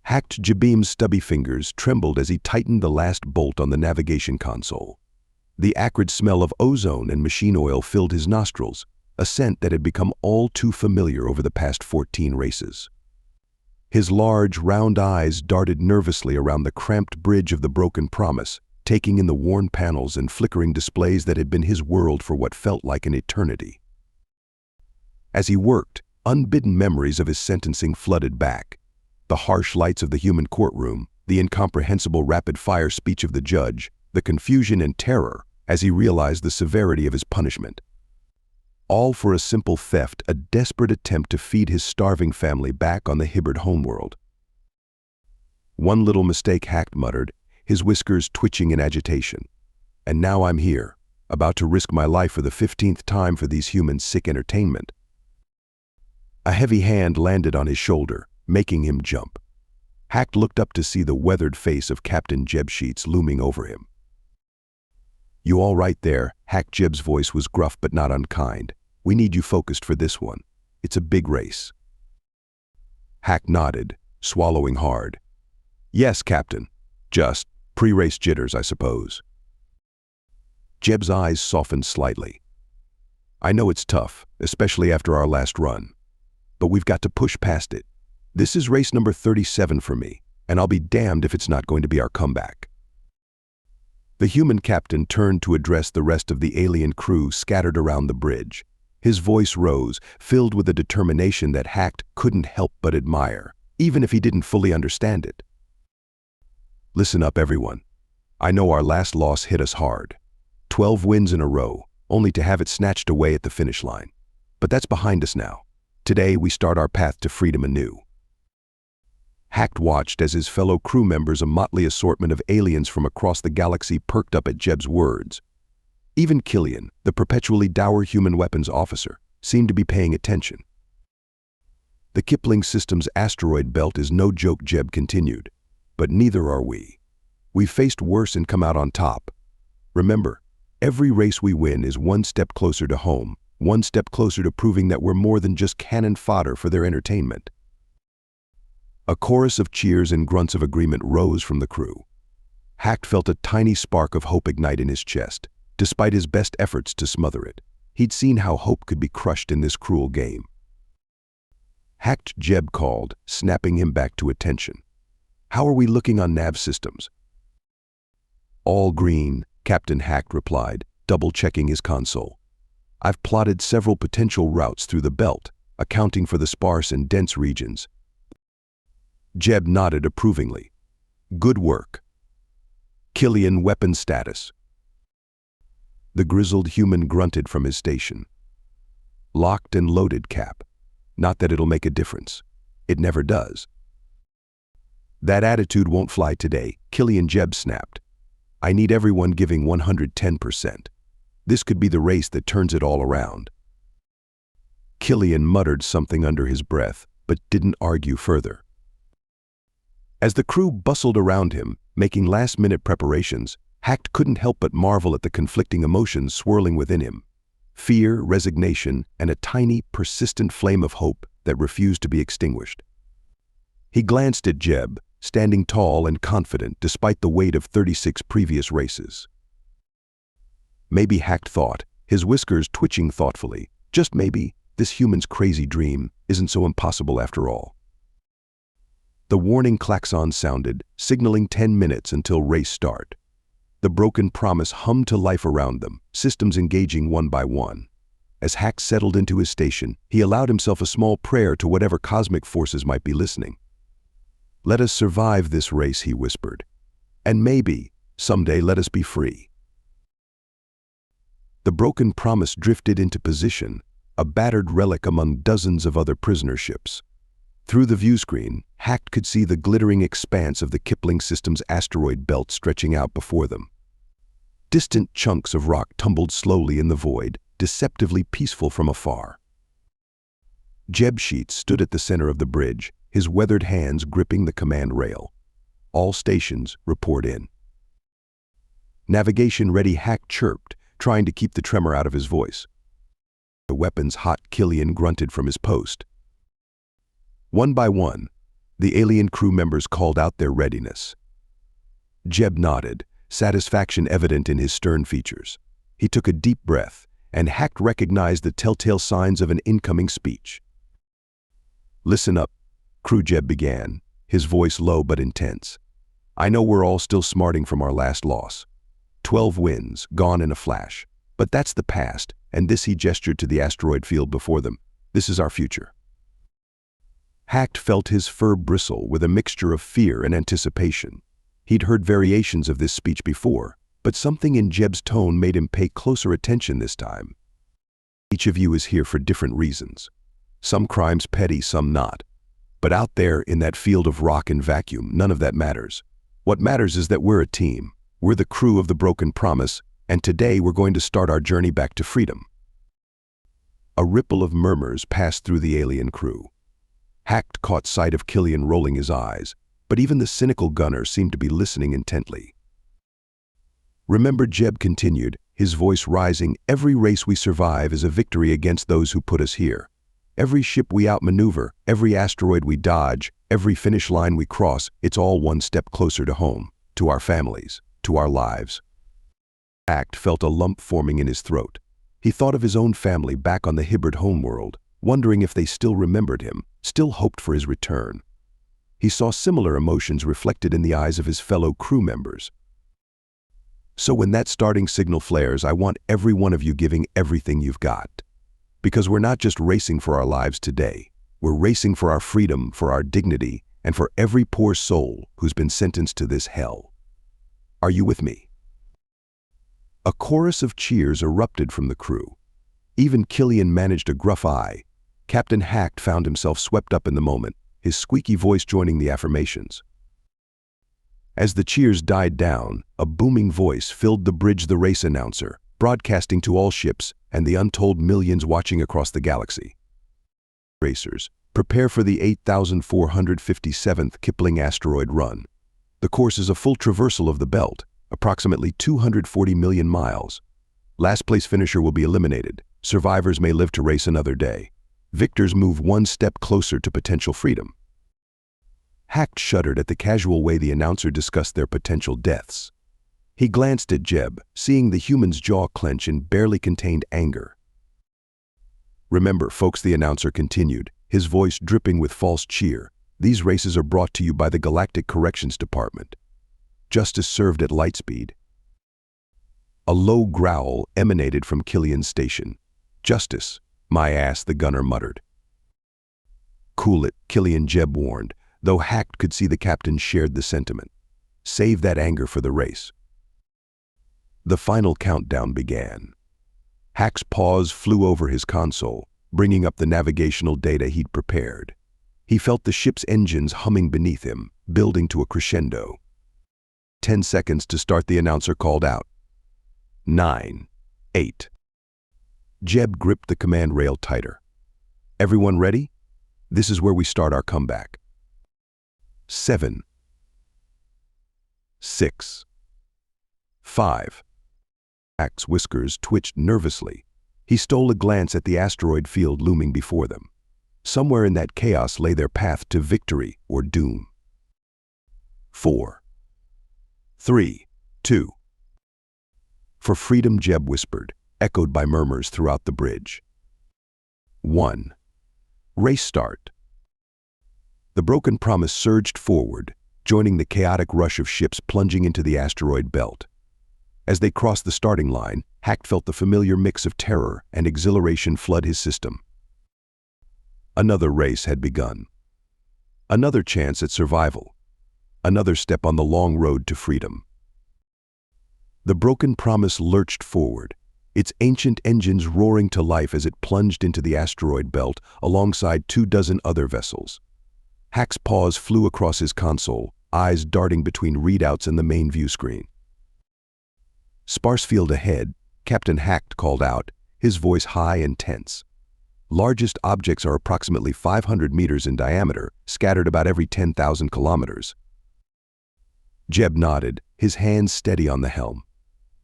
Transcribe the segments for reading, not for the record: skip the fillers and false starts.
Hacked Jabim's stubby fingers trembled as he tightened the last bolt on the navigation console. The acrid smell of ozone and machine oil filled his nostrils, a scent that had become all too familiar over the past 14 races. His large, round eyes darted nervously around the cramped bridge of the Broken Promise, taking in the worn panels and flickering displays that had been his world for what felt like an eternity. As he worked, unbidden memories of his sentencing flooded back. The harsh lights of the human courtroom, the incomprehensible rapid-fire speech of the judge, the confusion and terror as he realized the severity of his punishment. All for a simple theft, a desperate attempt to feed his starving family back on the Hibbard homeworld. One little mistake, Hacked muttered, his whiskers twitching in agitation. And now I'm here, about to risk my life for the 15th time for these humans' sick entertainment. A heavy hand landed on his shoulder, making him jump. Hacked looked up to see the weathered face of Captain Jeb Sheets looming over him. "You all right there?" Hacked Jeb's voice was gruff but not unkind. "We need you focused for this one. It's a big race." Hacked nodded, swallowing hard. "Yes, Captain. Just pre-race jitters, I suppose." Jeb's eyes softened slightly. "I know it's tough, especially after our last run. But we've got to push past it. This is race number 37 for me, and I'll be damned if it's not going to be our comeback." The human captain turned to address the rest of the alien crew scattered around the bridge. His voice rose, filled with a determination that Hacked couldn't help but admire, even if he didn't fully understand it. "Listen up, everyone. I know our last loss hit us hard. 12 wins in a row, only to have it snatched away at the finish line. But that's behind us now. Today we start our path to freedom anew." Hacked watched as his fellow crew members, a motley assortment of aliens from across the galaxy, perked up at Jeb's words. Even Killian, the perpetually dour human weapons officer, seemed to be paying attention. "The Kipling System's asteroid belt is no joke," Jeb continued, "but neither are we. We've faced worse and come out on top. Remember, every race we win is one step closer to home, one step closer to proving that we're more than just cannon fodder for their entertainment." A chorus of cheers and grunts of agreement rose from the crew. Hacked felt a tiny spark of hope ignite in his chest, despite his best efforts to smother it. He'd seen how hope could be crushed in this cruel game. Hacked Jeb called, snapping him back to attention. "How are we looking on nav systems?" "All green," Captain Hacked replied, double-checking his console. "I've plotted several potential routes through the belt, accounting for the sparse and dense regions." Jeb nodded approvingly. "Good work. Killian, weapon status." The grizzled human grunted from his station. "Locked and loaded, Cap. Not that it'll make a difference. It never does." "That attitude won't fly today," Killian Jeb snapped. "I need everyone giving 110%. This could be the race that turns it all around." Killian muttered something under his breath, but didn't argue further. As the crew bustled around him, making last-minute preparations, Hacked couldn't help but marvel at the conflicting emotions swirling within him. Fear, resignation, and a tiny, persistent flame of hope that refused to be extinguished. He glanced at Jeb, standing tall and confident despite the weight of 36 previous races. Maybe, Hacked thought, his whiskers twitching thoughtfully, just maybe, this human's crazy dream isn't so impossible after all. The warning klaxon sounded, signaling 10 minutes until race start. The Broken Promise hummed to life around them, systems engaging one by one. As Hacked settled into his station, he allowed himself a small prayer to whatever cosmic forces might be listening. "Let us survive this race," he whispered. "And maybe, someday, let us be free." The Broken Promise drifted into position, a battered relic among dozens of other prisoner ships. Through the viewscreen, Hacked could see the glittering expanse of the Kipling System's asteroid belt stretching out before them. Distant chunks of rock tumbled slowly in the void, deceptively peaceful from afar. Jeb Sheets stood at the center of the bridge, his weathered hands gripping the command rail. "All stations, report in." "Navigation ready," Hacked chirped, trying to keep the tremor out of his voice. The weapons hot Killian grunted from his post. One by one, The alien crew members called out their readiness. Jeb nodded, satisfaction evident in his stern features. He took a deep breath, and Hacked recognized the telltale signs of an incoming speech. "Listen up," Crew Jeb began, his voice low but intense. "I know we're all still smarting from our last loss. 12 wins, gone in a flash. But that's the past, and this," he gestured to the asteroid field before them. "This is our future." Hacked felt his fur bristle with a mixture of fear and anticipation. He'd heard variations of this speech before, but something in Jeb's tone made him pay closer attention this time. "Each of you is here for different reasons. Some crimes petty, some not. But out there in that field of rock and vacuum, none of that matters. What matters is that we're a team. We're the crew of the Broken Promise, and today we're going to start our journey back to freedom." A ripple of murmurs passed through the alien crew. Hacked caught sight of Killian rolling his eyes, but even the cynical gunner seemed to be listening intently. "Remember," Jeb continued, his voice rising, "every race we survive is a victory against those who put us here. Every ship we outmaneuver, every asteroid we dodge, every finish line we cross, it's all one step closer to home, to our families, to our lives." Hacked felt a lump forming in his throat. He thought of his own family back on the Hibbert homeworld, wondering if they still remembered him, still hoped for his return. He saw similar emotions reflected in the eyes of his fellow crew members. "So when that starting signal flares, I want every one of you giving everything you've got. Because we're not just racing for our lives today. We're racing for our freedom, for our dignity, and for every poor soul who's been sentenced to this hell. Are you with me?" A chorus of cheers erupted from the crew. Even Killian managed a gruff eye. Captain Hacked found himself swept up in the moment, his squeaky voice joining the affirmations. As the cheers died down, a booming voice filled the bridge, the race announcer, broadcasting to all ships and the untold millions watching across the galaxy. "Racers, prepare for the 8,457th Kipling asteroid run. The course is a full traversal of the belt, approximately 240 million miles. Last place finisher will be eliminated. Survivors may live to race another day. Victors move one step closer to potential freedom." Hacked shuddered at the casual way the announcer discussed their potential deaths. He glanced at Jeb, seeing the human's jaw clench in barely contained anger. "Remember, folks," the announcer continued, his voice dripping with false cheer, "these races are brought to you by the Galactic Corrections Department. Justice served at lightspeed." A low growl emanated from Killian's station. "Justice? My ass," the gunner muttered. "Cool it," Killian Jeb warned, though Hacked could see the captain shared the sentiment. "Save that anger for the race." The final countdown began. Hack's paws flew over his console, bringing up the navigational data he'd prepared. He felt the ship's engines humming beneath him, building to a crescendo. 10 seconds to start, the announcer called out. 9, 8. Jeb gripped the command rail tighter. "Everyone ready? This is where we start our comeback." 7, 6, 5. Hack's whiskers twitched nervously. He stole a glance at the asteroid field looming before them. Somewhere in that chaos lay their path to victory or doom. 4, 3, 2. "For freedom," Jeb whispered, echoed by murmurs throughout the bridge. 1. Race start. The Broken Promise surged forward, joining the chaotic rush of ships plunging into the asteroid belt. As they crossed the starting line, Hacked felt the familiar mix of terror and exhilaration flood his system. Another race had begun. Another chance at survival. Another step on the long road to freedom. The Broken Promise lurched forward, its ancient engines roaring to life as it plunged into the asteroid belt alongside 24 other vessels. Hack's paws flew across his console, eyes darting between readouts and the main view screen. "Sparse field ahead," Captain Hacked called out, his voice high and tense. "Largest objects are approximately 500 meters in diameter, scattered about every 10,000 kilometers." Jeb nodded, his hands steady on the helm.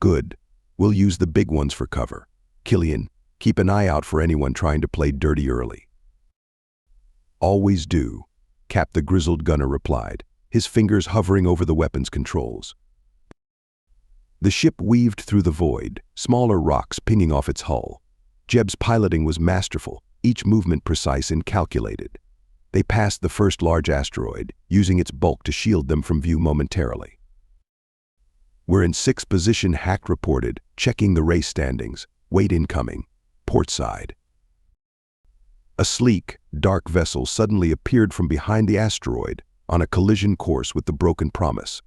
"Good. We'll use the big ones for cover. Killian, keep an eye out for anyone trying to play dirty early." "Always do." Cap the grizzled gunner replied, his fingers hovering over the weapon's controls. The ship weaved through the void, smaller rocks pinging off its hull. Jeb's piloting was masterful, each movement precise and calculated. They passed the first large asteroid, using its bulk to shield them from view momentarily. "We're in 6th position," Hack reported, checking the race standings. "Wait incoming. Port side." A sleek, dark vessel suddenly appeared from behind the asteroid, on a collision course with the Broken Promise.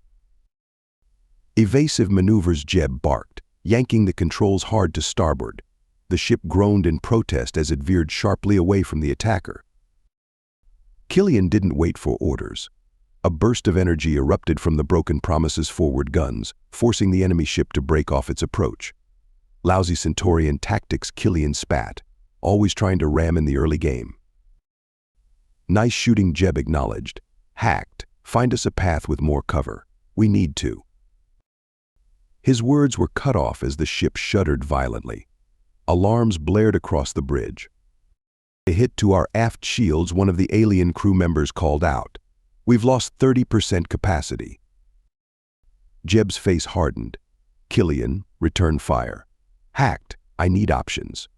Evasive maneuvers, Jeb barked, yanking the controls hard to starboard. The ship groaned in protest as it veered sharply away from the attacker. Killian didn't wait for orders. A burst of energy erupted from the Broken Promise's forward guns, forcing the enemy ship to break off its approach. "Lousy Centaurian tactics," Killian spat, always trying to ram in the early game. "Nice shooting," Jeb acknowledged. "Hacked, find us a path with more cover. We need to." His words were cut off as the ship shuddered violently. Alarms blared across the bridge. "A hit to our aft shields," one of the alien crew members called out. "We've lost 30% capacity." Jeb's face hardened. "Killian, return fire." "Hacked, I need options."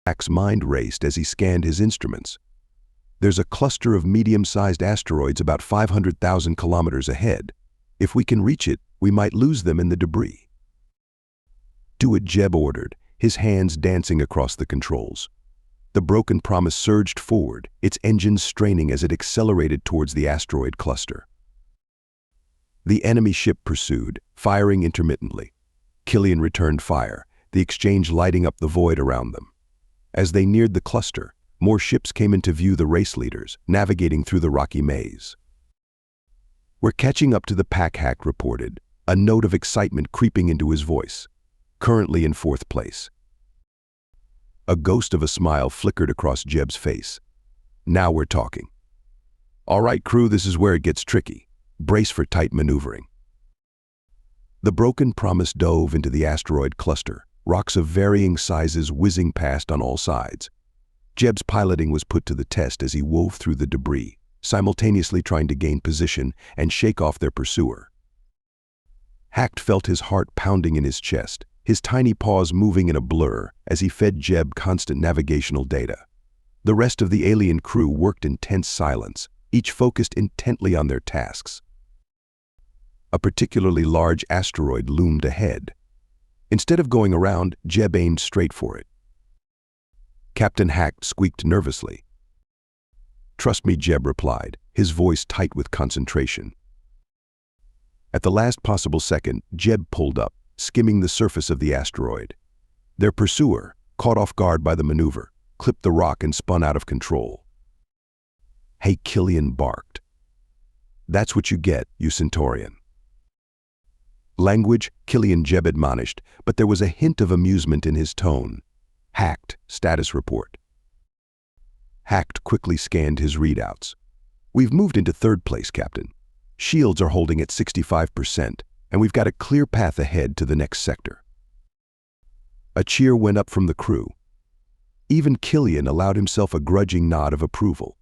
Hack's mind raced as he scanned his instruments. "There's a cluster of medium-sized asteroids about 500,000 kilometers ahead. If we can reach it, we might lose them in the debris." "Do it," Jeb ordered, his hands dancing across the controls. The Broken Promise surged forward, its engines straining as it accelerated towards the asteroid cluster. The enemy ship pursued, firing intermittently. Killian returned fire, the exchange lighting up the void around them. As they neared the cluster, more ships came into view, the race leaders, navigating through the rocky maze. "We're catching up to the pack," Hack reported, a note of excitement creeping into his voice. "Currently in 4th place. A ghost of a smile flickered across Jeb's face. "Now we're talking." "All right, crew, this is where it gets tricky. Brace for tight maneuvering." The Broken Promise dove into the asteroid cluster, rocks of varying sizes whizzing past on all sides. Jeb's piloting was put to the test as he wove through the debris, simultaneously trying to gain position and shake off their pursuer. Hacked felt his heart pounding in his chest, his tiny paws moving in a blur as he fed Jeb constant navigational data. The rest of the alien crew worked in tense silence, each focused intently on their tasks. A particularly large asteroid loomed ahead. Instead of going around, Jeb aimed straight for it. Captain Hacked squeaked nervously. "Trust me," Jeb replied, his voice tight with concentration. At the last possible second, Jeb pulled up, skimming the surface of the asteroid. Their pursuer, caught off guard by the maneuver, clipped the rock and spun out of control. "Hey," Killian barked. "That's what you get, you Centaurian." "Language," Killian, Jeb admonished, but there was a hint of amusement in his tone. "Hacked, status report." Hacked quickly scanned his readouts. "We've moved into 3rd place, Captain. Shields are holding at 65%, and we've got a clear path ahead to the next sector." A cheer went up from the crew. Even Killian allowed himself a grudging nod of approval.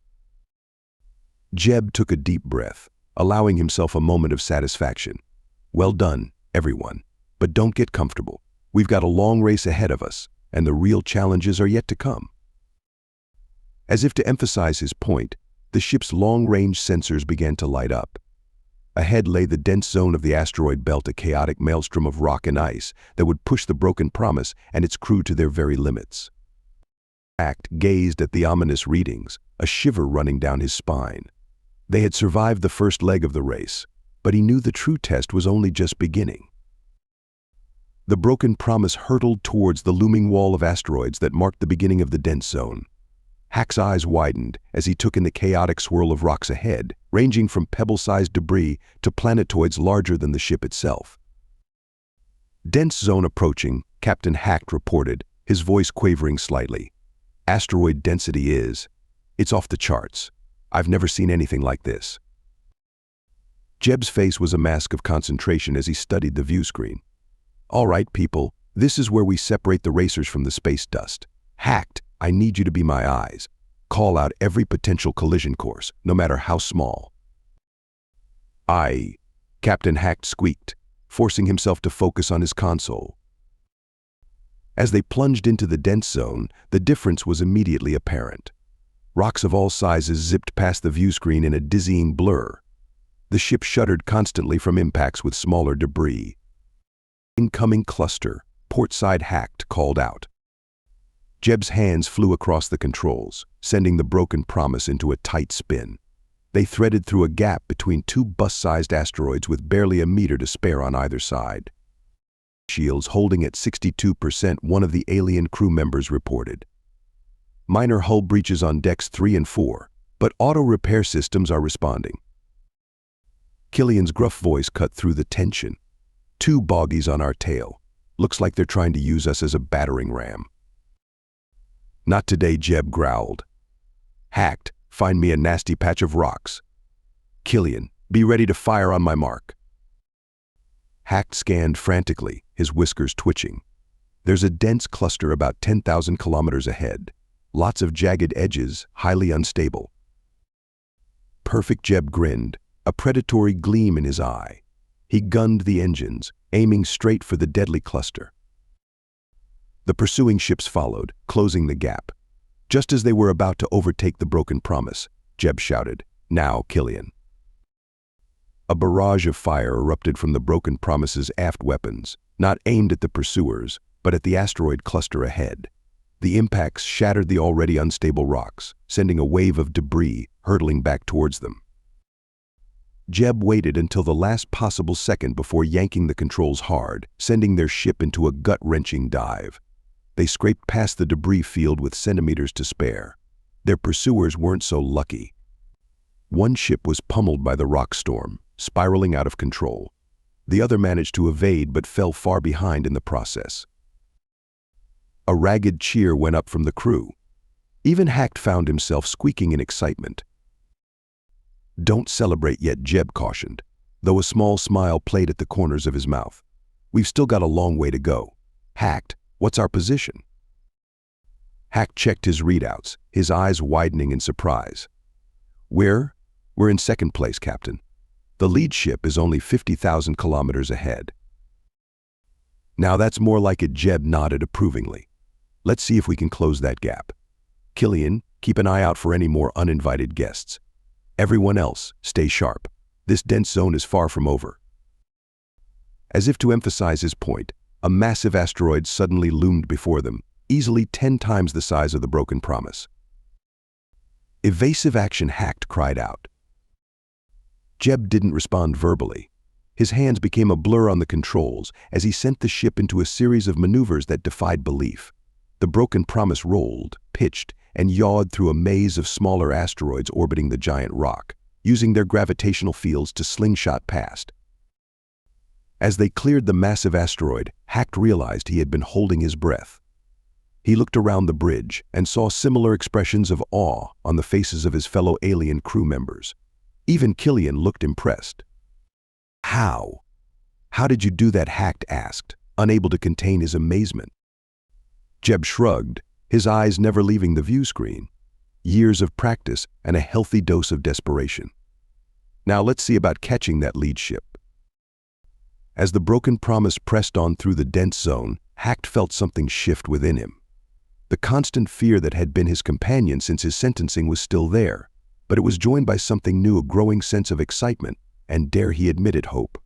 Jeb took a deep breath, allowing himself a moment of satisfaction. "Well done, everyone, but don't get comfortable. We've got a long race ahead of us, and the real challenges are yet to come." As if to emphasize his point, the ship's long-range sensors began to light up. Ahead lay the dense zone of the asteroid belt, a chaotic maelstrom of rock and ice that would push the Broken Promise and its crew to their very limits. Hacked gazed at the ominous readings, a shiver running down his spine. They had survived the first leg of the race, but he knew the true test was only just beginning. The Broken Promise hurtled towards the looming wall of asteroids that marked the beginning of the dense zone. Hack's eyes widened as he took in the chaotic swirl of rocks ahead, ranging from pebble-sized debris to planetoids larger than the ship itself. "Dense zone approaching," Captain Hacked reported, his voice quavering slightly. "Asteroid density it's off the charts. I've never seen anything like this." Jeb's face was a mask of concentration as he studied the view screen. "All right, people, this is where we separate the racers from the space dust. Hacked, I need you to be my eyes. call out every potential collision course, no matter how small. "Aye," Captain Hacked squeaked, forcing himself to focus on his console. As they plunged into the dense zone, the difference was immediately apparent. Rocks of all sizes zipped past the view screen in a dizzying blur. The ship shuddered constantly from impacts with smaller debris. "Incoming cluster," portside Hacked called out. Jeb's hands flew across the controls, sending the broken promise into a tight spin. They threaded through a gap between two bus-sized asteroids with barely a meter to spare on either side. Shields holding at 62%, one of the alien crew members reported. "Minor hull breaches on decks 3 and 4, but auto repair systems are responding." Killian's gruff voice cut through the tension. "Two bogies on our tail. Looks like they're trying to use us as a battering ram." "Not today," Jeb growled. "Hacked, find me a nasty patch of rocks." "Killian, be ready to fire on my mark." Hacked scanned frantically, his whiskers twitching. "There's a dense cluster about 10,000 kilometers ahead. Lots of jagged edges, highly unstable." "Perfect," Jeb grinned, a predatory gleam in his eye. He gunned the engines, aiming straight for the deadly cluster. The pursuing ships followed, closing the gap. Just as they were about to overtake the broken promise, Jeb shouted, "Now, Killian." A barrage of fire erupted from the broken promise's aft weapons, not aimed at the pursuers, but at the asteroid cluster ahead. The impacts shattered the already unstable rocks, sending a wave of debris hurtling back towards them. Jeb waited until the last possible second before yanking the controls hard, sending their ship into a gut-wrenching dive. They scraped past the debris field with centimeters to spare. Their pursuers weren't so lucky. One ship was pummeled by the rock storm, spiraling out of control. The other managed to evade but fell far behind in the process. A ragged cheer went up from the crew. Even Hacked found himself squeaking in excitement. "Don't celebrate yet," Jeb cautioned, though a small smile played at the corners of his mouth. "We've still got a long way to go. Hacked, what's our position?" Hacked checked his readouts, his eyes widening in surprise. We're in second place, Captain. The lead ship is only 50,000 kilometers ahead." "Now that's more like it," Jeb nodded approvingly. "Let's see if we can close that gap. Killian, keep an eye out for any more uninvited guests. Everyone else, stay sharp. This dense zone is far from over." As if to emphasize his point, a massive asteroid suddenly loomed before them, easily 10 times the size of the broken promise. "Evasive action," Hacked cried out. Jeb didn't respond verbally. His hands became a blur on the controls as he sent the ship into a series of maneuvers that defied belief. The broken promise rolled, pitched, and yawed through a maze of smaller asteroids orbiting the giant rock, using their gravitational fields to slingshot past. As they cleared the massive asteroid, Hacked realized he had been holding his breath. He looked around the bridge and saw similar expressions of awe on the faces of his fellow alien crew members. Even Killian looked impressed. "How? How did you do that?" Hacked asked, unable to contain his amazement. Jeb shrugged, his eyes never leaving the view screen. Years of practice and a healthy dose of desperation. "Now let's see about catching that lead ship." As the broken promise pressed on through the dense zone, Hacked felt something shift within him. The constant fear that had been his companion since his sentencing was still there, but it was joined by something new, a growing sense of excitement, and dare he admit it, hope.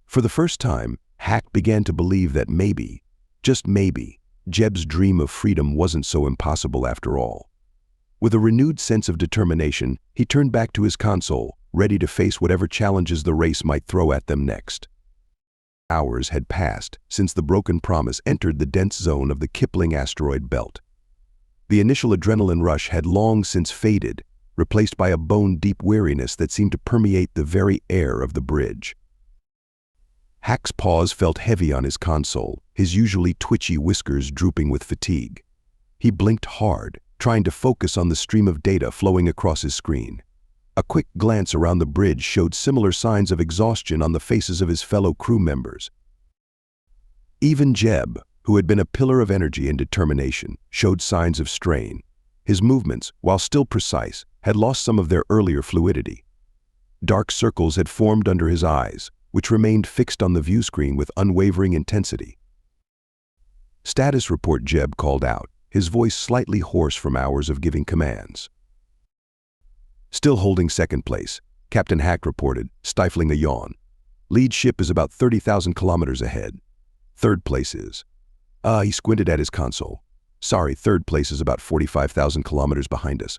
For the first time, Hacked began to believe that maybe, just maybe, Jeb's dream of freedom wasn't so impossible after all. With a renewed sense of determination, he turned back to his console, ready to face whatever challenges the race might throw at them next. Hours had passed since the broken promise entered the dense zone of the Kipling asteroid belt. The initial adrenaline rush had long since faded, replaced by a bone-deep weariness that seemed to permeate the very air of the bridge. Hack's paws felt heavy on his console, his usually twitchy whiskers drooping with fatigue. He blinked hard, trying to focus on the stream of data flowing across his screen. A quick glance around the bridge showed similar signs of exhaustion on the faces of his fellow crew members. Even Jeb, who had been a pillar of energy and determination, showed signs of strain. His movements, while still precise, had lost some of their earlier fluidity. Dark circles had formed under his eyes, which remained fixed on the view screen with unwavering intensity. "Status report," Jeb called out, his voice slightly hoarse from hours of giving commands. "Still holding second place," Captain Hack reported, stifling a yawn. "Lead ship is about 30,000 kilometers ahead. Third place is..." He squinted at his console. "Sorry, third place is about 45,000 kilometers behind us."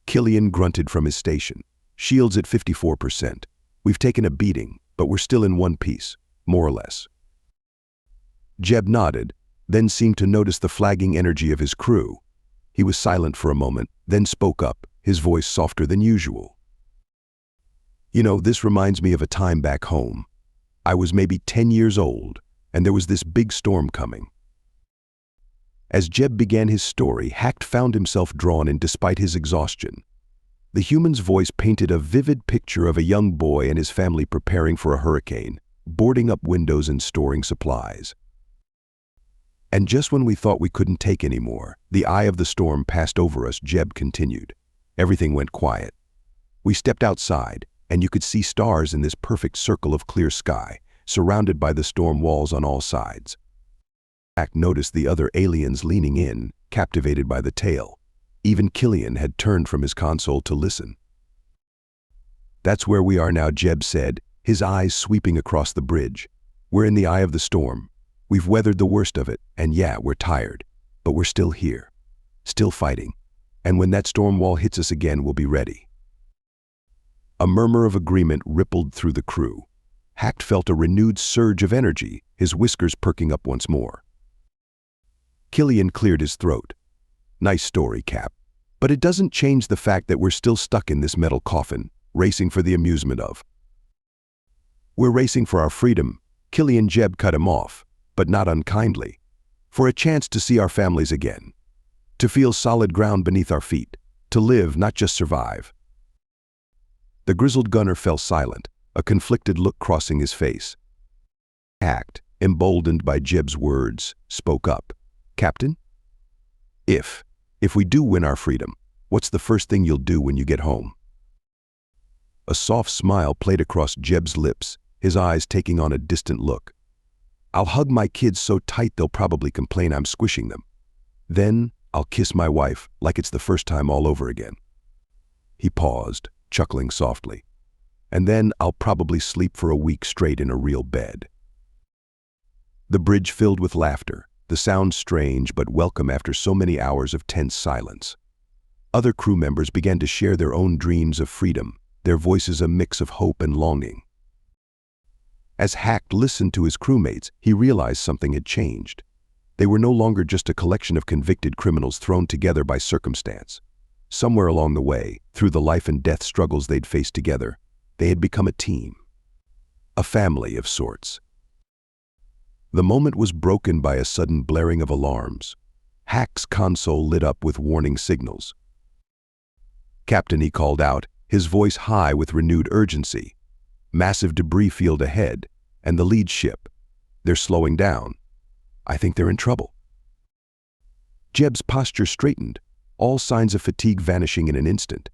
Killian grunted from his station. "Shields at 54%. We've taken a beating, but we're still in one piece, more or less." Jeb nodded, then seemed to notice the flagging energy of his crew. He was silent for a moment, then spoke up, his voice softer than usual. "You know, this reminds me of a time back home. I was maybe 10 years old, and there was this big storm coming." As Jeb began his story, Hack found himself drawn in despite his exhaustion. The human's voice painted a vivid picture of a young boy and his family preparing for a hurricane, boarding up windows and storing supplies. "And just when we thought we couldn't take any more, the eye of the storm passed over us," Jeb continued. "Everything went quiet. We stepped outside, and you could see stars in this perfect circle of clear sky, surrounded by the storm walls on all sides." Hack noticed the other aliens leaning in, captivated by the tale. Even Killian had turned from his console to listen. "That's where we are now," Jeb said, his eyes sweeping across the bridge. "We're in the eye of the storm. We've weathered the worst of it, and yeah, we're tired. But we're still here, still fighting. And when that storm wall hits us again, we'll be ready." A murmur of agreement rippled through the crew. Hack felt a renewed surge of energy, his whiskers perking up once more. Killian cleared his throat. "Nice story, Cap. But it doesn't change the fact that we're still stuck in this metal coffin, racing for the amusement of..." "We're racing for our freedom," Killian. Jeb cut him off, but not unkindly. "For a chance to see our families again. To feel solid ground beneath our feet. To live, not just survive." The grizzled gunner fell silent, a conflicted look crossing his face. Hack, emboldened by Jeb's words, spoke up. "Captain? If we do win our freedom, what's the first thing you'll do when you get home?" A soft smile played across Jeb's lips, his eyes taking on a distant look. "I'll hug my kids so tight they'll probably complain I'm squishing them. Then I'll kiss my wife like it's the first time all over again." He paused, chuckling softly. "And then I'll probably sleep for a week straight in a real bed." The bridge filled with laughter, the sound strange but welcome after so many hours of tense silence. Other crew members began to share their own dreams of freedom, their voices a mix of hope and longing. As Hack listened to his crewmates, he realized something had changed. They were no longer just a collection of convicted criminals thrown together by circumstance. Somewhere along the way, through the life and death struggles they'd faced together, they had become a team. A family of sorts. The moment was broken by a sudden blaring of alarms. Hack's console lit up with warning signals. "Captain," he called out, his voice high with renewed urgency. "Massive debris field ahead, and the lead ship. They're slowing down. I think they're in trouble." Jeb's posture straightened, all signs of fatigue vanishing in an instant.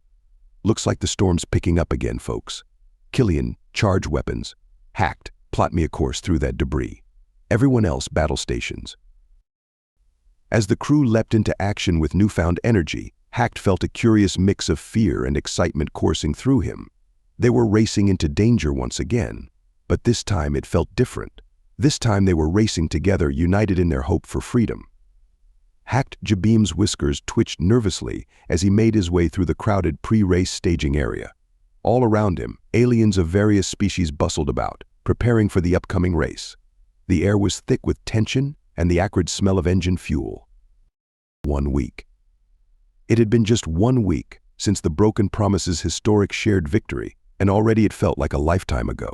"Looks like the storm's picking up again, folks. Killian, charge weapons. Hack, plot me a course through that debris. Everyone else, battle stations." As the crew leapt into action with newfound energy, Hack felt a curious mix of fear and excitement coursing through him. They were racing into danger once again, but this time it felt different. This time they were racing together, united in their hope for freedom. Hack Jabim's whiskers twitched nervously as he made his way through the crowded pre-race staging area. All around him, aliens of various species bustled about, preparing for the upcoming race. The air was thick with tension and the acrid smell of engine fuel. 1 week. It had been just 1 week since the Broken Promise's historic shared victory, and already it felt like a lifetime ago.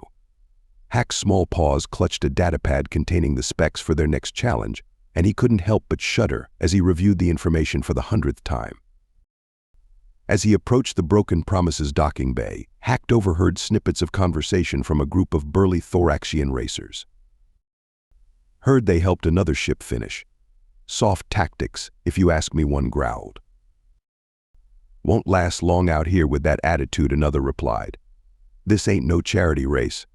Hack's small paws clutched a datapad containing the specs for their next challenge, and he couldn't help but shudder as he reviewed the information for the 100th time. As he approached the Broken Promise's docking bay, Hack overheard snippets of conversation from a group of burly Thoraxian racers. Heard they helped another ship finish. Soft tactics, if you ask me, one growled. Won't last long out here with that attitude, another replied. This ain't no charity race.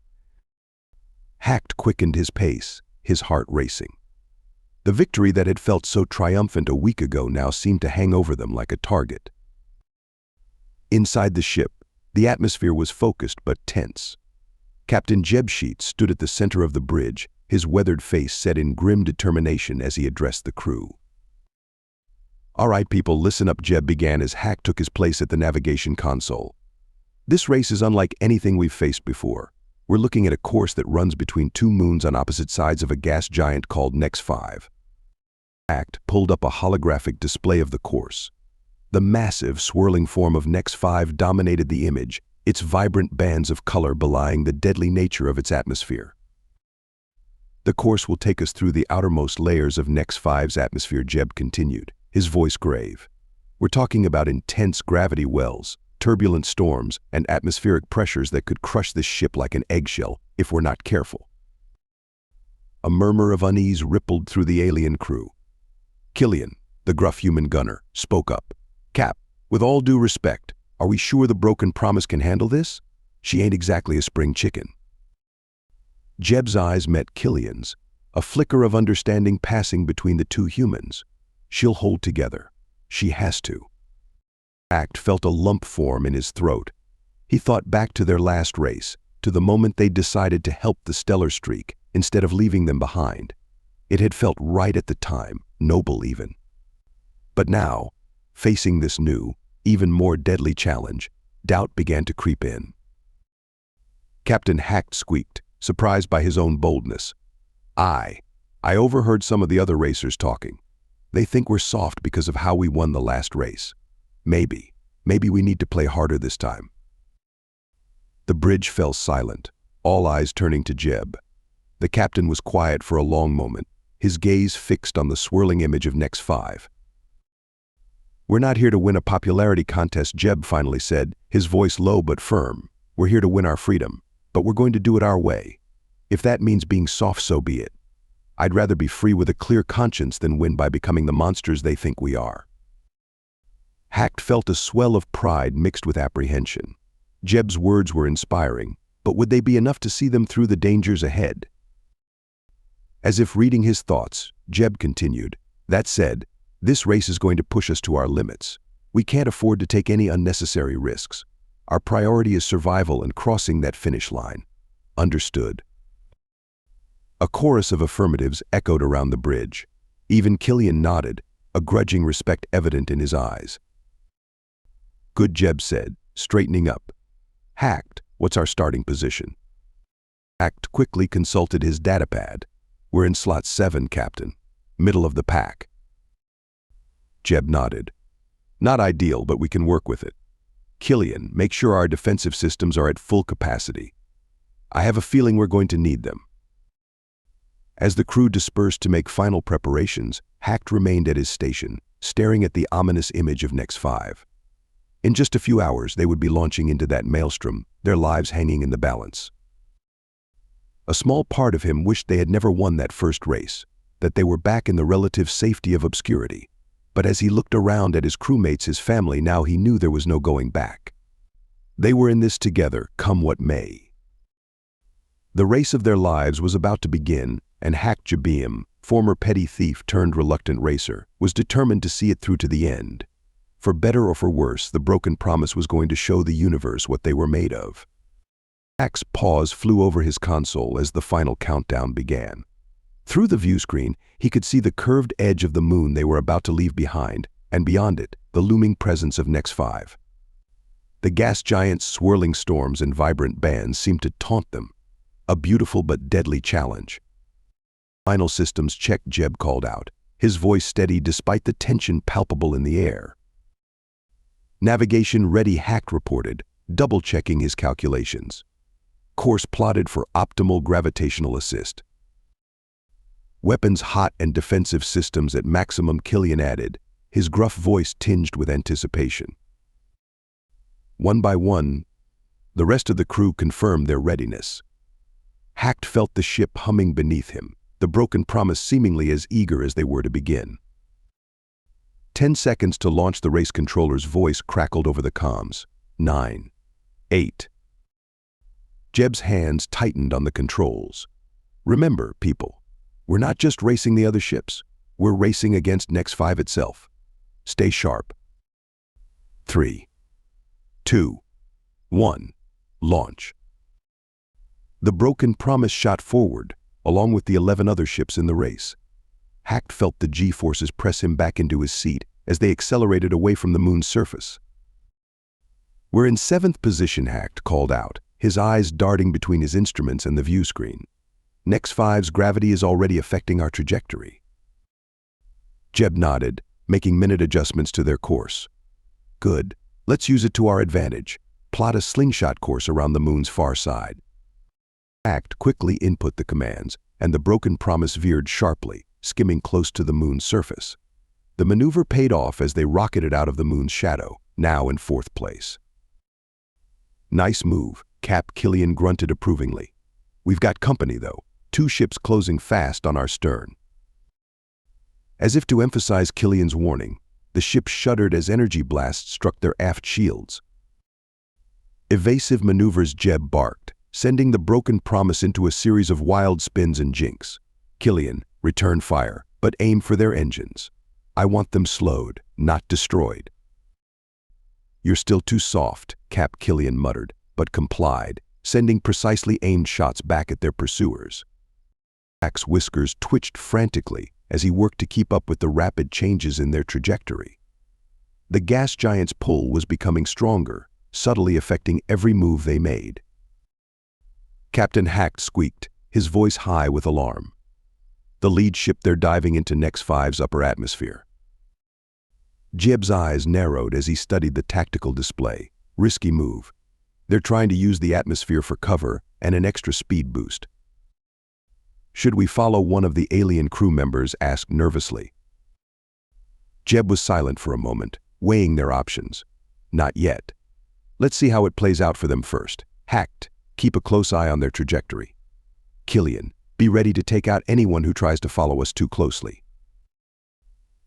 Hacked quickened his pace, his heart racing. The victory that had felt so triumphant a week ago now seemed to hang over them like a target. Inside the ship, the atmosphere was focused but tense. Captain Jeb Sheets stood at the center of the bridge, his weathered face set in grim determination as he addressed the crew. All right, people, listen up, Jeb began as Hack took his place at the navigation console. This race is unlike anything we've faced before. We're looking at a course that runs between two moons on opposite sides of a gas giant called HFY. Hack pulled up a holographic display of the course. The massive, swirling form of HFY dominated the image, its vibrant bands of color belying the deadly nature of its atmosphere. The course will take us through the outermost layers of HFY's atmosphere, Jeb continued, his voice grave. We're talking about intense gravity wells, turbulent storms, and atmospheric pressures that could crush this ship like an eggshell if we're not careful. A murmur of unease rippled through the alien crew. Killian, the gruff human gunner, spoke up. Cap, with all due respect, are we sure the broken promise can handle this? She ain't exactly a spring chicken. Jeb's eyes met Killian's, a flicker of understanding passing between the two humans. She'll hold together. She has to. Hack felt a lump form in his throat. He thought back to their last race, to the moment they decided to help the stellar streak instead of leaving them behind. It had felt right at the time, noble even. But now, facing this new, even more deadly challenge, doubt began to creep in. Captain Hack squeaked, surprised by his own boldness. I overheard some of the other racers talking. They think we're soft because of how we won the last race. Maybe we need to play harder this time. The bridge fell silent, all eyes turning to Jeb. The captain was quiet for a long moment, his gaze fixed on the swirling image of HFY. We're not here to win a popularity contest, Jeb finally said, his voice low but firm. We're here to win our freedom, but we're going to do it our way. If that means being soft, so be it. I'd rather be free with a clear conscience than win by becoming the monsters they think we are. Hack felt a swell of pride mixed with apprehension. Jeb's words were inspiring, but would they be enough to see them through the dangers ahead? As if reading his thoughts, Jeb continued, that said, this race is going to push us to our limits. We can't afford to take any unnecessary risks. Our priority is survival and crossing that finish line. Understood. A chorus of affirmatives echoed around the bridge. Even Killian nodded, a grudging respect evident in his eyes. Good, Jeb said, straightening up. Hacked, what's our starting position? Hacked quickly consulted his datapad. We're in slot 7, Captain. Middle of the pack. Jeb nodded. Not ideal, but we can work with it. Killian, make sure our defensive systems are at full capacity. I have a feeling we're going to need them. As the crew dispersed to make final preparations, Hacked remained at his station, staring at the ominous image of HFY. In just a few hours, they would be launching into that maelstrom, their lives hanging in the balance. A small part of him wished they had never won that first race, that they were back in the relative safety of obscurity. But as he looked around at his crewmates, his family, now he knew there was no going back. They were in this together, come what may. The race of their lives was about to begin, and Hack Jabeam, former petty thief turned reluctant racer, was determined to see it through to the end. For better or for worse, the broken promise was going to show the universe what they were made of. Hack's paws flew over his console as the final countdown began. Through the view screen, he could see the curved edge of the moon they were about to leave behind, and beyond it, the looming presence of HFY. The gas giant's swirling storms and vibrant bands seemed to taunt them. A beautiful but deadly challenge. Final systems check, Jeb called out, his voice steady despite the tension palpable in the air. Navigation ready, Hack reported, double-checking his calculations. Course plotted for optimal gravitational assist. Weapons hot and defensive systems at maximum, Killian added, his gruff voice tinged with anticipation. One by one, the rest of the crew confirmed their readiness. Hacked felt the ship humming beneath him, the broken promise seemingly as eager as they were to begin. 10 seconds to launch. The race controller's voice crackled over the comms. 9, 8. Jeb's hands tightened on the controls. Remember, people, we're not just racing the other ships. We're racing against Nex-5 itself. Stay sharp. 3, 2, 1. Launch. The Broken Promise shot forward, along with the 11 other ships in the race. Hacked felt the G-forces press him back into his seat as they accelerated away from the moon's surface. "We're in 7th position," Hacked called out, his eyes darting between his instruments and the view screen. "Nex-5's gravity is already affecting our trajectory." Jeb nodded, making minute adjustments to their course. "Good. Let's use it to our advantage. Plot a slingshot course around the moon's far side." Hacked quickly input the commands, and the Broken Promise veered sharply, skimming close to the moon's surface. The maneuver paid off as they rocketed out of the moon's shadow, now in 4th place. "Nice move," Cap Killian grunted approvingly. "We've got company, though. 2 ships closing fast on our stern." As if to emphasize Killian's warning, the ship shuddered as energy blasts struck their aft shields. "Evasive maneuvers," Jeb barked, sending the Broken Promise into a series of wild spins and jinks. "Killian, return fire, but aim for their engines. I want them slowed, not destroyed." "You're still too soft," Cap Killian muttered, but complied, sending precisely aimed shots back at their pursuers. Hack's whiskers twitched frantically as he worked to keep up with the rapid changes in their trajectory. The gas giant's pull was becoming stronger, subtly affecting every move they made. Captain Hacked squeaked, his voice high with alarm. "The lead ship, they're diving into Nex-5's upper atmosphere." Jeb's eyes narrowed as he studied the tactical display. Risky move. They're trying to use the atmosphere for cover and an extra speed boost. "Should we follow?" one of the alien crew members asked nervously. Jeb was silent for a moment, weighing their options. "Not yet. Let's see how it plays out for them first. Hacked, keep a close eye on their trajectory. Killian, be ready to take out anyone who tries to follow us too closely."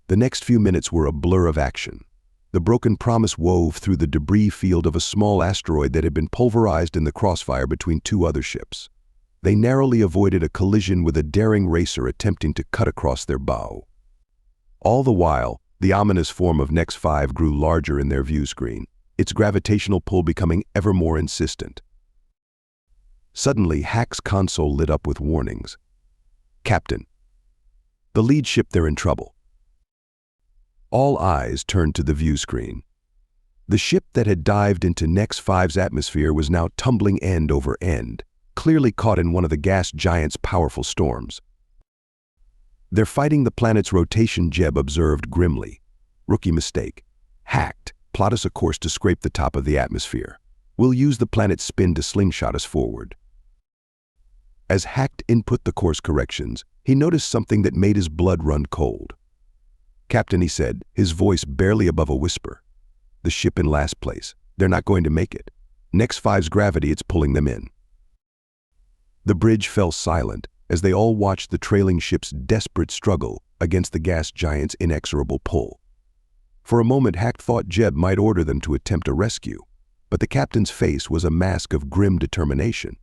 The next few minutes were a blur of action. The Broken Promise wove through the debris field of a small asteroid that had been pulverized in the crossfire between 2 other ships. They narrowly avoided a collision with a daring racer attempting to cut across their bow. All the while, the ominous form of Nex-5 grew larger in their view screen, its gravitational pull becoming ever more insistent. Suddenly, Hack's console lit up with warnings. "Captain, the lead ship, they're in trouble." All eyes turned to the view screen. The ship that had dived into Nex-5's atmosphere was now tumbling end over end, clearly caught in one of the gas giant's powerful storms. "They're fighting the planet's rotation," Jeb observed grimly. "Rookie mistake. Hacked, plot us a course to scrape the top of the atmosphere. We'll use the planet's spin to slingshot us forward." As Hacked input the course corrections, he noticed something that made his blood run cold. "Captain," he said, his voice barely above a whisper. "The ship in last place. They're not going to make it. Nex-5's gravity, it's pulling them in." The bridge fell silent as they all watched the trailing ship's desperate struggle against the gas giant's inexorable pull. For a moment, Hacked thought Jeb might order them to attempt a rescue, but the captain's face was a mask of grim determination.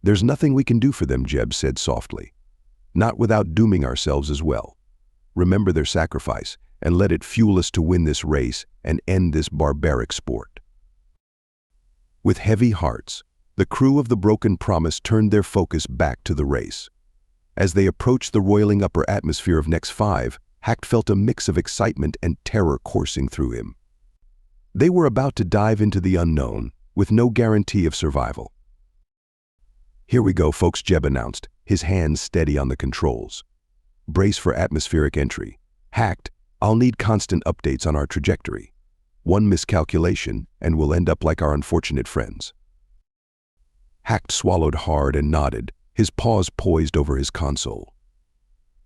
"There's nothing we can do for them," Jeb said softly. "Not without dooming ourselves as well. Remember their sacrifice, and let it fuel us to win this race and end this barbaric sport." With heavy hearts, the crew of the Broken Promise turned their focus back to the race. As they approached the roiling upper atmosphere of Nex-5, Hacked felt a mix of excitement and terror coursing through him. They were about to dive into the unknown, with no guarantee of survival. "Here we go, folks," Jeb announced, his hands steady on the controls. "Brace for atmospheric entry. Hacked, I'll need constant updates on our trajectory. One miscalculation, and we'll end up like our unfortunate friends." Hacked swallowed hard and nodded, his paws poised over his console.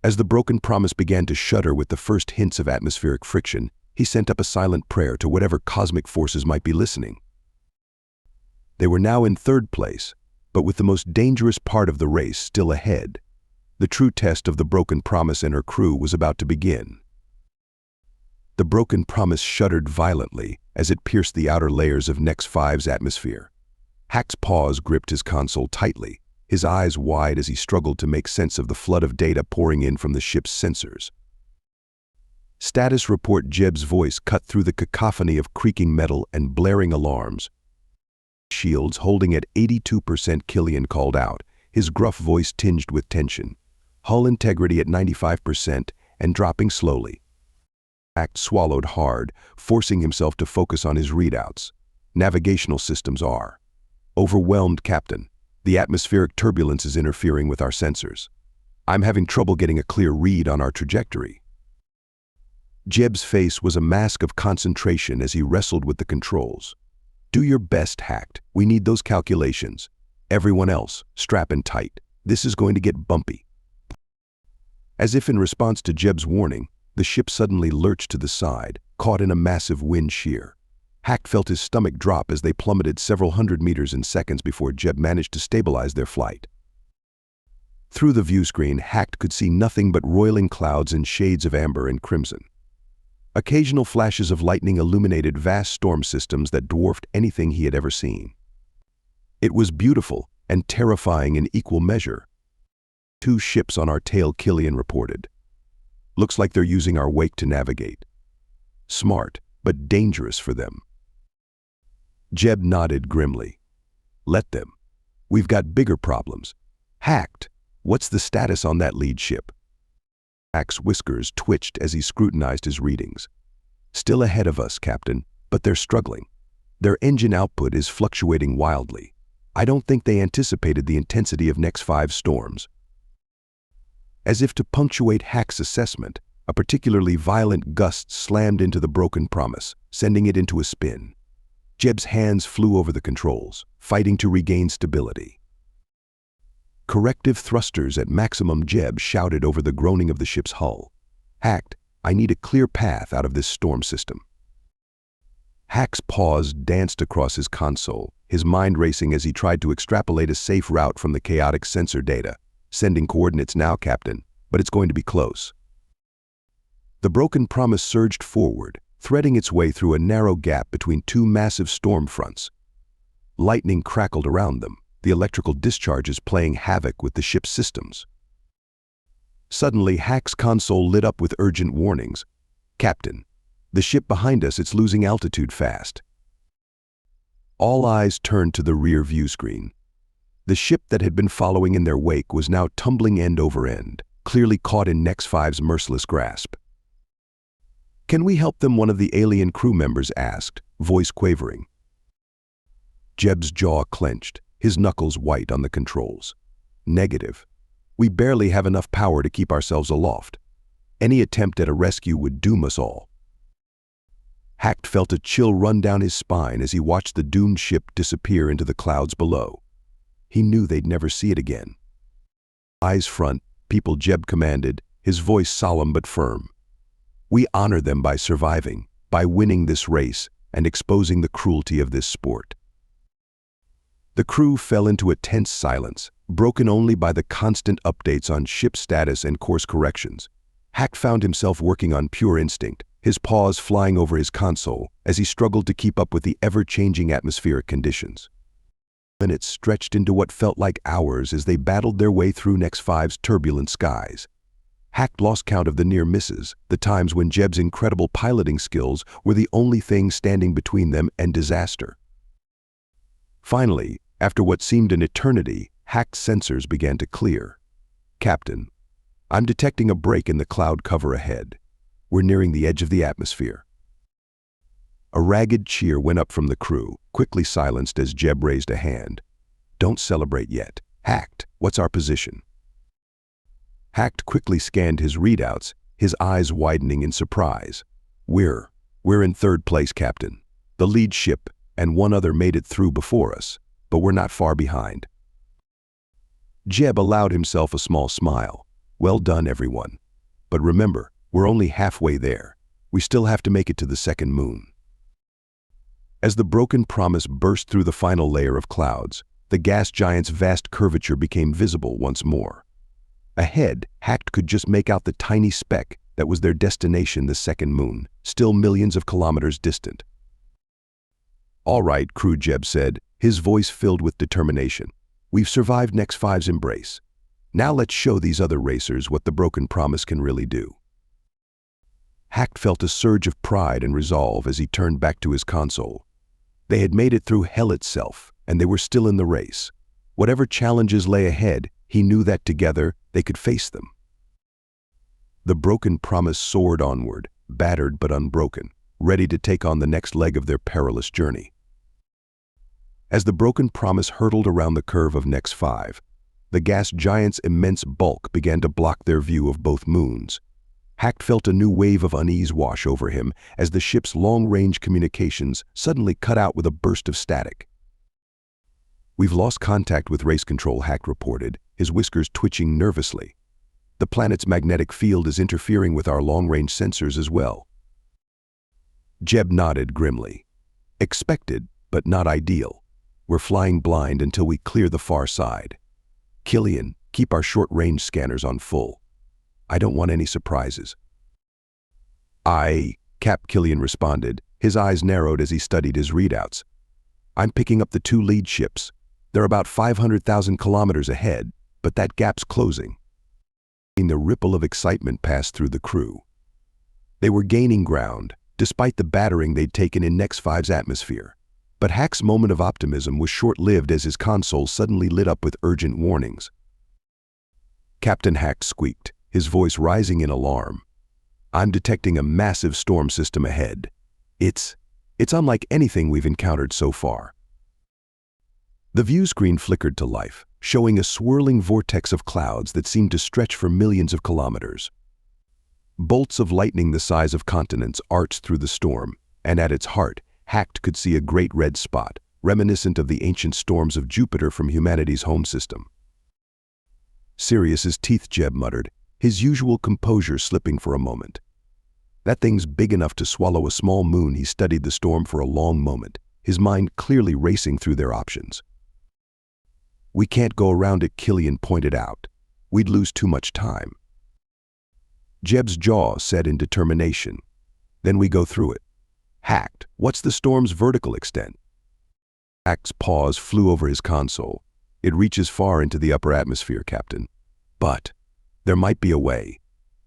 As the Broken Promise began to shudder with the first hints of atmospheric friction, he sent up a silent prayer to whatever cosmic forces might be listening. They were now in 3rd place, but with the most dangerous part of the race still ahead. The true test of the Broken Promise and her crew was about to begin. The broken promise shuddered violently as it pierced the outer layers of Nex-5's atmosphere. Hack's paws gripped his console tightly, his eyes wide as he struggled to make sense of the flood of data pouring in from the ship's sensors. Status report. Jeb's voice cut through the cacophony of creaking metal and blaring alarms. Shields holding at 82%, Killian called out, his gruff voice tinged with tension. Hull integrity at 95% and dropping slowly. Hack swallowed hard, forcing himself to focus on his readouts. Navigational systems are overwhelmed, Captain. The atmospheric turbulence is interfering with our sensors. I'm having trouble getting a clear read on our trajectory. Jeb's face was a mask of concentration as he wrestled with the controls. Do your best, Hacked. We need those calculations. Everyone else, strap in tight. This is going to get bumpy. As if in response to Jeb's warning, the ship suddenly lurched to the side, caught in a massive wind shear. Hack felt his stomach drop as they plummeted several hundred meters in seconds before Jeb managed to stabilize their flight. Through the viewscreen, Hack could see nothing but roiling clouds and shades of amber and crimson. Occasional flashes of lightning illuminated vast storm systems that dwarfed anything he had ever seen. It was beautiful and terrifying in equal measure. 2 ships on our tail, Killian reported. Looks like they're using our wake to navigate. Smart, but dangerous for them. Jeb nodded grimly. Let them. We've got bigger problems. Hacked, what's the status on that lead ship? Hack's whiskers twitched as he scrutinized his readings. Still ahead of us, Captain, but they're struggling. Their engine output is fluctuating wildly. I don't think they anticipated the intensity of Nex-5 storms. As if to punctuate Hack's assessment, a particularly violent gust slammed into the broken promise, sending it into a spin. Jeb's hands flew over the controls, fighting to regain stability. Corrective thrusters at maximum, Jeb shouted over the groaning of the ship's hull. Hacked, I need a clear path out of this storm system. Hack's paws danced across his console, his mind racing as he tried to extrapolate a safe route from the chaotic sensor data. Sending coordinates now, Captain, but it's going to be close. The broken promise surged forward, threading its way through a narrow gap between 2 massive storm fronts. Lightning crackled around them, the electrical discharges playing havoc with the ship's systems. Suddenly, Hack's console lit up with urgent warnings. Captain, the ship behind us, it's losing altitude fast. All eyes turned to the rear view screen. The ship that had been following in their wake was now tumbling end over end, clearly caught in Nex-5's merciless grasp. Can we help them? One of the alien crew members asked, voice quavering. Jeb's jaw clenched, his knuckles white on the controls. Negative. We barely have enough power to keep ourselves aloft. Any attempt at a rescue would doom us all. Hacked felt a chill run down his spine as he watched the doomed ship disappear into the clouds below. He knew they'd never see it again. Eyes front, people, Jeb commanded, his voice solemn but firm. We honor them by surviving, by winning this race and exposing the cruelty of this sport. The crew fell into a tense silence, broken only by the constant updates on ship status and course corrections. Hack found himself working on pure instinct, his paws flying over his console as he struggled to keep up with the ever-changing atmospheric conditions. Minutes stretched into what felt like hours as they battled their way through Nex-5's turbulent skies. Hack lost count of the near misses, the times when Jeb's incredible piloting skills were the only thing standing between them and disaster. Finally, after what seemed an eternity, Hack's sensors began to clear. Captain, I'm detecting a break in the cloud cover ahead. We're nearing the edge of the atmosphere. A ragged cheer went up from the crew, quickly silenced as Jeb raised a hand. Don't celebrate yet. Hacked, what's our position? Hacked quickly scanned his readouts, his eyes widening in surprise. We're in 3rd place, Captain. The lead ship and one other made it through before us, but we're not far behind. Jeb allowed himself a small smile. Well done, everyone. But remember, we're only halfway there. We still have to make it to the 2nd moon. As the broken promise burst through the final layer of clouds, the gas giant's vast curvature became visible once more. Ahead, Hacked could just make out the tiny speck that That was their destination, the second moon, still millions of kilometers distant. "All right," Crew Jeb said, his voice filled with determination. "We've survived Next 5's embrace. Now let's show these other racers what the broken promise can really do." Hacked felt a surge of pride and resolve as he turned back to his console. They had made it through hell itself, and they were still in the race. Whatever challenges lay ahead, he knew that together they could face them. The broken promise soared onward, battered but unbroken, ready to take on the next leg of their perilous journey. As the broken promise hurtled around the curve of Next 5, the gas giant's immense bulk began to block their view of both moons. Hacked felt a new wave of unease wash over him as the ship's long-range communications suddenly cut out with a burst of static. "We've lost contact with race control," Hacked reported, his whiskers twitching nervously. "The planet's magnetic field is interfering with our long-range sensors as well." Jeb nodded grimly. "Expected, but not ideal. We're flying blind until we clear the far side. Killian, keep our short-range scanners on full. I don't want any surprises." Cap Killian responded, his eyes narrowed as he studied his readouts. "I'm picking up the two lead ships. They're about 500,000 kilometers ahead, but that gap's closing." The ripple of excitement passed through the crew. They were gaining ground, despite the battering they'd taken in Next 5's atmosphere. But Hack's moment of optimism was short-lived as his console suddenly lit up with urgent warnings. Captain Hack squeaked, his voice rising in alarm. "I'm detecting a massive storm system ahead. It's unlike anything we've encountered so far." The view screen flickered to life, showing a swirling vortex of clouds that seemed to stretch for millions of kilometers. Bolts of lightning the size of continents arched through the storm, and at its heart, Hacked could see a great red spot, reminiscent of the ancient storms of Jupiter from humanity's home system. "Serious as teeth," Jeb muttered, his usual composure slipping for a moment. "That thing's big enough to swallow a small moon." He studied the storm for a long moment, his mind clearly racing through their options. "We can't go around it," Killian pointed out. "We'd lose too much time." Jeb's jaw set in determination. "Then we go through it." "Hacked, what's the storm's vertical extent?" Hacked's paws flew over his console. "It reaches far into the upper atmosphere, Captain. But there might be a way.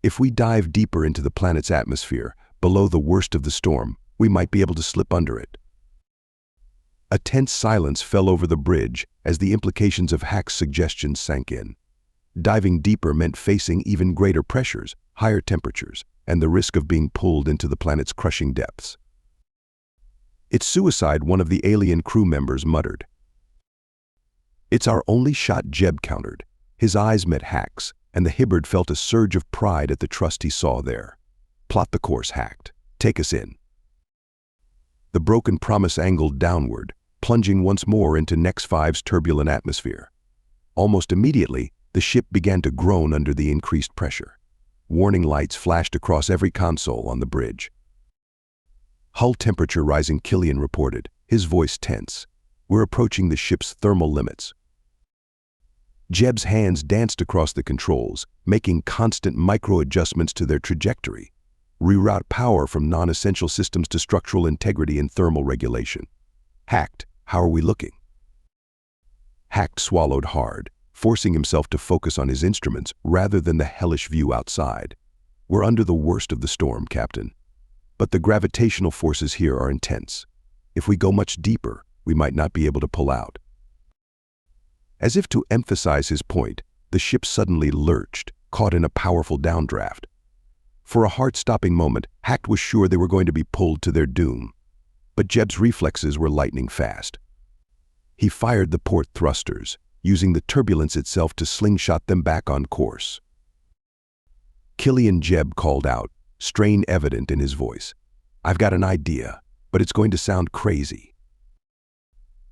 If we dive deeper into the planet's atmosphere, below the worst of the storm, we might be able to slip under it." A tense silence fell over the bridge as the implications of Hack's suggestions sank in. Diving deeper meant facing even greater pressures, higher temperatures, and the risk of being pulled into the planet's crushing depths. "It's suicide," one of the alien crew members muttered. "It's our only shot," Jeb countered. His eyes met Hack's, and the Hibbard felt a surge of pride at the trust he saw there. "Plot the course, Hacked. Take us in." The broken promise angled downward, plunging once more into Next 5's turbulent atmosphere. Almost immediately, the ship began to groan under the increased pressure. Warning lights flashed across every console on the bridge. "Hull temperature rising," Killian reported, his voice tense. "We're approaching the ship's thermal limits." Jeb's hands danced across the controls, making constant micro-adjustments to their trajectory. Reroute power from non-essential systems to structural integrity and thermal regulation. "Hacked, how are we looking?" Hacked swallowed hard, forcing himself to focus on his instruments rather than the hellish view outside. "We're under the worst of the storm, Captain. But the gravitational forces here are intense. If we go much deeper, we might not be able to pull out." As if to emphasize his point, the ship suddenly lurched, caught in a powerful downdraft. For a heart-stopping moment, Hacked was sure they were going to be pulled to their doom. But Jeb's reflexes were lightning fast. He fired the port thrusters, using the turbulence itself to slingshot them back on course. Killian, Jeb called out, strain evident in his voice. "I've got an idea, but it's going to sound crazy."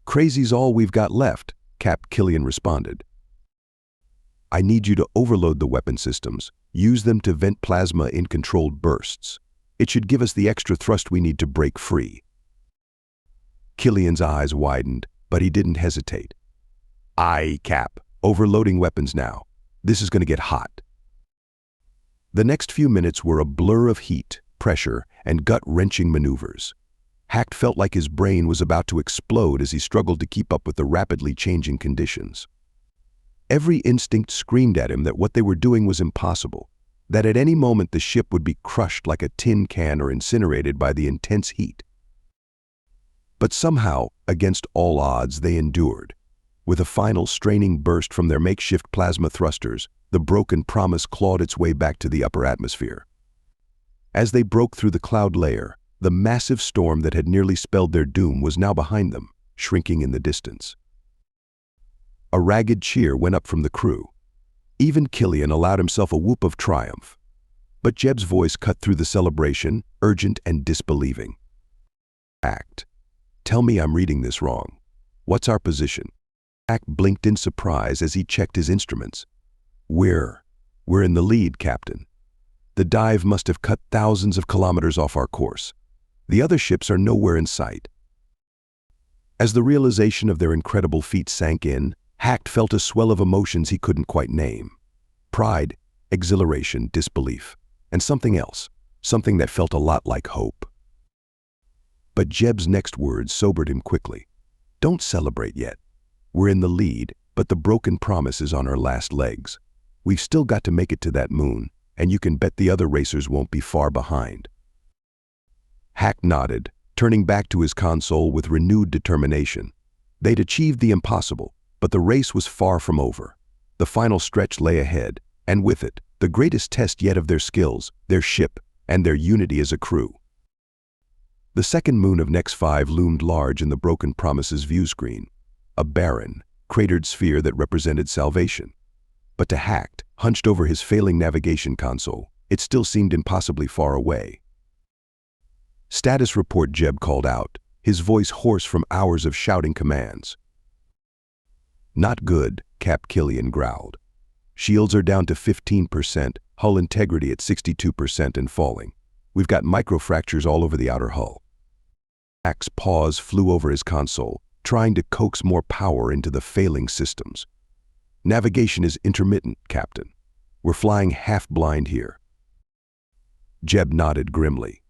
"Crazy's all we've got left," Cap Killian responded. "I need you to overload the weapon systems, use them to vent plasma in controlled bursts. It should give us the extra thrust we need to break free." Killian's eyes widened, but he didn't hesitate. "Aye, Cap, overloading weapons now. This is going to get hot." The next few minutes were a blur of heat, pressure, and gut-wrenching maneuvers. Hacked felt like his brain was about to explode as he struggled to keep up with the rapidly changing conditions. Every instinct screamed at him that what they were doing was impossible, that at any moment the ship would be crushed like a tin can or incinerated by the intense heat. But somehow, against all odds, they endured. With a final straining burst from their makeshift plasma thrusters, the broken promise clawed its way back to the upper atmosphere. As they broke through the cloud layer, the massive storm that had nearly spelled their doom was now behind them, shrinking in the distance. A ragged cheer went up from the crew. Even Killian allowed himself a whoop of triumph. But Jeb's voice cut through the celebration, urgent and disbelieving. "Act. Tell me I'm reading this wrong. What's our position?" Act blinked in surprise as he checked his instruments. We're in the lead, Captain. The dive must have cut thousands of kilometers off our course. The other ships are nowhere in sight." As the realization of their incredible feat sank in, Hacked felt a swell of emotions he couldn't quite name. Pride, exhilaration, disbelief, and something else, something that felt a lot like hope. But Jeb's next words sobered him quickly. "Don't celebrate yet. We're in the lead, but the broken promise is on our last legs. We've still got to make it to that moon, and you can bet the other racers won't be far behind." Hack nodded, turning back to his console with renewed determination. They'd achieved the impossible, but the race was far from over. The final stretch lay ahead, and with it, the greatest test yet of their skills, their ship, and their unity as a crew. The second moon of Nex 5 loomed large in the Broken Promise's view screen, a barren, cratered sphere that represented salvation. But to Hacked, hunched over his failing navigation console, it still seemed impossibly far away. "Status report," Jeb called out, his voice hoarse from hours of shouting commands. "Not good," Cap Killian growled. "Shields are down to 15%, hull integrity at 62% and falling. We've got microfractures all over the outer hull." Hack's paws flew over his console, trying to coax more power into the failing systems. "Navigation is intermittent, Captain. We're flying half-blind here." Jeb nodded grimly.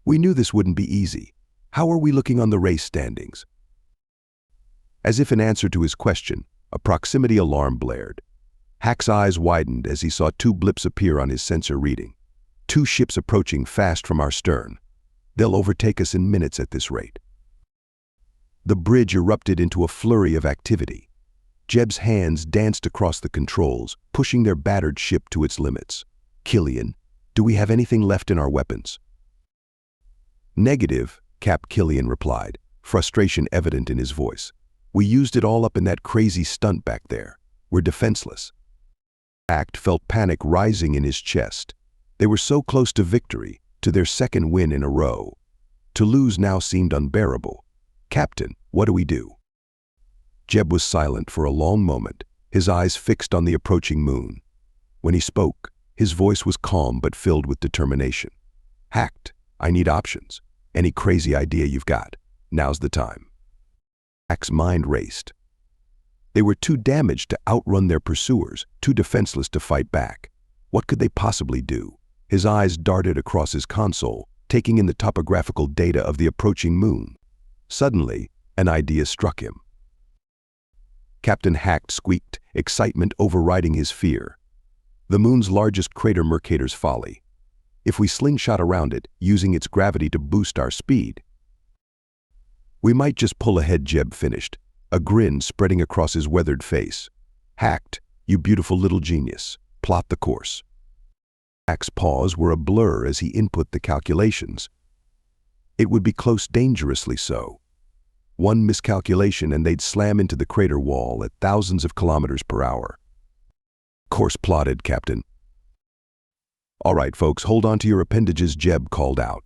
"We knew this wouldn't be easy. How are we looking on the race standings?" As if in answer to his question, a proximity alarm blared. Hack's eyes widened as he saw two blips appear on his sensor reading. "Two ships approaching fast from our stern. They'll overtake us in minutes at this rate." The bridge erupted into a flurry of activity. Jeb's hands danced across the controls, pushing their battered ship to its limits. "Killian, do we have anything left in our weapons?" "Negative," Cap Killian replied, frustration evident in his voice. "We used it all up in that crazy stunt back there. We're defenseless." Hacked felt panic rising in his chest. They were so close to victory, to their second win in a row. To lose now seemed unbearable. "Captain, what do we do?" Jeb was silent for a long moment, his eyes fixed on the approaching moon. When he spoke, his voice was calm but filled with determination. "Hacked, I need options. Any crazy idea you've got. Now's the time." Hack's mind raced. They were too damaged to outrun their pursuers, too defenseless to fight back. What could they possibly do? His eyes darted across his console, taking in the topographical data of the approaching moon. Suddenly, an idea struck him. Captain Hacked squeaked, excitement overriding his fear. "The moon's largest crater, Mercator's Folly. If we slingshot around it, using its gravity to boost our speed, we might just pull ahead," Jeb finished, a grin spreading across his weathered face. "Hacked, you beautiful little genius. Plot the course." Hack's paws were a blur as he input the calculations. It would be close, dangerously so. One miscalculation and they'd slam into the crater wall at thousands of kilometers per hour. "Course plotted, Captain." "All right, folks, hold on to your appendages," Jeb called out.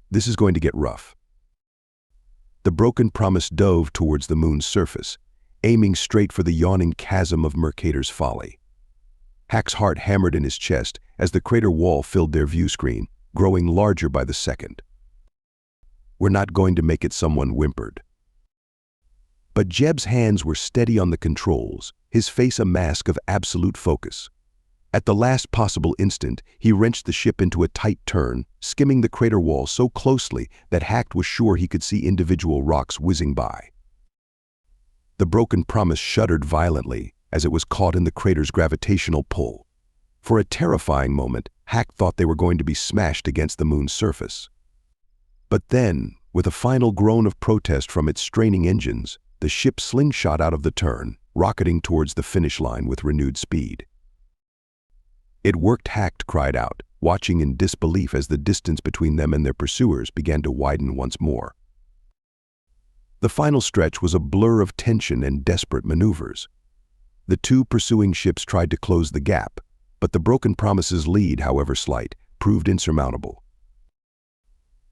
"This is going to get rough." The Broken Promise dove towards the moon's surface, aiming straight for the yawning chasm of Mercator's Folly. Hack's heart hammered in his chest as the crater wall filled their view screen, growing larger by the second. "We're not going to make it," someone whimpered. But Jeb's hands were steady on the controls, his face a mask of absolute focus. At the last possible instant, he wrenched the ship into a tight turn, skimming the crater wall so closely that Hacked was sure he could see individual rocks whizzing by. The broken promise shuddered violently as it was caught in the crater's gravitational pull. For a terrifying moment, Hacked thought they were going to be smashed against the moon's surface. But then, with a final groan of protest from its straining engines, the ship slingshot out of the turn, rocketing towards the finish line with renewed speed. "It worked," Hacked cried out, watching in disbelief as the distance between them and their pursuers began to widen once more. The final stretch was a blur of tension and desperate maneuvers. The two pursuing ships tried to close the gap, but the Broken Promise's lead, however slight, proved insurmountable.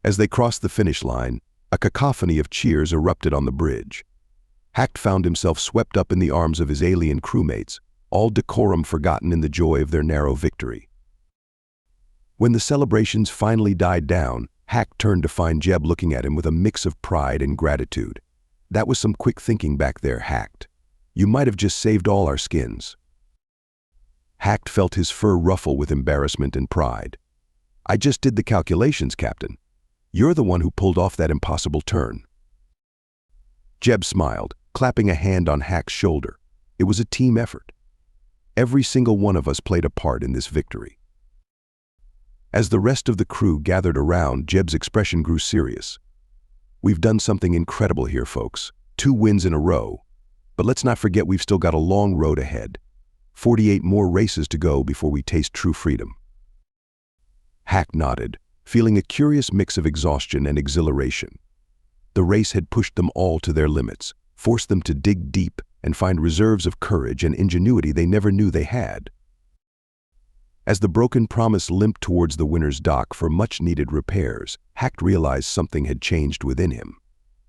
As they crossed the finish line, a cacophony of cheers erupted on the bridge. Hacked found himself swept up in the arms of his alien crewmates, all decorum forgotten in the joy of their narrow victory. When the celebrations finally died down, Hacked turned to find Jeb looking at him with a mix of pride and gratitude. "That was some quick thinking back there, Hacked. You might have just saved all our skins." Hacked felt his fur ruffle with embarrassment and pride. "I just did the calculations, Captain. You're the one who pulled off that impossible turn." Jeb smiled, clapping a hand on Hack's shoulder. It was a team effort. Every single one of us played a part in this victory. As the rest of the crew gathered around, Jeb's expression grew serious. "We've done something incredible here, folks. 2 wins in a row. But let's not forget we've still got a long road ahead. 48 more races to go before we taste true freedom." Hack nodded, feeling a curious mix of exhaustion and exhilaration. The race had pushed them all to their limits, forced them to dig deep and find reserves of courage and ingenuity they never knew they had. As the Broken Promise limped towards the winner's dock for much-needed repairs, Hacked realized something had changed within him.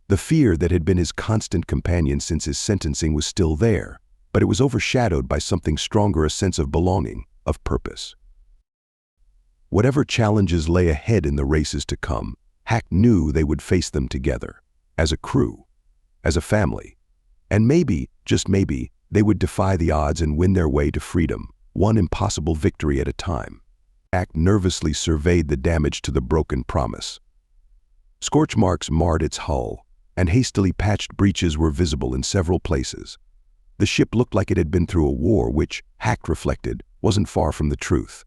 The fear that had been his constant companion since his sentencing was still there, but it was overshadowed by something stronger, a sense of belonging, of purpose. Whatever challenges lay ahead in the races to come, Hack knew they would face them together, as a crew, as a family, and maybe, just maybe, they would defy the odds and win their way to freedom, one impossible victory at a time. Hack nervously surveyed the damage to the Broken Promise. Scorch marks marred its hull, and hastily patched breaches were visible in several places. The ship looked like it had been through a war which, Hack reflected, wasn't far from the truth.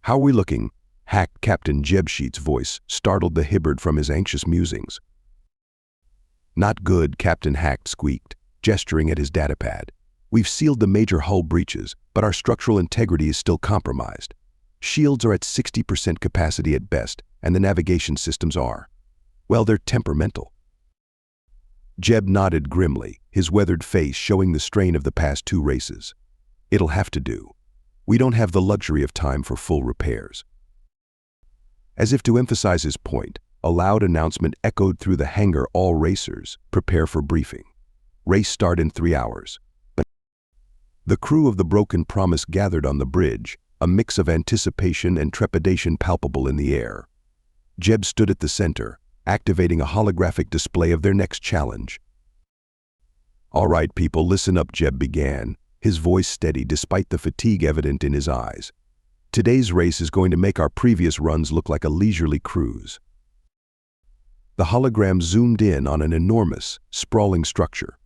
"How are we looking?" Hacked Captain Jebsheet's voice startled the Hibbard from his anxious musings. "Not good," Captain Hacked squeaked, gesturing at his datapad. "We've sealed the major hull breaches, but our structural integrity is still compromised. Shields are at 60% capacity at best, and the navigation systems are, well, they're temperamental." Jeb nodded grimly, his weathered face showing the strain of the past 2 races. "It'll have to do. We don't have the luxury of time for full repairs." As if to emphasize his point, a loud announcement echoed through the hangar. "All racers, prepare for briefing. Race start in 3 hours. But the crew of the Broken Promise gathered on the bridge, a mix of anticipation and trepidation palpable in the air. Jeb stood at the center, activating a holographic display of their next challenge. "All right, people, listen up," Jeb began, his voice steady despite the fatigue evident in his eyes. "Today's race is going to make our previous runs look like a leisurely cruise." The hologram zoomed in on an enormous, sprawling structure.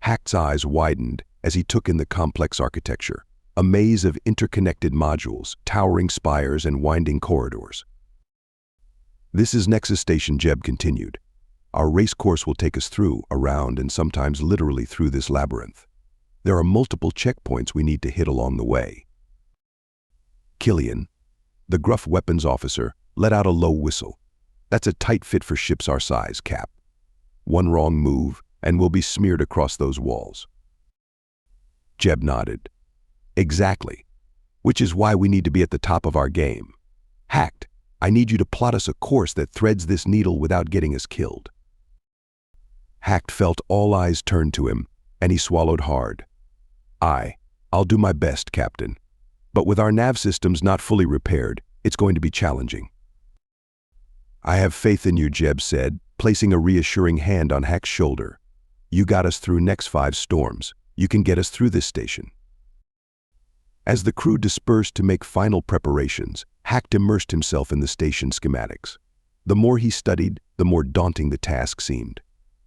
Hacked's eyes widened as he took in the complex architecture, a maze of interconnected modules, towering spires and winding corridors. "This is Nexus Station," Jeb continued. "Our race course will take us through, around, and sometimes literally through this labyrinth. There are multiple checkpoints we need to hit along the way." Killian, the gruff weapons officer, let out a low whistle. "That's a tight fit for ships our size, Cap. One wrong move, and we'll be smeared across those walls." Jeb nodded. "Exactly. Which is why we need to be at the top of our game. Hacked, I need you to plot us a course that threads this needle without getting us killed." Hacked felt all eyes turn to him, and he swallowed hard. I'll do my best, Captain. But with our nav systems not fully repaired, it's going to be challenging." "I have faith in you," Jeb said, placing a reassuring hand on Hack's shoulder. "You got us through next 5 storms. You can get us through this station." As the crew dispersed to make final preparations, Hacked immersed himself in the station schematics. The more he studied, the more daunting the task seemed.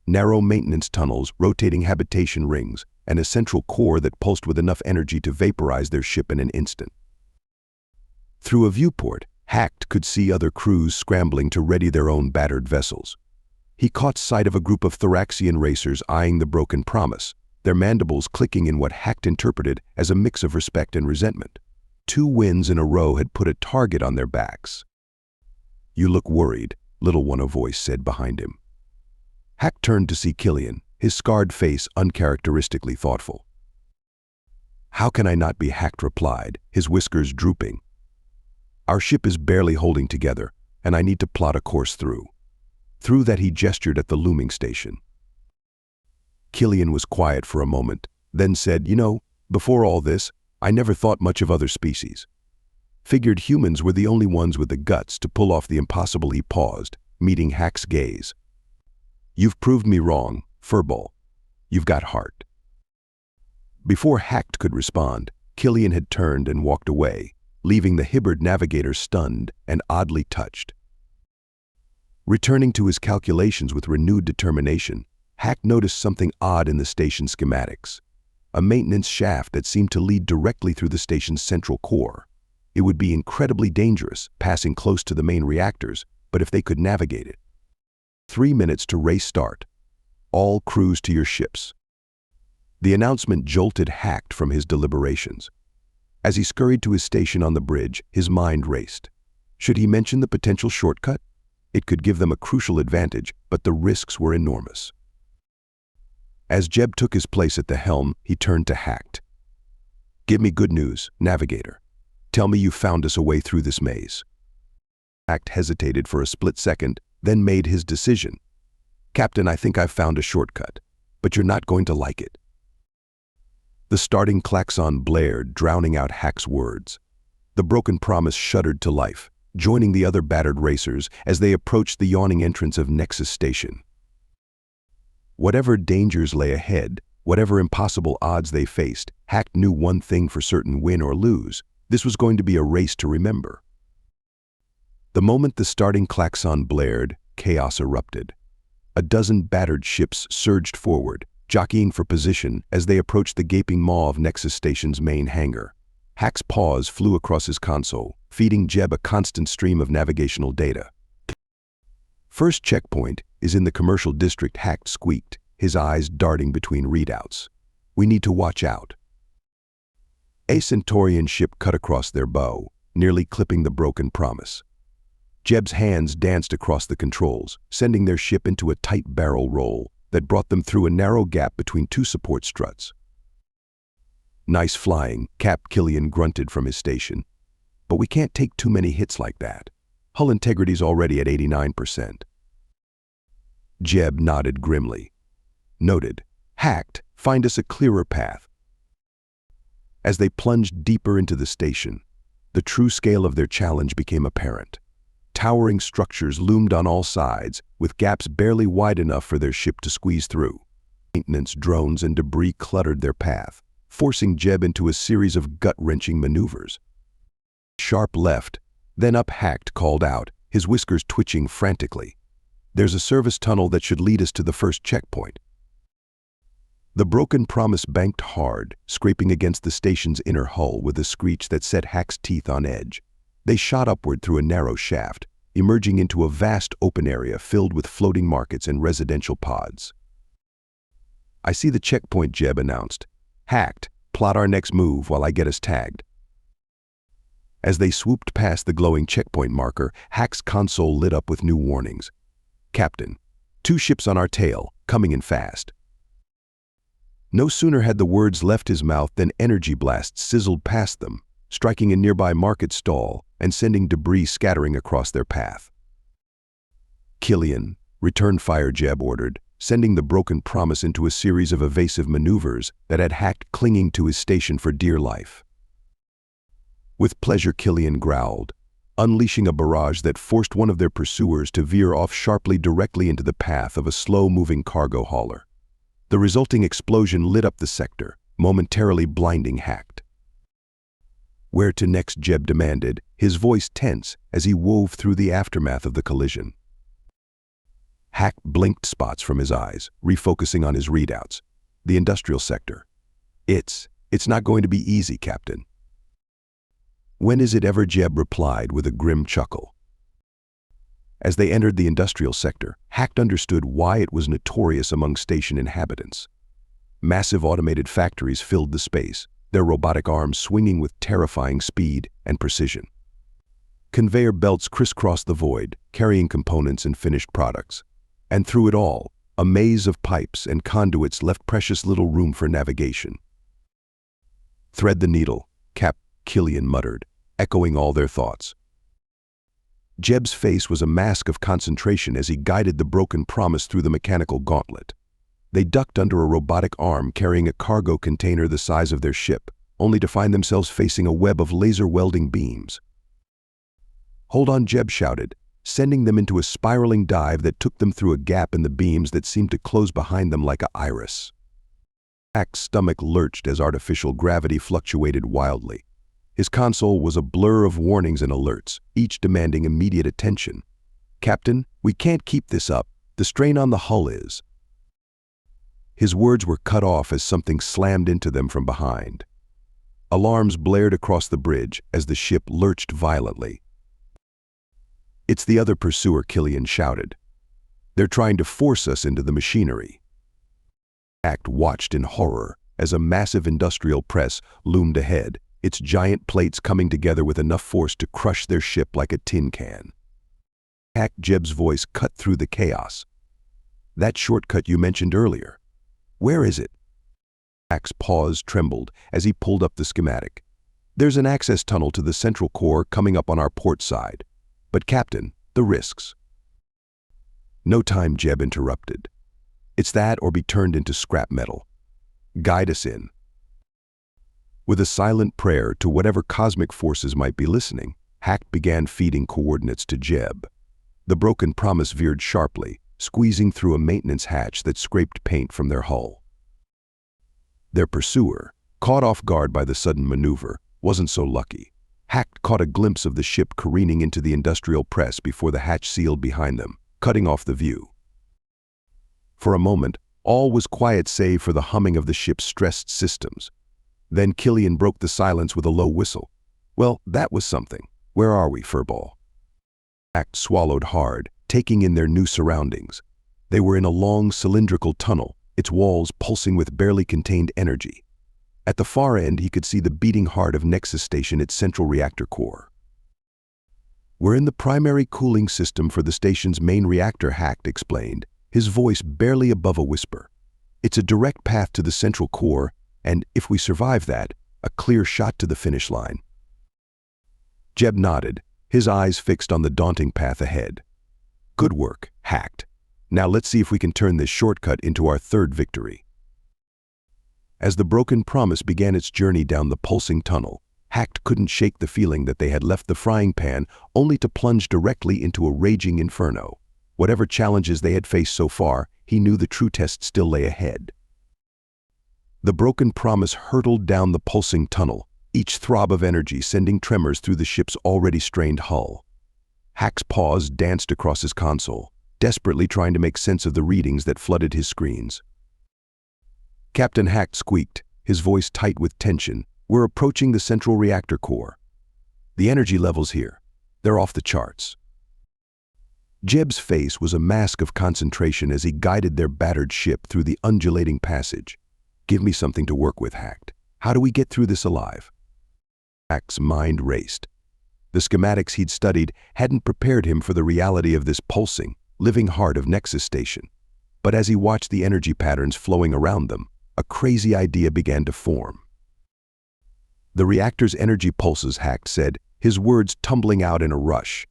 Narrow maintenance tunnels, rotating habitation rings, and a central core that pulsed with enough energy to vaporize their ship in an instant. Through a viewport, Hacked could see other crews scrambling to ready their own battered vessels. He caught sight of a group of Thoraxian racers eyeing the broken Promise, their mandibles clicking in what Hacked interpreted as a mix of respect and resentment. 2 wins in a row had put a target on their backs. "You look worried," little one a voice said behind him. Hacked turned to see Killian, his scarred face uncharacteristically thoughtful. "How can I not be?" Hacked replied, his whiskers drooping. "Our ship is barely holding together, and I need to plot a course through." Through that he gestured at the looming station. Killian was quiet for a moment, then said, "You know, before all this, I never thought much of other species. Figured humans were the only ones with the guts to pull off the impossible." He paused, meeting Hack's gaze. "You've proved me wrong, furball. You've got heart." Before Hacked could respond, Killian had turned and walked away, leaving the Hibbard navigator stunned and oddly touched. Returning to his calculations with renewed determination, Hack noticed something odd in the station schematics. A maintenance shaft that seemed to lead directly through the station's central core. It would be incredibly dangerous, passing close to the main reactors, but if they could navigate it. 3 minutes to race start. All crews to your ships. The announcement jolted Hacked from his deliberations. As he scurried to his station on the bridge, his mind raced. Should he mention the potential shortcut? It could give them a crucial advantage, but the risks were enormous. As Jeb took his place at the helm, he turned to Hacked. "Give me good news, navigator. Tell me you found us a way through this maze." Hacked hesitated for a split second, then made his decision. "Captain, I think I've found a shortcut, but you're not going to like it." The starting klaxon blared, drowning out Hack's words. The broken Promise shuddered to life, joining the other battered racers as they approached the yawning entrance of Nexus Station. Whatever dangers lay ahead, whatever impossible odds they faced, Hacked knew one thing for certain: win or lose, this was going to be a race to remember. The moment the starting klaxon blared, chaos erupted. A dozen battered ships surged forward, jockeying for position as they approached the gaping maw of Nexus Station's main hangar. Hack's paws flew across his console, feeding Jeb a constant stream of navigational data. "First checkpoint is in the commercial district," Hacked squeaked, his eyes darting between readouts. "We need to watch out." A Centaurian ship cut across their bow, nearly clipping the broken Promise. Jeb's hands danced across the controls, sending their ship into a tight barrel roll that brought them through a narrow gap between 2 support struts. "Nice flying," Cap Killian grunted from his station. "But we can't take too many hits like that. Hull integrity's already at 89%. Jeb nodded grimly. Noted. "Hacked, find us a clearer path." As they plunged deeper into the station, the true scale of their challenge became apparent. Towering structures loomed on all sides, with gaps barely wide enough for their ship to squeeze through. Maintenance drones and debris cluttered their path, forcing Jeb into a series of gut-wrenching maneuvers. Sharp left, then up. Hacked called out, his whiskers twitching frantically. "There's a service tunnel that should lead us to the first checkpoint." The broken Promise banked hard, scraping against the station's inner hull with a screech that set Hack's teeth on edge. They shot upward through a narrow shaft, emerging into a vast open area filled with floating markets and residential pods. "I see the checkpoint," Jeb announced. "Hacked, plot our next move while I get us tagged." As they swooped past the glowing checkpoint marker, Hack's console lit up with new warnings. "Captain, 2 ships on our tail, coming in fast." No sooner had the words left his mouth than energy blasts sizzled past them, striking a nearby market stall and sending debris scattering across their path. "Killian, return fire," Jeb ordered, sending the broken Promise into a series of evasive maneuvers that had Hacked clinging to his station for dear life. With pleasure, Killian growled, unleashing a barrage that forced one of their pursuers to veer off sharply directly into the path of a slow-moving cargo hauler. The resulting explosion lit up the sector, momentarily blinding Hacked. Where to next, Jeb demanded, his voice tense as he wove through the aftermath of the collision. Hack blinked spots from his eyes, refocusing on his readouts. The industrial sector. It's not going to be easy, Captain. When is it ever? Jeb replied with a grim chuckle. As they entered the industrial sector, Hack understood why it was notorious among station inhabitants. Massive automated factories filled the space, their robotic arms swinging with terrifying speed and precision. Conveyor belts crisscrossed the void, carrying components and finished products. And through it all, a maze of pipes and conduits left precious little room for navigation. "Thread the needle," Killian muttered, echoing all their thoughts. Jeb's face was a mask of concentration as he guided the broken promise through the mechanical gauntlet. They ducked under a robotic arm carrying a cargo container the size of their ship, only to find themselves facing a web of laser welding beams. "Hold on," Jeb shouted, sending them into a spiraling dive that took them through a gap in the beams that seemed to close behind them like an iris. Hack's stomach lurched as artificial gravity fluctuated wildly. His console was a blur of warnings and alerts, each demanding immediate attention. "Captain, we can't keep this up. The strain on the hull is..." His words were cut off as something slammed into them from behind. Alarms blared across the bridge as the ship lurched violently. "It's the other pursuer," Killian shouted. "They're trying to force us into the machinery." Hack watched in horror as a massive industrial press loomed ahead, its giant plates coming together with enough force to crush their ship like a tin can. Jeb's voice cut through the chaos. "That shortcut you mentioned earlier. Where is it?" Hack's paws trembled as he pulled up the schematic. "There's an access tunnel to the central core coming up on our port side. But Captain, the risks..." "No time," Jeb interrupted. "It's that or be turned into scrap metal. Guide us in." With a silent prayer to whatever cosmic forces might be listening, Hack began feeding coordinates to Jeb. The broken promise veered sharply, squeezing through a maintenance hatch that scraped paint from their hull. Their pursuer, caught off guard by the sudden maneuver, wasn't so lucky. Hack caught a glimpse of the ship careening into the industrial press before the hatch sealed behind them, cutting off the view. For a moment, all was quiet save for the humming of the ship's stressed systems. Then Killian broke the silence with a low whistle. "Well, that was something. Where are we, furball?" Hack swallowed hard, taking in their new surroundings. They were in a long cylindrical tunnel, its walls pulsing with barely contained energy. At the far end, he could see the beating heart of Nexus Station, its central reactor core. "We're in the primary cooling system for the station's main reactor," Hack explained, his voice barely above a whisper. "It's a direct path to the central core, and if we survive that, a clear shot to the finish line." Jeb nodded, his eyes fixed on the daunting path ahead. "Good work, Hacked. Now let's see if we can turn this shortcut into our third victory." As the broken promise began its journey down the pulsing tunnel, Hacked couldn't shake the feeling that they had left the frying pan only to plunge directly into a raging inferno. Whatever challenges they had faced so far, he knew the true test still lay ahead. The broken promise hurtled down the pulsing tunnel, each throb of energy sending tremors through the ship's already strained hull. Hack's paws danced across his console, desperately trying to make sense of the readings that flooded his screens. Captain Hack squeaked, his voice tight with tension. "We're approaching the central reactor core. The energy levels here, they're off the charts." Jeb's face was a mask of concentration as he guided their battered ship through the undulating passage. "Give me something to work with, Hacked. How do we get through this alive?" Hack's mind raced. The schematics he'd studied hadn't prepared him for the reality of this pulsing, living heart of Nexus Station. But as he watched the energy patterns flowing around them, a crazy idea began to form. "The reactor's energy pulses," Hack said, his words tumbling out in a rush.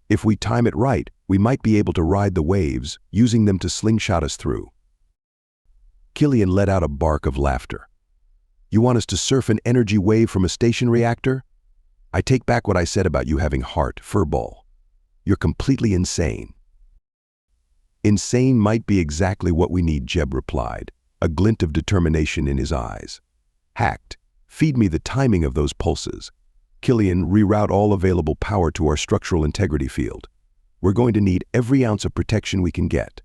"If we time it right, we might be able to ride the waves, using them to slingshot us through." Killian let out a bark of laughter. "You want us to surf an energy wave from a station reactor? I take back what I said about you having heart, furball. You're completely insane." "Insane might be exactly what we need," Jeb replied, a glint of determination in his eyes. "Hacked, feed me the timing of those pulses. Killian, reroute all available power to our structural integrity field. We're going to need every ounce of protection we can get.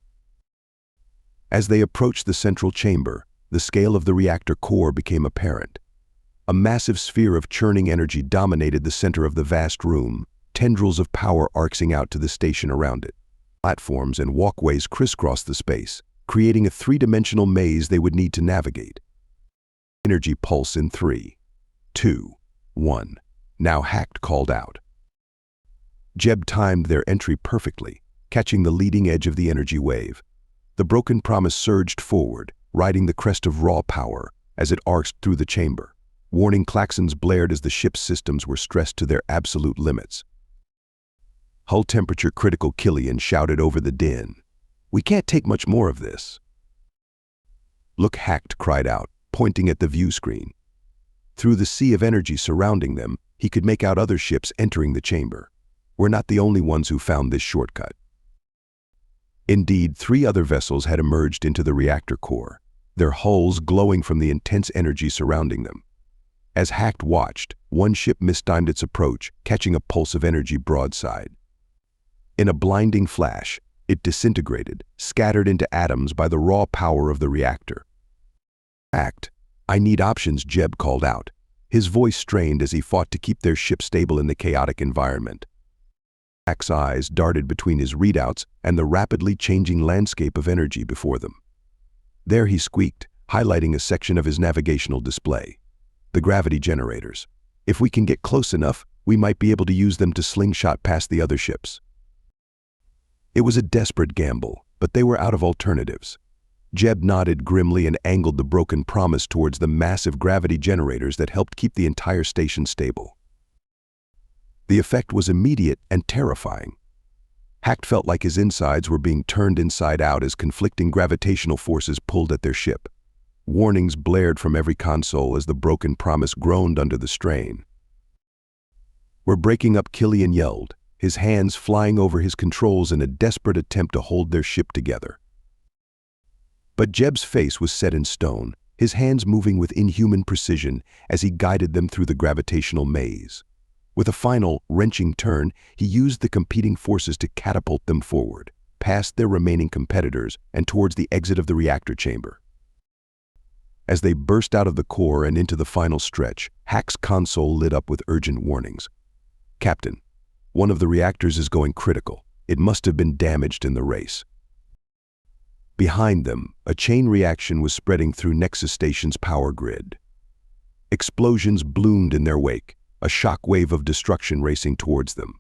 As they approached the central chamber, the scale of the reactor core became apparent. A massive sphere of churning energy dominated the center of the vast room, tendrils of power arcing out to the station around it. Platforms and walkways crisscrossed the space, creating a three-dimensional maze they would need to navigate. Energy pulse in 3, 2, 1. Now Hacked called out. Jeb timed their entry perfectly, catching the leading edge of the energy wave. The broken promise surged forward, riding the crest of raw power as it arced through the chamber. Warning klaxons blared as the ship's systems were stressed to their absolute limits. Hull temperature critical, Killian shouted over the din. We can't take much more of this. Look, Hacked cried out, pointing at the view screen. Through the sea of energy surrounding them, he could make out other ships entering the chamber. We're not the only ones who found this shortcut. Indeed, 3 other vessels had emerged into the reactor core, their hulls glowing from the intense energy surrounding them. As Hacked watched, one ship mistimed its approach, catching a pulse of energy broadside. In a blinding flash, it disintegrated, scattered into atoms by the raw power of the reactor. Hacked, I need options, Jeb called out. His voice strained as he fought to keep their ship stable in the chaotic environment. Hack's eyes darted between his readouts and the rapidly changing landscape of energy before them. There he squeaked, highlighting a section of his navigational display. The gravity generators. If we can get close enough, we might be able to use them to slingshot past the other ships. It was a desperate gamble, but they were out of alternatives. Jeb nodded grimly and angled the broken promise towards the massive gravity generators that helped keep the entire station stable. The effect was immediate and terrifying. Hacked felt like his insides were being turned inside out as conflicting gravitational forces pulled at their ship. Warnings blared from every console as the broken promise groaned under the strain. We're breaking up, Killian yelled, his hands flying over his controls in a desperate attempt to hold their ship together. But Jeb's face was set in stone, his hands moving with inhuman precision as he guided them through the gravitational maze. With a final, wrenching turn, he used the competing forces to catapult them forward, past their remaining competitors and towards the exit of the reactor chamber. As they burst out of the core and into the final stretch, Hack's console lit up with urgent warnings. Captain, one of the reactors is going critical. It must have been damaged in the race. Behind them, a chain reaction was spreading through Nexus Station's power grid. Explosions bloomed in their wake, a shock wave of destruction racing towards them.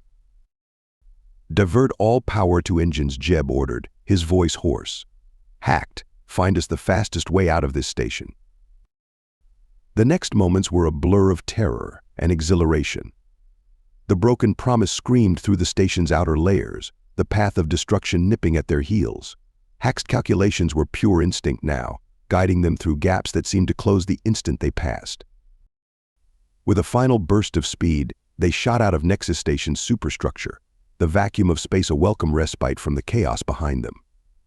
Divert all power to engines, Jeb ordered, his voice hoarse. Hacked, find us the fastest way out of this station. The next moments were a blur of terror and exhilaration. The broken promise screamed through the station's outer layers, the path of destruction nipping at their heels. Hack's calculations were pure instinct now, guiding them through gaps that seemed to close the instant they passed. With a final burst of speed, they shot out of Nexus Station's superstructure, the vacuum of space a welcome respite from the chaos behind them.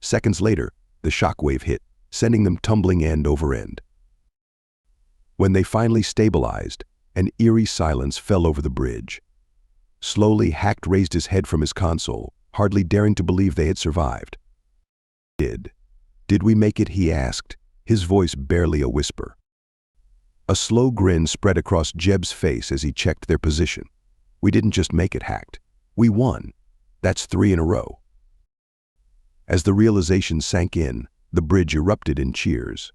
Seconds later, the shockwave hit, sending them tumbling end over end. When they finally stabilized, an eerie silence fell over the bridge. Slowly, Hacked raised his head from his console, hardly daring to believe they had survived. Did we make it, he asked, his voice barely a whisper. A slow grin spread across Jeb's face as he checked their position. We didn't just make it, Hacked. We won. That's 3 in a row. As the realization sank in, the bridge erupted in cheers.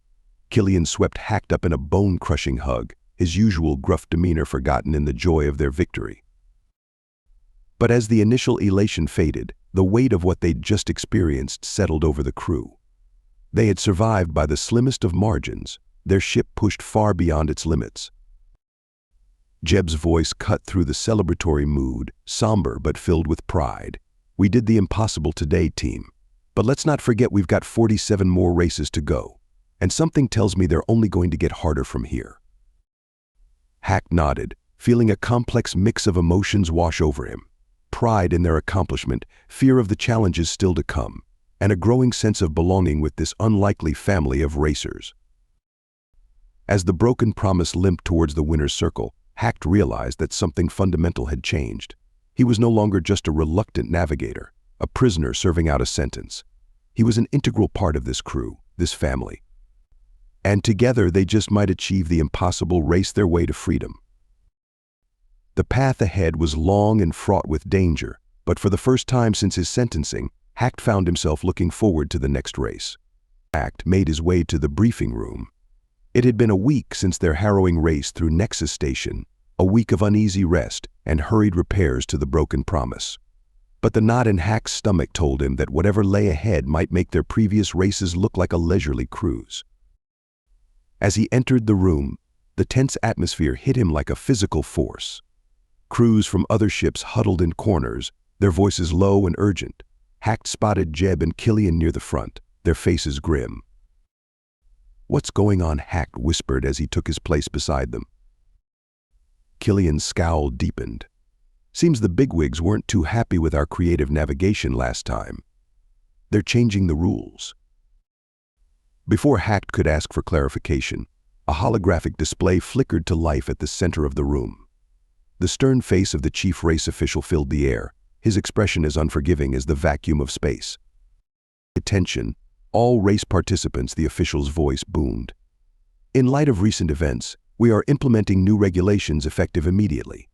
Killian swept Hacked up in a bone-crushing hug, his usual gruff demeanor forgotten in the joy of their victory. But as the initial elation faded, the weight of what they'd just experienced settled over the crew. They had survived by the slimmest of margins, their ship pushed far beyond its limits. Jeb's voice cut through the celebratory mood, somber but filled with pride. We did the impossible today, team. But let's not forget we've got 47 more races to go. And something tells me they're only going to get harder from here. Hack nodded, feeling a complex mix of emotions wash over him. Pride in their accomplishment, fear of the challenges still to come, and a growing sense of belonging with this unlikely family of racers. As the broken promise limped towards the winner's circle, Hacked realized that something fundamental had changed. He was no longer just a reluctant navigator, a prisoner serving out a sentence. He was an integral part of this crew, this family. And together they just might achieve the impossible, race their way to freedom. The path ahead was long and fraught with danger, but for the first time since his sentencing, Hacked found himself looking forward to the next race. Hacked made his way to the briefing room. It had been a week since their harrowing race through Nexus Station, a week of uneasy rest and hurried repairs to the broken Promise. But the knot in Hack's stomach told him that whatever lay ahead might make their previous races look like a leisurely cruise. As he entered the room, the tense atmosphere hit him like a physical force. Crews from other ships huddled in corners, their voices low and urgent. Hacked spotted Jeb and Killian near the front, their faces grim. "What's going on?" Hacked whispered as he took his place beside them. Killian's scowl deepened. "Seems the bigwigs weren't too happy with our creative navigation last time. They're changing the rules." Before Hacked could ask for clarification, a holographic display flickered to life at the center of the room. The stern face of the chief race official filled the air, his expression as unforgiving as the vacuum of space. "Attention, all race participants," the official's voice boomed. "In light of recent events, we are implementing new regulations effective immediately."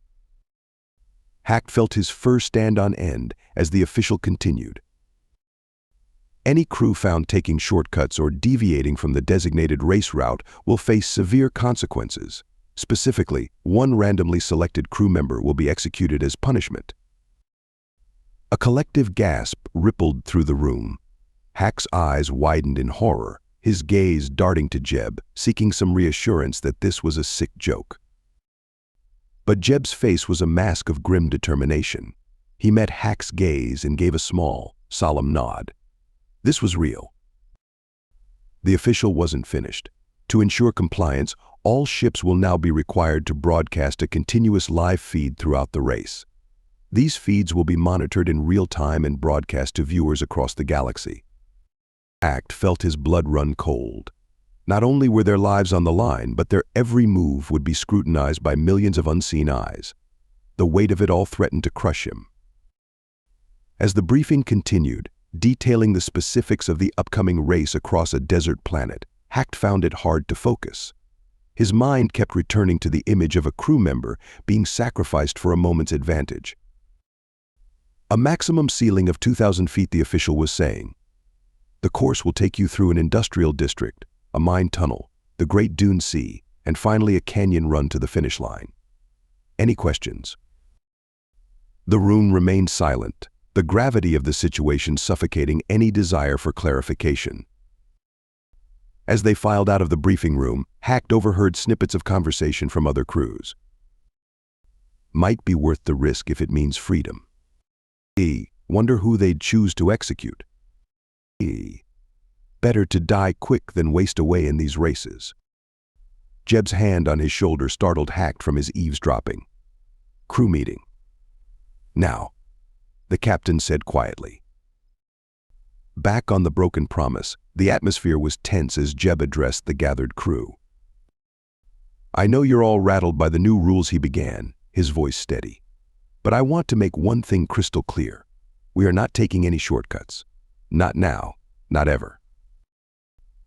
Hacked felt his fur stand on end as the official continued. "Any crew found taking shortcuts or deviating from the designated race route will face severe consequences. Specifically, one randomly selected crew member will be executed as punishment." A collective gasp rippled through the room. Hack's eyes widened in horror, his gaze darting to Jeb, seeking some reassurance that this was a sick joke. But Jeb's face was a mask of grim determination. He met Hack's gaze and gave a small, solemn nod. This was real. The official wasn't finished. To ensure compliance, all ships will now be required to broadcast a continuous live feed throughout the race. These feeds will be monitored in real time and broadcast to viewers across the galaxy. Hacked felt his blood run cold. Not only were their lives on the line, but their every move would be scrutinized by millions of unseen eyes. The weight of it all threatened to crush him. As the briefing continued, detailing the specifics of the upcoming race across a desert planet, Hacked found it hard to focus. His mind kept returning to the image of a crew member being sacrificed for a moment's advantage. "A maximum ceiling of 2,000 feet," the official was saying. "The course will take you through an industrial district, a mine tunnel, the Great Dune Sea, and finally a canyon run to the finish line. Any questions?" The room remained silent, the gravity of the situation suffocating any desire for clarification. As they filed out of the briefing room, Hacked overheard snippets of conversation from other crews. "Might be worth the risk if it means freedom. Wonder who they'd choose to execute. Better to die quick than waste away in these races." Jeb's hand on his shoulder startled Hacked from his eavesdropping. "Crew meeting. Now," the captain said quietly. Back on the broken Promise, the atmosphere was tense as Jeb addressed the gathered crew. "I know you're all rattled by the new rules," he began, his voice steady. "But I want to make one thing crystal clear. We are not taking any shortcuts. Not now, not ever."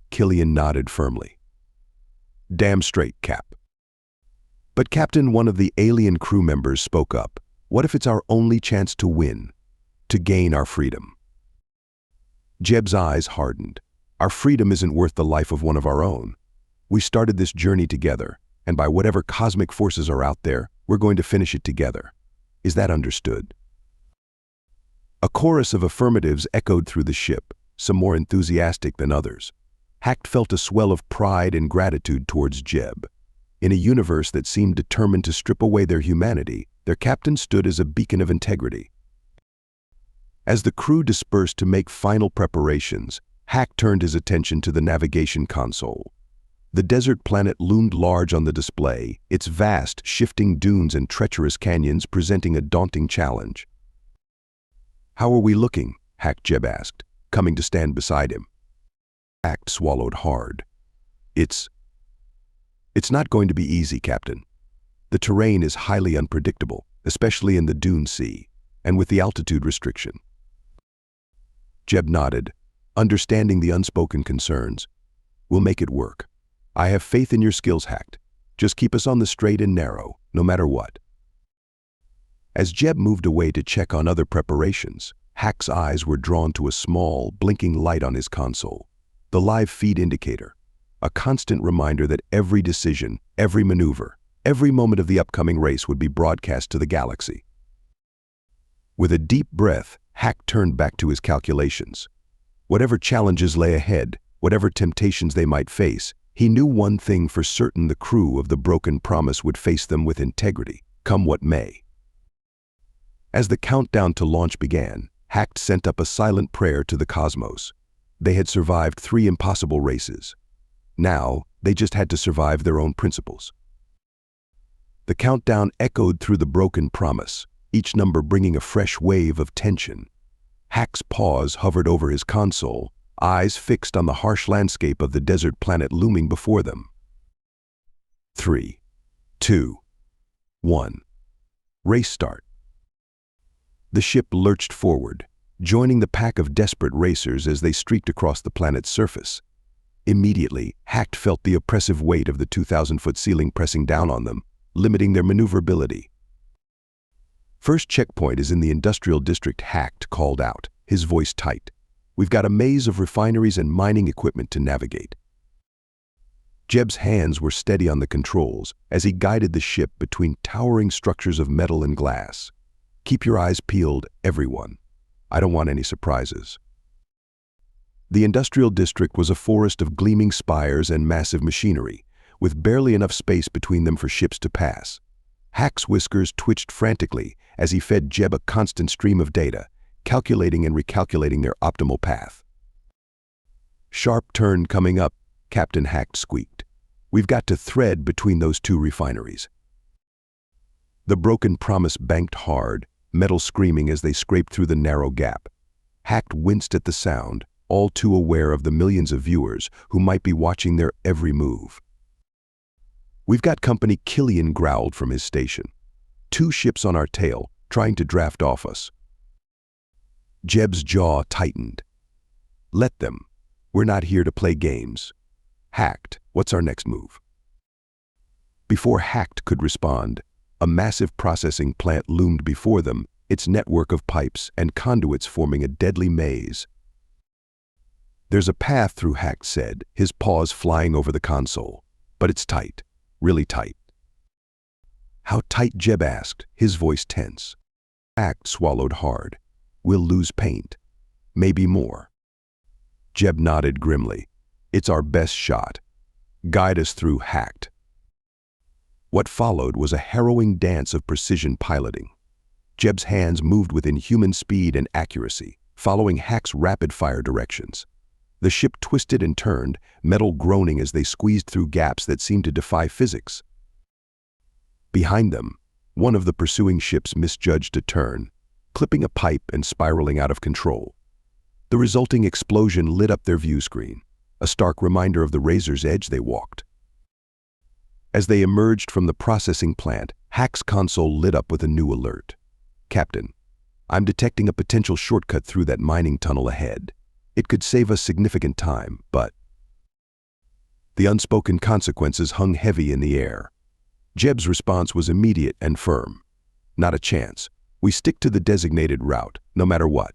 Killian nodded firmly. "Damn straight, Cap." "But Captain," one of the alien crew members spoke up, "what if it's our only chance to win, to gain our freedom?" Jeb's eyes hardened. "Our freedom isn't worth the life of one of our own. We started this journey together, and by whatever cosmic forces are out there, we're going to finish it together. Is that understood?" A chorus of affirmatives echoed through the ship, some more enthusiastic than others. Hacked felt a swell of pride and gratitude towards Jeb. In a universe that seemed determined to strip away their humanity, their captain stood as a beacon of integrity. As the crew dispersed to make final preparations, Hacked turned his attention to the navigation console. The desert planet loomed large on the display, its vast, shifting dunes and treacherous canyons presenting a daunting challenge. "How are we looking?" Jeb asked, coming to stand beside him. Hacked swallowed hard. It's not going to be easy, Captain. The terrain is highly unpredictable, especially in the Dune Sea, and with the altitude restriction. Jeb nodded, understanding the unspoken concerns. We'll make it work. I have faith in your skills, Hacked. Just keep us on the straight and narrow, no matter what. As Jeb moved away to check on other preparations, Hack's eyes were drawn to a small, blinking light on his console. The live feed indicator, a constant reminder that every decision, every maneuver, every moment of the upcoming race would be broadcast to the galaxy. With a deep breath, Hack turned back to his calculations. Whatever challenges lay ahead, whatever temptations they might face, he knew one thing for certain: the crew of the Broken Promise would face them with integrity, come what may. As the countdown to launch began, Hack sent up a silent prayer to the cosmos. They had survived 3 impossible races. Now, they just had to survive their own principles. The countdown echoed through the Broken Promise, each number bringing a fresh wave of tension. Hack's paws hovered over his console, eyes fixed on the harsh landscape of the desert planet looming before them. 3, 2, 1. Race start. The ship lurched forward, joining the pack of desperate racers as they streaked across the planet's surface. Immediately, Hack felt the oppressive weight of the 2,000-foot ceiling pressing down on them, limiting their maneuverability. First checkpoint is in the industrial district, Hack called out, his voice tight. We've got a maze of refineries and mining equipment to navigate. Jeb's hands were steady on the controls as he guided the ship between towering structures of metal and glass. Keep your eyes peeled, everyone. I don't want any surprises. The industrial district was a forest of gleaming spires and massive machinery, with barely enough space between them for ships to pass. Hack's whiskers twitched frantically as he fed Jeb a constant stream of data, calculating and recalculating their optimal path. Sharp turn coming up, Captain Hack squeaked. We've got to thread between those 2 refineries. The Broken Promise banked hard, metal screaming as they scraped through the narrow gap. Hack winced at the sound, all too aware of the millions of viewers who might be watching their every move. We've got company, Killian growled from his station. 2 ships on our tail, trying to draft off us. Jeb's jaw tightened. Let them. We're not here to play games. Hacked, what's our next move? Before Hacked could respond, a massive processing plant loomed before them, its network of pipes and conduits forming a deadly maze. There's a path through, Hack said, his paws flying over the console. But it's tight. Really tight. How tight? Jeb asked, his voice tense. Hack swallowed hard. We'll lose paint. Maybe more. Jeb nodded grimly. It's our best shot. Guide us through, Hacked. What followed was a harrowing dance of precision piloting. Jeb's hands moved with inhuman speed and accuracy, following Hack's rapid-fire directions. The ship twisted and turned, metal groaning as they squeezed through gaps that seemed to defy physics. Behind them, one of the pursuing ships misjudged a turn, clipping a pipe and spiraling out of control. The resulting explosion lit up their view screen, a stark reminder of the razor's edge they walked. As they emerged from the processing plant, Hack's console lit up with a new alert. Captain, I'm detecting a potential shortcut through that mining tunnel ahead. It could save us significant time, but... The unspoken consequences hung heavy in the air. Jeb's response was immediate and firm. Not a chance. We stick to the designated route, no matter what.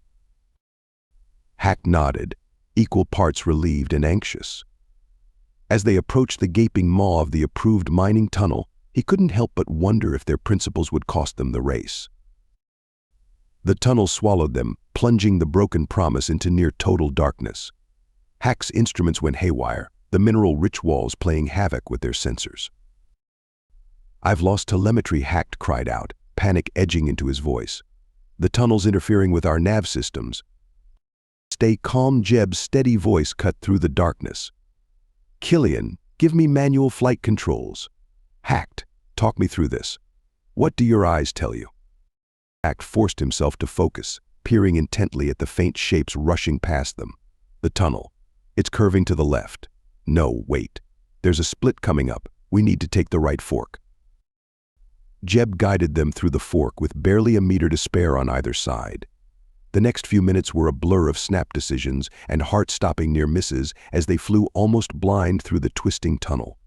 Hack nodded, equal parts relieved and anxious. As they approached the gaping maw of the approved mining tunnel, he couldn't help but wonder if their principles would cost them the race. The tunnel swallowed them, plunging the Broken Promise into near total darkness. Hack's instruments went haywire, the mineral-rich walls playing havoc with their sensors. I've lost telemetry, Hack cried out, panic edging into his voice. The tunnel's interfering with our nav systems. Stay calm, Jeb's steady voice cut through the darkness. Killian, give me manual flight controls. Hacked, talk me through this. What do your eyes tell you? Hack forced himself to focus, peering intently at the faint shapes rushing past them. The tunnel. It's curving to the left. No, wait. There's a split coming up. We need to take the right fork. Jeb guided them through the fork with barely a meter to spare on either side. The next few minutes were a blur of snap decisions and heart-stopping near misses as they flew almost blind through the twisting tunnel.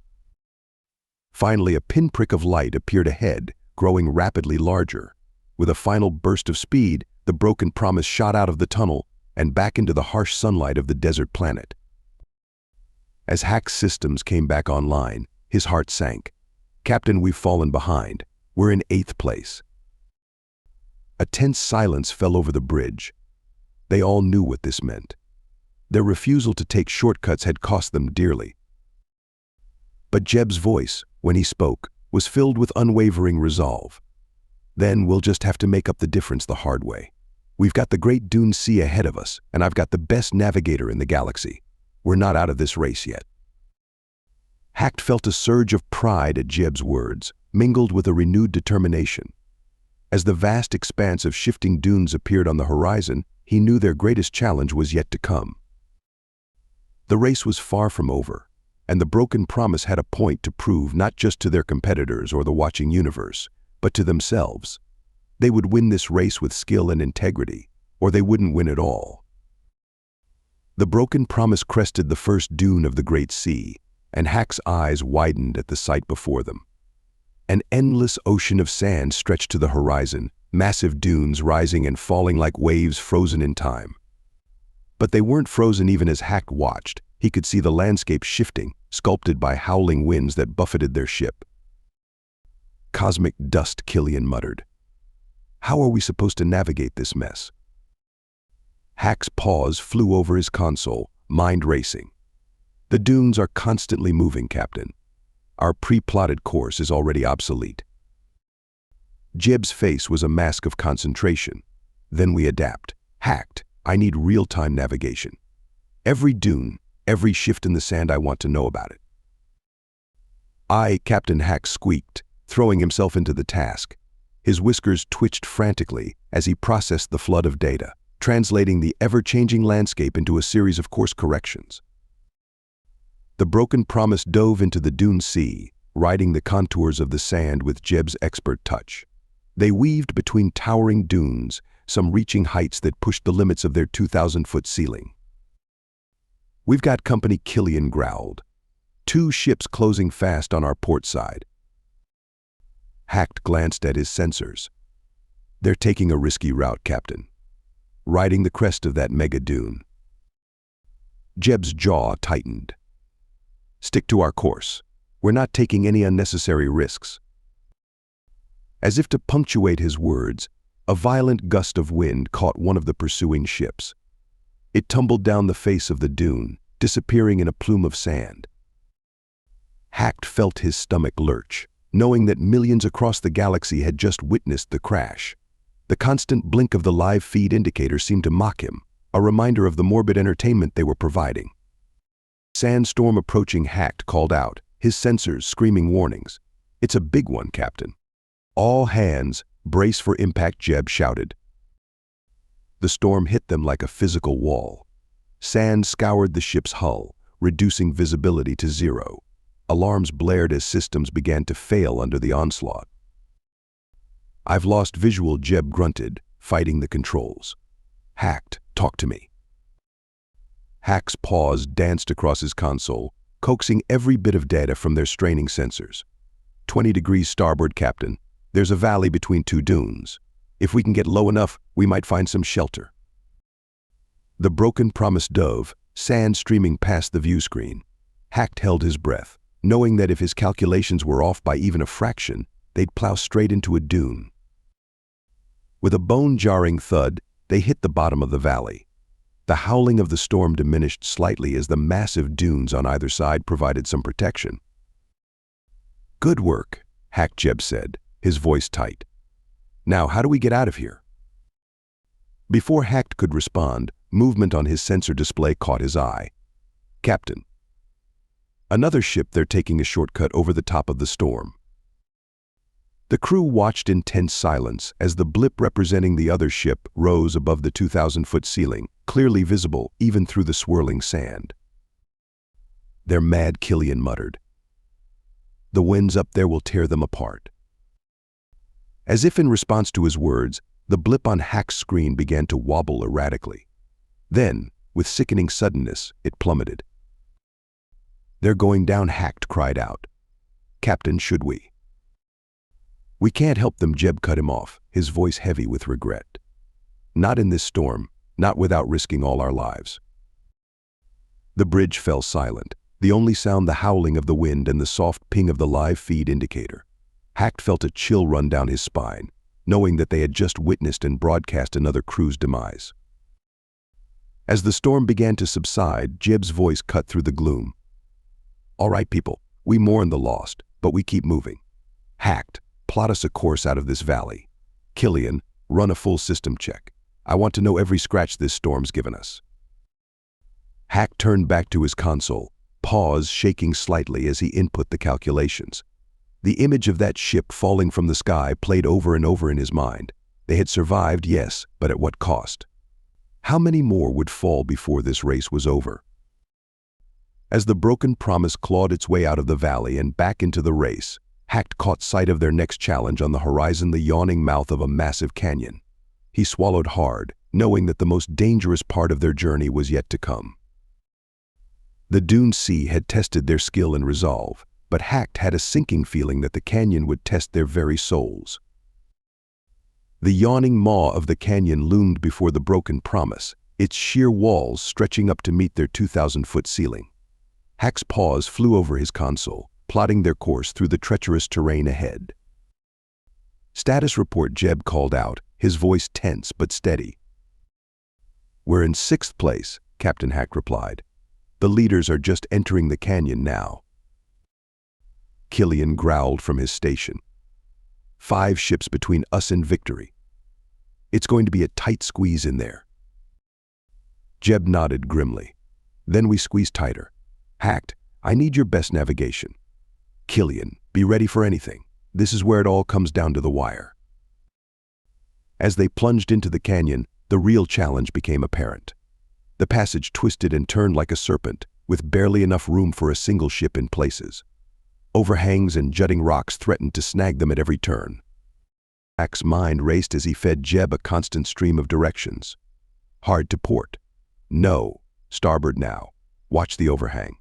Finally, a pinprick of light appeared ahead, growing rapidly larger. With a final burst of speed, the broken promise shot out of the tunnel and back into the harsh sunlight of the desert planet. As Hack's systems came back online, his heart sank. "Captain, we've fallen behind. We're in 8th place." A tense silence fell over the bridge. They all knew what this meant. Their refusal to take shortcuts had cost them dearly. But Jeb's voice, when he spoke, was filled with unwavering resolve. "Then we'll just have to make up the difference the hard way. We've got the Great Dune Sea ahead of us, and I've got the best navigator in the galaxy. We're not out of this race yet." Hack felt a surge of pride at Jeb's words, mingled with a renewed determination. As the vast expanse of shifting dunes appeared on the horizon, he knew their greatest challenge was yet to come. The race was far from over, and the broken promise had a point to prove not just to their competitors or the watching universe, but to themselves. They would win this race with skill and integrity, or they wouldn't win at all. The broken promise crested the first dune of the Great Sea, and Hack's eyes widened at the sight before them. An endless ocean of sand stretched to the horizon, massive dunes rising and falling like waves frozen in time. But they weren't frozen even as Hack watched. He could see the landscape shifting, sculpted by howling winds that buffeted their ship. "Cosmic dust," Killian muttered. "How are we supposed to navigate this mess?" Hack's paws flew over his console, mind racing. "The dunes are constantly moving, Captain. Our pre-plotted course is already obsolete." Jeb's face was a mask of concentration. "Then we adapt. Hacked, I need real-time navigation. Every dune, every shift in the sand, I want to know about it." "Aye," Captain Hack squeaked, throwing himself into the task. His whiskers twitched frantically as he processed the flood of data, translating the ever-changing landscape into a series of course corrections. The broken promise dove into the dune sea, riding the contours of the sand with Jeb's expert touch. They weaved between towering dunes, some reaching heights that pushed the limits of their 2,000-foot ceiling. "We've got company," Killian growled. "2 ships closing fast on our port side." Hack glanced at his sensors. "They're taking a risky route, Captain. Riding the crest of that mega dune." Jeb's jaw tightened. "Stick to our course. We're not taking any unnecessary risks." As if to punctuate his words, a violent gust of wind caught one of the pursuing ships. It tumbled down the face of the dune, disappearing in a plume of sand. Hack felt his stomach lurch, knowing that millions across the galaxy had just witnessed the crash. The constant blink of the live feed indicator seemed to mock him, a reminder of the morbid entertainment they were providing. "Sandstorm approaching," Hack called out, his sensors screaming warnings. "It's a big one, Captain." "All hands, brace for impact," Jeb shouted. The storm hit them like a physical wall. Sand scoured the ship's hull, reducing visibility to 0. Alarms blared as systems began to fail under the onslaught. "I've lost visual," Jeb grunted, fighting the controls. "Hacked, talk to me." Hack's paws danced across his console, coaxing every bit of data from their straining sensors. 20 degrees starboard, Captain. There's a valley between 2 dunes. If we can get low enough, we might find some shelter." The broken promise dove, sand streaming past the view screen. Hack held his breath, knowing that if his calculations were off by even a fraction, they'd plow straight into a dune. With a bone-jarring thud, they hit the bottom of the valley. The howling of the storm diminished slightly as the massive dunes on either side provided some protection. "Good work," Jeb said, his voice tight. "Now, how do we get out of here?" Before Hack could respond, movement on his sensor display caught his eye. "Captain, another ship, they're taking a shortcut over the top of the storm." The crew watched in tense silence as the blip representing the other ship rose above the 2,000-foot ceiling, clearly visible even through the swirling sand. "They're mad," Killian muttered. "The winds up there will tear them apart." As if in response to his words, the blip on Hack's screen began to wobble erratically. Then, with sickening suddenness, it plummeted. "They're going down," Hack cried out. "Captain, should we?" "We can't help them," Jeb cut him off, his voice heavy with regret. "Not in this storm, not without risking all our lives." The bridge fell silent, the only sound the howling of the wind and the soft ping of the live feed indicator. Hack felt a chill run down his spine, knowing that they had just witnessed and broadcast another crew's demise. As the storm began to subside, Jeb's voice cut through the gloom. "All right, people, we mourn the lost, but we keep moving. Hacked, plot us a course out of this valley. Killian, run a full system check. I want to know every scratch this storm's given us." Hack turned back to his console, paws shaking slightly as he input the calculations. The image of that ship falling from the sky played over and over in his mind. They had survived, yes, but at what cost? How many more would fall before this race was over? As the broken promise clawed its way out of the valley and back into the race, Hack caught sight of their next challenge on the horizon, the yawning mouth of a massive canyon. He swallowed hard, knowing that the most dangerous part of their journey was yet to come. The Dune Sea had tested their skill and resolve, but Hack had a sinking feeling that the canyon would test their very souls. The yawning maw of the canyon loomed before the broken promise, its sheer walls stretching up to meet their 2,000-foot ceiling. Hack's paws flew over his console, plotting their course through the treacherous terrain ahead. "Status report," Jeb called out, his voice tense but steady. "We're in 6th place," Captain Hack replied. "The leaders are just entering the canyon now." Killian growled from his station. 5 ships between us and victory. It's going to be a tight squeeze in there." Jeb nodded grimly. "Then we squeeze tighter. Hacked, I need your best navigation. Killian, be ready for anything. This is where it all comes down to the wire." As they plunged into the canyon, the real challenge became apparent. The passage twisted and turned like a serpent, with barely enough room for a single ship in places. Overhangs and jutting rocks threatened to snag them at every turn. Hack's mind raced as he fed Jeb a constant stream of directions. "Hard to port. No. Starboard now. Watch the overhang."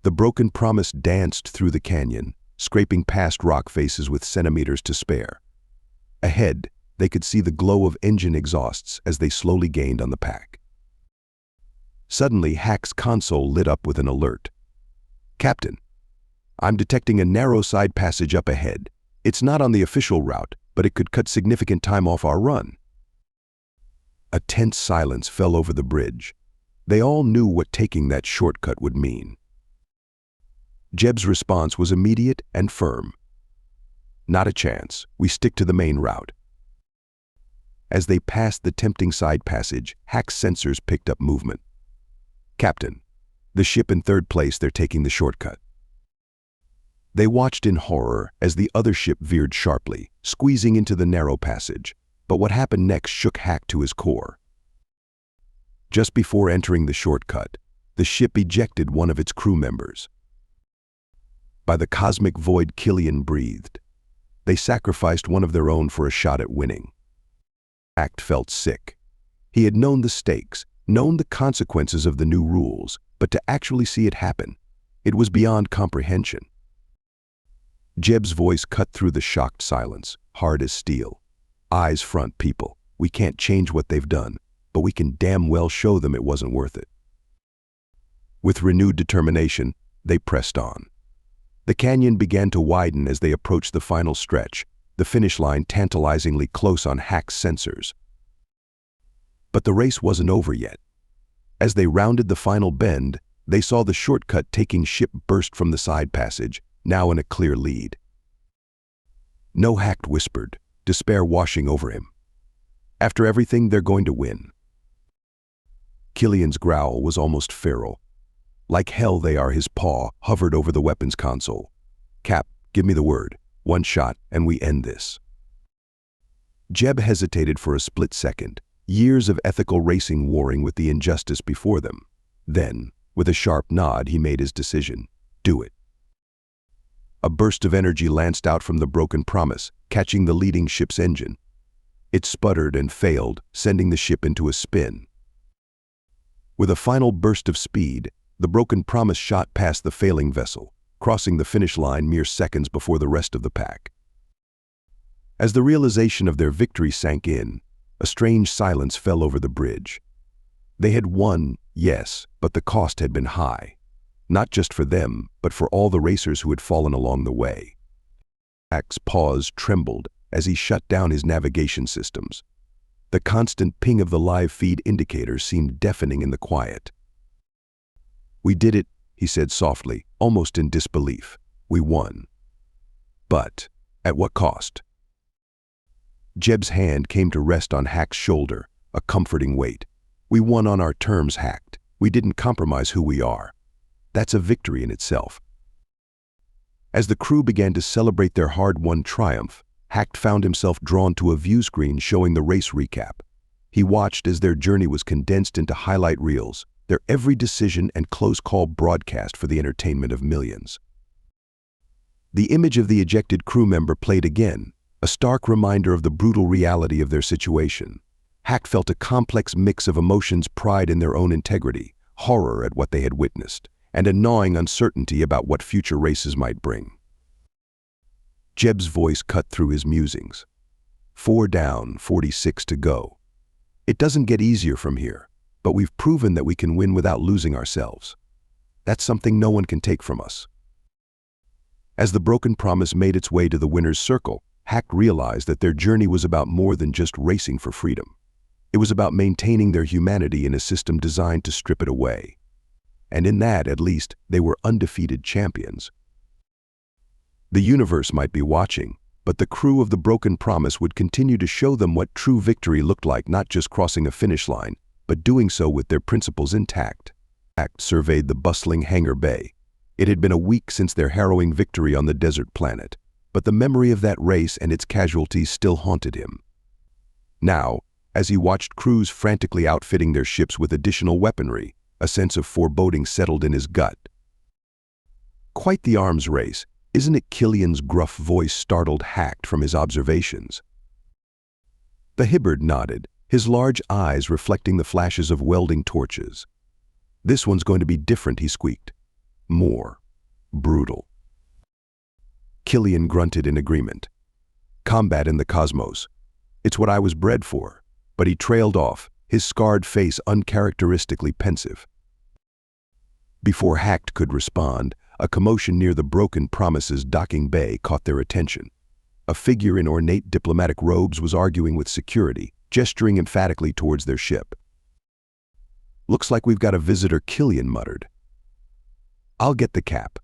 The broken promise danced through the canyon, scraping past rock faces with centimeters to spare. Ahead, they could see the glow of engine exhausts as they slowly gained on the pack. Suddenly, Hack's console lit up with an alert. "Captain, I'm detecting a narrow side passage up ahead. It's not on the official route, but it could cut significant time off our run." A tense silence fell over the bridge. They all knew what taking that shortcut would mean. Jeb's response was immediate and firm. "Not a chance. We stick to the main route." As they passed the tempting side passage, Hack's sensors picked up movement. "Captain, the ship in 3rd place, they're taking the shortcut." They watched in horror as the other ship veered sharply, squeezing into the narrow passage, but what happened next shook Hack to his core. Just before entering the shortcut, the ship ejected one of its crew members. By the cosmic void, Killian breathed. They sacrificed one of their own for a shot at winning. Hack felt sick. He had known the stakes, known the consequences of the new rules, but to actually see it happen, it was beyond comprehension. Jeb's voice cut through the shocked silence, hard as steel. "Eyes front, people. We can't change what they've done, but we can damn well show them it wasn't worth it." With renewed determination, they pressed on. The canyon began to widen as they approached the final stretch, the finish line tantalizingly close on Hack's sensors. But the race wasn't over yet. As they rounded the final bend, they saw the shortcut taking ship burst from the side passage, now in a clear lead. "No," Hack whispered, despair washing over him. "After everything, they're going to win." Killian's growl was almost feral. "Like hell they are." His paw hovered over the weapons console. "Cap, give me the word. 1 shot, and we end this." Jeb hesitated for a split second, years of ethical racing warring with the injustice before them. Then, with a sharp nod, he made his decision. "Do it." A burst of energy lanced out from the broken promise, catching the leading ship's engine. It sputtered and failed, sending the ship into a spin. With a final burst of speed, the broken promise shot past the failing vessel, crossing the finish line mere seconds before the rest of the pack. As the realization of their victory sank in, a strange silence fell over the bridge. They had won, yes, but the cost had been high. Not just for them, but for all the racers who had fallen along the way. Jack's paws trembled as he shut down his navigation systems. The constant ping of the live feed indicator seemed deafening in the quiet. "We did it," he said softly, almost in disbelief. "We won." But at what cost? Jeb's hand came to rest on Hack's shoulder, a comforting weight. "We won on our terms, Hack. We didn't compromise who we are. That's a victory in itself." As the crew began to celebrate their hard-won triumph, Hack found himself drawn to a view screen showing the race recap. He watched as their journey was condensed into highlight reels, their every decision and close call broadcast for the entertainment of millions. The image of the ejected crew member played again, a stark reminder of the brutal reality of their situation. Hack felt a complex mix of emotions: pride in their own integrity, horror at what they had witnessed, and a gnawing uncertainty about what future races might bring. Jeb's voice cut through his musings. 4 down, 46 to go. It doesn't get easier from here, but we've proven that we can win without losing ourselves. That's something no one can take from us. As the broken promise made its way to the winner's circle, Hack realized that their journey was about more than just racing for freedom. It was about maintaining their humanity in a system designed to strip it away. And in that, at least, they were undefeated champions. The universe might be watching, but the crew of the broken promise would continue to show them what true victory looked like, not just crossing a finish line, but doing so with their principles intact. Hack surveyed the bustling hangar bay. It had been a week since their harrowing victory on the desert planet, but the memory of that race and its casualties still haunted him. Now, as he watched crews frantically outfitting their ships with additional weaponry, a sense of foreboding settled in his gut. "Quite the arms race, isn't it?" Killian's gruff voice startled Hack from his observations. The Hibbard nodded, his large eyes reflecting the flashes of welding torches. "This one's going to be different," he squeaked. "More brutal." Killian grunted in agreement. "Combat in the cosmos. It's what I was bred for." But he trailed off, his scarred face uncharacteristically pensive. Before Hack could respond, a commotion near the broken promise's docking bay caught their attention. A figure in ornate diplomatic robes was arguing with security, gesturing emphatically towards their ship. "Looks like we've got a visitor," Killian muttered. "I'll get the cap."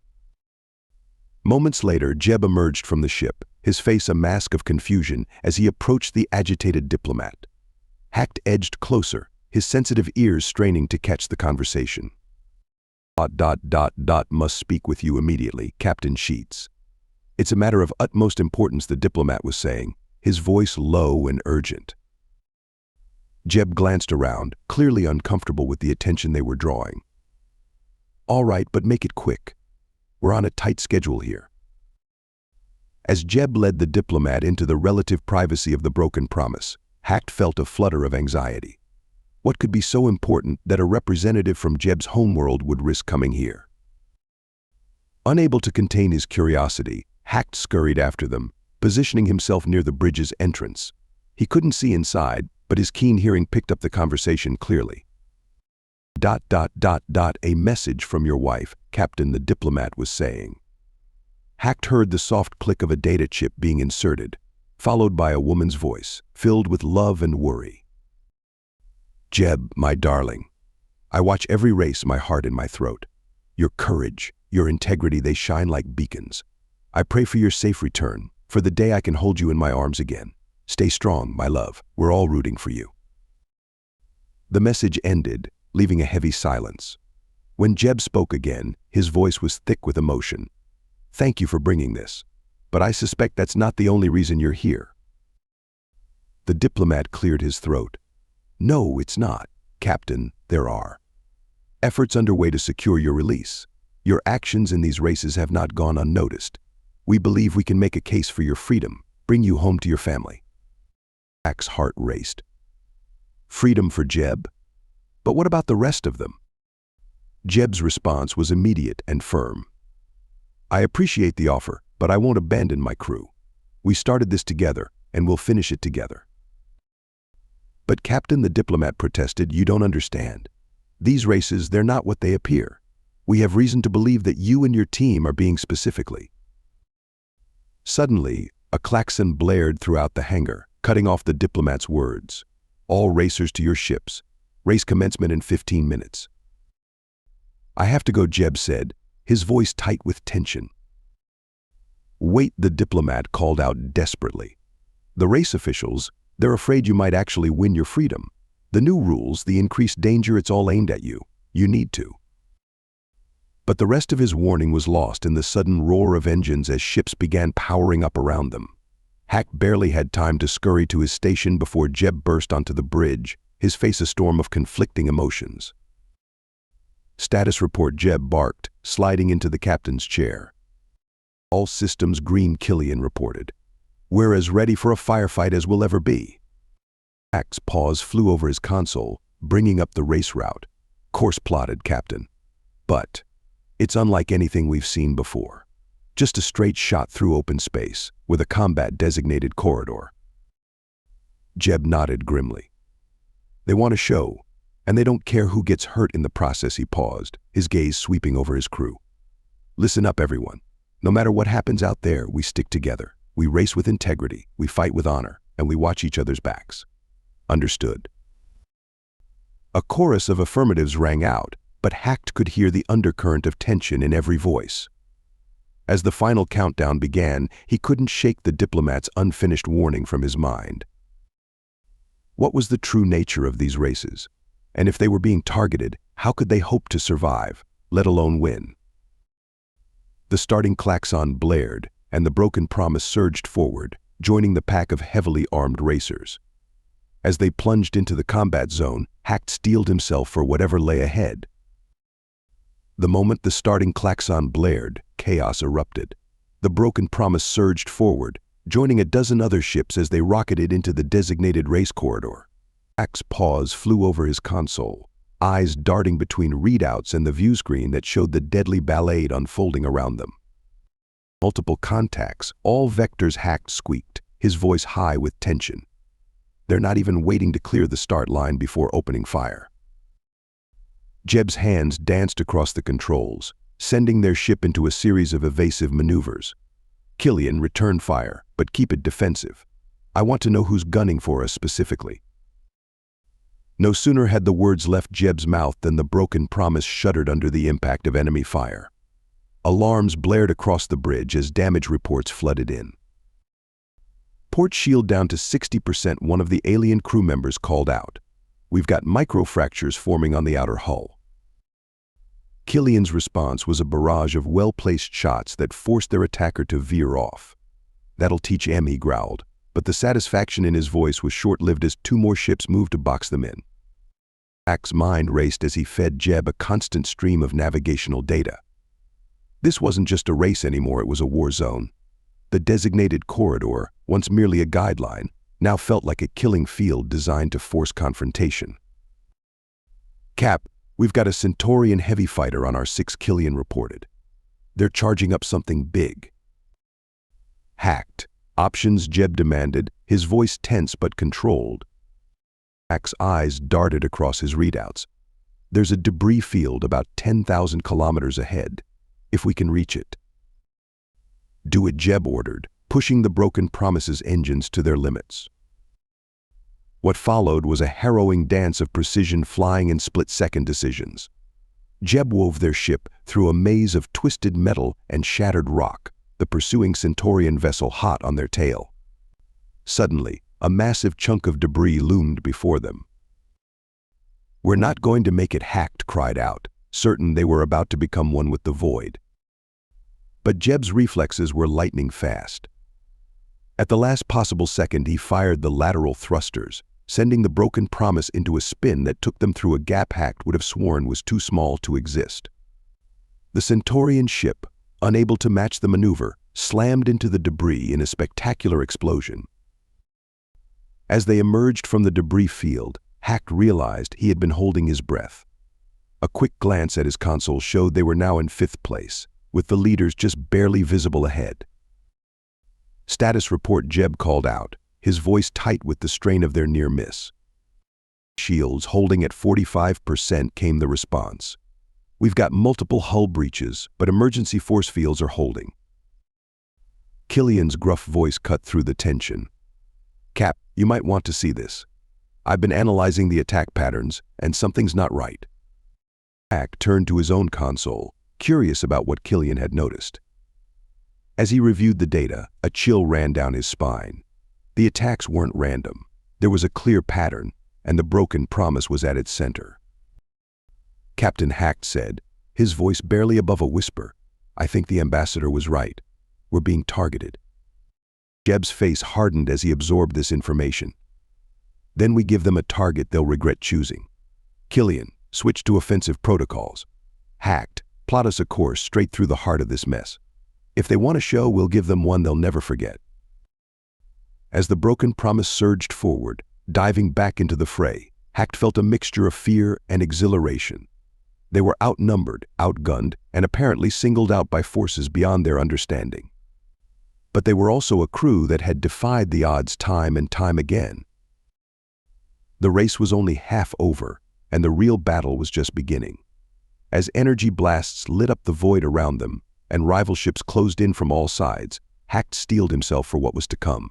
Moments later, Jeb emerged from the ship, his face a mask of confusion as he approached the agitated diplomat. Hack edged closer, his sensitive ears straining to catch the conversation. Must speak with you immediately, Captain Sheets." "It's a matter of utmost importance," the diplomat was saying, his voice low and urgent. Jeb glanced around, clearly uncomfortable with the attention they were drawing. "All right, but make it quick. We're on a tight schedule here." As Jeb led the diplomat into the relative privacy of the broken promise, Hack felt a flutter of anxiety. What could be so important that a representative from Jeb's homeworld would risk coming here? Unable to contain his curiosity, Hack scurried after them, positioning himself near the bridge's entrance. He couldn't see inside, but his keen hearing picked up the conversation clearly. A message from your wife, Captain," the diplomat was saying. Hack heard the soft click of a data chip being inserted, followed by a woman's voice, filled with love and worry. "Jeb, my darling, I watch every race, my heart in my throat. Your courage, your integrity, they shine like beacons. I pray for your safe return, for the day I can hold you in my arms again. Stay strong, my love. We're all rooting for you." The message ended, leaving a heavy silence. When Jeb spoke again, his voice was thick with emotion. "Thank you for bringing this, but I suspect that's not the only reason you're here." The diplomat cleared his throat. "No, it's not, Captain. There are efforts underway to secure your release. Your actions in these races have not gone unnoticed. We believe we can make a case for your freedom, bring you home to your family. Hack's heart raced. Freedom for Jeb? But what about the rest of them? Jeb's response was immediate and firm. I appreciate the offer, but I won't abandon my crew. We started this together, and we'll finish it together. But Captain, the diplomat protested, you don't understand. These races, they're not what they appear. We have reason to believe that you and your team are being specifically. Suddenly, a klaxon blared throughout the hangar, cutting off the diplomat's words. All racers to your ships. Race commencement in 15 minutes. I have to go, Jeb said, his voice tight with tension. Wait, the diplomat called out desperately. The race officials, they're afraid you might actually win your freedom. The new rules, the increased danger, it's all aimed at you. You need to. But the rest of his warning was lost in the sudden roar of engines as ships began powering up around them. Hack barely had time to scurry to his station before Jeb burst onto the bridge, his face a storm of conflicting emotions. Status report, Jeb barked, sliding into the captain's chair. All systems green, Killian reported. We're as ready for a firefight as we'll ever be. Hack's paws flew over his console, bringing up the race route. Course plotted, Captain. But it's unlike anything we've seen before. Just a straight shot through open space, with a combat-designated corridor. Jeb nodded grimly. They want a show, and they don't care who gets hurt in the process. He paused, his gaze sweeping over his crew. Listen up, everyone. No matter what happens out there, we stick together. We race with integrity, we fight with honor, and we watch each other's backs. Understood. A chorus of affirmatives rang out, but Hack could hear the undercurrent of tension in every voice. As the final countdown began, he couldn't shake the diplomat's unfinished warning from his mind. What was the true nature of these races? And if they were being targeted, how could they hope to survive, let alone win? The starting klaxon blared, and the broken promise surged forward, joining the pack of heavily armed racers. As they plunged into the combat zone, Hack steeled himself for whatever lay ahead. The moment the starting klaxon blared, chaos erupted. The broken promise surged forward, joining a dozen other ships as they rocketed into the designated race corridor. Hack's paws flew over his console, eyes darting between readouts and the view screen that showed the deadly ballet unfolding around them. Multiple contacts, all vectors. Hack squeaked, his voice high with tension. They're not even waiting to clear the start line before opening fire. Jeb's hands danced across the controls, sending their ship into a series of evasive maneuvers. Killian, return fire, but keep it defensive. I want to know who's gunning for us specifically. No sooner had the words left Jeb's mouth than the broken promise shuddered under the impact of enemy fire. Alarms blared across the bridge as damage reports flooded in. Port shield down to 60%, one of the alien crew members called out. We've got microfractures forming on the outer hull. Killian's response was a barrage of well-placed shots that forced their attacker to veer off. That'll teach him, he growled, but the satisfaction in his voice was short-lived as two more ships moved to box them in. Hack's mind raced as he fed Jeb a constant stream of navigational data. This wasn't just a race anymore, it was a war zone. The designated corridor, once merely a guideline, now felt like a killing field designed to force confrontation. Cap, we've got a Centaurian heavy fighter on our 6, Killian reported. They're charging up something big. Hacked. Options, Jeb demanded, his voice tense but controlled. Hack's eyes darted across his readouts. There's a debris field about 10,000 kilometers ahead, if we can reach it. Do it, Jeb ordered, pushing the broken promise's engines to their limits. What followed was a harrowing dance of precision flying and split-second decisions. Jeb wove their ship through a maze of twisted metal and shattered rock, the pursuing Centaurian vessel hot on their tail. Suddenly, a massive chunk of debris loomed before them. We're not going to make it, Hacked cried out, certain they were about to become one with the void. But Jeb's reflexes were lightning fast. At the last possible second, he fired the lateral thrusters, sending the broken promise into a spin that took them through a gap Hacked would have sworn was too small to exist. The Centaurian ship, unable to match the maneuver, slammed into the debris in a spectacular explosion. As they emerged from the debris field, Hacked realized he had been holding his breath. A quick glance at his console showed they were now in 5th place, with the leaders just barely visible ahead. "Status report," Jeb called out, his voice tight with the strain of their near miss. "Shields holding at 45%, came the response. "We've got multiple hull breaches, but emergency force fields are holding." Killian's gruff voice cut through the tension. "Cap, you might want to see this. I've been analyzing the attack patterns, and something's not right." Hack turned to his own console, curious about what Killian had noticed. As he reviewed the data, a chill ran down his spine. The attacks weren't random. There was a clear pattern, and the broken promise was at its center. Captain Hack said, his voice barely above a whisper, "I think the ambassador was right. We're being targeted." Jeb's face hardened as he absorbed this information. "Then we give them a target they'll regret choosing. Killian, switch to offensive protocols. Hacked, plot us a course straight through the heart of this mess. If they want a show, we'll give them one they'll never forget." As the broken promise surged forward, diving back into the fray, Hacked felt a mixture of fear and exhilaration. They were outnumbered, outgunned, and apparently singled out by forces beyond their understanding. But they were also a crew that had defied the odds time and time again. The race was only half over, and the real battle was just beginning. As energy blasts lit up the void around them, and rival ships closed in from all sides, Hacked steeled himself for what was to come.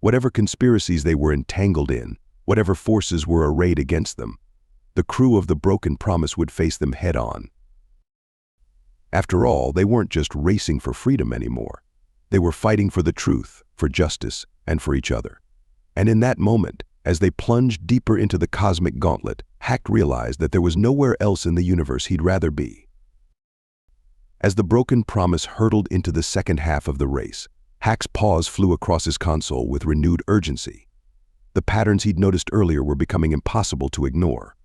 Whatever conspiracies they were entangled in, whatever forces were arrayed against them, the crew of the Broken Promise would face them head-on. After all, they weren't just racing for freedom anymore. They were fighting for the truth, for justice, and for each other. And in that moment, as they plunged deeper into the cosmic gauntlet, Hacked realized that there was nowhere else in the universe he'd rather be. As the Broken Promise hurtled into the second half of the race, Hack's paws flew across his console with renewed urgency. The patterns he'd noticed earlier were becoming impossible to ignore.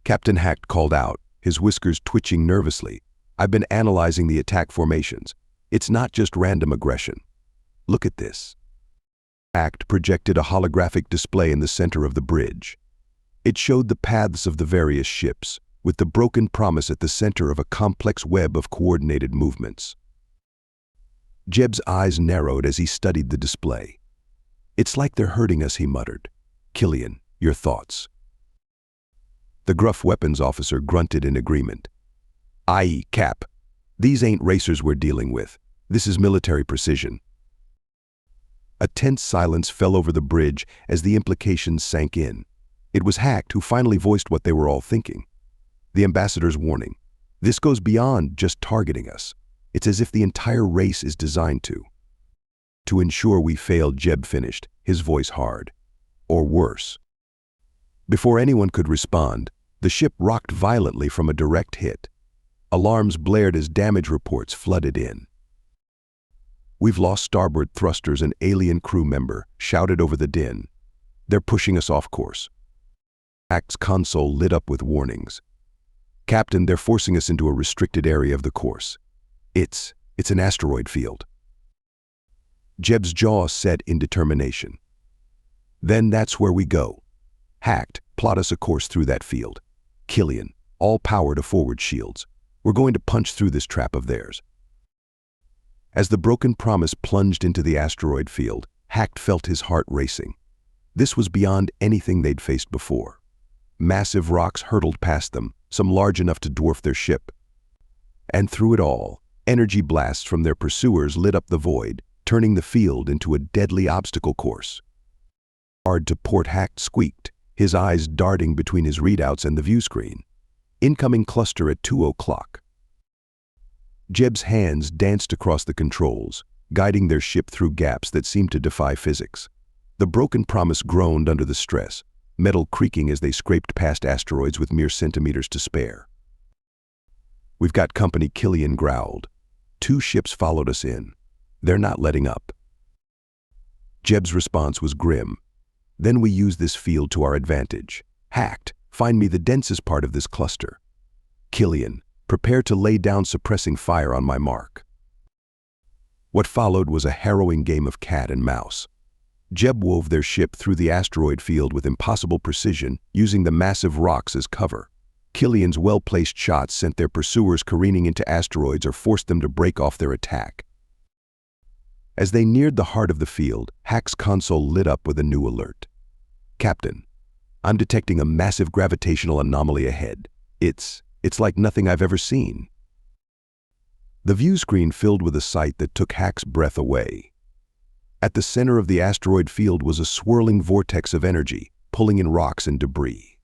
Captain Hack called out, his whiskers twitching nervously, "I've been analyzing the attack formations. It's not just random aggression. Look at this." Hack projected a holographic display in the center of the bridge. It showed the paths of the various ships, with the Broken Promise at the center of a complex web of coordinated movements. Jeb's eyes narrowed as he studied the display. "It's like they're hurting us," he muttered. "Killian, your thoughts?" The gruff weapons officer grunted in agreement. "Aye, Cap. These ain't racers we're dealing with. This is military precision." A tense silence fell over the bridge as the implications sank in. It was Hacked who finally voiced what they were all thinking. The ambassador's warning. "This goes beyond just targeting us. It's as if the entire race is designed to." "To ensure we fail," Jeb finished, his voice hard. "Or worse." Before anyone could respond, the ship rocked violently from a direct hit. Alarms blared as damage reports flooded in. "We've lost starboard thrusters," an alien crew member shouted over the din. "They're pushing us off course." Hack's console lit up with warnings. "Captain, they're forcing us into a restricted area of the course. It's an asteroid field." Jeb's jaw set in determination. "Then that's where we go. Hacked, plot us a course through that field. Killian, all power to forward shields. We're going to punch through this trap of theirs." As the Broken Promise plunged into the asteroid field, Hacked felt his heart racing. This was beyond anything they'd faced before. Massive rocks hurtled past them, some large enough to dwarf their ship. And through it all, energy blasts from their pursuers lit up the void, turning the field into a deadly obstacle course. Hard to port, Hacked squeaked, his eyes darting between his readouts and the view screen. "Incoming cluster at 2 o'clock. Jeb's hands danced across the controls, guiding their ship through gaps that seemed to defy physics. The Broken Promise groaned under the stress, metal creaking as they scraped past asteroids with mere centimeters to spare. "We've got company," Killian growled. "2 ships followed us in. They're not letting up." Jeb's response was grim. "Then we use this field to our advantage. Hacked, find me the densest part of this cluster. Killian, prepare to lay down suppressing fire on my mark." What followed was a harrowing game of cat and mouse. Jeb wove their ship through the asteroid field with impossible precision, using the massive rocks as cover. Killian's well-placed shots sent their pursuers careening into asteroids or forced them to break off their attack. As they neared the heart of the field, Hack's console lit up with a new alert. "Captain, I'm detecting a massive gravitational anomaly ahead. It's like nothing I've ever seen." The view screen filled with a sight that took Hack's breath away. At the center of the asteroid field was a swirling vortex of energy, pulling in rocks and debris.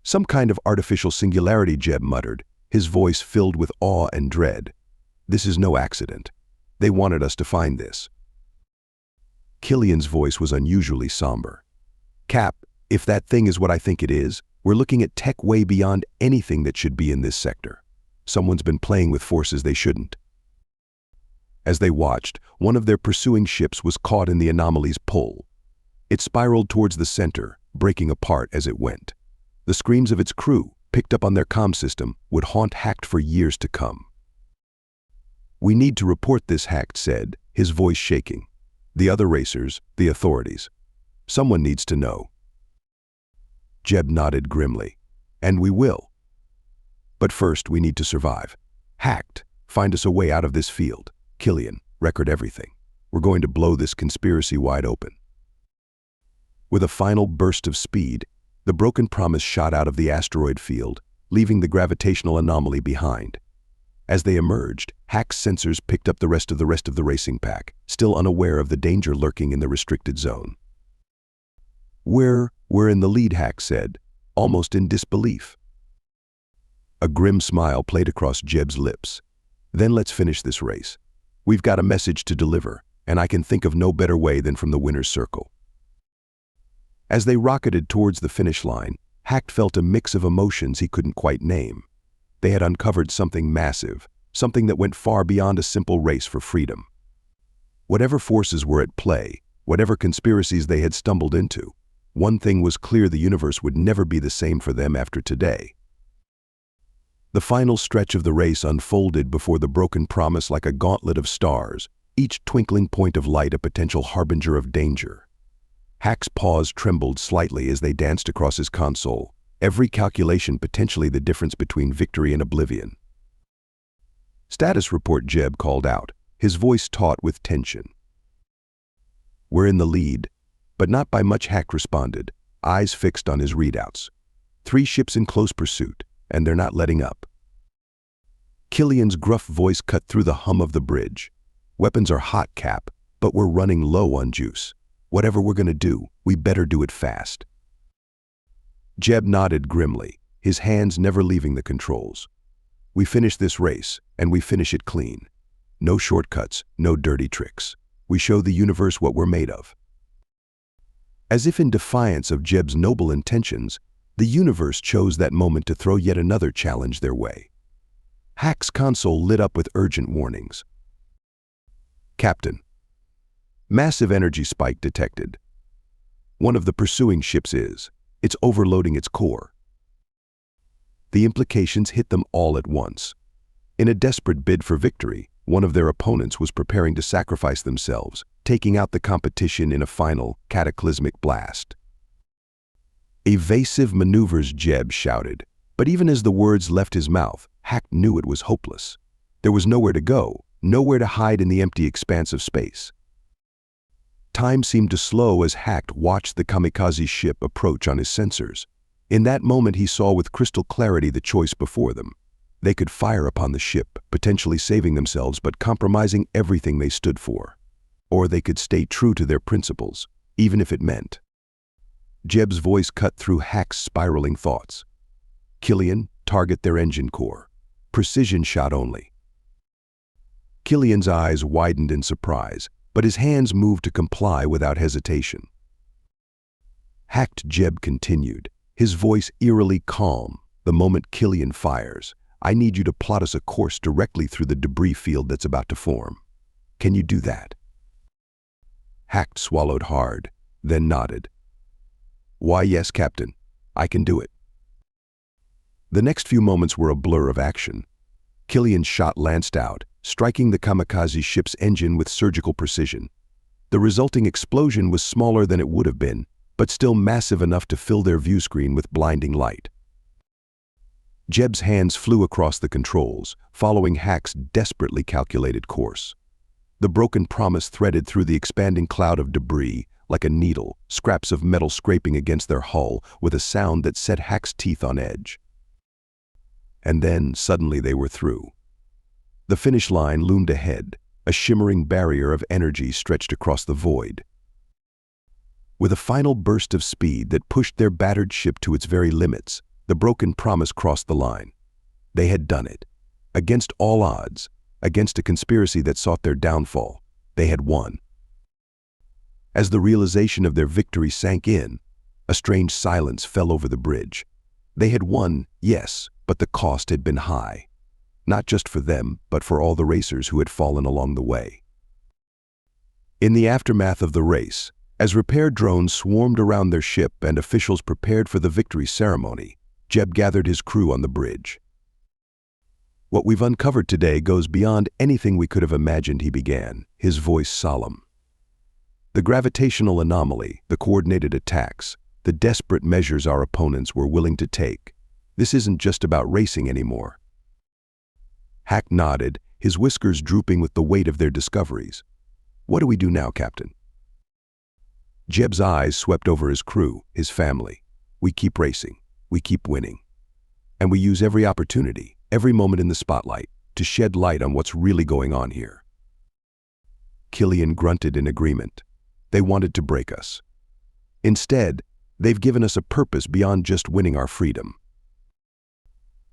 "Some kind of artificial singularity," Jeb muttered, his voice filled with awe and dread. "This is no accident. They wanted us to find this." Killian's voice was unusually somber. "Cap, if that thing is what I think it is, we're looking at tech way beyond anything that should be in this sector. Someone's been playing with forces they shouldn't." As they watched, one of their pursuing ships was caught in the anomaly's pull. It spiraled towards the center, breaking apart as it went. The screams of its crew, picked up on their comm system, would haunt Hacked for years to come. "We need to report this," Hacked said, his voice shaking. "The other racers, the authorities. Someone needs to know." Jeb nodded grimly. "And we will. But first, we need to survive. Hacked, find us a way out of this field. Killian, record everything. We're going to blow this conspiracy wide open." With a final burst of speed, the Broken Promise shot out of the asteroid field, leaving the gravitational anomaly behind. As they emerged, Hack's sensors picked up the rest of the racing pack, still unaware of the danger lurking in the restricted zone. We're in the lead," Hack said, almost in disbelief. A grim smile played across Jeb's lips. "Then let's finish this race. We've got a message to deliver, and I can think of no better way than from the winner's circle." As they rocketed towards the finish line, Hack felt a mix of emotions he couldn't quite name. They had uncovered something massive, something that went far beyond a simple race for freedom. Whatever forces were at play, whatever conspiracies they had stumbled into, one thing was clear: the universe would never be the same for them after today. The final stretch of the race unfolded before the Broken Promise like a gauntlet of stars, each twinkling point of light a potential harbinger of danger. Hack's paws trembled slightly as they danced across his console, every calculation potentially the difference between victory and oblivion. "Status report," Jeb called out, his voice taut with tension. "We're in the lead, but not by much," Hack responded, eyes fixed on his readouts. 3 ships in close pursuit, and they're not letting up." Killian's gruff voice cut through the hum of the bridge. "Weapons are hot, Cap, but we're running low on juice. Whatever we're gonna do, we better do it fast." Jeb nodded grimly, his hands never leaving the controls. "We finish this race, and we finish it clean. No shortcuts, no dirty tricks. We show the universe what we're made of." As if in defiance of Jeb's noble intentions, the universe chose that moment to throw yet another challenge their way. Hack's console lit up with urgent warnings. "Captain, massive energy spike detected. One of the pursuing ships it's overloading its core." The implications hit them all at once. In a desperate bid for victory, one of their opponents was preparing to sacrifice themselves, taking out the competition in a final, cataclysmic blast. "Evasive maneuvers," Jeb shouted, but even as the words left his mouth, Hack knew it was hopeless. There was nowhere to go, nowhere to hide in the empty expanse of space. Time seemed to slow as Hack watched the kamikaze ship approach on his sensors. In that moment he saw with crystal clarity the choice before them. They could fire upon the ship, potentially saving themselves but compromising everything they stood for. Or they could stay true to their principles, even if it meant. Jeb's voice cut through Hack's spiraling thoughts. "Killian, target their engine core. Precision shot only." Killian's eyes widened in surprise, but his hands moved to comply without hesitation. Hacked Jeb continued, his voice eerily calm. "The moment Killian fires, I need you to plot us a course directly through the debris field that's about to form. Can you do that?" Hacked swallowed hard, then nodded. "Why, yes, Captain. I can do it." The next few moments were a blur of action. Killian's shot lanced out, striking the kamikaze ship's engine with surgical precision. The resulting explosion was smaller than it would have been, but still massive enough to fill their view screen with blinding light. Jeb's hands flew across the controls, following Hack's desperately calculated course. The broken promise threaded through the expanding cloud of debris like a needle, scraps of metal scraping against their hull with a sound that set Hack's teeth on edge. And then, suddenly, they were through. The finish line loomed ahead, a shimmering barrier of energy stretched across the void. With a final burst of speed that pushed their battered ship to its very limits, the broken promise crossed the line. They had done it. Against all odds, against a conspiracy that sought their downfall, they had won. As the realization of their victory sank in, a strange silence fell over the bridge. They had won, yes, but the cost had been high. Not just for them, but for all the racers who had fallen along the way. In the aftermath of the race, as repair drones swarmed around their ship and officials prepared for the victory ceremony, Jeb gathered his crew on the bridge. "What we've uncovered today goes beyond anything we could have imagined," he began, his voice solemn. "The gravitational anomaly, the coordinated attacks, the desperate measures our opponents were willing to take. This isn't just about racing anymore." Hack nodded, his whiskers drooping with the weight of their discoveries. "What do we do now, Captain?" Jeb's eyes swept over his crew, his family. "We keep racing. We keep winning. And we use every opportunity, every moment in the spotlight, to shed light on what's really going on here." Killian grunted in agreement. They wanted to break us. Instead, they've given us a purpose beyond just winning our freedom.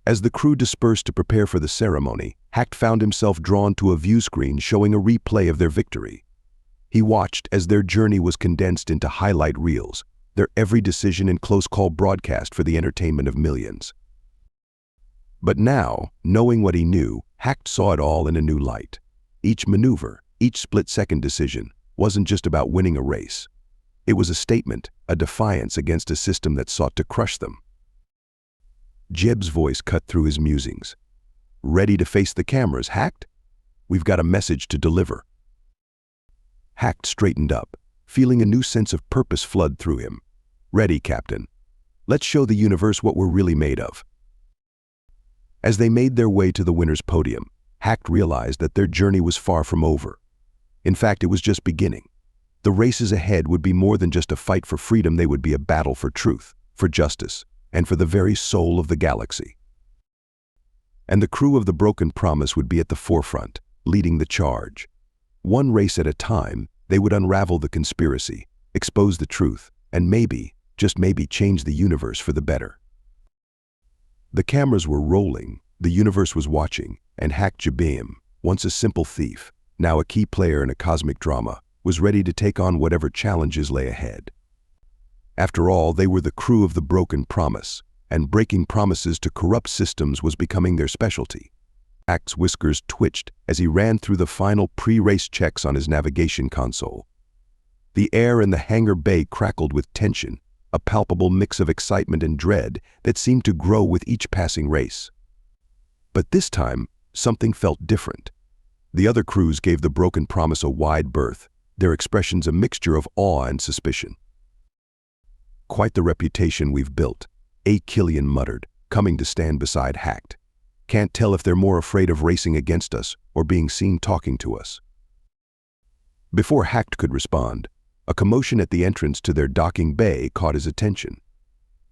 As the crew dispersed to prepare for the ceremony, Hack found himself drawn to a view screen showing a replay of their victory. He watched as their journey was condensed into highlight reels, their every decision and close-call broadcast for the entertainment of millions. But now, knowing what he knew, Hack saw it all in a new light. Each maneuver, each split-second decision, wasn't just about winning a race. It was a statement, a defiance against a system that sought to crush them. Jeb's voice cut through his musings. "Ready to face the cameras, Hack? We've got a message to deliver." Hack straightened up, feeling a new sense of purpose flood through him. "Ready, Captain. Let's show the universe what we're really made of." As they made their way to the winner's podium, Hack realized that their journey was far from over. In fact, it was just beginning. The races ahead would be more than just a fight for freedom. They would be a battle for truth, for justice, and for the very soul of the galaxy. And the crew of the Broken Promise would be at the forefront, leading the charge. One race at a time, they would unravel the conspiracy, expose the truth, and maybe, just maybe, change the universe for the better. The cameras were rolling, the universe was watching, and Hack Jabim, once a simple thief, now a key player in a cosmic drama, was ready to take on whatever challenges lay ahead. After all, they were the crew of the Broken Promise, and breaking promises to corrupt systems was becoming their specialty. Hack's whiskers twitched as he ran through the final pre-race checks on his navigation console. The air in the hangar bay crackled with tension, a palpable mix of excitement and dread that seemed to grow with each passing race. But this time, something felt different. The other crews gave the Broken Promise a wide berth, their expressions a mixture of awe and suspicion. "Quite the reputation we've built," A. Killian muttered, coming to stand beside Hack. "Can't tell if they're more afraid of racing against us or being seen talking to us." Before Hack could respond, a commotion at the entrance to their docking bay caught his attention.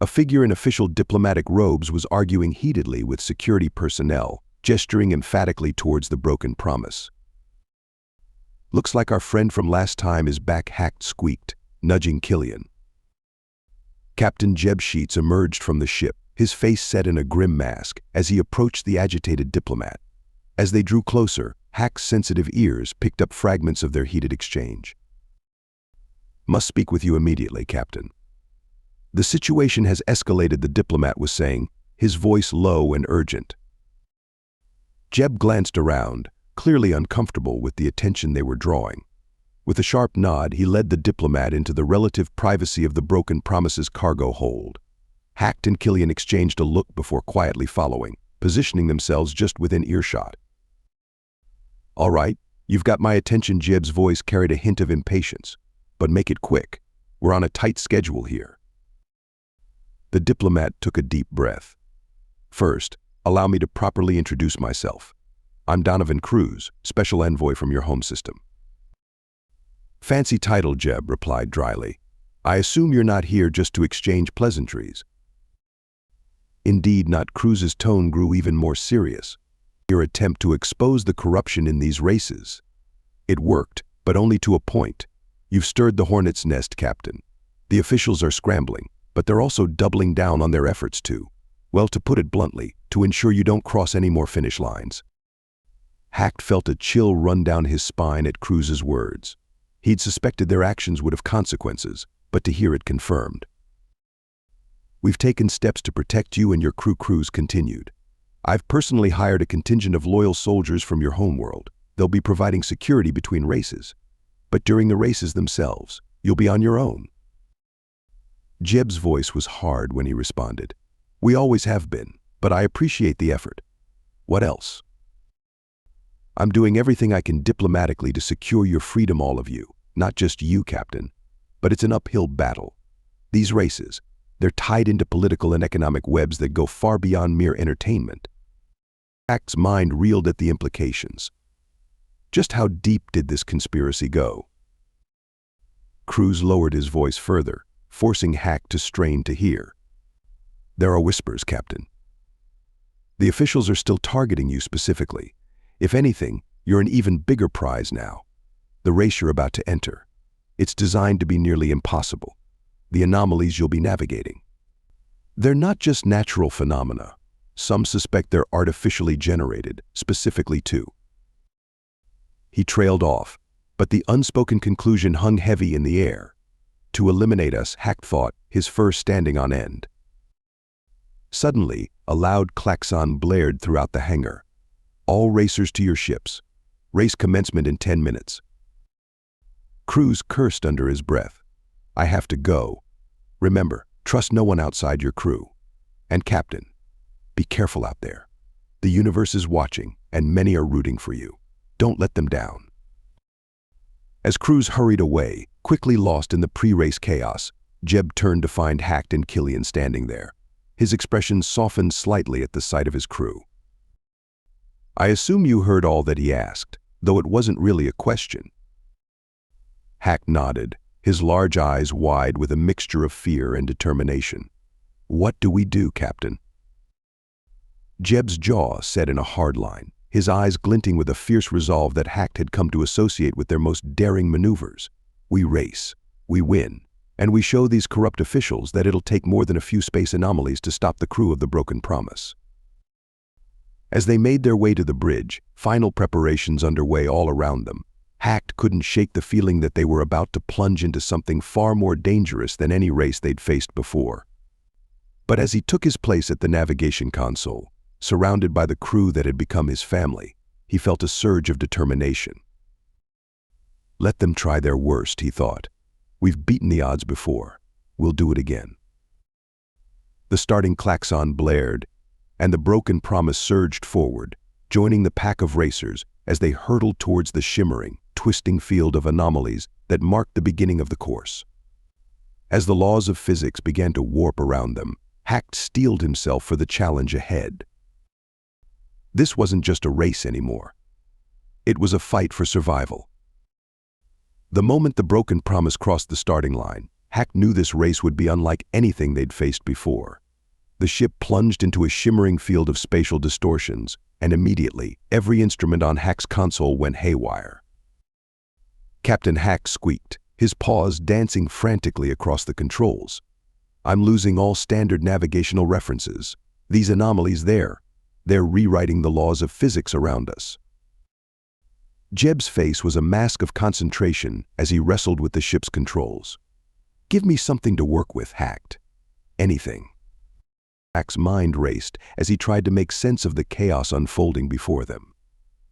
A figure in official diplomatic robes was arguing heatedly with security personnel, gesturing emphatically towards the Broken Promise. "Looks like our friend from last time is back," Hack squeaked, nudging Killian. Captain Jeb Sheets emerged from the ship, his face set in a grim mask, as he approached the agitated diplomat. As they drew closer, Hack's sensitive ears picked up fragments of their heated exchange. "Must speak with you immediately, Captain." "The situation has escalated," the diplomat was saying, his voice low and urgent. Jeb glanced around, clearly uncomfortable with the attention they were drawing. With a sharp nod, he led the diplomat into the relative privacy of the Broken Promise's cargo hold. Hack and Killian exchanged a look before quietly following, positioning themselves just within earshot. All right, you've got my attention. Jeb's voice carried a hint of impatience. But make it quick. We're on a tight schedule here. The diplomat took a deep breath. First, allow me to properly introduce myself. I'm Donovan Cruz, Special Envoy from your home system. Fancy title, Jeb replied dryly. I assume you're not here just to exchange pleasantries. Indeed not. Cruz's tone grew even more serious. Your attempt to expose the corruption in these races. It worked, but only to a point. You've stirred the hornet's nest, Captain. The officials are scrambling, but they're also doubling down on their efforts to, well, to put it bluntly, to ensure you don't cross any more finish lines. Hacked felt a chill run down his spine at Cruz's words. He'd suspected their actions would have consequences, but to hear it confirmed. We've taken steps to protect you and your crew. Cruz continued. I've personally hired a contingent of loyal soldiers from your homeworld. They'll be providing security between races. But during the races themselves, you'll be on your own. Jeb's voice was hard when he responded. We always have been, but I appreciate the effort. What else? I'm doing everything I can diplomatically to secure your freedom, all of you. Not just you, Captain. But it's an uphill battle. These races, they're tied into political and economic webs that go far beyond mere entertainment. Hack's mind reeled at the implications. Just how deep did this conspiracy go? Cruz lowered his voice further, forcing Hack to strain to hear. There are whispers, Captain. The officials are still targeting you specifically. If anything, you're an even bigger prize now. The race you're about to enter. It's designed to be nearly impossible. The anomalies you'll be navigating. They're not just natural phenomena. Some suspect they're artificially generated, specifically too. He trailed off, but the unspoken conclusion hung heavy in the air. To eliminate us, Hack thought, his fur standing on end. Suddenly, a loud klaxon blared throughout the hangar. All racers to your ships. Race commencement in 10 minutes. Cruz cursed under his breath. I have to go. Remember, trust no one outside your crew. And Captain, be careful out there. The universe is watching, and many are rooting for you. Don't let them down. As Cruz hurried away, quickly lost in the pre-race chaos, Jeb turned to find Hacked and Killian standing there. His expression softened slightly at the sight of his crew. I assume you heard all that he asked, though it wasn't really a question. Hack nodded, his large eyes wide with a mixture of fear and determination. What do we do, Captain? Jeb's jaw set in a hard line, his eyes glinting with a fierce resolve that Hacked had come to associate with their most daring maneuvers. We race, we win, and we show these corrupt officials that it'll take more than a few space anomalies to stop the crew of the Broken Promise. As they made their way to the bridge, final preparations underway all around them, Hacked couldn't shake the feeling that they were about to plunge into something far more dangerous than any race they'd faced before. But as he took his place at the navigation console, surrounded by the crew that had become his family, he felt a surge of determination. Let them try their worst, he thought. We've beaten the odds before. We'll do it again. The starting klaxon blared, and the Broken Promise surged forward, joining the pack of racers as they hurtled towards the shimmering, twisting field of anomalies that marked the beginning of the course. As the laws of physics began to warp around them, Hacked steeled himself for the challenge ahead. This wasn't just a race anymore. It was a fight for survival. The moment the Broken Promise crossed the starting line, Hack knew this race would be unlike anything they'd faced before. The ship plunged into a shimmering field of spatial distortions, and immediately, every instrument on Hack's console went haywire. Captain Hack squeaked, his paws dancing frantically across the controls. I'm losing all standard navigational references. These anomalies they're rewriting the laws of physics around us. Jeb's face was a mask of concentration as he wrestled with the ship's controls. Give me something to work with, Hacked. Anything. Hack's mind raced as he tried to make sense of the chaos unfolding before them.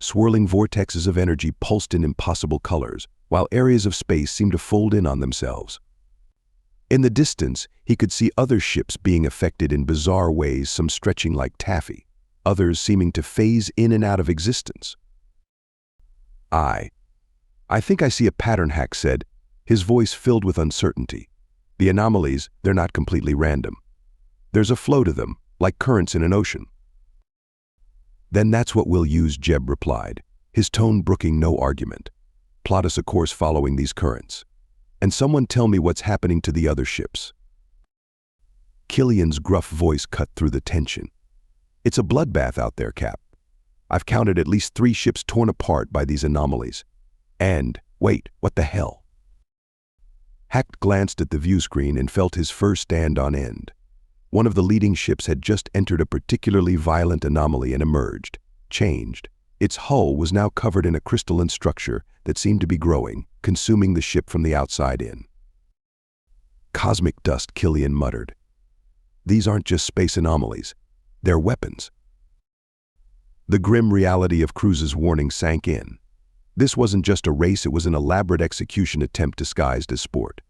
Swirling vortexes of energy pulsed in impossible colors, while areas of space seemed to fold in on themselves. In the distance, he could see other ships being affected in bizarre ways, some stretching like taffy, others seeming to phase in and out of existence. I think I see a pattern, Hack said, his voice filled with uncertainty. The anomalies, they're not completely random. There's a flow to them, like currents in an ocean. Then that's what we'll use, Jeb replied, his tone brooking no argument. Plot us a course following these currents. And someone tell me what's happening to the other ships. Killian's gruff voice cut through the tension. It's a bloodbath out there, Cap. I've counted at least 3 ships torn apart by these anomalies. And, wait, what the hell? Hack glanced at the view screen and felt his fur stand on end. One of the leading ships had just entered a particularly violent anomaly and emerged, changed. Its hull was now covered in a crystalline structure that seemed to be growing, consuming the ship from the outside in. Cosmic dust, Killian muttered. These aren't just space anomalies. They're weapons. The grim reality of Cruz's warning sank in. This wasn't just a race, it was an elaborate execution attempt disguised as sport.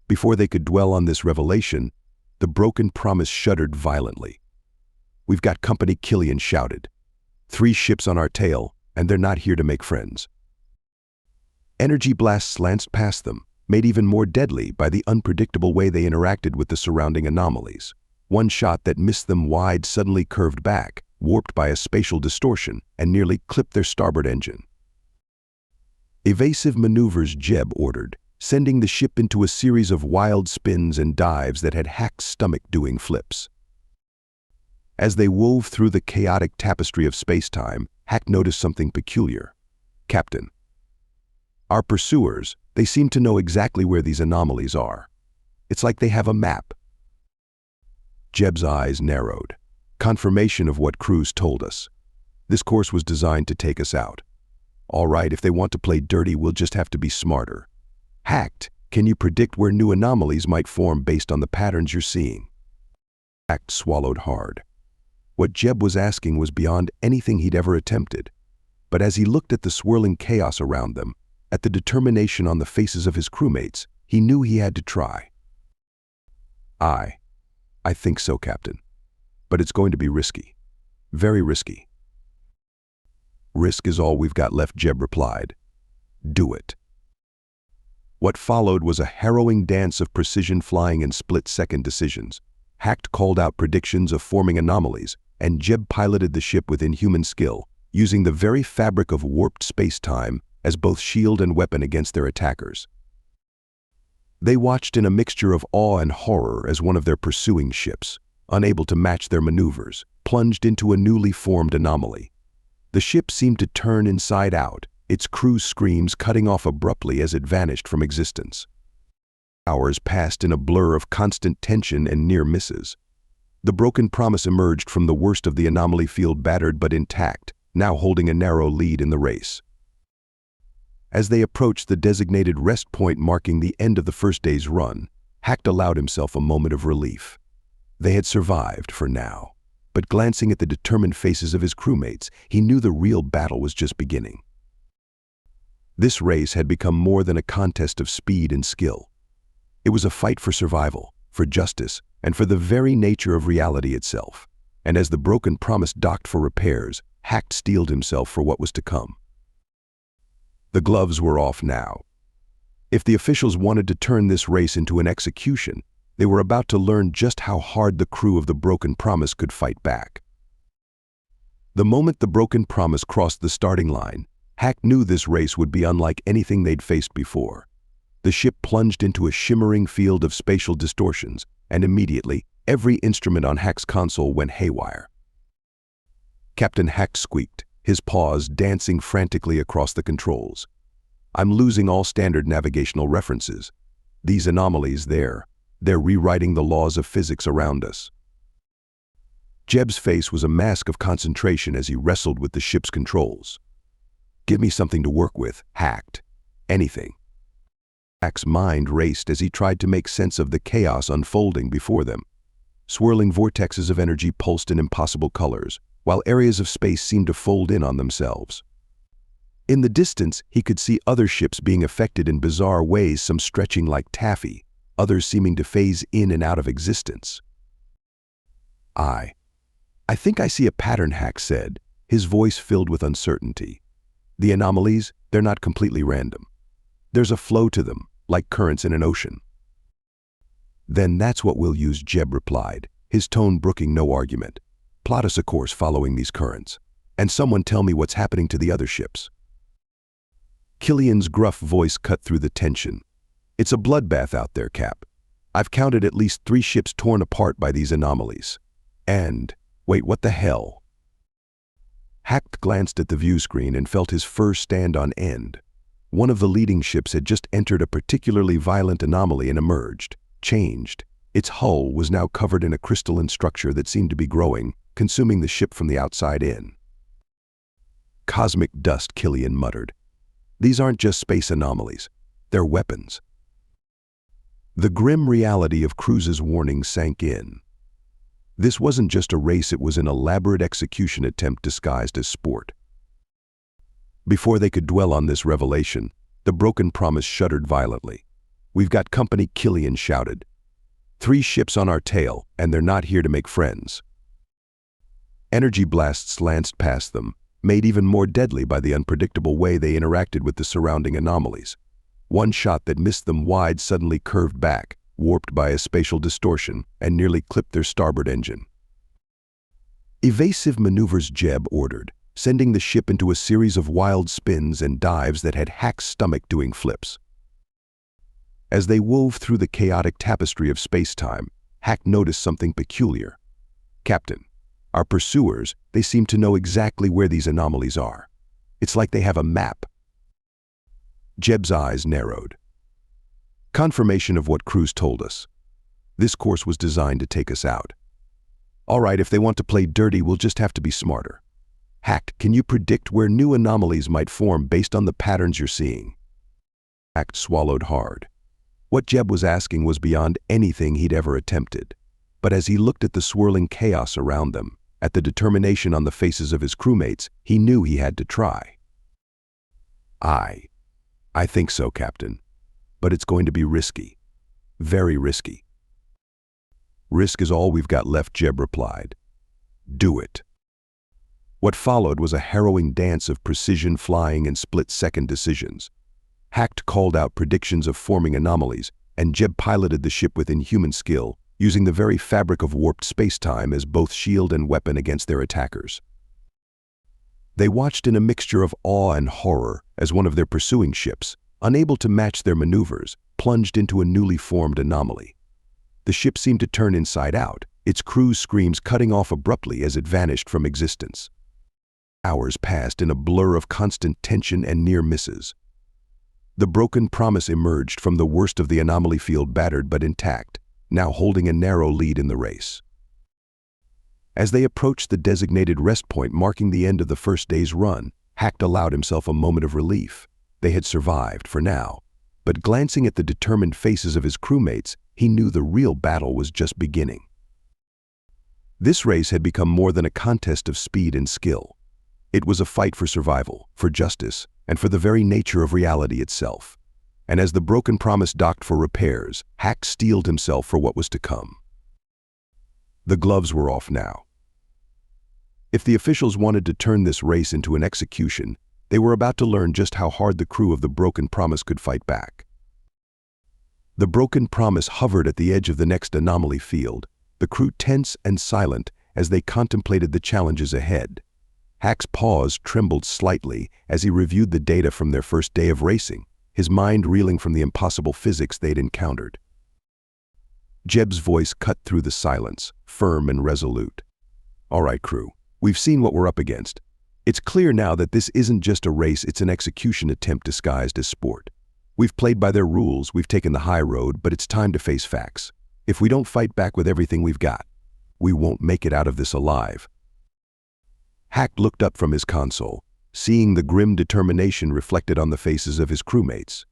Before they could dwell on this revelation, the broken promise shuddered violently. We've got company, Killian shouted. 3 ships on our tail, and they're not here to make friends. Energy blasts lanced past them, made even more deadly by the unpredictable way they interacted with the surrounding anomalies. One shot that missed them wide suddenly curved back, warped by a spatial distortion, and nearly clipped their starboard engine. Evasive maneuvers, Jeb ordered, sending the ship into a series of wild spins and dives that had Hack's stomach doing flips. As they wove through the chaotic tapestry of space-time, Hack noticed something peculiar. Captain, our pursuers, they seem to know exactly where these anomalies are. It's like they have a map. Jeb's eyes narrowed. Confirmation of what Cruz told us. This course was designed to take us out. All right, if they want to play dirty, we'll just have to be smarter. Hacked, can you predict where new anomalies might form based on the patterns you're seeing? Hacked swallowed hard. What Jeb was asking was beyond anything he'd ever attempted. But as he looked at the swirling chaos around them, at the determination on the faces of his crewmates, he knew he had to try. I think so, Captain. But it's going to be risky. Very risky. Risk is all we've got left, Jeb replied. Do it. What followed was a harrowing dance of precision flying and split-second decisions. Hacked called out predictions of forming anomalies, and Jeb piloted the ship with inhuman skill, using the very fabric of warped space-time as both shield and weapon against their attackers. They watched in a mixture of awe and horror as one of their pursuing ships, unable to match their maneuvers, plunged into a newly formed anomaly. The ship seemed to turn inside out, its crew's screams cutting off abruptly as it vanished from existence. Hours passed in a blur of constant tension and near misses. The broken promise emerged from the worst of the anomaly field, battered but intact, now holding a narrow lead in the race. As they approached the designated rest point marking the end of the first day's run, Hacked allowed himself a moment of relief. They had survived for now, but glancing at the determined faces of his crewmates, he knew the real battle was just beginning. This race had become more than a contest of speed and skill. It was a fight for survival, for justice, and for the very nature of reality itself. And as the broken promise docked for repairs, Hacked steeled himself for what was to come. The gloves were off now. If the officials wanted to turn this race into an execution, they were about to learn just how hard the crew of the broken promise could fight back. The moment the broken promise crossed the starting line, Hack knew this race would be unlike anything they'd faced before. The ship plunged into a shimmering field of spatial distortions, and immediately, every instrument on Hack's console went haywire. Captain Hack squeaked, his paws dancing frantically across the controls. I'm losing all standard navigational references. These anomalies, they're rewriting the laws of physics around us. Jeb's face was a mask of concentration as he wrestled with the ship's controls. Give me something to work with, Hacked. Anything. Hack's mind raced as he tried to make sense of the chaos unfolding before them. Swirling vortexes of energy pulsed in impossible colors, while areas of space seemed to fold in on themselves. In the distance, he could see other ships being affected in bizarre ways, some stretching like taffy, others seeming to phase in and out of existence. I think I see a pattern, Hack said, his voice filled with uncertainty. The anomalies, they're not completely random. There's a flow to them, like currents in an ocean. Then that's what we'll use, Jeb replied, his tone brooking no argument. Plot us a course following these currents. And someone tell me what's happening to the other ships. Killian's gruff voice cut through the tension. It's a bloodbath out there, Cap. I've counted at least 3 ships torn apart by these anomalies. And, wait, what the hell? Hack glanced at the view screen and felt his fur stand on end. One of the leading ships had just entered a particularly violent anomaly and emerged, changed. Its hull was now covered in a crystalline structure that seemed to be growing, consuming the ship from the outside in. Cosmic dust, Killian muttered. These aren't just space anomalies. They're weapons. The grim reality of Cruz's warning sank in. This wasn't just a race, it was an elaborate execution attempt disguised as sport. Before they could dwell on this revelation, the broken promise shuddered violently. We've got company, Killian shouted. 3 ships on our tail, and they're not here to make friends. Energy blasts lanced past them, made even more deadly by the unpredictable way they interacted with the surrounding anomalies. One shot that missed them wide suddenly curved back, warped by a spatial distortion, and nearly clipped their starboard engine. Evasive maneuvers, Jeb ordered, sending the ship into a series of wild spins and dives that had Hack's stomach doing flips. As they wove through the chaotic tapestry of space-time, Hack noticed something peculiar. Captain, our pursuers, they seem to know exactly where these anomalies are. It's like they have a map. Jeb's eyes narrowed. Confirmation of what Cruz told us. This course was designed to take us out. All right, if they want to play dirty, we'll just have to be smarter. Hack, can you predict where new anomalies might form based on the patterns you're seeing? Hack swallowed hard. What Jeb was asking was beyond anything he'd ever attempted. But as he looked at the swirling chaos around them, at the determination on the faces of his crewmates, he knew he had to try. I think so, Captain. But it's going to be risky. Very risky. Risk is all we've got left, Jeb replied. Do it. What followed was a harrowing dance of precision flying and split-second decisions. Hack called out predictions of forming anomalies, and Jeb piloted the ship with inhuman skill, using the very fabric of warped space-time as both shield and weapon against their attackers. They watched in a mixture of awe and horror as one of their pursuing ships, unable to match their maneuvers, plunged into a newly formed anomaly. The ship seemed to turn inside out, its crew's screams cutting off abruptly as it vanished from existence. Hours passed in a blur of constant tension and near misses. The broken promise emerged from the worst of the anomaly field, battered but intact, now holding a narrow lead in the race. As they approached the designated rest point marking the end of the first day's run, Hack allowed himself a moment of relief. They had survived, for now, but glancing at the determined faces of his crewmates, he knew the real battle was just beginning. This race had become more than a contest of speed and skill. It was a fight for survival, for justice, and for the very nature of reality itself. And as the broken promise docked for repairs, Hack steeled himself for what was to come. The gloves were off now. If the officials wanted to turn this race into an execution, they were about to learn just how hard the crew of the Broken Promise could fight back. The Broken Promise hovered at the edge of the next anomaly field, the crew tense and silent as they contemplated the challenges ahead. Hack's paws trembled slightly as he reviewed the data from their first day of racing, his mind reeling from the impossible physics they'd encountered. Jeb's voice cut through the silence, firm and resolute. All right, crew, we've seen what we're up against. It's clear now that this isn't just a race, it's an execution attempt disguised as sport. We've played by their rules, we've taken the high road, but it's time to face facts. If we don't fight back with everything we've got, we won't make it out of this alive. Hack looked up from his console, seeing the grim determination reflected on the faces of his crewmates.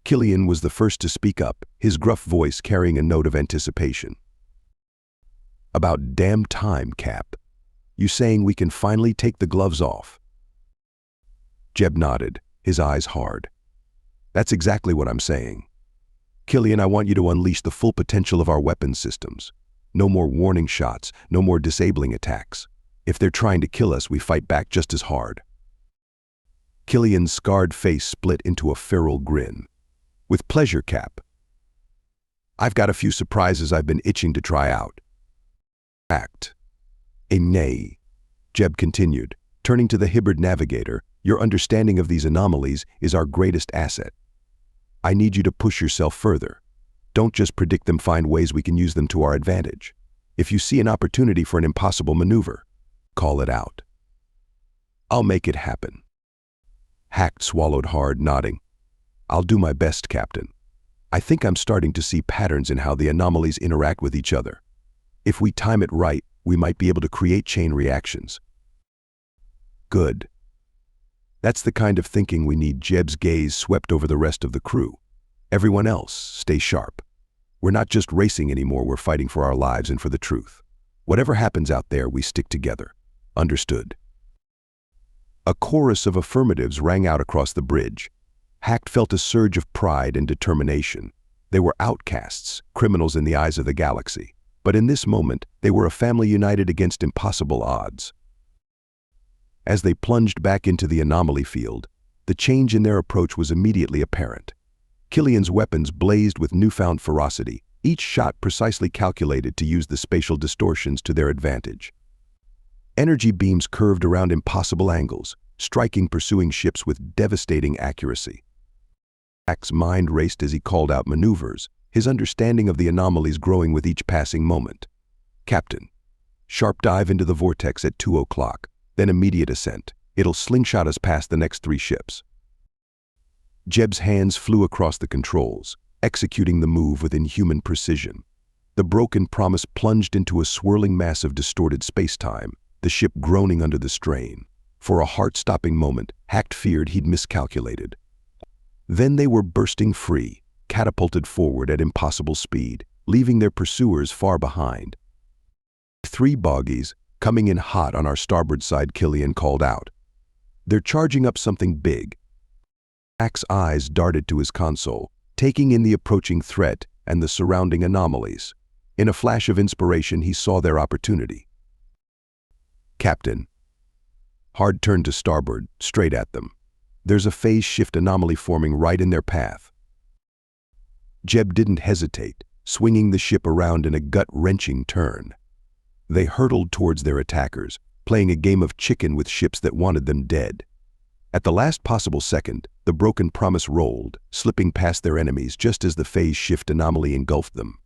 Killian was the first to speak up, his gruff voice carrying a note of anticipation. About damn time, Cap. You saying we can finally take the gloves off? Jeb nodded, his eyes hard. That's exactly what I'm saying. Killian, I want you to unleash the full potential of our weapons systems. No more warning shots, no more disabling attacks. If they're trying to kill us, we fight back just as hard. Killian's scarred face split into a feral grin. With pleasure, Cap. I've got a few surprises I've been itching to try out. Act. A nay, Jeb continued, turning to the Hibbard navigator. Your understanding of these anomalies is our greatest asset. I need you to push yourself further. Don't just predict them, find ways we can use them to our advantage. If you see an opportunity for an impossible maneuver, call it out. I'll make it happen. Hacked swallowed hard, nodding. I'll do my best, Captain. I think I'm starting to see patterns in how the anomalies interact with each other. If we time it right, we might be able to create chain reactions. Good. That's the kind of thinking we need. Jeb's gaze swept over the rest of the crew. Everyone else, stay sharp. We're not just racing anymore, we're fighting for our lives and for the truth. Whatever happens out there, we stick together. Understood? A chorus of affirmatives rang out across the bridge. Hacked felt a surge of pride and determination. They were outcasts, criminals in the eyes of the galaxy. But in this moment, they were a family united against impossible odds. As they plunged back into the anomaly field, the change in their approach was immediately apparent. Killian's weapons blazed with newfound ferocity, each shot precisely calculated to use the spatial distortions to their advantage. Energy beams curved around impossible angles, striking pursuing ships with devastating accuracy. Hack's mind raced as he called out maneuvers, his understanding of the anomalies growing with each passing moment. Captain, sharp dive into the vortex at 2 o'clock, then immediate ascent. It'll slingshot us past the next 3 ships. Jeb's hands flew across the controls, executing the move with inhuman precision. The broken promise plunged into a swirling mass of distorted space-time, the ship groaning under the strain. For a heart-stopping moment, Hacked feared he'd miscalculated. Then they were bursting free, catapulted forward at impossible speed, leaving their pursuers far behind. 3 bogies, coming in hot on our starboard side, Killian called out. They're charging up something big. Hack's eyes darted to his console, taking in the approaching threat and the surrounding anomalies. In a flash of inspiration, he saw their opportunity. Captain. Hard turned to starboard, straight at them. There's a phase shift anomaly forming right in their path. Jeb didn't hesitate, swinging the ship around in a gut-wrenching turn. They hurtled towards their attackers, playing a game of chicken with ships that wanted them dead. At the last possible second, the broken promise rolled, slipping past their enemies just as the phase shift anomaly engulfed them.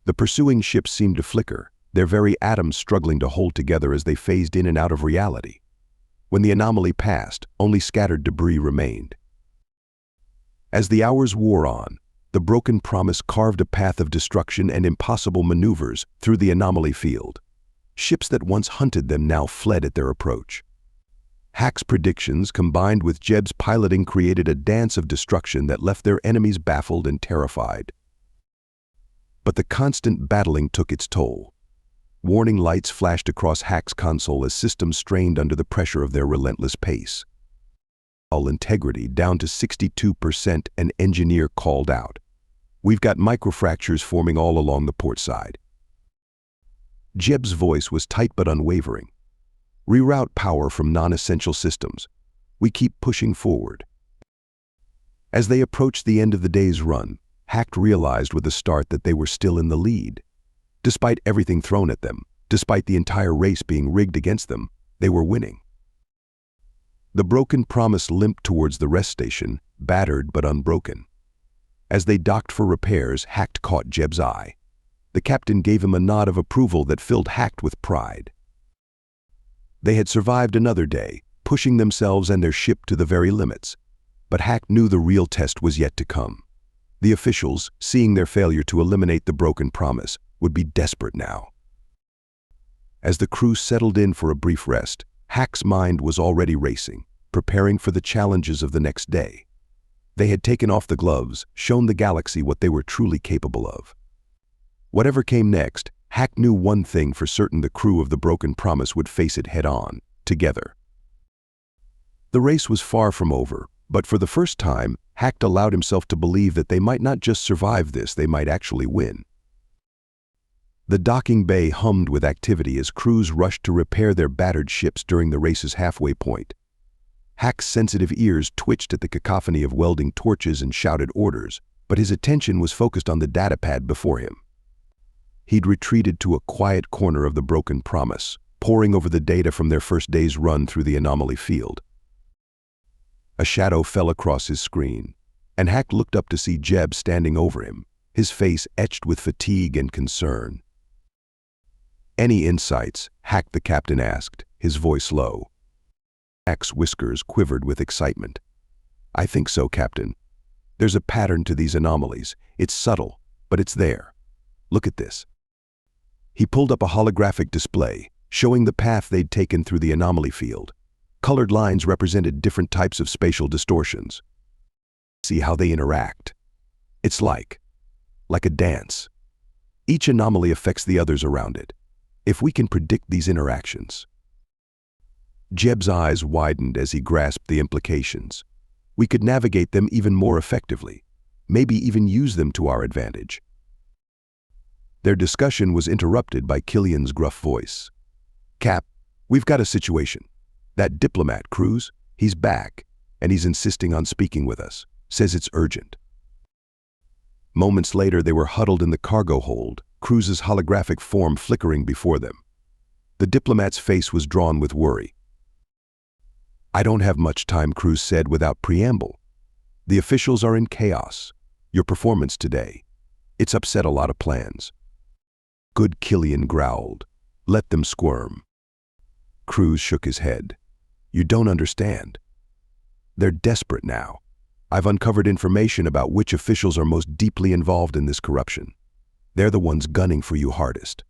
The pursuing ships seemed to flicker, their very atoms struggling to hold together as they phased in and out of reality. When the anomaly passed, only scattered debris remained. As the hours wore on, the broken promise carved a path of destruction and impossible maneuvers through the anomaly field. Ships that once hunted them now fled at their approach. Hack's predictions, combined with Jeb's piloting, created a dance of destruction that left their enemies baffled and terrified. But the constant battling took its toll. Warning lights flashed across Hack's console as systems strained under the pressure of their relentless pace. Hull integrity down to 62%, an engineer called out. We've got microfractures forming all along the port side. Jeb's voice was tight but unwavering. Reroute power from non-essential systems. We keep pushing forward. As they approached the end of the day's run, Hacked realized with a start that they were still in the lead. Despite everything thrown at them, despite the entire race being rigged against them, they were winning. The broken promise limped towards the rest station, battered but unbroken. As they docked for repairs, Hacked caught Jeb's eye. The captain gave him a nod of approval that filled Hacked with pride. They had survived another day, pushing themselves and their ship to the very limits. But Hacked knew the real test was yet to come. The officials, seeing their failure to eliminate the broken promise, would be desperate now. As the crew settled in for a brief rest, Hack's mind was already racing, preparing for the challenges of the next day. They had taken off the gloves, shown the galaxy what they were truly capable of. Whatever came next, Hack knew one thing for certain: the crew of the broken promise would face it head-on, together. The race was far from over, but for the first time, Hack allowed himself to believe that they might not just survive this, they might actually win. The docking bay hummed with activity as crews rushed to repair their battered ships during the race's halfway point. Hack's sensitive ears twitched at the cacophony of welding torches and shouted orders, but his attention was focused on the datapad before him. He'd retreated to a quiet corner of the broken promise, poring over the data from their first day's run through the anomaly field. A shadow fell across his screen, and Hack looked up to see Jeb standing over him, his face etched with fatigue and concern. "Any insights?" Hack the captain asked, his voice low. Hack's whiskers quivered with excitement. "I think so, Captain. There's a pattern to these anomalies. It's subtle, but it's there. Look at this." He pulled up a holographic display, showing the path they'd taken through the anomaly field. Colored lines represented different types of spatial distortions. See how they interact. It's like a dance. Each anomaly affects the others around it. If we can predict these interactions. Jeb's eyes widened as he grasped the implications. We could navigate them even more effectively, maybe even use them to our advantage. Their discussion was interrupted by Killian's gruff voice. "Cap, we've got a situation. That diplomat, Cruz, he's back, and he's insisting on speaking with us. Says it's urgent." Moments later, they were huddled in the cargo hold, Cruz's holographic form flickering before them. The diplomat's face was drawn with worry. "I don't have much time," Cruz said without preamble. "The officials are in chaos. Your performance today, it's upset a lot of plans." "Good," Killian growled. "Let them squirm." Cruz shook his head. "You don't understand. They're desperate now. I've uncovered information about which officials are most deeply involved in this corruption. They're the ones gunning for you hardest."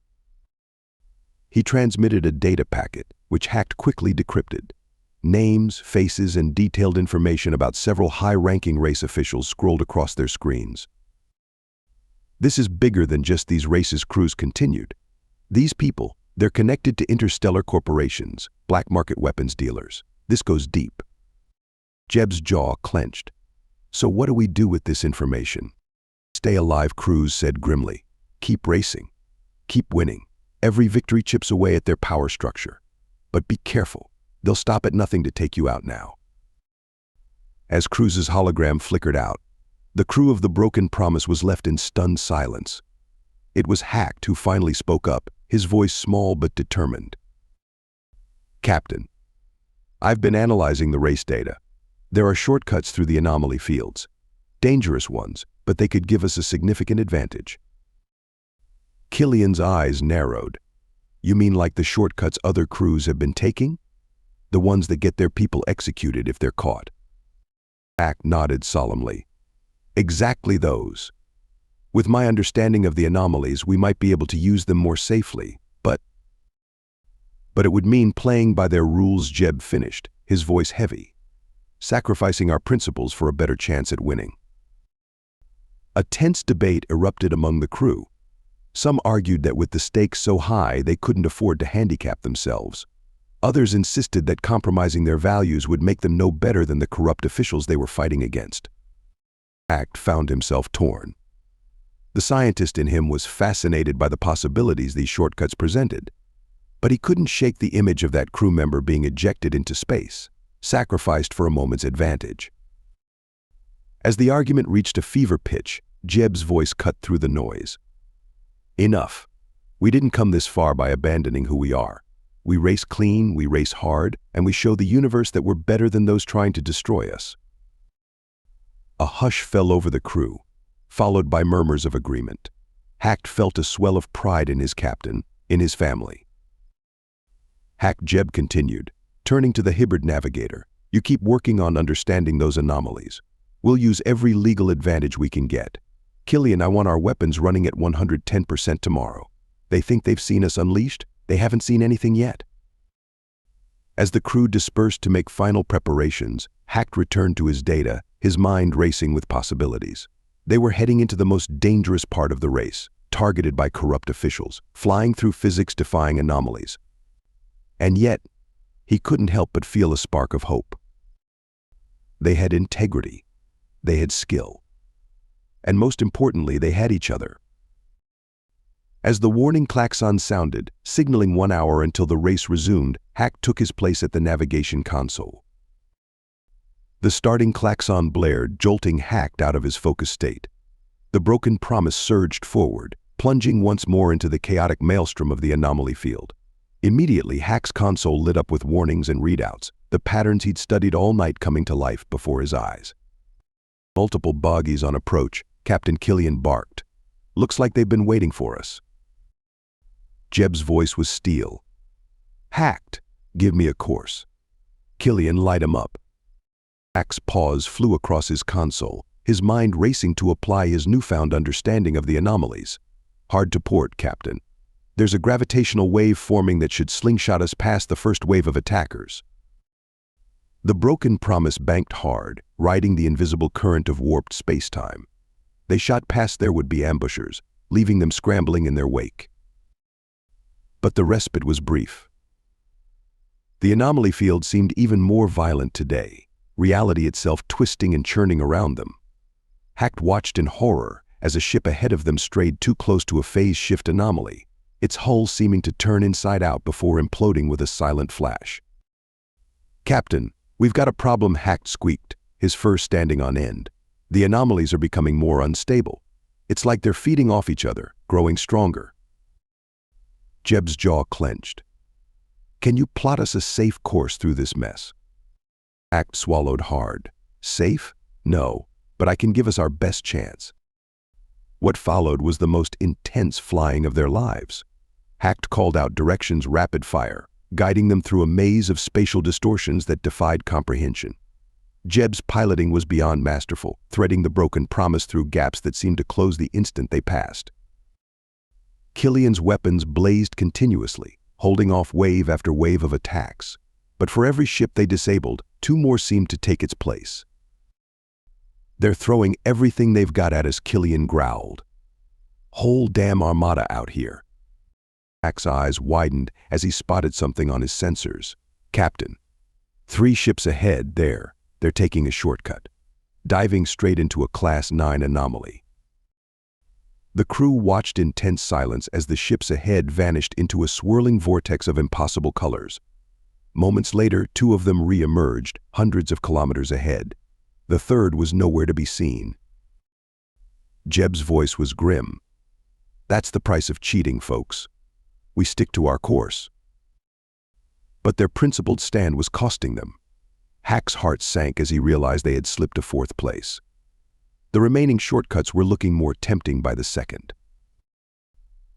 He transmitted a data packet, which Hack quickly decrypted. Names, faces, and detailed information about several high-ranking race officials scrolled across their screens. "This is bigger than just these races," Cruz continued. "These people, they're connected to interstellar corporations, black market weapons dealers. This goes deep." Jeb's jaw clenched. "So what do we do with this information?" "Stay alive," Cruz said grimly. "Keep racing. Keep winning. Every victory chips away at their power structure. But be careful. They'll stop at nothing to take you out now." As Cruz's hologram flickered out, the crew of the Broken Promise was left in stunned silence. It was Hack who finally spoke up, his voice small but determined. "Captain, I've been analyzing the race data. There are shortcuts through the anomaly fields. Dangerous ones, but they could give us a significant advantage." Killian's eyes narrowed. "You mean like the shortcuts other crews have been taking? The ones that get their people executed if they're caught?" Hack nodded solemnly. "Exactly those. With my understanding of the anomalies, we might be able to use them more safely, but it would mean playing by their rules," Jeb finished, his voice heavy. "Sacrificing our principles for a better chance at winning." A tense debate erupted among the crew. Some argued that with the stakes so high, they couldn't afford to handicap themselves. Others insisted that compromising their values would make them no better than the corrupt officials they were fighting against. Hack found himself torn. The scientist in him was fascinated by the possibilities these shortcuts presented, but he couldn't shake the image of that crew member being ejected into space, sacrificed for a moment's advantage. As the argument reached a fever pitch, Jeb's voice cut through the noise. "Enough. We didn't come this far by abandoning who we are. We race clean, we race hard, and we show the universe that we're better than those trying to destroy us." A hush fell over the crew, followed by murmurs of agreement. Hack felt a swell of pride in his captain, in his family. Hack, Jeb continued, turning to the Hibbard navigator. "You keep working on understanding those anomalies. We'll use every legal advantage we can get. Killian, I want our weapons running at 110% tomorrow. They think they've seen us unleashed. They haven't seen anything yet." As the crew dispersed to make final preparations, Hack returned to his data, his mind racing with possibilities. They were heading into the most dangerous part of the race, targeted by corrupt officials, flying through physics-defying anomalies. And yet, he couldn't help but feel a spark of hope. They had integrity. They had skill. And most importantly, they had each other. As the warning klaxon sounded, signaling 1 hour until the race resumed, Hack took his place at the navigation console. The starting klaxon blared, jolting Hacked out of his focused state. The broken promise surged forward, plunging once more into the chaotic maelstrom of the anomaly field. Immediately, Hack's console lit up with warnings and readouts, the patterns he'd studied all night coming to life before his eyes. Multiple bogies on approach, Captain Killian barked. "Looks like they've been waiting for us." Jeb's voice was steel. "Hacked, give me a course." Killian, light him up. Hack's paws flew across his console, his mind racing to apply his newfound understanding of the anomalies. "Hard to port, Captain. There's a gravitational wave forming that should slingshot us past the first wave of attackers." The broken promise banked hard, riding the invisible current of warped space-time. They shot past their would-be ambushers, leaving them scrambling in their wake. But the respite was brief. The anomaly field seemed even more violent today, reality itself twisting and churning around them. Hacked watched in horror as a ship ahead of them strayed too close to a phase-shift anomaly, its hull seeming to turn inside out before imploding with a silent flash. "Captain, we've got a problem," Hacked squeaked, his fur standing on end. "The anomalies are becoming more unstable. It's like they're feeding off each other, growing stronger." Jeb's jaw clenched. "Can you plot us a safe course through this mess?" Hacked swallowed hard. "Safe? No, but I can give us our best chance." What followed was the most intense flying of their lives. Hacked called out directions rapid fire, guiding them through a maze of spatial distortions that defied comprehension. Jeb's piloting was beyond masterful, threading the broken promise through gaps that seemed to close the instant they passed. Killian's weapons blazed continuously, holding off wave after wave of attacks. But for every ship they disabled, two more seemed to take its place. "They're throwing everything they've got at us," Killian growled. "Whole damn armada out here." Hack's eyes widened as he spotted something on his sensors. "Captain, 3 ships ahead there. They're taking a shortcut, diving straight into a Class 9 anomaly." The crew watched in tense silence as the ships ahead vanished into a swirling vortex of impossible colors. Moments later, 2 of them re-emerged, hundreds of kilometers ahead. The third was nowhere to be seen. Jeb's voice was grim. "That's the price of cheating, folks. We stick to our course." But their principled stand was costing them. Hack's heart sank as he realized they had slipped to 4th place. The remaining shortcuts were looking more tempting by the second.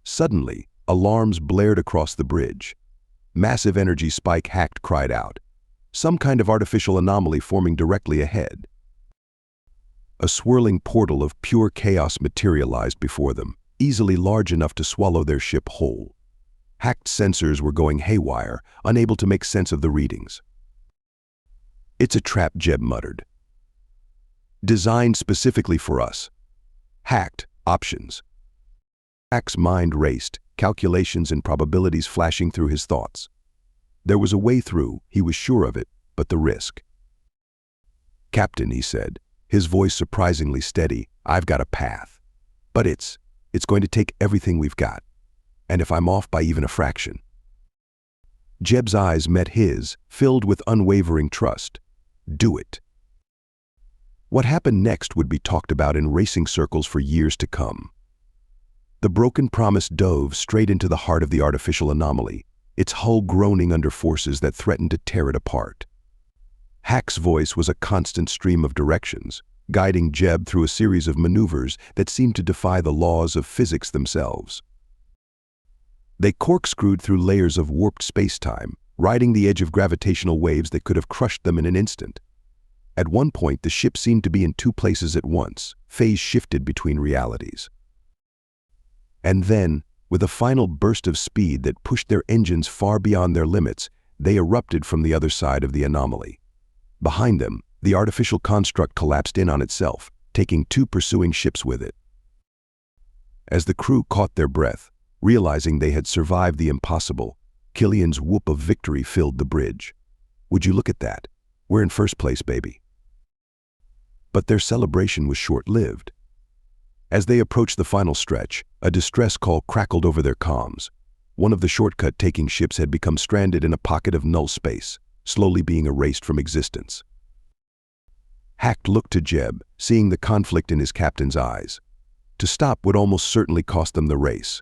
Suddenly, alarms blared across the bridge. "Massive energy spike," Hacked cried out. "Some kind of artificial anomaly forming directly ahead." A swirling portal of pure chaos materialized before them, easily large enough to swallow their ship whole. Hacked sensors were going haywire, unable to make sense of the readings. "It's a trap," Jeb muttered. "Designed specifically for us." Hacked, options. Hack's mind raced, calculations and probabilities flashing through his thoughts. There was a way through, he was sure of it, but the risk. "Captain," he said, his voice surprisingly steady, "I've got a path. But it's going to take everything we've got. And if I'm off by even a fraction." Jeb's eyes met his, filled with unwavering trust. "Do it." What happened next would be talked about in racing circles for years to come. The broken promise dove straight into the heart of the artificial anomaly, its hull groaning under forces that threatened to tear it apart. Hack's voice was a constant stream of directions, guiding Jeb through a series of maneuvers that seemed to defy the laws of physics themselves. They corkscrewed through layers of warped space-time, riding the edge of gravitational waves that could have crushed them in an instant. At one point, the ship seemed to be in 2 places at once, phase shifted between realities. And then, with a final burst of speed that pushed their engines far beyond their limits, they erupted from the other side of the anomaly. Behind them, the artificial construct collapsed in on itself, taking 2 pursuing ships with it. As the crew caught their breath, realizing they had survived the impossible, Killian's whoop of victory filled the bridge. "Would you look at that? We're in first place, baby." But their celebration was short-lived. As they approached the final stretch, a distress call crackled over their comms. One of the shortcut-taking ships had become stranded in a pocket of null space, slowly being erased from existence. Hacked looked to Jeb, seeing the conflict in his captain's eyes. To stop would almost certainly cost them the race.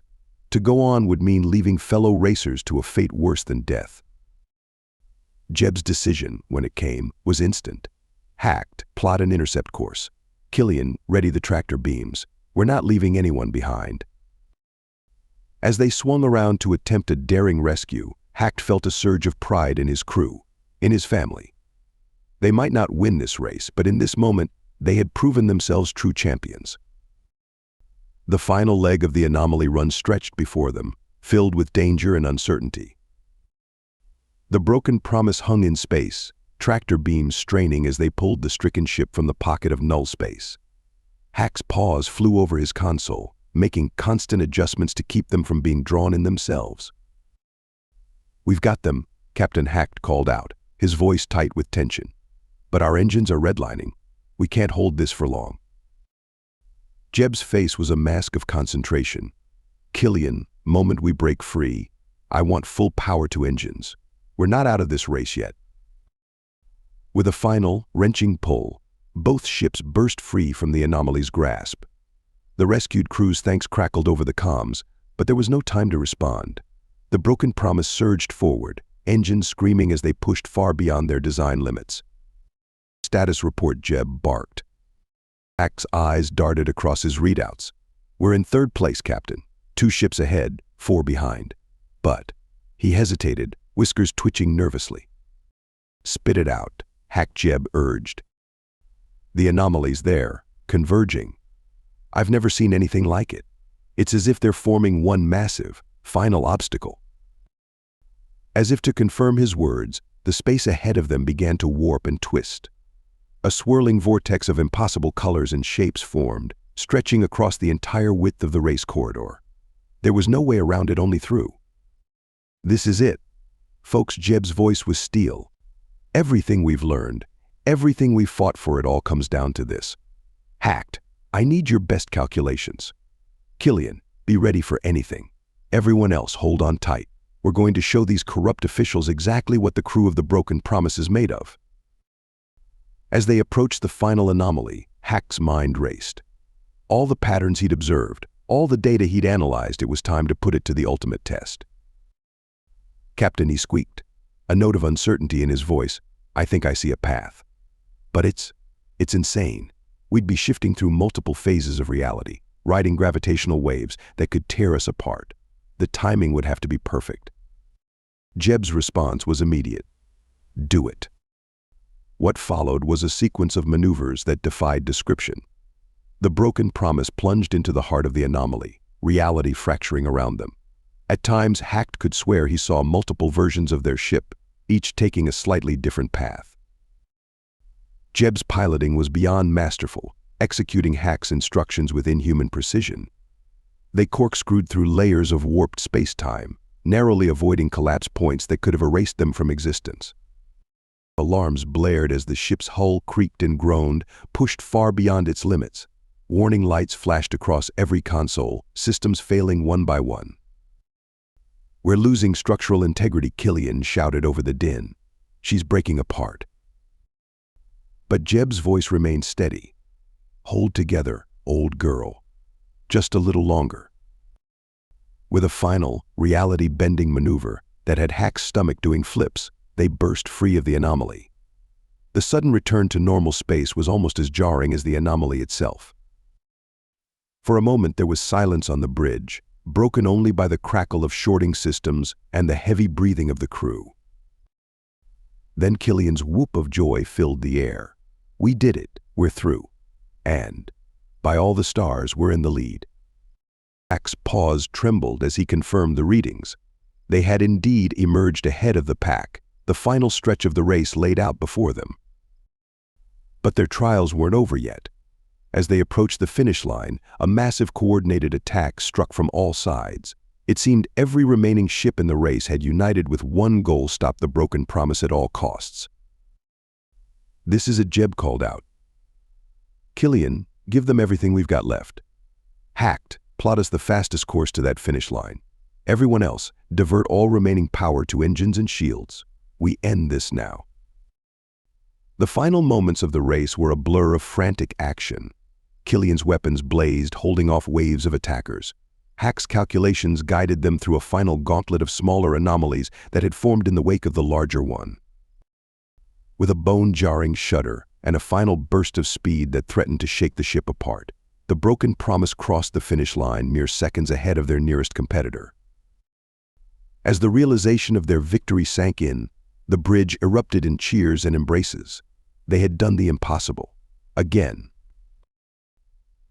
To go on would mean leaving fellow racers to a fate worse than death. Jeb's decision, when it came, was instant. Hacked, plot an intercept course. Killian, ready the tractor beams. We're not leaving anyone behind. As they swung around to attempt a daring rescue, Hacked felt a surge of pride in his crew, in his family. They might not win this race, but in this moment, they had proven themselves true champions. The final leg of the anomaly run stretched before them, filled with danger and uncertainty. The broken promise hung in space, tractor beams straining as they pulled the stricken ship from the pocket of null space. Hack's paws flew over his console, making constant adjustments to keep them from being drawn in themselves. "We've got them," Captain Hacked called out, his voice tight with tension. "But our engines are redlining. We can't hold this for long." Jeb's face was a mask of concentration. "Killian, moment we break free, I want full power to engines. We're not out of this race yet." With a final, wrenching pull, both ships burst free from the anomaly's grasp. The rescued crew's thanks crackled over the comms, but there was no time to respond. The broken promise surged forward, engines screaming as they pushed far beyond their design limits. "Status report," Jeb barked. Hack's eyes darted across his readouts. "We're in third place, Captain. 2 ships ahead, 4 behind." But he hesitated, whiskers twitching nervously. "Spit it out," Hack Jeb urged. "The anomaly's there, converging. I've never seen anything like it. It's as if they're forming one massive, final obstacle." As if to confirm his words, the space ahead of them began to warp and twist. A swirling vortex of impossible colors and shapes formed, stretching across the entire width of the race corridor. There was no way around it, only through. "This is it, folks." Jeb's voice was steel. "Everything we've learned, everything we've fought for, it all comes down to this. Hacked, I need your best calculations. Killian, be ready for anything. Everyone else, hold on tight. We're going to show these corrupt officials exactly what the crew of the Broken Promise is made of." As they approached the final anomaly, Hack's mind raced. All the patterns he'd observed, all the data he'd analyzed, it was time to put it to the ultimate test. "Captain," he squeaked, a note of uncertainty in his voice, "I think I see a path. But it's insane. We'd be shifting through multiple phases of reality, riding gravitational waves that could tear us apart. The timing would have to be perfect." Jeb's response was immediate. "Do it." What followed was a sequence of maneuvers that defied description. The Broken Promise plunged into the heart of the anomaly, reality fracturing around them. At times, Hacked could swear he saw multiple versions of their ship, each taking a slightly different path. Jeb's piloting was beyond masterful, executing Hack's instructions with inhuman precision. They corkscrewed through layers of warped space-time, narrowly avoiding collapse points that could have erased them from existence. Alarms blared as the ship's hull creaked and groaned, pushed far beyond its limits. Warning lights flashed across every console, systems failing one by one. "We're losing structural integrity," Killian shouted over the din. "She's breaking apart." But Jeb's voice remained steady. "Hold together, old girl. Just a little longer." With a final, reality-bending maneuver that had Hack's stomach doing flips, they burst free of the anomaly. The sudden return to normal space was almost as jarring as the anomaly itself. For a moment there was silence on the bridge, broken only by the crackle of shorting systems and the heavy breathing of the crew. Then Killian's whoop of joy filled the air. "We did it, we're through. And, by all the stars, we're in the lead." Hack's paws trembled as he confirmed the readings. They had indeed emerged ahead of the pack, the final stretch of the race laid out before them. But their trials weren't over yet. As they approached the finish line, a massive coordinated attack struck from all sides. It seemed every remaining ship in the race had united with one goal: stop the Broken Promise at all costs. "This is it," Jeb called out. "Killian, give them everything we've got left. Hacked, plot us the fastest course to that finish line. Everyone else, divert all remaining power to engines and shields. We end this now." The final moments of the race were a blur of frantic action. Killian's weapons blazed, holding off waves of attackers. Hack's calculations guided them through a final gauntlet of smaller anomalies that had formed in the wake of the larger one. With a bone-jarring shudder and a final burst of speed that threatened to shake the ship apart, the Broken Promise crossed the finish line mere seconds ahead of their nearest competitor. As the realization of their victory sank in, the bridge erupted in cheers and embraces. They had done the impossible. Again.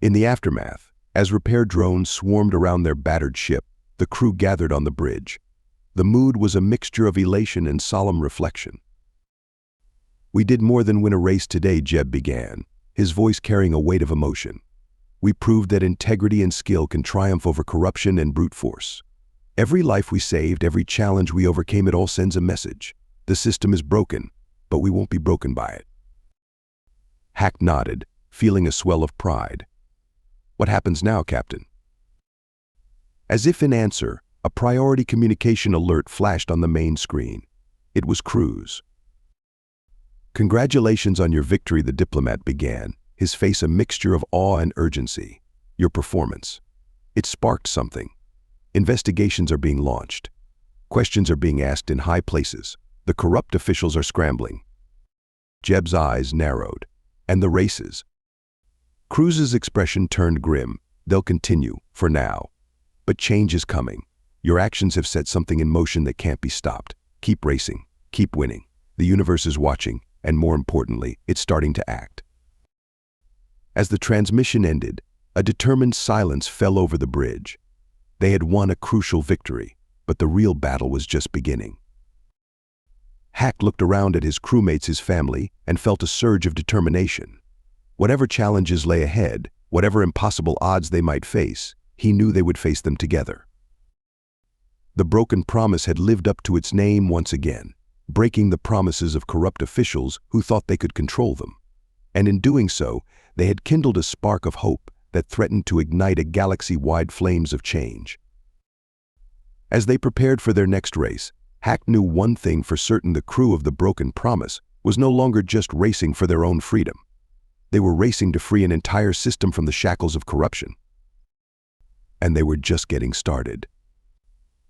In the aftermath, as repair drones swarmed around their battered ship, the crew gathered on the bridge. The mood was a mixture of elation and solemn reflection. "We did more than win a race today," Jeb began, his voice carrying a weight of emotion. "We proved that integrity and skill can triumph over corruption and brute force. Every life we saved, every challenge we overcame, it all sends a message. The system is broken, but we won't be broken by it." Hack nodded, feeling a swell of pride. "What happens now, Captain?" As if in answer, a priority communication alert flashed on the main screen. It was Cruz. "Congratulations on your victory," the diplomat began, his face a mixture of awe and urgency. "Your performance. It sparked something. Investigations are being launched. Questions are being asked in high places. The corrupt officials are scrambling." Jeb's eyes narrowed. "And the races?" Cruz's expression turned grim. "They'll continue, for now. But change is coming. Your actions have set something in motion that can't be stopped. Keep racing. Keep winning. The universe is watching, and more importantly, it's starting to act." As the transmission ended, a determined silence fell over the bridge. They had won a crucial victory, but the real battle was just beginning. Hack looked around at his crewmates, his family, and felt a surge of determination. Whatever challenges lay ahead, whatever impossible odds they might face, he knew they would face them together. The Broken Promise had lived up to its name once again, breaking the promises of corrupt officials who thought they could control them. And in doing so, they had kindled a spark of hope that threatened to ignite a galaxy-wide flames of change. As they prepared for their next race, Hack knew one thing for certain: the crew of the Broken Promise was no longer just racing for their own freedom. They were racing to free an entire system from the shackles of corruption. And they were just getting started.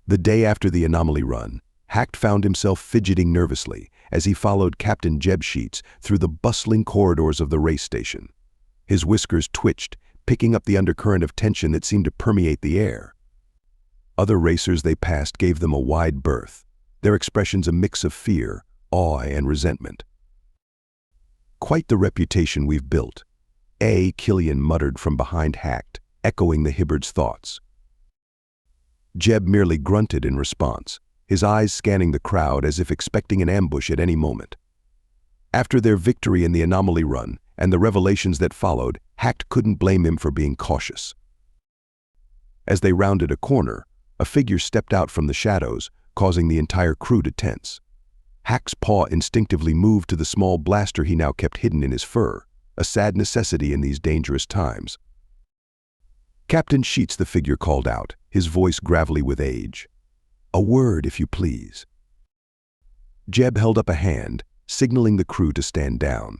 The day after the anomaly run, Hack found himself fidgeting nervously as he followed Captain Jeb Sheets through the bustling corridors of the race station. His whiskers twitched, picking up the undercurrent of tension that seemed to permeate the air. Other racers they passed gave them a wide berth, their expressions a mix of fear, awe, and resentment. "Quite the reputation we've built," Killian muttered from behind Hack, echoing the Hibbard's thoughts. Jeb merely grunted in response, his eyes scanning the crowd as if expecting an ambush at any moment. After their victory in the anomaly run and the revelations that followed, Hack couldn't blame him for being cautious. As they rounded a corner, a figure stepped out from the shadows, causing the entire crew to tense. Hack's paw instinctively moved to the small blaster he now kept hidden in his fur, a sad necessity in these dangerous times. "Captain Sheets," the figure called out, his voice gravelly with age. "A word, if you please." Jeb held up a hand, signaling the crew to stand down.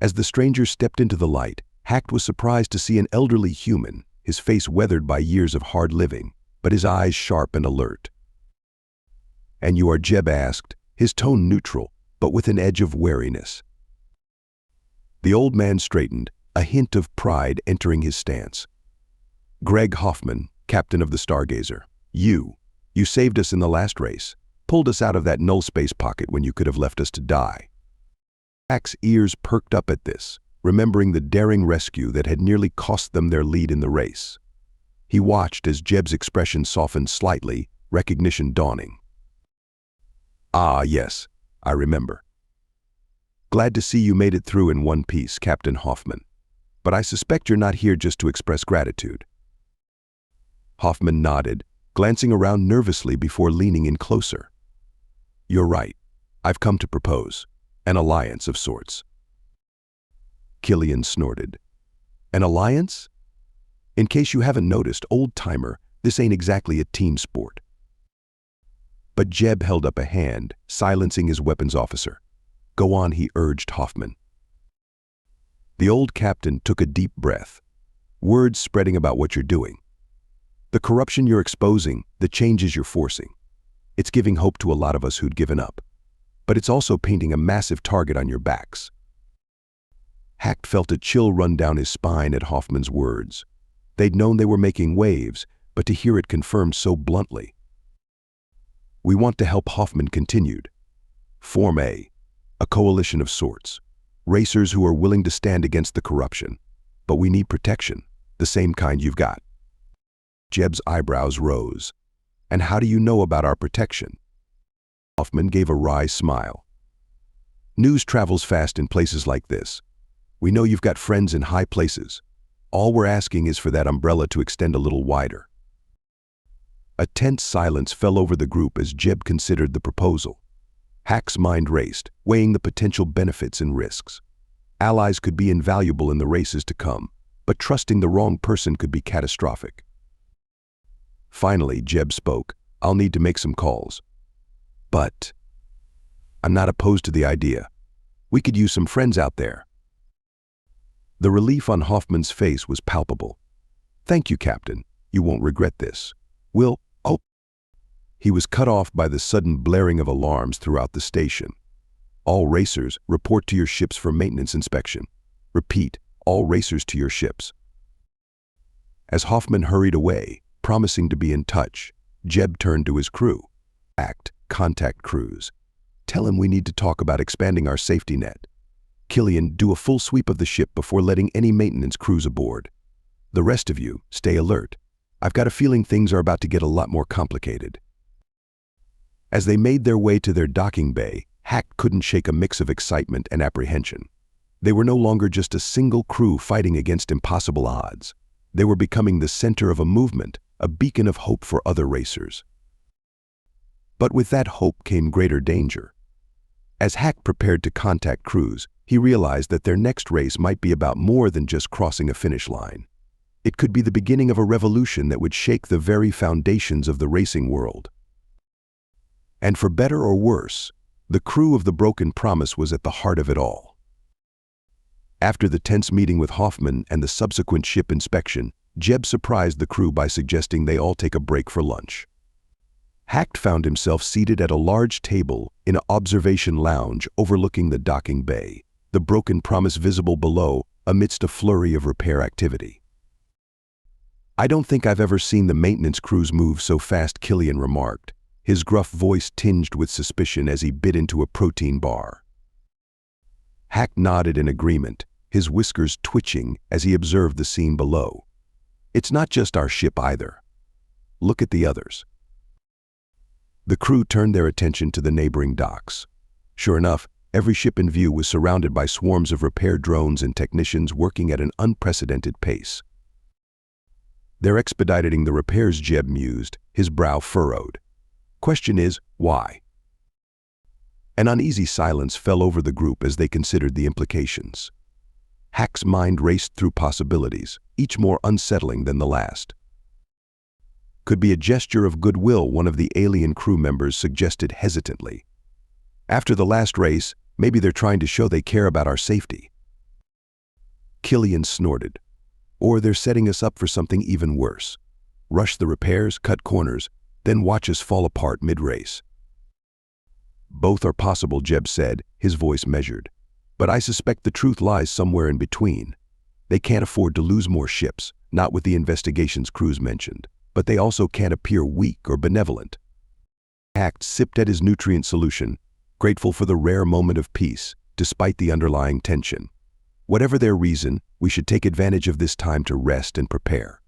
As the stranger stepped into the light, Hack was surprised to see an elderly human, his face weathered by years of hard living, but his eyes sharp and alert. "And you are?" Jeb asked, his tone neutral, but with an edge of wariness. The old man straightened, a hint of pride entering his stance. "Greg Hoffman, captain of the Stargazer. You saved us in the last race, pulled us out of that null space pocket when you could have left us to die." Hack's ears perked up at this, remembering the daring rescue that had nearly cost them their lead in the race. He watched as Jeb's expression softened slightly, recognition dawning. "Ah, yes, I remember. Glad to see you made it through in one piece, Captain Hoffman. But I suspect you're not here just to express gratitude." Hoffman nodded, glancing around nervously before leaning in closer. "You're right. I've come to propose an alliance of sorts." Killian snorted. "An alliance? In case you haven't noticed, old-timer, this ain't exactly a team sport." But Jeb held up a hand, silencing his weapons officer. Go on, he urged Hoffman. The old captain took a deep breath. Words spreading about what you're doing. The corruption you're exposing, the changes you're forcing. It's giving hope to a lot of us who'd given up. But it's also painting a massive target on your backs. Hack felt a chill run down his spine at Hoffman's words. They'd known they were making waves, but to hear it confirmed so bluntly. We want to help, Hoffman continued. Form a coalition of sorts. Racers who are willing to stand against the corruption. But we need protection, the same kind you've got. Jeb's eyebrows rose. And how do you know about our protection? Hoffman gave a wry smile. News travels fast in places like this. We know you've got friends in high places. All we're asking is for that umbrella to extend a little wider. A tense silence fell over the group as Jeb considered the proposal. Hack's mind raced, weighing the potential benefits and risks. Allies could be invaluable in the races to come, but trusting the wrong person could be catastrophic. Finally, Jeb spoke. I'll need to make some calls. But I'm not opposed to the idea. We could use some friends out there. The relief on Hoffman's face was palpable. Thank you, Captain. You won't regret this. He was cut off by the sudden blaring of alarms throughout the station. All racers, report to your ships for maintenance inspection. Repeat, all racers to your ships. As Hoffman hurried away, promising to be in touch, Jeb turned to his crew. Contact crews. Tell him we need to talk about expanding our safety net. Killian, do a full sweep of the ship before letting any maintenance crews aboard. The rest of you, stay alert. I've got a feeling things are about to get a lot more complicated. As they made their way to their docking bay, Hack couldn't shake a mix of excitement and apprehension. They were no longer just a single crew fighting against impossible odds. They were becoming the center of a movement, a beacon of hope for other racers. But with that hope came greater danger. As Hack prepared to contact crews, he realized that their next race might be about more than just crossing a finish line. It could be the beginning of a revolution that would shake the very foundations of the racing world. And for better or worse, the crew of the Broken Promise was at the heart of it all. After the tense meeting with Hoffman and the subsequent ship inspection, Jeb surprised the crew by suggesting they all take a break for lunch. Hack found himself seated at a large table in an observation lounge overlooking the docking bay, the Broken Promise visible below amidst a flurry of repair activity. I don't think I've ever seen the maintenance crews move so fast, Killian remarked, his gruff voice tinged with suspicion as he bit into a protein bar. Hack nodded in agreement, his whiskers twitching as he observed the scene below. It's not just our ship either. Look at the others. The crew turned their attention to the neighboring docks. Sure enough, every ship in view was surrounded by swarms of repair drones and technicians working at an unprecedented pace. They're expediting the repairs, Jeb mused, his brow furrowed. Question is, why? An uneasy silence fell over the group as they considered the implications. Hack's mind raced through possibilities, each more unsettling than the last. Could be a gesture of goodwill, one of the alien crew members suggested hesitantly. After the last race, maybe they're trying to show they care about our safety. Killian snorted. Or they're setting us up for something even worse. Rush the repairs, cut corners, then watch us fall apart mid-race. Both are possible, Jeb said, his voice measured. But I suspect the truth lies somewhere in between. They can't afford to lose more ships, not with the investigations crews mentioned, but they also can't appear weak or benevolent. Hack sipped at his nutrient solution, grateful for the rare moment of peace, despite the underlying tension. Whatever their reason, we should take advantage of this time to rest and prepare.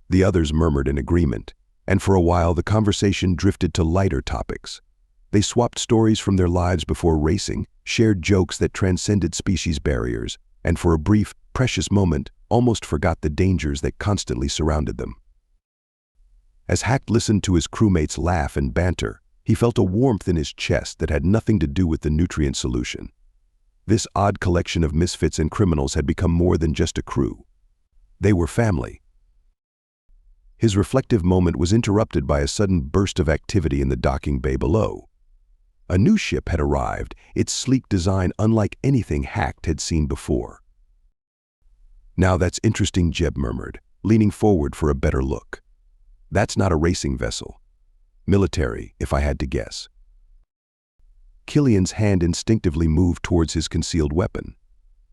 The others murmured in agreement, and for a while the conversation drifted to lighter topics. They swapped stories from their lives before racing, shared jokes that transcended species barriers, and for a brief, precious moment, almost forgot the dangers that constantly surrounded them. As Hack listened to his crewmates laugh and banter, he felt a warmth in his chest that had nothing to do with the nutrient solution. This odd collection of misfits and criminals had become more than just a crew. They were family. His reflective moment was interrupted by a sudden burst of activity in the docking bay below. A new ship had arrived, its sleek design unlike anything Hacked had seen before. "Now that's interesting," Jeb murmured, leaning forward for a better look. "That's not a racing vessel. Military, if I had to guess." Killian's hand instinctively moved towards his concealed weapon.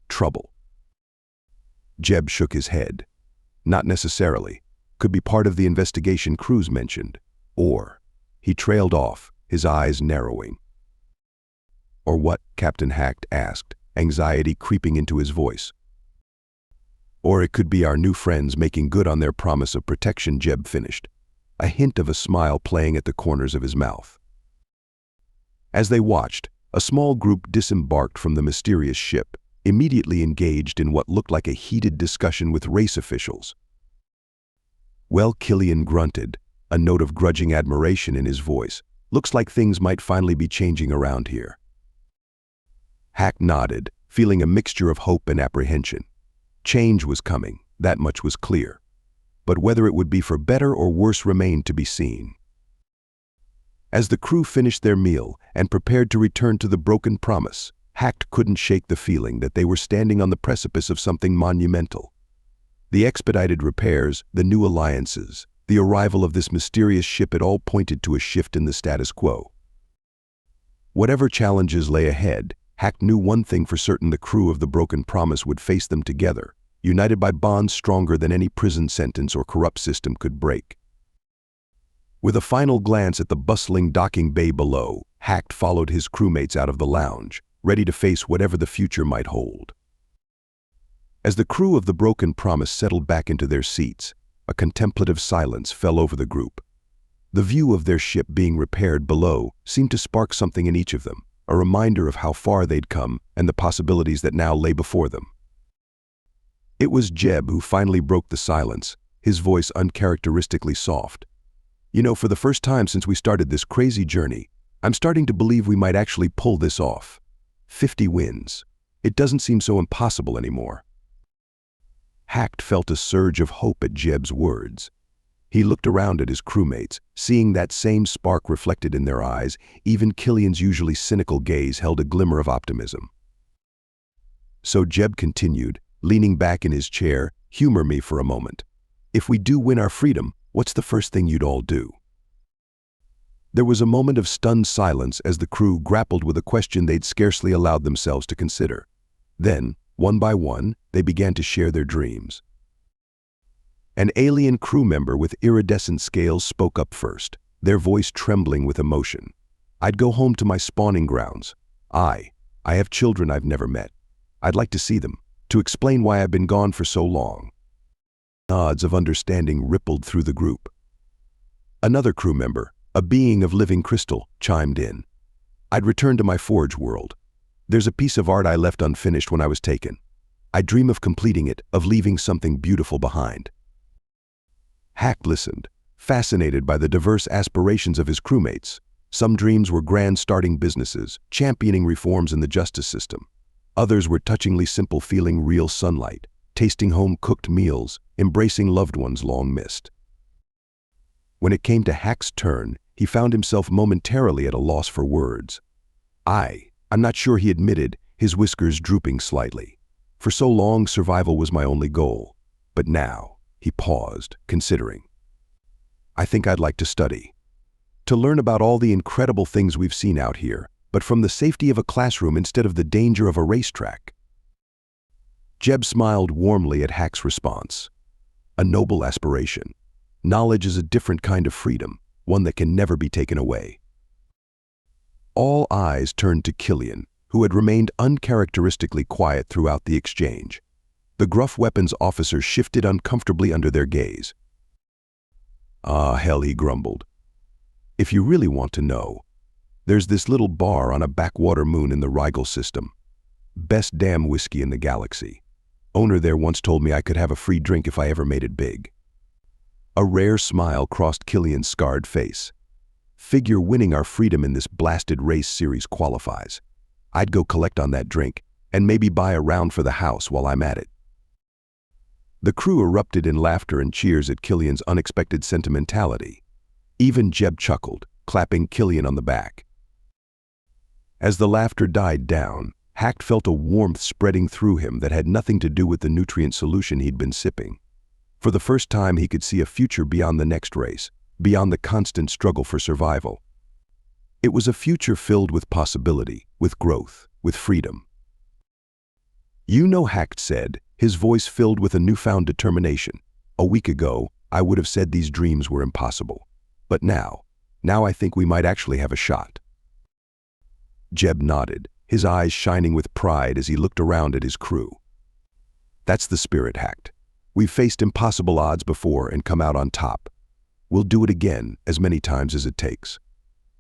Trouble. Jeb shook his head. Not necessarily. Could be part of the investigation Cruz mentioned. Or, he trailed off, his eyes narrowing. "Or what?" Captain Hacked asked, anxiety creeping into his voice. "Or it could be our new friends making good on their promise of protection," Jeb finished, a hint of a smile playing at the corners of his mouth. As they watched, a small group disembarked from the mysterious ship, immediately engaged in what looked like a heated discussion with race officials. "Well," Killian grunted, a note of grudging admiration in his voice, "looks like things might finally be changing around here." Hack nodded, feeling a mixture of hope and apprehension. Change was coming, that much was clear. But whether it would be for better or worse remained to be seen. As the crew finished their meal and prepared to return to the Broken Promise, Hacked couldn't shake the feeling that they were standing on the precipice of something monumental. The expedited repairs, the new alliances, the arrival of this mysterious ship, it all pointed to a shift in the status quo. Whatever challenges lay ahead, Hack knew one thing for certain: the crew of the Broken Promise would face them together, united by bonds stronger than any prison sentence or corrupt system could break. With a final glance at the bustling docking bay below, Hacked followed his crewmates out of the lounge, ready to face whatever the future might hold. As the crew of the Broken Promise settled back into their seats, a contemplative silence fell over the group. The view of their ship being repaired below seemed to spark something in each of them, a reminder of how far they'd come and the possibilities that now lay before them. It was Jeb who finally broke the silence, his voice uncharacteristically soft. "You know, for the first time since we started this crazy journey, I'm starting to believe we might actually pull this off. 50 wins. It doesn't seem so impossible anymore." Hacked felt a surge of hope at Jeb's words. He looked around at his crewmates, seeing that same spark reflected in their eyes. Even Killian's usually cynical gaze held a glimmer of optimism. So Jeb continued, leaning back in his chair, "Humor me for a moment. If we do win our freedom, what's the first thing you'd all do?" There was a moment of stunned silence as the crew grappled with a question they'd scarcely allowed themselves to consider. Then, one by one, they began to share their dreams. An alien crew member with iridescent scales spoke up first, their voice trembling with emotion. "I'd go home to my spawning grounds. I have children I've never met. I'd like to see them, to explain why I've been gone for so long." Nods of understanding rippled through the group. Another crew member, a being of living crystal, chimed in. "I'd return to my forge world. There's a piece of art I left unfinished when I was taken. I dream of completing it, of leaving something beautiful behind." Hack listened, fascinated by the diverse aspirations of his crewmates. Some dreams were grand, starting businesses, championing reforms in the justice system. Others were touchingly simple, feeling real sunlight, tasting home-cooked meals, embracing loved ones long missed. When it came to Hack's turn, he found himself momentarily at a loss for words. I'm not sure," he admitted, his whiskers drooping slightly. "For so long, survival was my only goal. But now," he paused, considering, "I think I'd like to study. To learn about all the incredible things we've seen out here, but from the safety of a classroom instead of the danger of a racetrack." Jeb smiled warmly at Hack's response. "A noble aspiration. Knowledge is a different kind of freedom, one that can never be taken away." All eyes turned to Killian, who had remained uncharacteristically quiet throughout the exchange. The gruff weapons officer shifted uncomfortably under their gaze. "Ah, hell," he grumbled. "If you really want to know, there's this little bar on a backwater moon in the Rigel system. Best damn whiskey in the galaxy. Owner there once told me I could have a free drink if I ever made it big." A rare smile crossed Killian's scarred face. "Figure winning our freedom in this blasted race series qualifies. I'd go collect on that drink, and maybe buy a round for the house while I'm at it." The crew erupted in laughter and cheers at Killian's unexpected sentimentality. Even Jeb chuckled, clapping Killian on the back. As the laughter died down, Hack felt a warmth spreading through him that had nothing to do with the nutrient solution he'd been sipping. For the first time, he could see a future beyond the next race, beyond the constant struggle for survival. It was a future filled with possibility, with growth, with freedom. "You know," Hack said, his voice filled with a newfound determination. "A week ago, I would have said these dreams were impossible. But now I think we might actually have a shot." Jeb nodded, his eyes shining with pride as he looked around at his crew. "That's the spirit, Hack. We've faced impossible odds before and come out on top. We'll do it again as many times as it takes.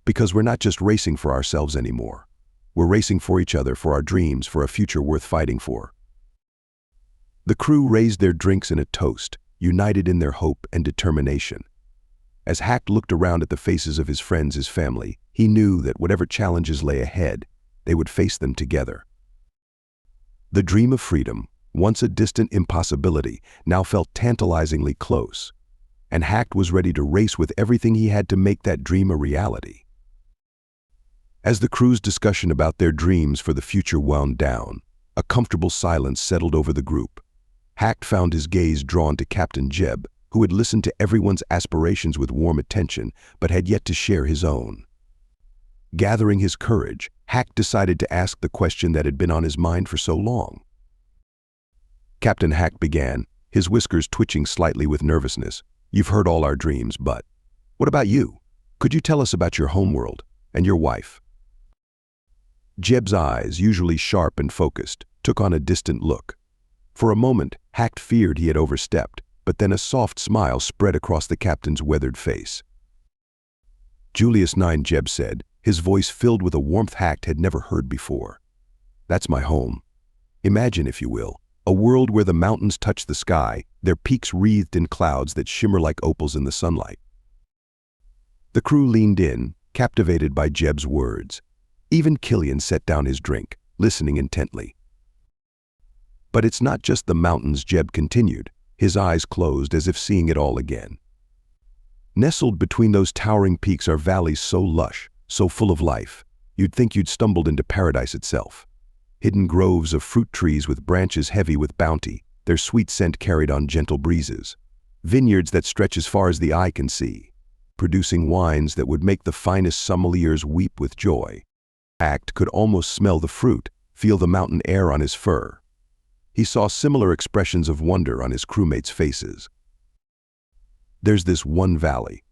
Because we're not just racing for ourselves anymore. We're racing for each other, for our dreams, for a future worth fighting for." The crew raised their drinks in a toast, united in their hope and determination. As Hack looked around at the faces of his friends, his family, he knew that whatever challenges lay ahead, they would face them together. The dream of freedom, once a distant impossibility, now felt tantalizingly close, and Hack was ready to race with everything he had to make that dream a reality. As the crew's discussion about their dreams for the future wound down, a comfortable silence settled over the group. Hack found his gaze drawn to Captain Jeb, who had listened to everyone's aspirations with warm attention, but had yet to share his own. Gathering his courage, Hack decided to ask the question that had been on his mind for so long. Captain Hack began, his whiskers twitching slightly with nervousness. "You've heard all our dreams, but what about you? Could you tell us about your homeworld and your wife?" Jeb's eyes, usually sharp and focused, took on a distant look. For a moment, Hack feared he had overstepped, but then a soft smile spread across the captain's weathered face. "Julius 9, Jeb said, his voice filled with a warmth Hack had never heard before. "That's my home. Imagine, if you will, a world where the mountains touch the sky, their peaks wreathed in clouds that shimmer like opals in the sunlight." The crew leaned in, captivated by Jeb's words. Even Killian set down his drink, listening intently. "But it's not just the mountains," Jeb continued, his eyes closed as if seeing it all again. "Nestled between those towering peaks are valleys so lush, so full of life, you'd think you'd stumbled into paradise itself. Hidden groves of fruit trees with branches heavy with bounty, their sweet scent carried on gentle breezes. Vineyards that stretch as far as the eye can see, producing wines that would make the finest sommeliers weep with joy. Hack could almost smell the fruit, feel the mountain air on his fur. He saw similar expressions of wonder on his crewmates' faces. "There's this one valley,"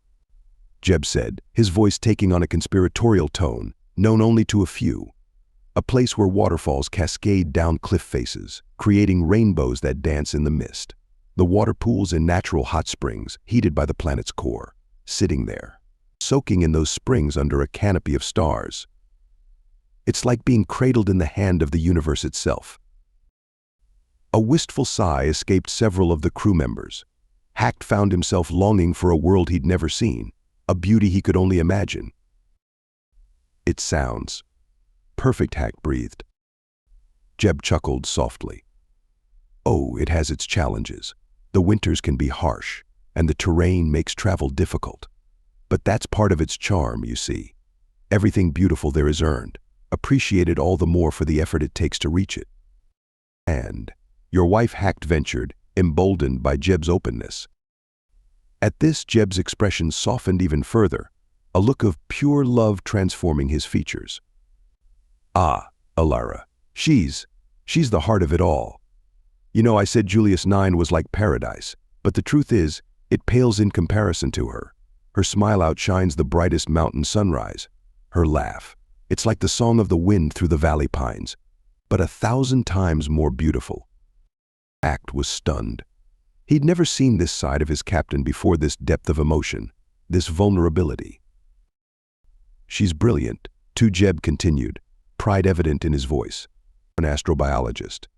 Jeb said, his voice taking on a conspiratorial tone, "known only to a few. A place where waterfalls cascade down cliff faces, creating rainbows that dance in the mist. The water pools in natural hot springs, heated by the planet's core, sitting there, soaking in those springs under a canopy of stars. It's like being cradled in the hand of the universe itself." A wistful sigh escaped several of the crew members. Hack found himself longing for a world he'd never seen, a beauty he could only imagine. "It sounds perfect," Hack breathed. Jeb chuckled softly. "Oh, it has its challenges. The winters can be harsh, and the terrain makes travel difficult. But that's part of its charm, you see. Everything beautiful there is earned, appreciated all the more for the effort it takes to reach it." "And your wife," Hack ventured, emboldened by Jeb's openness. At this, Jeb's expression softened even further, a look of pure love transforming his features. "Ah, Alara, she's the heart of it all. You know, I said Julius 9 was like paradise, but the truth is, it pales in comparison to her. Her smile outshines the brightest mountain sunrise. Her laugh, it's like the song of the wind through the valley pines, but 1,000 times more beautiful." Hack was stunned. He'd never seen this side of his captain before, this depth of emotion, this vulnerability. "She's brilliant," too, Jeb continued, pride evident in his voice. "An astrobiologist.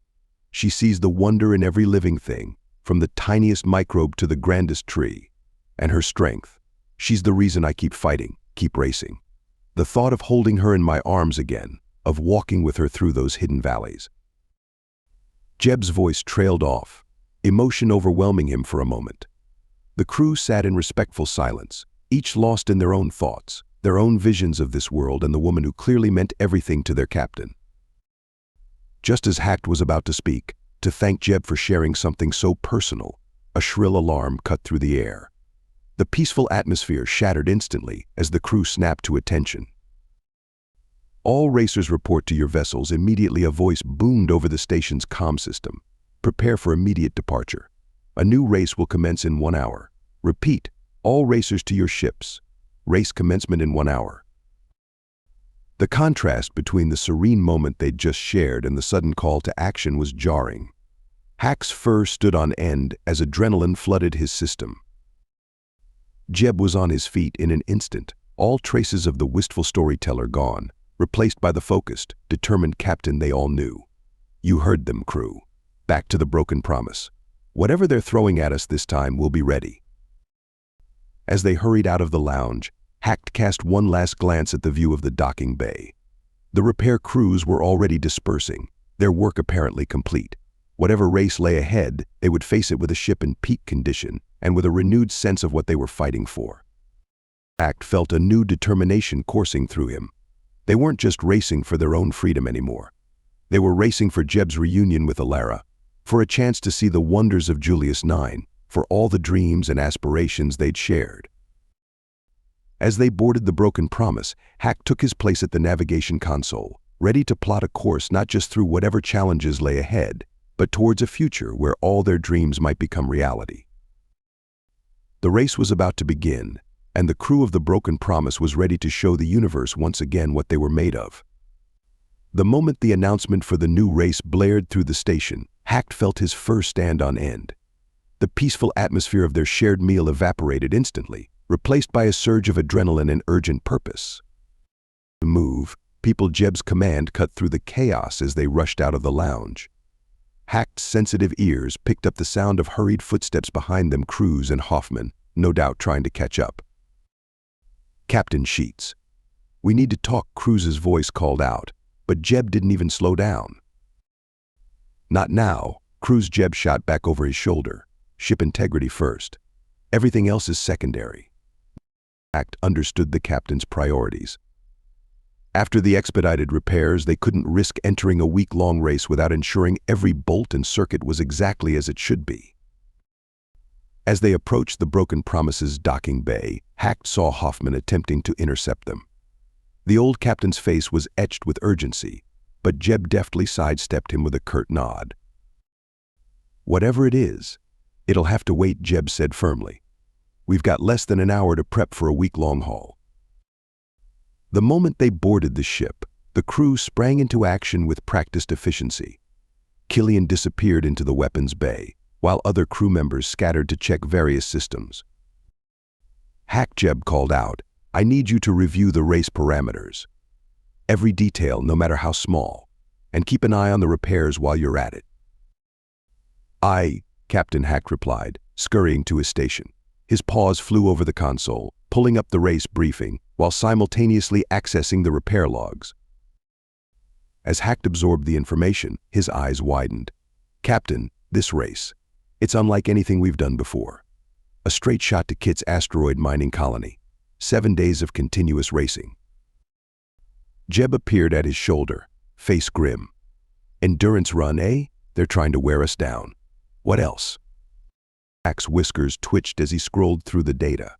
She sees the wonder in every living thing, from the tiniest microbe to the grandest tree. And her strength, she's the reason I keep fighting, keep racing. The thought of holding her in my arms again, of walking with her through those hidden valleys." Jeb's voice trailed off, emotion overwhelming him for a moment. The crew sat in respectful silence, each lost in their own thoughts, their own visions of this world and the woman who clearly meant everything to their captain. Just as Hacked was about to speak, to thank Jeb for sharing something so personal, a shrill alarm cut through the air. The peaceful atmosphere shattered instantly as the crew snapped to attention. All racers report to your vessels. Immediately a voice boomed over the station's comm system. Prepare for immediate departure. A new race will commence in 1 hour. Repeat, all racers to your ships. Race commencement in 1 hour. The contrast between the serene moment they'd just shared and the sudden call to action was jarring. Hack's fur stood on end as adrenaline flooded his system. Jeb was on his feet in an instant, all traces of the wistful storyteller gone, replaced by the focused, determined captain they all knew. You heard them, crew. Back to the broken promise. Whatever they're throwing at us this time, we'll be ready. As they hurried out of the lounge, Hacked cast one last glance at the view of the docking bay. The repair crews were already dispersing, their work apparently complete. Whatever race lay ahead, they would face it with a ship in peak condition and with a renewed sense of what they were fighting for. Hacked felt a new determination coursing through him. They weren't just racing for their own freedom anymore. They were racing for Jeb's reunion with Alara, for a chance to see the wonders of Julius 9, for all the dreams and aspirations they'd shared. As they boarded the Broken Promise, Hack took his place at the navigation console, ready to plot a course not just through whatever challenges lay ahead, but towards a future where all their dreams might become reality. The race was about to begin, and the crew of the Broken Promise was ready to show the universe once again what they were made of. The moment the announcement for the new race blared through the station, Hacked felt his fur stand on end. The peaceful atmosphere of their shared meal evaporated instantly, replaced by a surge of adrenaline and urgent purpose. To move, people Jeb's command cut through the chaos as they rushed out of the lounge. Hacked's sensitive ears picked up the sound of hurried footsteps behind them, Cruz and Hoffman, no doubt trying to catch up. Captain Sheets. We need to talk, Cruz's voice called out, but Jeb didn't even slow down. Not now, Cruz. Jeb shot back over his shoulder. Ship integrity first. Everything else is secondary. Hacked understood the captain's priorities. After the expedited repairs, they couldn't risk entering a week-long race without ensuring every bolt and circuit was exactly as it should be. As they approached the Broken Promise's docking bay, Hacked saw Hoffman attempting to intercept them. The old captain's face was etched with urgency, but Jeb deftly sidestepped him with a curt nod. Whatever it is, it'll have to wait, Jeb said firmly. We've got less than an hour to prep for a week-long haul. The moment they boarded the ship, the crew sprang into action with practiced efficiency. Killian disappeared into the weapons bay, while other crew members scattered to check various systems. Hack. Jeb called out, I need you to review the race parameters. Every detail, no matter how small, and keep an eye on the repairs while you're at it. Aye, Captain Hack replied, scurrying to his station. His paws flew over the console, pulling up the race briefing, while simultaneously accessing the repair logs. As Hack absorbed the information, his eyes widened. Captain, this race, it's unlike anything we've done before. A straight shot to Kit's asteroid mining colony. 7 days of continuous racing. Jeb appeared at his shoulder, face grim. Endurance run, eh? They're trying to wear us down. What else? Hack's whiskers twitched as he scrolled through the data.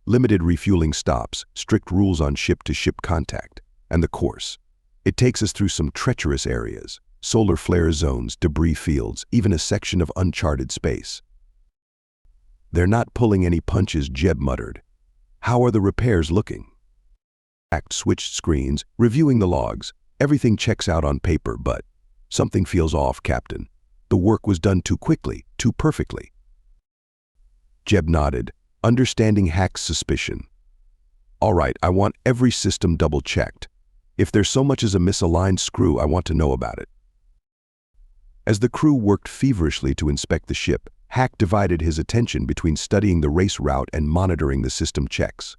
Limited refueling stops, strict rules on ship-to-ship contact, and the course. It takes us through some treacherous areas, solar flare zones, debris fields, even a section of uncharted space. They're not pulling any punches, Jeb muttered. How are the repairs looking? Hack switched screens, reviewing the logs. Everything checks out on paper, but something feels off, Captain. The work was done too quickly, too perfectly. Jeb nodded, understanding Hack's suspicion. All right, I want every system double-checked. If there's so much as a misaligned screw, I want to know about it. As the crew worked feverishly to inspect the ship, Hack divided his attention between studying the race route and monitoring the system checks.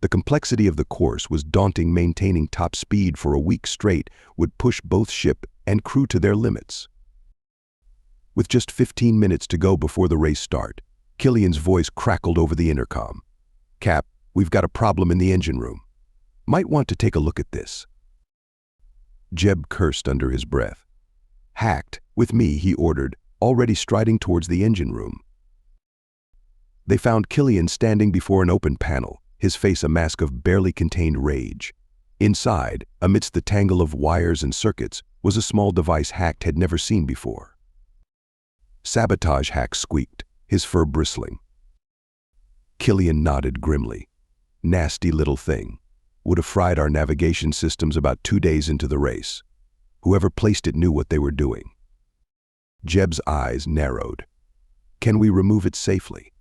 The complexity of the course was daunting. Maintaining top speed for a week straight would push both ship and crew to their limits. With just 15 minutes to go before the race start, Killian's voice crackled over the intercom. Cap, we've got a problem in the engine room. Might want to take a look at this." Jeb cursed under his breath. "Hacked, with me," he ordered, already striding towards the engine room. They found Killian standing before an open panel, his face a mask of barely contained rage. Inside, amidst the tangle of wires and circuits, was a small device Hacked had never seen before. "Sabotage," Hack squeaked, his fur bristling. Killian nodded grimly. "Nasty little thing. Would have fried our navigation systems about 2 days into the race. Whoever placed it knew what they were doing." Jeb's eyes narrowed. "Can we remove it safely?"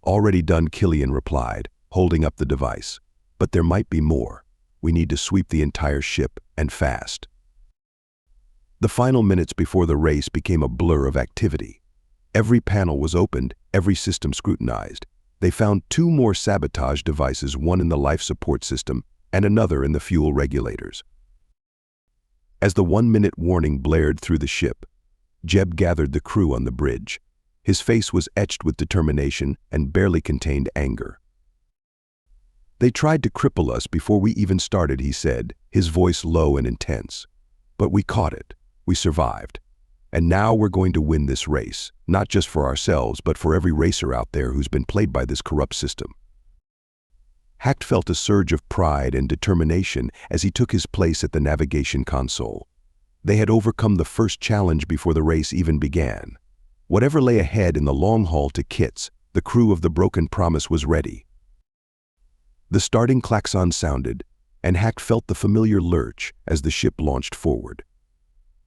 "Already done," Killian replied, holding up the device. "But there might be more. We need to sweep the entire ship, and fast." The final minutes before the race became a blur of activity. Every panel was opened, every system scrutinized. They found 2 more sabotage devices, one in the life support system and another in the fuel regulators. As the 1-minute warning blared through the ship, Jeb gathered the crew on the bridge. His face was etched with determination and barely contained anger. "They tried to cripple us before we even started," he said, his voice low and intense. "But we caught it. We survived. And now we're going to win this race, not just for ourselves, but for every racer out there who's been played by this corrupt system." Hacked felt a surge of pride and determination as he took his place at the navigation console. They had overcome the first challenge before the race even began. Whatever lay ahead in the long haul to Kits, the crew of the Broken Promise was ready. The starting klaxon sounded, and Hacked felt the familiar lurch as the ship launched forward.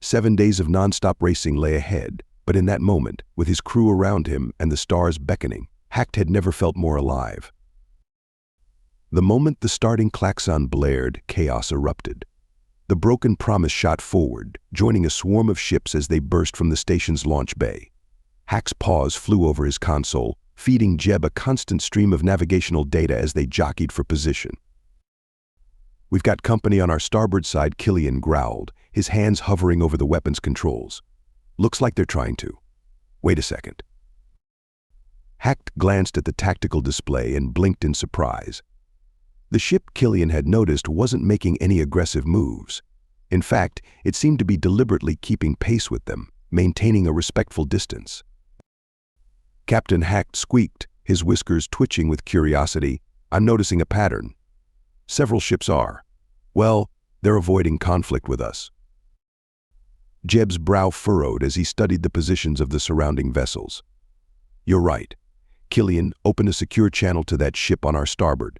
7 days of non-stop racing lay ahead, but in that moment, with his crew around him and the stars beckoning, Hacked had never felt more alive. The moment the starting klaxon blared, chaos erupted. The Broken Promise shot forward, joining a swarm of ships as they burst from the station's launch bay. Hack's paws flew over his console, feeding Jeb a constant stream of navigational data as they jockeyed for position. "We've got company on our starboard side," Killian growled, his hands hovering over the weapons controls. "Looks like they're trying to. Wait a second." Hacked glanced at the tactical display and blinked in surprise. The ship Killian had noticed wasn't making any aggressive moves. In fact, it seemed to be deliberately keeping pace with them, maintaining a respectful distance. Captain Hacked squeaked, his whiskers twitching with curiosity. "I'm noticing a pattern. Several ships are. Well, they're avoiding conflict with us." Jeb's brow furrowed as he studied the positions of the surrounding vessels. "You're right. Killian, open a secure channel to that ship on our starboard.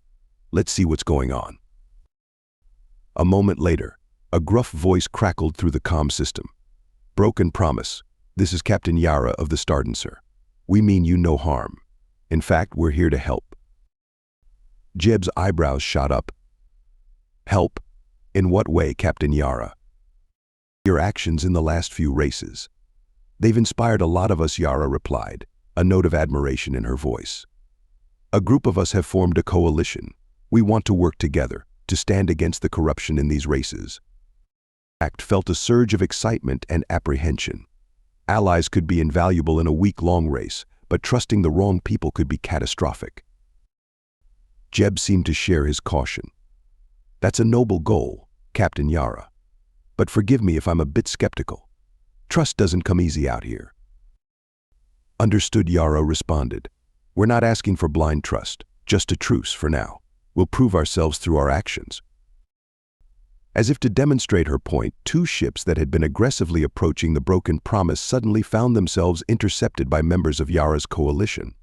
Let's see what's going on." A moment later, a gruff voice crackled through the comm system. "Broken Promise, this is Captain Yara of the Stardancer. We mean you no harm. In fact, we're here to help." Jeb's eyebrows shot up. "Help? In what way, Captain Yara?" "Your actions in the last few races. They've inspired a lot of us," Yara replied, a note of admiration in her voice. "A group of us have formed a coalition. We want to work together, to stand against the corruption in these races." Hacked felt a surge of excitement and apprehension. Allies could be invaluable in a week-long race, but trusting the wrong people could be catastrophic. Jeb seemed to share his caution. "That's a noble goal, Captain Yara. But forgive me if I'm a bit skeptical. Trust doesn't come easy out here." "Understood," Yara responded. "We're not asking for blind trust, just a truce for now. We'll prove ourselves through our actions." As if to demonstrate her point, 2 ships that had been aggressively approaching the Broken Promise suddenly found themselves intercepted by members of Yara's coalition.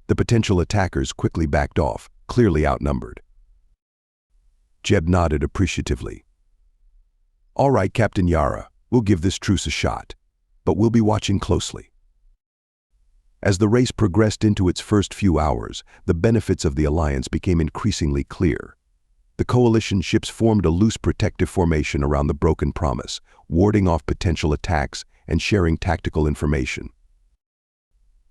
The potential attackers quickly backed off, clearly outnumbered. Jeb nodded appreciatively. "All right, Captain Yara, we'll give this truce a shot, but we'll be watching closely." As the race progressed into its first few hours, the benefits of the alliance became increasingly clear. The coalition ships formed a loose protective formation around the Broken Promise, warding off potential attacks and sharing tactical information.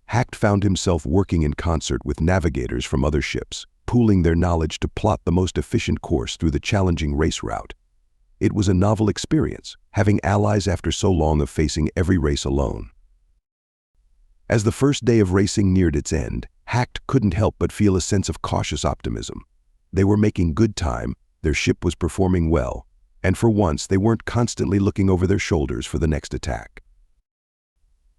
Hacked found himself working in concert with navigators from other ships, pooling their knowledge to plot the most efficient course through the challenging race route. It was a novel experience, having allies after so long of facing every race alone. As the first day of racing neared its end, Hacked couldn't help but feel a sense of cautious optimism. They were making good time, their ship was performing well, and for once they weren't constantly looking over their shoulders for the next attack.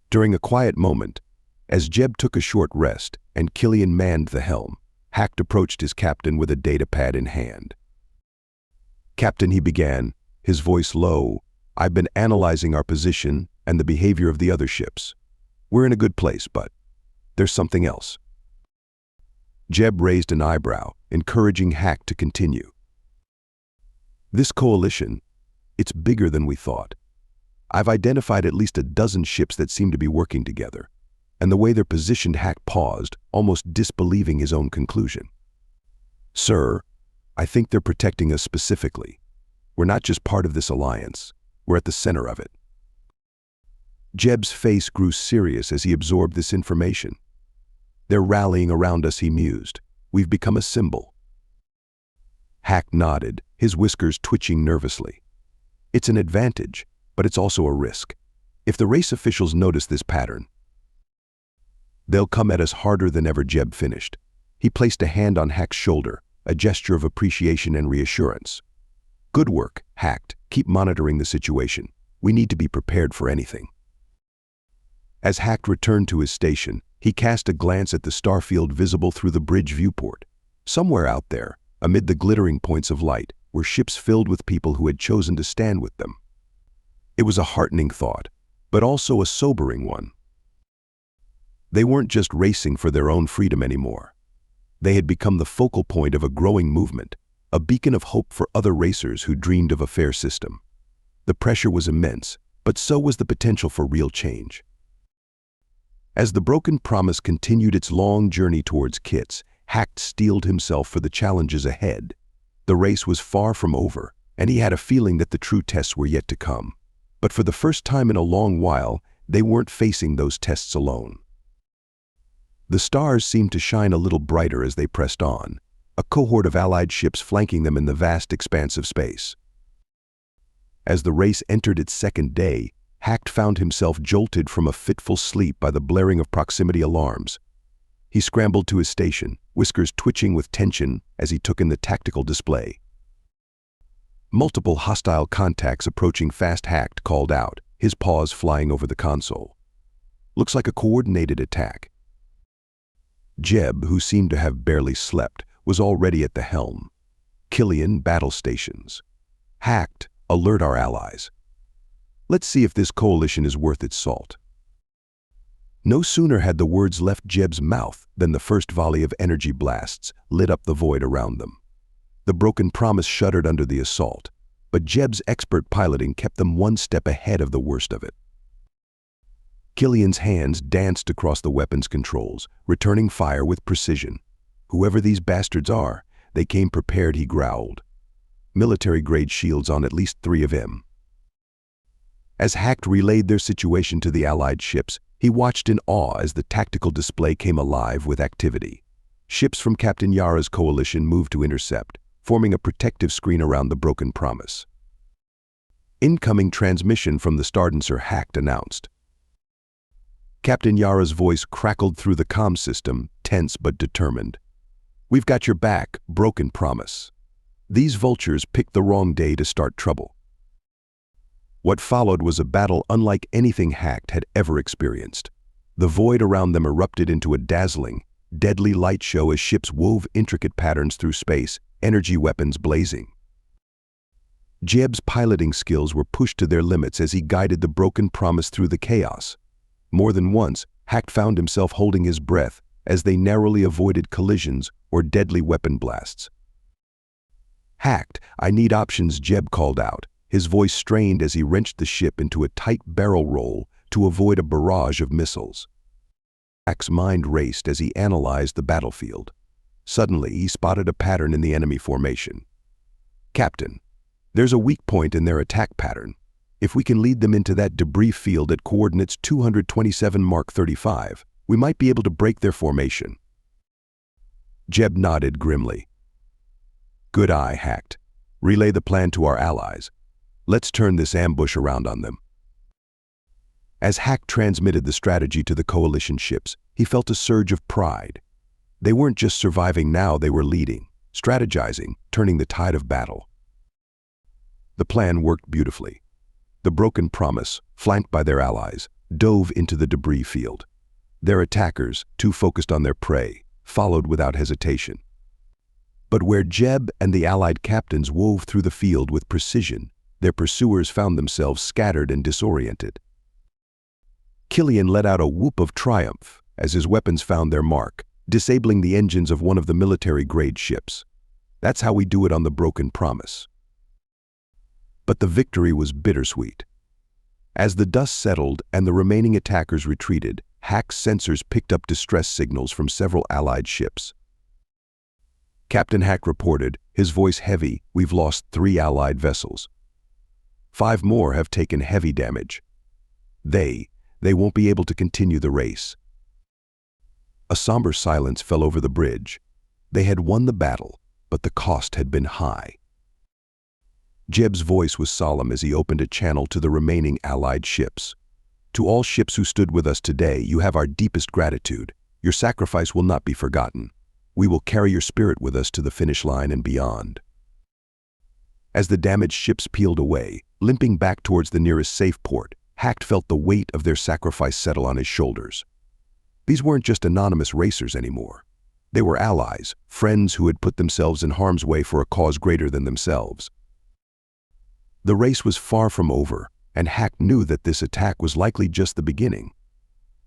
During a quiet moment, as Jeb took a short rest and Killian manned the helm, Hacked approached his captain with a data pad in hand. "Captain," he began, his voice low, "I've been analyzing our position and the behavior of the other ships. We're in a good place, but there's something else." Jeb raised an eyebrow, encouraging Hack to continue. "This coalition, it's bigger than we thought. I've identified at least a dozen ships that seem to be working together." And the way they're positioned, Hack paused, almost disbelieving his own conclusion. "Sir, I think they're protecting us specifically. We're not just part of this alliance, we're at the center of it." Jeb's face grew serious as he absorbed this information. "They're rallying around us," he mused. "We've become a symbol." Hack nodded, his whiskers twitching nervously. "It's an advantage, but it's also a risk. If the race officials notice this pattern, they'll come at us harder than ever." Jeb finished. He placed a hand on Hack's shoulder, a gesture of appreciation and reassurance. "Good work, Hacked. Keep monitoring the situation. We need to be prepared for anything." As Hacked returned to his station, he cast a glance at the starfield visible through the bridge viewport. Somewhere out there, amid the glittering points of light, were ships filled with people who had chosen to stand with them. It was a heartening thought, but also a sobering one. They weren't just racing for their own freedom anymore. They had become the focal point of a growing movement, a beacon of hope for other racers who dreamed of a fair system. The pressure was immense, but so was the potential for real change. As the Broken Promise continued its long journey towards Kits, Hacked steeled himself for the challenges ahead. The race was far from over, and he had a feeling that the true tests were yet to come. But for the first time in a long while, they weren't facing those tests alone. The stars seemed to shine a little brighter as they pressed on, a cohort of Allied ships flanking them in the vast expanse of space. As the race entered its second day, Hacked found himself jolted from a fitful sleep by the blaring of proximity alarms. He scrambled to his station, whiskers twitching with tension as he took in the tactical display. "Multiple hostile contacts approaching fast," Hacked called out, his paws flying over the console. "Looks like a coordinated attack." Jeb, who seemed to have barely slept, was already at the helm. "Killian, battle stations. Hacked, alert our allies. Let's see if this coalition is worth its salt." No sooner had the words left Jeb's mouth than the first volley of energy blasts lit up the void around them. The Broken Promise shuddered under the assault, but Jeb's expert piloting kept them one step ahead of the worst of it. Killian's hands danced across the weapons controls, returning fire with precision. "Whoever these bastards are, they came prepared," he growled. "Military-grade shields on at least 3 of them." As Hacked relayed their situation to the Allied ships, he watched in awe as the tactical display came alive with activity. Ships from Captain Yara's coalition moved to intercept, forming a protective screen around the Broken Promise. "Incoming transmission from the Stardancer," Hacked announced. Captain Yara's voice crackled through the comm system, tense but determined. "We've got your back, Broken Promise. These vultures picked the wrong day to start trouble." What followed was a battle unlike anything Hacked had ever experienced. The void around them erupted into a dazzling, deadly light show as ships wove intricate patterns through space, energy weapons blazing. Jeb's piloting skills were pushed to their limits as he guided the Broken Promise through the chaos. More than once, Hacked found himself holding his breath as they narrowly avoided collisions or deadly weapon blasts. "Hacked, I need options," Jeb called out, his voice strained as he wrenched the ship into a tight barrel roll to avoid a barrage of missiles. Hack's mind raced as he analyzed the battlefield. Suddenly, he spotted a pattern in the enemy formation. "Captain, there's a weak point in their attack pattern. If we can lead them into that debris field at coordinates 227 Mark 35, we might be able to break their formation." Jeb nodded grimly. "Good eye, Hacked. Relay the plan to our allies. Let's turn this ambush around on them." As Hacked transmitted the strategy to the coalition ships, he felt a surge of pride. They weren't just surviving now, they were leading, strategizing, turning the tide of battle. The plan worked beautifully. The Broken Promise, flanked by their allies, dove into the debris field. Their attackers, too focused on their prey, followed without hesitation. But where Jeb and the allied captains wove through the field with precision, their pursuers found themselves scattered and disoriented. Killian let out a whoop of triumph as his weapons found their mark, disabling the engines of one of the military-grade ships. That's how we do it on the Broken Promise. But the victory was bittersweet. As the dust settled and the remaining attackers retreated, Hack's sensors picked up distress signals from several allied ships. Captain Hack reported, his voice heavy, "We've lost 3 allied vessels. 5 more have taken heavy damage. They won't be able to continue the race." A somber silence fell over the bridge. They had won the battle, but the cost had been high. Jeb's voice was solemn as he opened a channel to the remaining allied ships. "To all ships who stood with us today, you have our deepest gratitude. Your sacrifice will not be forgotten. We will carry your spirit with us to the finish line and beyond." As the damaged ships peeled away, limping back towards the nearest safe port, Hack felt the weight of their sacrifice settle on his shoulders. These weren't just anonymous racers anymore. They were allies, friends who had put themselves in harm's way for a cause greater than themselves. The race was far from over, and Hack knew that this attack was likely just the beginning.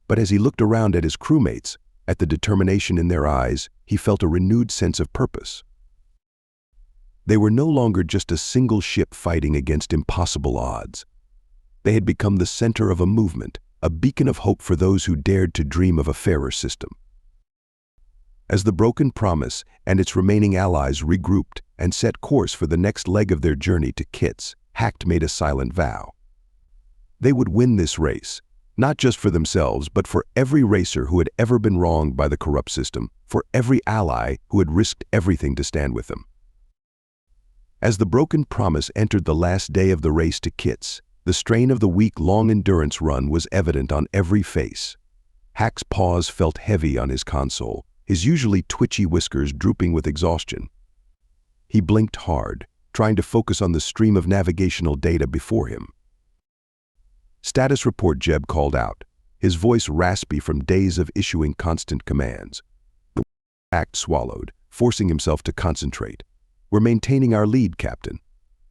But as he looked around at his crewmates, at the determination in their eyes, he felt a renewed sense of purpose. They were no longer just a single ship fighting against impossible odds. They had become the center of a movement, a beacon of hope for those who dared to dream of a fairer system. As the Broken Promise and its remaining allies regrouped and set course for the next leg of their journey to Kitz, Hack made a silent vow. They would win this race, not just for themselves, but for every racer who had ever been wronged by the corrupt system, for every ally who had risked everything to stand with them. As the Broken Promise entered the last day of the race to Kitz, the strain of the week-long endurance run was evident on every face. Hack's paws felt heavy on his console, his usually twitchy whiskers drooping with exhaustion. He blinked hard, trying to focus on the stream of navigational data before him. "Status report," Jeb called out, his voice raspy from days of issuing constant commands. Hack swallowed, forcing himself to concentrate. "We're maintaining our lead, Captain.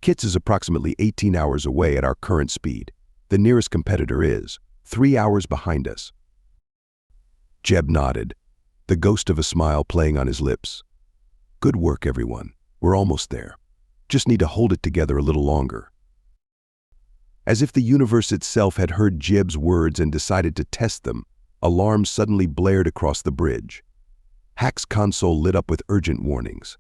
Kitz is approximately 18 hours away at our current speed. The nearest competitor is 3 hours behind us." Jeb nodded, the ghost of a smile playing on his lips. "Good work, everyone. We're almost there. Just need to hold it together a little longer." As if the universe itself had heard Jeb's words and decided to test them, alarms suddenly blared across the bridge. Hack's console lit up with urgent warnings.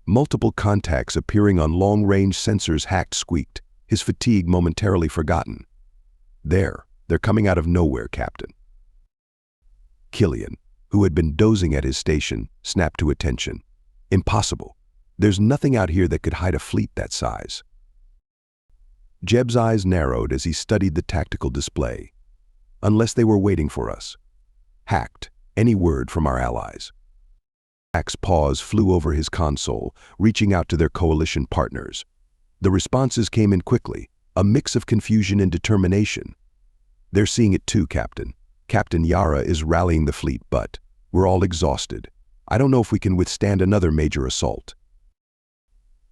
Multiple contacts appearing on long-range sensors. Hack squeaked, his fatigue momentarily forgotten. They're coming out of nowhere, Captain." Killian, who had been dozing at his station, snapped to attention. "Impossible. There's nothing out here that could hide a fleet that size." Jeb's eyes narrowed as he studied the tactical display. "Unless they were waiting for us." Hacked, "Any word from our allies?" Hack's paws flew over his console, reaching out to their coalition partners. The responses came in quickly, a mix of confusion and determination. "They're seeing it too, Captain. Captain Yara is rallying the fleet, but we're all exhausted. I don't know if we can withstand another major assault."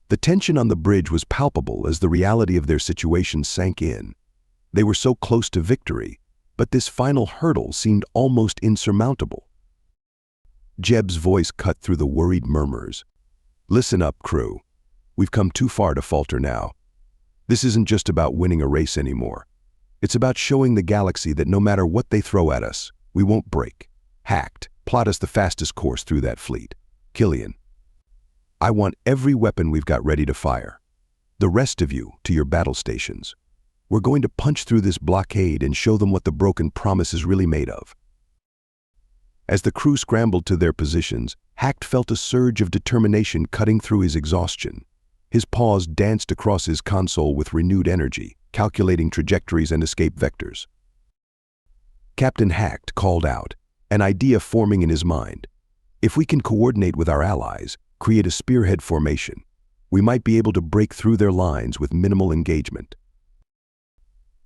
The tension on the bridge was palpable as the reality of their situation sank in. They were so close to victory, but this final hurdle seemed almost insurmountable. Jeb's voice cut through the worried murmurs. "Listen up, crew. We've come too far to falter now. This isn't just about winning a race anymore. It's about showing the galaxy that no matter what they throw at us, we won't break. Hacked, plot us the fastest course through that fleet. Killian, I want every weapon we've got ready to fire. The rest of you, to your battle stations. We're going to punch through this blockade and show them what the Broken Promise is really made of." As the crew scrambled to their positions, Hack felt a surge of determination cutting through his exhaustion. His paws danced across his console with renewed energy, calculating trajectories and escape vectors. Captain Hack called out, an idea forming in his mind. If we can coordinate with our allies, create a spearhead formation, we might be able to break through their lines with minimal engagement.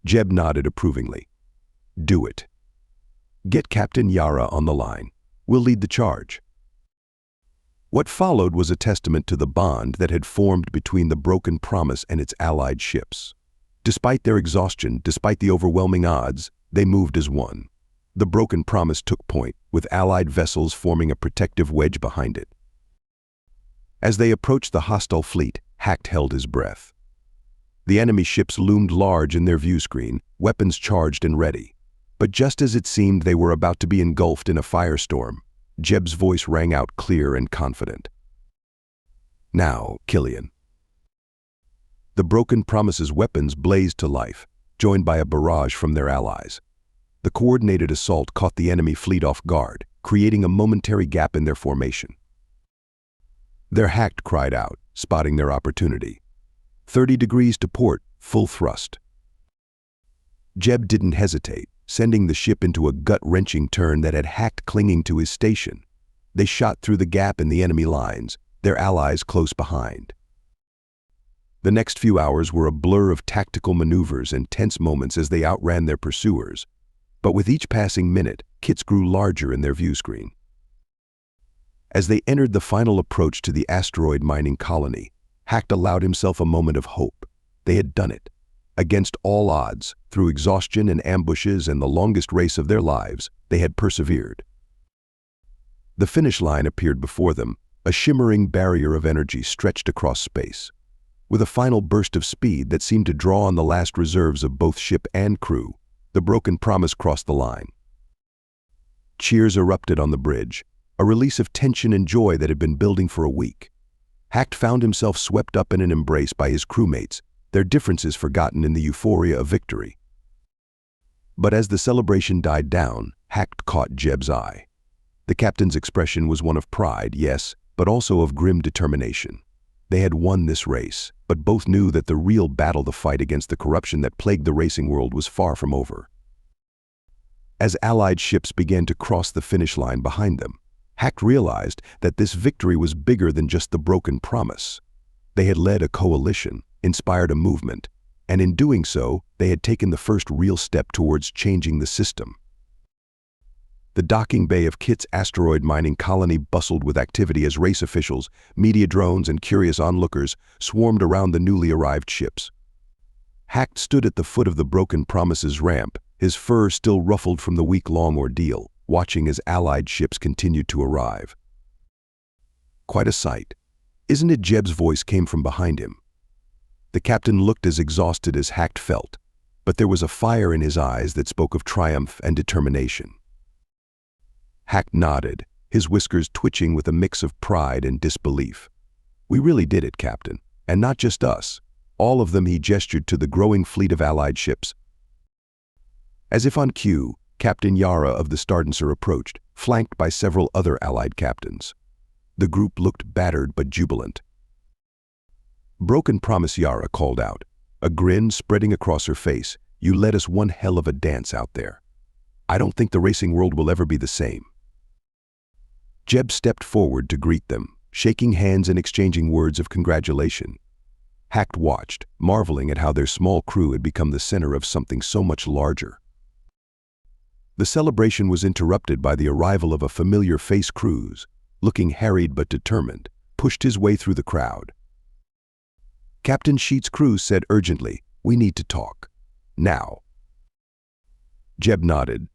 Jeb nodded approvingly. Do it. Get Captain Yara on the line. We'll lead the charge. What followed was a testament to the bond that had formed between the Broken Promise and its allied ships. Despite their exhaustion, despite the overwhelming odds, they moved as one. The Broken Promise took point, with allied vessels forming a protective wedge behind it. As they approached the hostile fleet, Hacked held his breath. The enemy ships loomed large in their view screen, weapons charged and ready. But just as it seemed they were about to be engulfed in a firestorm, Jeb's voice rang out clear and confident. Now, Killian. The Broken Promise's weapons blazed to life, joined by a barrage from their allies. The coordinated assault caught the enemy fleet off guard, creating a momentary gap in their formation. Their Hacked cried out, spotting their opportunity. 30 degrees to port, full thrust. Jeb didn't hesitate, sending the ship into a gut-wrenching turn that had Hacked clinging to his station. They shot through the gap in the enemy lines, their allies close behind. The next few hours were a blur of tactical maneuvers and tense moments as they outran their pursuers. But with each passing minute, kits grew larger in their view screen. As they entered the final approach to the asteroid mining colony, Hacked allowed himself a moment of hope. They had done it. Against all odds, through exhaustion and ambushes and the longest race of their lives, they had persevered. The finish line appeared before them, a shimmering barrier of energy stretched across space. With a final burst of speed that seemed to draw on the last reserves of both ship and crew, the Broken Promise crossed the line. Cheers erupted on the bridge, a release of tension and joy that had been building for a week. Hacked found himself swept up in an embrace by his crewmates, their differences forgotten in the euphoria of victory. But as the celebration died down, Hacked caught Jeb's eye. The captain's expression was one of pride, yes, but also of grim determination. They had won this race, but both knew that the real battle, the fight against the corruption that plagued the racing world, was far from over. As allied ships began to cross the finish line behind them, Hacked realized that this victory was bigger than just the Broken Promise. They had led a coalition, inspired a movement, and in doing so, they had taken the first real step towards changing the system. The docking bay of Kit's asteroid mining colony bustled with activity as race officials, media drones, and curious onlookers swarmed around the newly arrived ships. Hacked stood at the foot of the Broken Promise's ramp, his fur still ruffled from the week-long ordeal, watching as allied ships continued to arrive. Quite a sight. Isn't it? Jeb's voice came from behind him. The captain looked as exhausted as Hacked felt, but there was a fire in his eyes that spoke of triumph and determination. Hacked nodded, his whiskers twitching with a mix of pride and disbelief. We really did it, Captain, and not just us. All of them. He gestured to the growing fleet of allied ships. As if on cue, Captain Yara of the Stardancer approached, flanked by several other allied captains. The group looked battered but jubilant. Broken Promise, Yara called out, a grin spreading across her face. You led us one hell of a dance out there. I don't think the racing world will ever be the same. Jeb stepped forward to greet them, shaking hands and exchanging words of congratulation. Hacked watched, marveling at how their small crew had become the center of something so much larger. The celebration was interrupted by the arrival of a familiar face. Cruz, looking harried but determined, pushed his way through the crowd. Captain Sheets, Cruz said urgently, we need to talk. Now. Jeb nodded,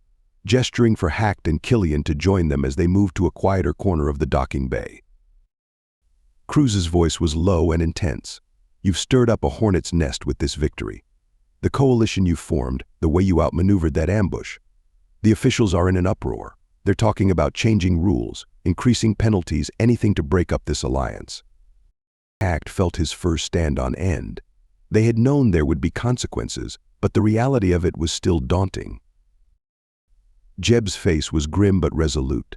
gesturing for Hacked and Killian to join them as they moved to a quieter corner of the docking bay. Cruz's voice was low and intense. You've stirred up a hornet's nest with this victory. The coalition you formed, the way you outmaneuvered that ambush. The officials are in an uproar. They're talking about changing rules, increasing penalties, anything to break up this alliance. Hacked felt his fur stand on end. They had known there would be consequences, but the reality of it was still daunting. Jeb's face was grim but resolute.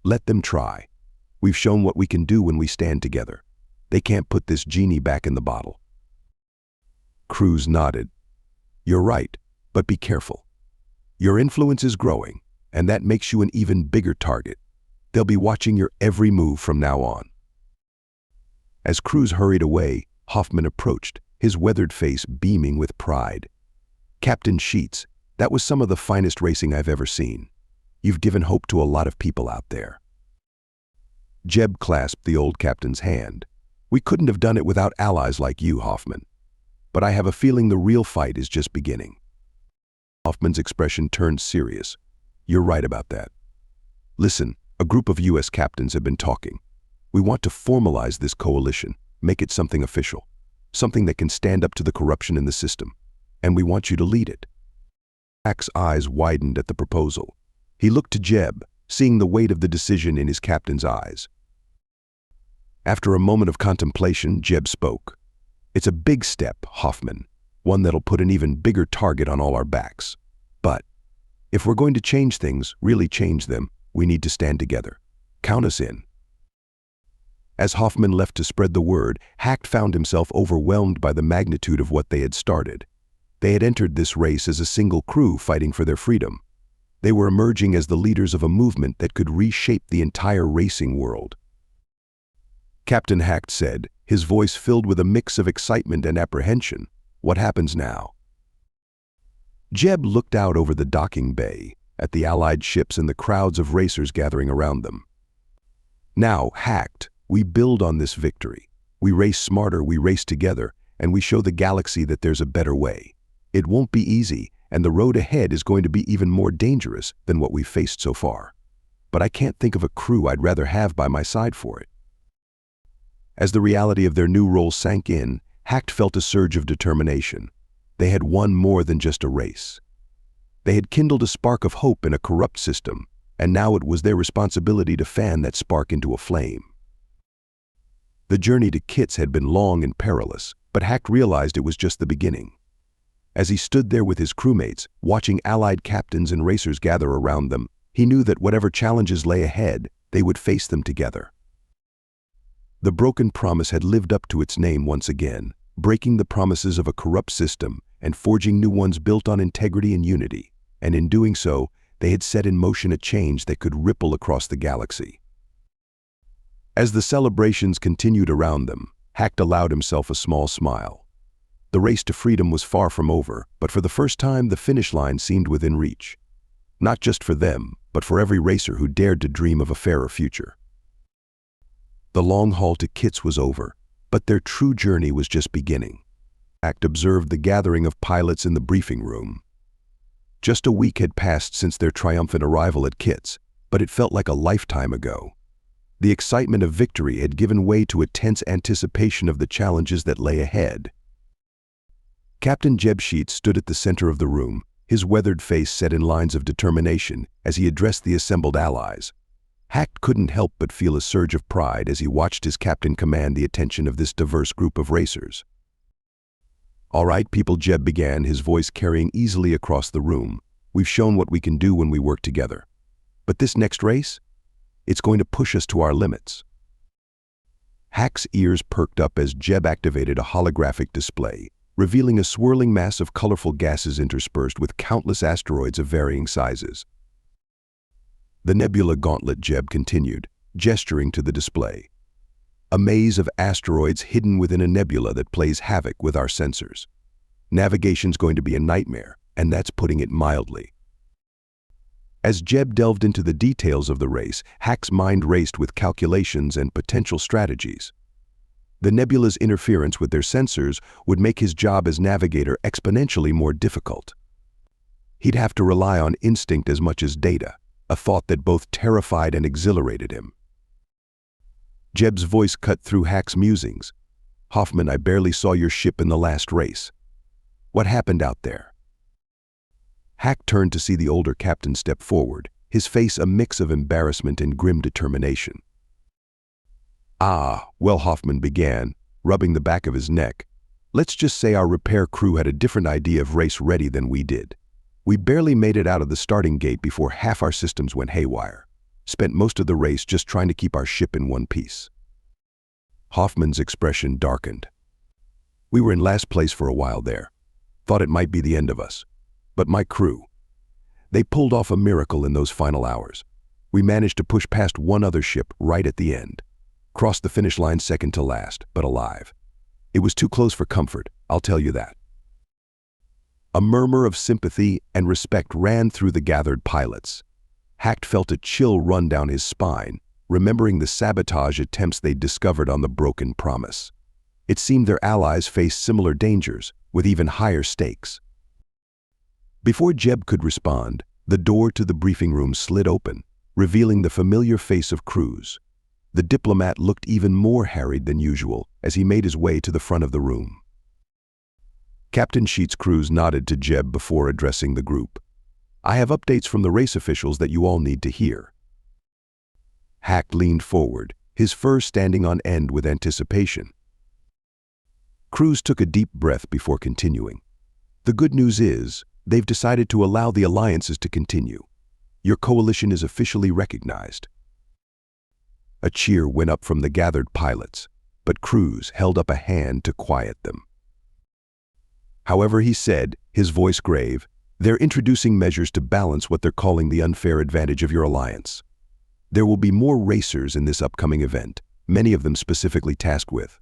Let them try. We've shown what we can do when we stand together. They can't put this genie back in the bottle. Cruz nodded. You're right, but be careful. Your influence is growing, and that makes you an even bigger target. They'll be watching your every move from now on." As crews hurried away, Hoffman approached, his weathered face beaming with pride. "Captain Sheets, that was some of the finest racing I've ever seen. You've given hope to a lot of people out there." Jeb clasped the old captain's hand. "We couldn't have done it without allies like you, Hoffman. But I have a feeling the real fight is just beginning." Hoffman's expression turned serious. "You're right about that. Listen, a group of U.S. captains have been talking. We want to formalize this coalition, make it something official, something that can stand up to the corruption in the system, and we want you to lead it." Hack's eyes widened at the proposal. He looked to Jeb, seeing the weight of the decision in his captain's eyes. After a moment of contemplation, Jeb spoke. "It's a big step, Hoffman, one that'll put an even bigger target on all our backs. But if we're going to change things, really change them, we need to stand together. Count us in." As Hoffman left to spread the word, Hack found himself overwhelmed by the magnitude of what they had started. They had entered this race as a single crew fighting for their freedom. They were emerging as the leaders of a movement that could reshape the entire racing world. Captain Hack said, his voice filled with a mix of excitement and apprehension, "What happens now?" Jeb looked out over the docking bay, at the Allied ships and the crowds of racers gathering around them. "Now, Hacked, we build on this victory. We race smarter, we race together, and we show the galaxy that there's a better way. It won't be easy, and the road ahead is going to be even more dangerous than what we've faced so far. But I can't think of a crew I'd rather have by my side for it." As the reality of their new role sank in, Hacked felt a surge of determination. They had won more than just a race. They had kindled a spark of hope in a corrupt system, and now it was their responsibility to fan that spark into a flame. The journey to Kits had been long and perilous, but Hack realized it was just the beginning. As he stood there with his crewmates, watching Allied captains and racers gather around them, he knew that whatever challenges lay ahead, they would face them together. The broken promise had lived up to its name once again, breaking the promises of a corrupt system and forging new ones built on integrity and unity, and in doing so, they had set in motion a change that could ripple across the galaxy. As the celebrations continued around them, Hack allowed himself a small smile. The race to freedom was far from over, but for the first time the finish line seemed within reach. Not just for them, but for every racer who dared to dream of a fairer future. The long haul to Kits was over, but their true journey was just beginning. Hack observed the gathering of pilots in the briefing room. Just a week had passed since their triumphant arrival at Kits, but it felt like a lifetime ago. The excitement of victory had given way to a tense anticipation of the challenges that lay ahead. Captain Jeb Sheets stood at the center of the room, his weathered face set in lines of determination as he addressed the assembled allies. Hack couldn't help but feel a surge of pride as he watched his captain command the attention of this diverse group of racers. "All right, people," Jeb began, his voice carrying easily across the room. "We've shown what we can do when we work together. But this next race? It's going to push us to our limits." Hack's ears perked up as Jeb activated a holographic display, revealing a swirling mass of colorful gases interspersed with countless asteroids of varying sizes. "The nebula gauntlet," Jeb continued, gesturing to the display. "A maze of asteroids hidden within a nebula that plays havoc with our sensors. Navigation's going to be a nightmare, and that's putting it mildly." As Jeb delved into the details of the race, Hack's mind raced with calculations and potential strategies. The nebula's interference with their sensors would make his job as navigator exponentially more difficult. He'd have to rely on instinct as much as data, a thought that both terrified and exhilarated him. Jeb's voice cut through Hack's musings. "Hoffman, I barely saw your ship in the last race. What happened out there?" Hack turned to see the older captain step forward, his face a mix of embarrassment and grim determination. Well," Hoffman began, rubbing the back of his neck. "Let's just say our repair crew had a different idea of race ready than we did. We barely made it out of the starting gate before half our systems went haywire. Spent most of the race just trying to keep our ship in one piece." Hoffman's expression darkened. "We were in last place for a while there. Thought it might be the end of us. But my crew, they pulled off a miracle in those final hours. We managed to push past one other ship right at the end. Crossed the finish line second to last, but alive. It was too close for comfort, I'll tell you that. A murmur of sympathy and respect ran through the gathered pilots. Hacked felt a chill run down his spine, remembering the sabotage attempts they'd discovered on the Broken Promise. It seemed their allies faced similar dangers, with even higher stakes. Before Jeb could respond, the door to the briefing room slid open, revealing the familiar face of Cruz. The diplomat looked even more harried than usual as he made his way to the front of the room. Captain Sheets Cruz nodded to Jeb before addressing the group. I have updates from the race officials that you all need to hear. Hack leaned forward, his fur standing on end with anticipation. Cruz took a deep breath before continuing. The good news is, they've decided to allow the alliances to continue. Your coalition is officially recognized. A cheer went up from the gathered pilots, but Cruz held up a hand to quiet them. However, he said, his voice grave, they're introducing measures to balance what they're calling the unfair advantage of your alliance. There will be more racers in this upcoming event, many of them specifically tasked with,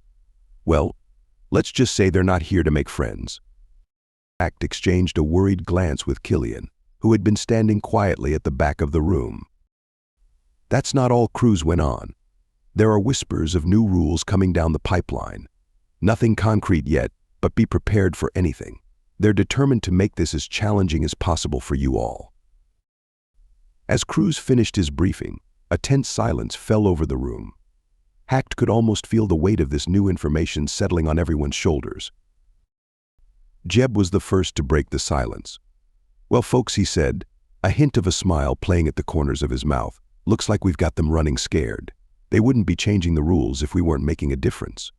well, let's just say they're not here to make friends. Hacked exchanged a worried glance with Killian, who had been standing quietly at the back of the room. That's not all. Cruz went on. There are whispers of new rules coming down the pipeline. Nothing concrete yet, but be prepared for anything. They're determined to make this as challenging as possible for you all. As Cruz finished his briefing, a tense silence fell over the room. Hacked could almost feel the weight of this new information settling on everyone's shoulders. Jeb was the first to break the silence. Well, folks, he said, a hint of a smile playing at the corners of his mouth, looks like we've got them running scared. They wouldn't be changing the rules if we weren't making a difference.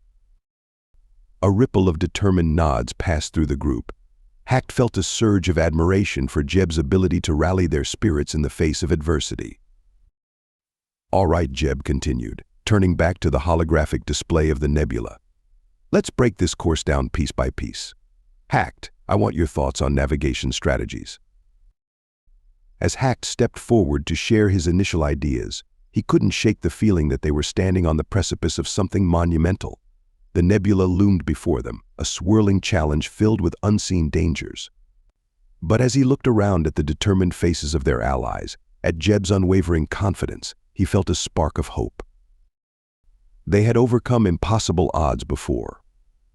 A ripple of determined nods passed through the group. Hacked felt a surge of admiration for Jeb's ability to rally their spirits in the face of adversity. All right, Jeb continued, turning back to the holographic display of the nebula. Let's break this course down piece by piece. Hacked, I want your thoughts on navigation strategies. As Hacked stepped forward to share his initial ideas, he couldn't shake the feeling that they were standing on the precipice of something monumental. The nebula loomed before them, a swirling challenge filled with unseen dangers. But as he looked around at the determined faces of their allies, at Jeb's unwavering confidence, he felt a spark of hope. They had overcome impossible odds before.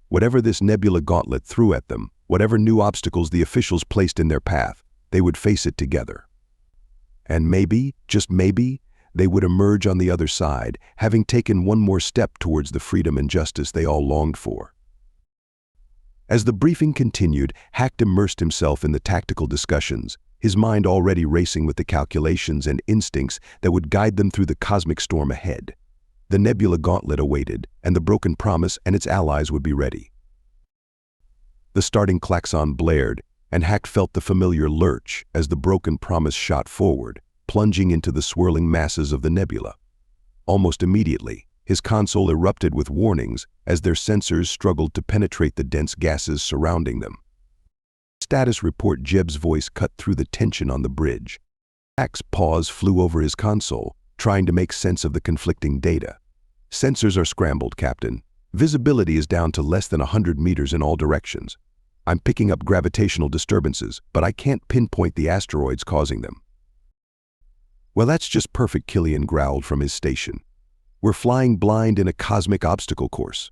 Whatever this nebula gauntlet threw at them, whatever new obstacles the officials placed in their path, they would face it together. And maybe, just maybe, they would emerge on the other side, having taken one more step towards the freedom and justice they all longed for. As the briefing continued, Hacked immersed himself in the tactical discussions, his mind already racing with the calculations and instincts that would guide them through the cosmic storm ahead. The nebula gauntlet awaited, and the Broken Promise and its allies would be ready. The starting klaxon blared, and Hacked felt the familiar lurch as the Broken Promise shot forward, plunging into the swirling masses of the nebula. Almost immediately, his console erupted with warnings as their sensors struggled to penetrate the dense gases surrounding them. Status report. Jeb's voice cut through the tension on the bridge. Hack's paws flew over his console, trying to make sense of the conflicting data. Sensors are scrambled, Captain. Visibility is down to less than 100 meters in all directions. I'm picking up gravitational disturbances, but I can't pinpoint the asteroids causing them. Well, that's just perfect, Killian growled from his station. We're flying blind in a cosmic obstacle course.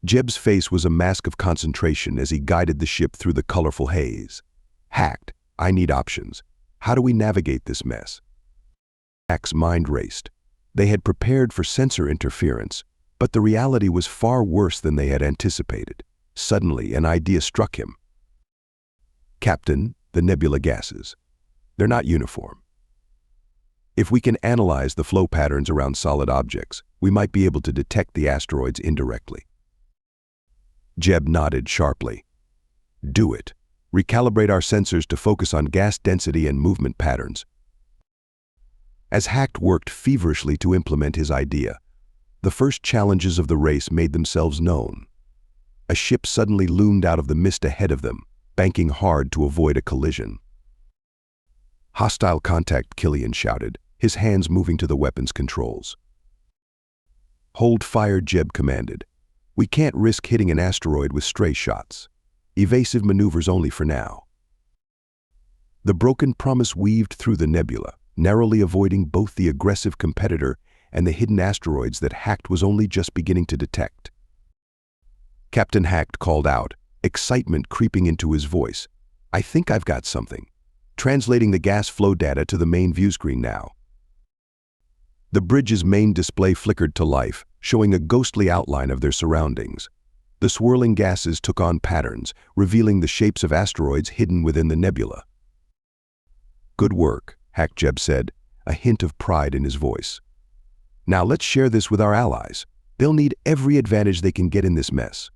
Jeb's face was a mask of concentration as he guided the ship through the colorful haze. Hacked, I need options. How do we navigate this mess? Hack's mind raced. They had prepared for sensor interference, but the reality was far worse than they had anticipated. Suddenly, an idea struck him. Captain, the nebula gases. They're not uniform. If we can analyze the flow patterns around solid objects, we might be able to detect the asteroids indirectly. Jeb nodded sharply. Do it. Recalibrate our sensors to focus on gas density and movement patterns. As Hacked worked feverishly to implement his idea, the first challenges of the race made themselves known. A ship suddenly loomed out of the mist ahead of them, banking hard to avoid a collision. "Hostile contact," Killian shouted, his hands moving to the weapon's controls. "Hold fire," Jeb commanded. "We can't risk hitting an asteroid with stray shots. Evasive maneuvers only for now." The broken promise weaved through the nebula, narrowly avoiding both the aggressive competitor and the hidden asteroids that Hacked was only just beginning to detect. Captain Hacked called out, excitement creeping into his voice. "I think I've got something." Translating the gas flow data to the main viewscreen now. The bridge's main display flickered to life, showing a ghostly outline of their surroundings. The swirling gases took on patterns, revealing the shapes of asteroids hidden within the nebula. "Good work," Jeb said, a hint of pride in his voice. "Now let's share this with our allies. They'll need every advantage they can get in this mess."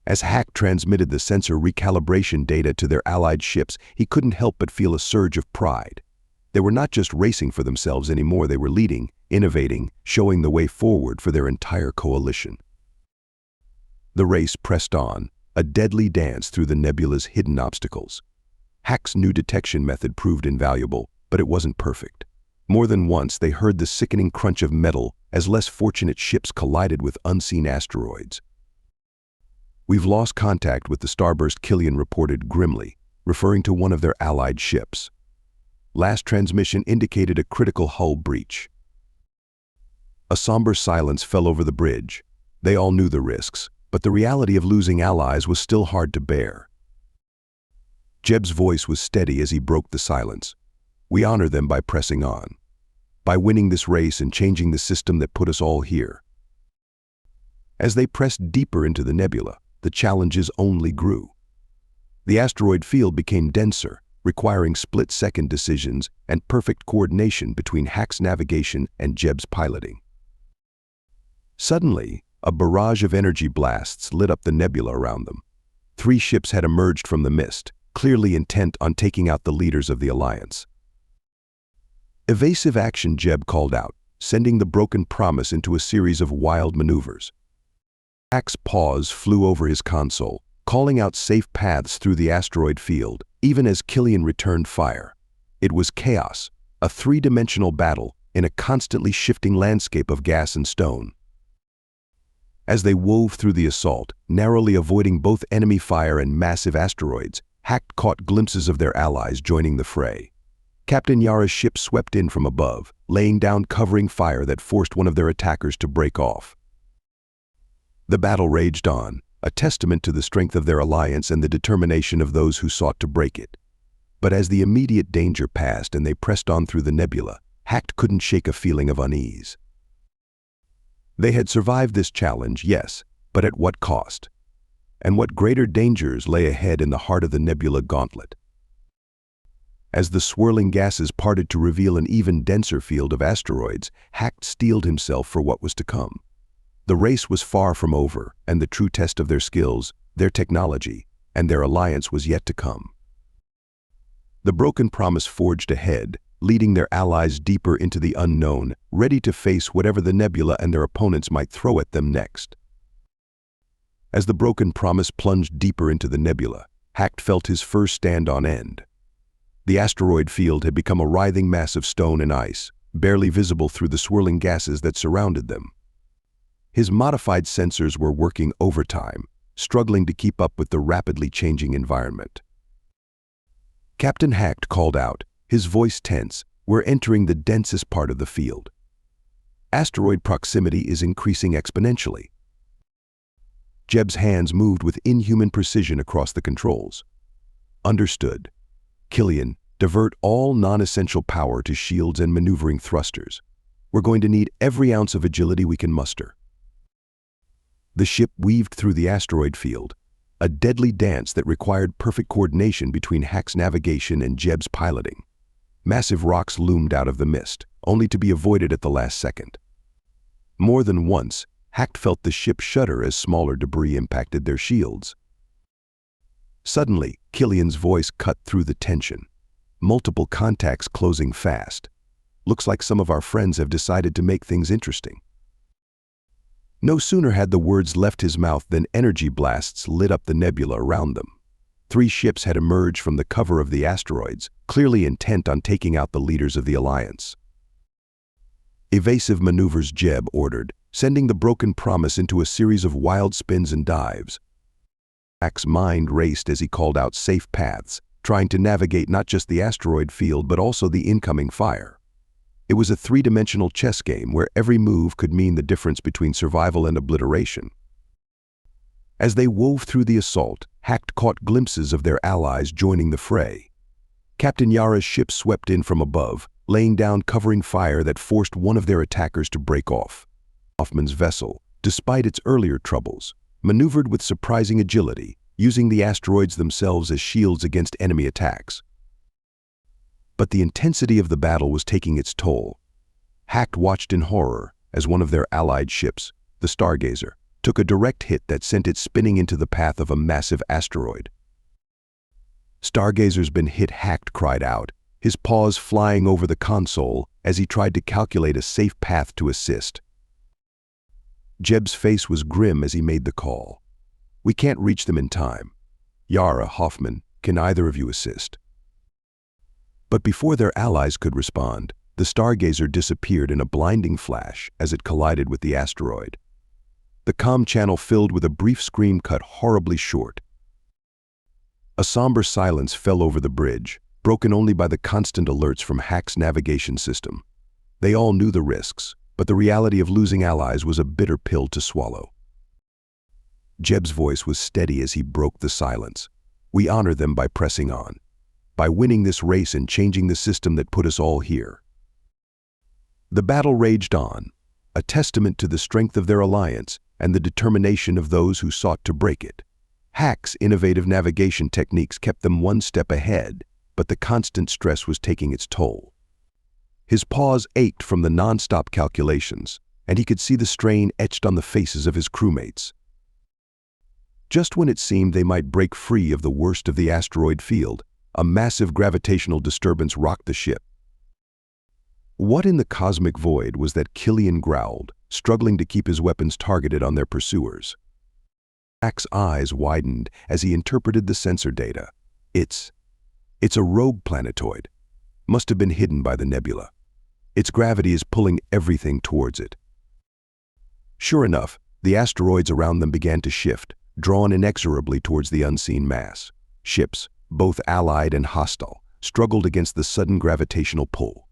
As Hack transmitted the sensor recalibration data to their allied ships, he couldn't help but feel a surge of pride. They were not just racing for themselves anymore, they were leading, innovating, showing the way forward for their entire coalition. The race pressed on, a deadly dance through the nebula's hidden obstacles. Hack's new detection method proved invaluable, but it wasn't perfect. More than once they heard the sickening crunch of metal as less fortunate ships collided with unseen asteroids. "We've lost contact with the starburst," Killian reported grimly, referring to one of their allied ships. Last transmission indicated a critical hull breach. A somber silence fell over the bridge. They all knew the risks, but the reality of losing allies was still hard to bear. Jeb's voice was steady as he broke the silence. "We honor them by pressing on. By winning this race and changing the system that put us all here." As they pressed deeper into the nebula, the challenges only grew. The asteroid field became denser, requiring split-second decisions and perfect coordination between Hack's navigation and Jeb's piloting. Suddenly, a barrage of energy blasts lit up the nebula around them. 3 ships had emerged from the mist, clearly intent on taking out the leaders of the Alliance. "Evasive action," Jeb called out, sending the broken promise into a series of wild maneuvers. Hack's paws flew over his console, calling out safe paths through the asteroid field, even as Killian returned fire. It was chaos, a 3-dimensional battle in a constantly shifting landscape of gas and stone. As they wove through the assault, narrowly avoiding both enemy fire and massive asteroids, Hack caught glimpses of their allies joining the fray. Captain Yara's ship swept in from above, laying down covering fire that forced one of their attackers to break off. The battle raged on, a testament to the strength of their alliance and the determination of those who sought to break it. But as the immediate danger passed and they pressed on through the nebula, Hack couldn't shake a feeling of unease. They had survived this challenge, yes, but at what cost? And what greater dangers lay ahead in the heart of the nebula gauntlet? As the swirling gases parted to reveal an even denser field of asteroids, Hack steeled himself for what was to come. The race was far from over, and the true test of their skills, their technology, and their alliance was yet to come. The broken promise forged ahead, leading their allies deeper into the unknown, ready to face whatever the nebula and their opponents might throw at them next. As the broken promise plunged deeper into the nebula, Hack felt his fur stand on end. The asteroid field had become a writhing mass of stone and ice, barely visible through the swirling gases that surrounded them. His modified sensors were working overtime, struggling to keep up with the rapidly changing environment. Captain Hacked called out, his voice tense, "We're entering the densest part of the field. Asteroid proximity is increasing exponentially." Jeb's hands moved with inhuman precision across the controls. "Understood. Killian, divert all non-essential power to shields and maneuvering thrusters. We're going to need every ounce of agility we can muster." The ship weaved through the asteroid field, a deadly dance that required perfect coordination between Hack's navigation and Jeb's piloting. Massive rocks loomed out of the mist, only to be avoided at the last second. More than once, Hack felt the ship shudder as smaller debris impacted their shields. Suddenly, Killian's voice cut through the tension. "Multiple contacts closing fast. Looks like some of our friends have decided to make things interesting." No sooner had the words left his mouth than energy blasts lit up the nebula around them. 3 ships had emerged from the cover of the asteroids, clearly intent on taking out the leaders of the Alliance. Evasive maneuvers, Jeb ordered, sending the Broken Promise into a series of wild spins and dives. Hack's mind raced as he called out safe paths, trying to navigate not just the asteroid field but also the incoming fire. It was a 3-dimensional chess game where every move could mean the difference between survival and obliteration. As they wove through the assault, Hack caught glimpses of their allies joining the fray. Captain Yara's ship swept in from above, laying down covering fire that forced one of their attackers to break off. Hoffman's vessel, despite its earlier troubles, maneuvered with surprising agility, using the asteroids themselves as shields against enemy attacks. But the intensity of the battle was taking its toll. Hack watched in horror as one of their allied ships, the Stargazer, took a direct hit that sent it spinning into the path of a massive asteroid. "Stargazer's been hit," Hack cried out, his paws flying over the console as he tried to calculate a safe path to assist. Jeb's face was grim as he made the call. "We can't reach them in time. Yara, Hoffman, can either of you assist?" But before their allies could respond, the Stargazer disappeared in a blinding flash as it collided with the asteroid. The comm channel filled with a brief scream cut horribly short. A somber silence fell over the bridge, broken only by the constant alerts from Hack's navigation system. They all knew the risks, but the reality of losing allies was a bitter pill to swallow. Jeb's voice was steady as he broke the silence. "We honor them by pressing on, by winning this race and changing the system that put us all here." The battle raged on, a testament to the strength of their alliance and the determination of those who sought to break it. Hack's innovative navigation techniques kept them one step ahead, but the constant stress was taking its toll. His paws ached from the non-stop calculations, and he could see the strain etched on the faces of his crewmates. Just when it seemed they might break free of the worst of the asteroid field, a massive gravitational disturbance rocked the ship. What in the cosmic void was that? Killian growled, struggling to keep his weapons targeted on their pursuers. Hack's eyes widened as he interpreted the sensor data. It's a rogue planetoid. Must have been hidden by the nebula. Its gravity is pulling everything towards it. Sure enough, the asteroids around them began to shift, drawn inexorably towards the unseen mass. Ships, both allied and hostile, struggled against the sudden gravitational pull.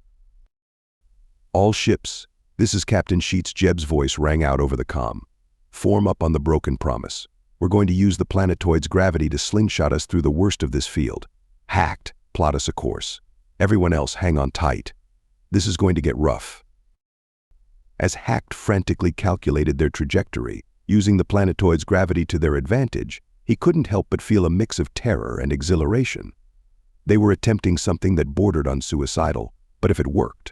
"All ships, this is Captain Sheets." Jeb's voice rang out over the comm. "Form up on the Broken Promise. We're going to use the planetoid's gravity to slingshot us through the worst of this field. Hacked, plot us a course. Everyone else, hang on tight. This is going to get rough." As Hacked frantically calculated their trajectory, using the planetoid's gravity to their advantage, he couldn't help but feel a mix of terror and exhilaration. They were attempting something that bordered on suicidal, but if it worked.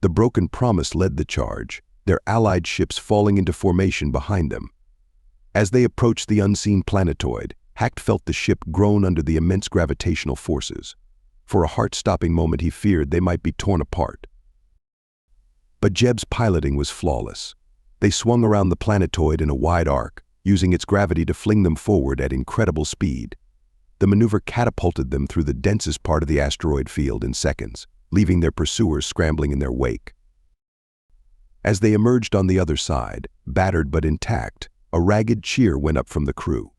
The Broken Promise led the charge, their allied ships falling into formation behind them. As they approached the unseen planetoid, Hacked felt the ship groan under the immense gravitational forces. For a heart-stopping moment he feared they might be torn apart. But Jeb's piloting was flawless. They swung around the planetoid in a wide arc, using its gravity to fling them forward at incredible speed. The maneuver catapulted them through the densest part of the asteroid field in seconds, leaving their pursuers scrambling in their wake. As they emerged on the other side, battered but intact, a ragged cheer went up from the crew.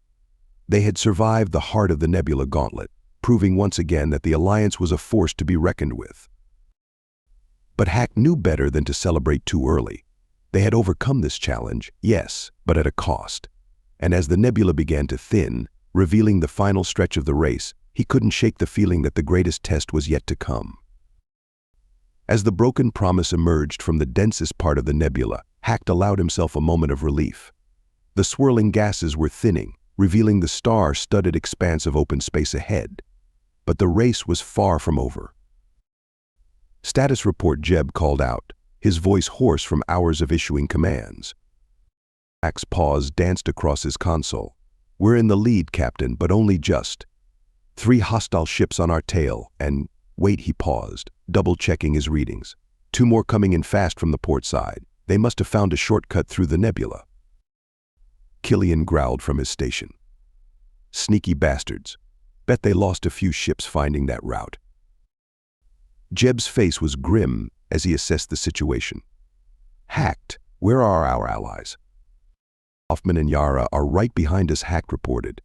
They had survived the heart of the nebula gauntlet, proving once again that the Alliance was a force to be reckoned with. But Hack knew better than to celebrate too early. They had overcome this challenge, yes, but at a cost. And as the nebula began to thin, revealing the final stretch of the race, he couldn't shake the feeling that the greatest test was yet to come. As the Broken Promise emerged from the densest part of the nebula, Hack allowed himself a moment of relief. The swirling gases were thinning, revealing the star-studded expanse of open space ahead. But the race was far from over. "Status report," Jeb called out, his voice hoarse from hours of issuing commands. Hack's paws danced across his console. "We're in the lead, Captain, but only just. 3 hostile ships on our tail, and..." Wait, he paused, double-checking his readings. 2 more coming in fast from the port side. They must have found a shortcut through the nebula. Killian growled from his station. Sneaky bastards. Bet they lost a few ships finding that route. Jeb's face was grim as he assessed the situation. Hacked, where are our allies? Hoffman and Yara are right behind us, Hacked reported.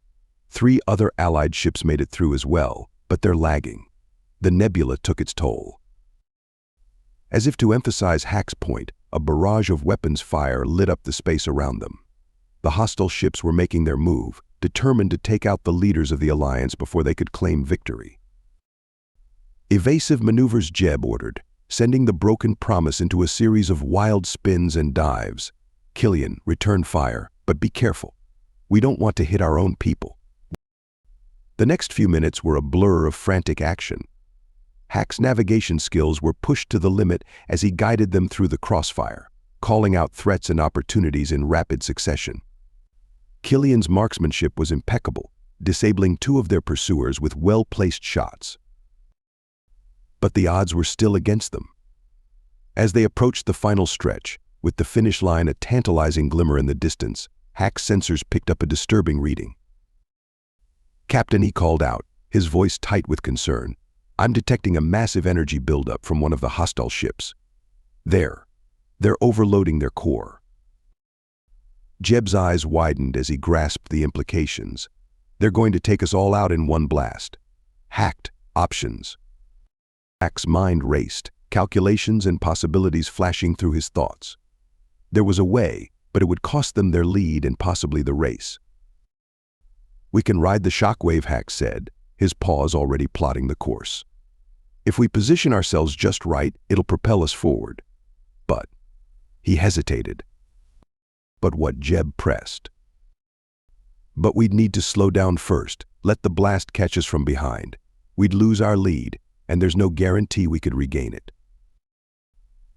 3 other allied ships made it through as well, but they're lagging. The nebula took its toll. As if to emphasize Hack's point, a barrage of weapons fire lit up the space around them. The hostile ships were making their move, determined to take out the leaders of the alliance before they could claim victory. Evasive maneuvers, Jeb ordered, sending the Broken Promise into a series of wild spins and dives. Killian, return fire, but be careful. We don't want to hit our own people. The next few minutes were a blur of frantic action. Hack's navigation skills were pushed to the limit as he guided them through the crossfire, calling out threats and opportunities in rapid succession. Killian's marksmanship was impeccable, disabling 2 of their pursuers with well-placed shots. But the odds were still against them. As they approached the final stretch, with the finish line a tantalizing glimmer in the distance, Hack's sensors picked up a disturbing reading. "Captain," he called out, his voice tight with concern, "I'm detecting a massive energy buildup from one of the hostile ships. They're overloading their core." Jeb's eyes widened as he grasped the implications. "They're going to take us all out in one blast." Hacked, options. Hack's mind raced, calculations and possibilities flashing through his thoughts. There was a way, but it would cost them their lead and possibly the race. "We can ride the shockwave," Hack said, his paws already plotting the course. "If we position ourselves just right, it'll propel us forward." But he hesitated. But what Jeb pressed. "But we'd need to slow down first, let the blast catch us from behind. We'd lose our lead, and there's no guarantee we could regain it."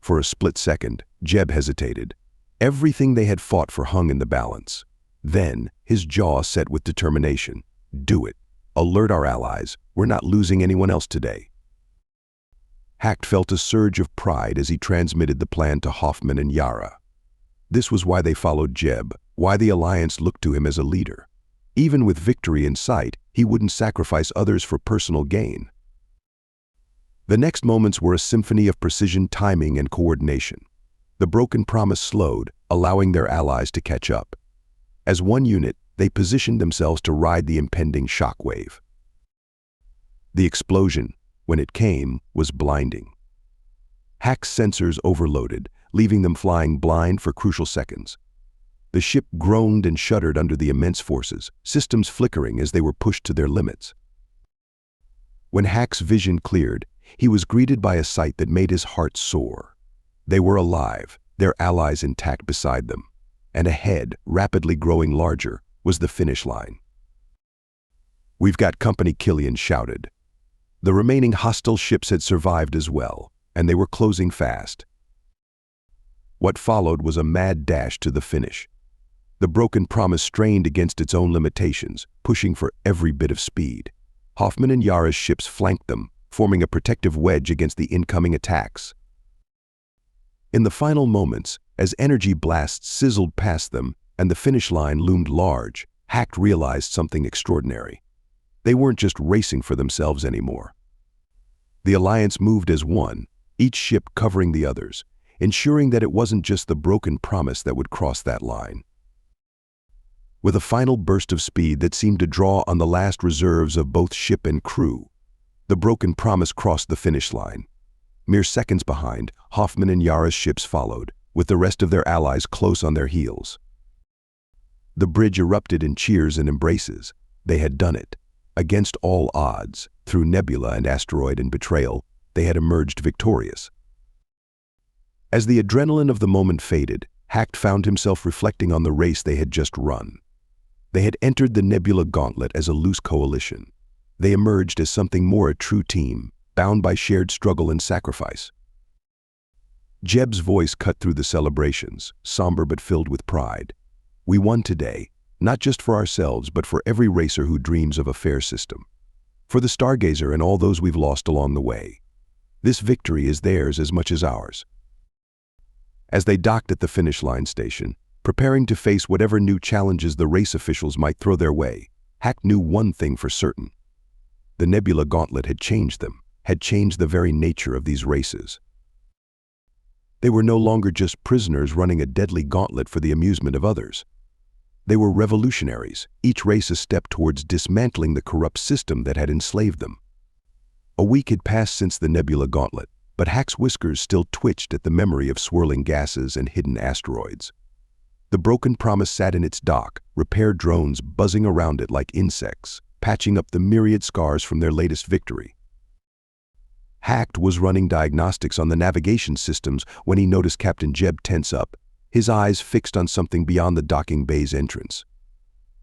For a split second, Jeb hesitated. Everything they had fought for hung in the balance. Then, his jaw set with determination. "Do it. Alert our allies. We're not losing anyone else today." Hacked felt a surge of pride as he transmitted the plan to Hoffman and Yara. This was why they followed Jeb, why the alliance looked to him as a leader. Even with victory in sight, he wouldn't sacrifice others for personal gain. The next moments were a symphony of precision, timing, and coordination. The Broken Promise slowed, allowing their allies to catch up. As one unit, they positioned themselves to ride the impending shockwave. The explosion, when it came, was blinding. Hack's sensors overloaded, leaving them flying blind for crucial seconds. The ship groaned and shuddered under the immense forces, systems flickering as they were pushed to their limits. When Hack's vision cleared, he was greeted by a sight that made his heart soar. They were alive, their allies intact beside them, and ahead, rapidly growing larger, was the finish line. "We've got company," Killian shouted. The remaining hostile ships had survived as well, and they were closing fast. What followed was a mad dash to the finish. The Broken Promise strained against its own limitations, pushing for every bit of speed. Hoffman and Yara's ships flanked them, forming a protective wedge against the incoming attacks. In the final moments, as energy blasts sizzled past them and the finish line loomed large, Hacked realized something extraordinary. They weren't just racing for themselves anymore. The alliance moved as one, each ship covering the others, ensuring that it wasn't just the Broken Promise that would cross that line. With a final burst of speed that seemed to draw on the last reserves of both ship and crew, the Broken Promise crossed the finish line. Mere seconds behind, Hoffman and Yara's ships followed, with the rest of their allies close on their heels. The bridge erupted in cheers and embraces. They had done it. Against all odds, through nebula and asteroid and betrayal, they had emerged victorious. As the adrenaline of the moment faded, Hacked found himself reflecting on the race they had just run. They had entered the nebula gauntlet as a loose coalition. They emerged as something more, a true team, bound by shared struggle and sacrifice. Jeb's voice cut through the celebrations, somber but filled with pride. "We won today, not just for ourselves, but for every racer who dreams of a fair system. For the Stargazer and all those we've lost along the way. This victory is theirs as much as ours." As they docked at the finish line station, preparing to face whatever new challenges the race officials might throw their way, Hack knew one thing for certain. The Nebula Gauntlet had changed them, had changed the very nature of these races. They were no longer just prisoners running a deadly gauntlet for the amusement of others. They were revolutionaries, each race a step towards dismantling the corrupt system that had enslaved them. A week had passed since the Nebula Gauntlet, but Hack's whiskers still twitched at the memory of swirling gases and hidden asteroids. The broken promise sat in its dock, repair drones buzzing around it like insects, patching up the myriad scars from their latest victory. Hack was running diagnostics on the navigation systems when he noticed Captain Jeb tense up, his eyes fixed on something beyond the docking bay's entrance.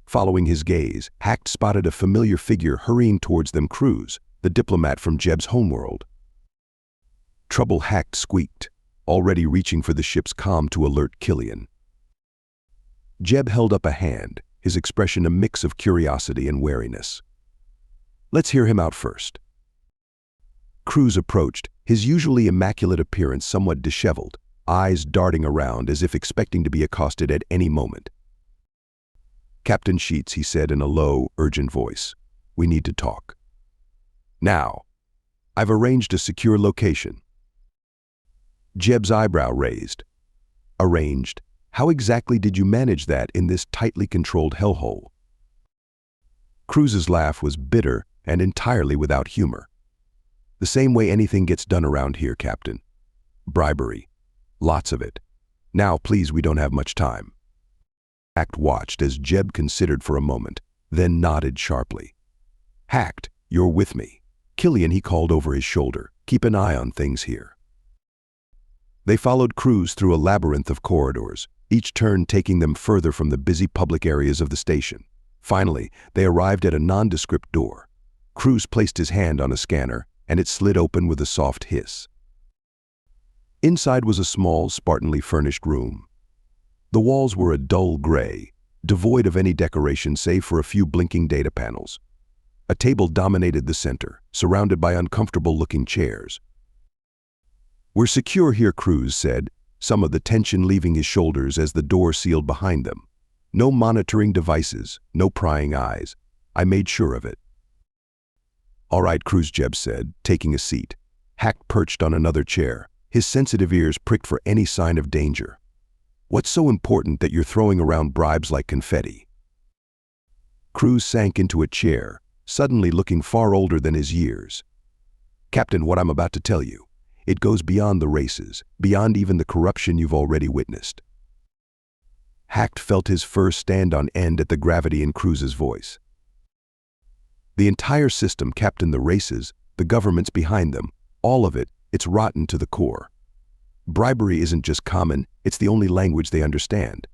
Following his gaze, Hack spotted a familiar figure hurrying towards them. Cruz, the diplomat from Jeb's homeworld. Trouble, Hack squeaked, already reaching for the ship's comm to alert Killian. Jeb held up a hand, his expression a mix of curiosity and wariness. Let's hear him out first. Cruz approached, his usually immaculate appearance somewhat disheveled, eyes darting around as if expecting to be accosted at any moment. Captain Sheets, he said in a low, urgent voice, we need to talk. Now. I've arranged a secure location. Jeb's eyebrow raised. Arranged? How exactly did you manage that in this tightly controlled hellhole? Cruz's laugh was bitter and entirely without humor. The same way anything gets done around here, Captain. Bribery. Lots of it. Now, please, we don't have much time. Hack watched as Jeb considered for a moment, then nodded sharply. Hacked, you're with me. Killian, he called over his shoulder, keep an eye on things here. They followed Cruz through a labyrinth of corridors, each turn taking them further from the busy public areas of the station. Finally, they arrived at a nondescript door. Cruz placed his hand on a scanner, and it slid open with a soft hiss. Inside was a small, spartanly furnished room. The walls were a dull gray, devoid of any decoration save for a few blinking data panels. A table dominated the center, surrounded by uncomfortable-looking chairs. We're secure here, Cruz said, some of the tension leaving his shoulders as the door sealed behind them. No monitoring devices, no prying eyes. I made sure of it. All right, Cruz, Jeb said, taking a seat. Hack perched on another chair, his sensitive ears pricked for any sign of danger. What's so important that you're throwing around bribes like confetti? Cruz sank into a chair, suddenly looking far older than his years. Captain, what I'm about to tell you, it goes beyond the races, beyond even the corruption you've already witnessed. Hack felt his fur stand on end at the gravity in Cruz's voice. The entire system, Captain, the races, the governments behind them, all of it, it's rotten to the core. Bribery isn't just common, it's the only language they understand.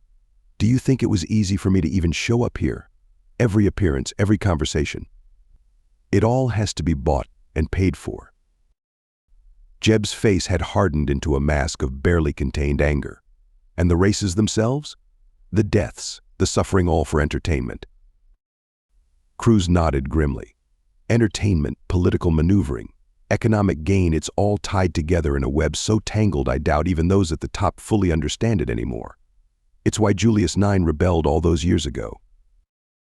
Do you think it was easy for me to even show up here? Every appearance, every conversation. It all has to be bought and paid for. Jeb's face had hardened into a mask of barely contained anger. And the races themselves? The deaths, the suffering, all for entertainment. Cruz nodded grimly. Entertainment, political maneuvering, economic gain, it's all tied together in a web so tangled I doubt even those at the top fully understand it anymore. It's why Julius IX rebelled all those years ago.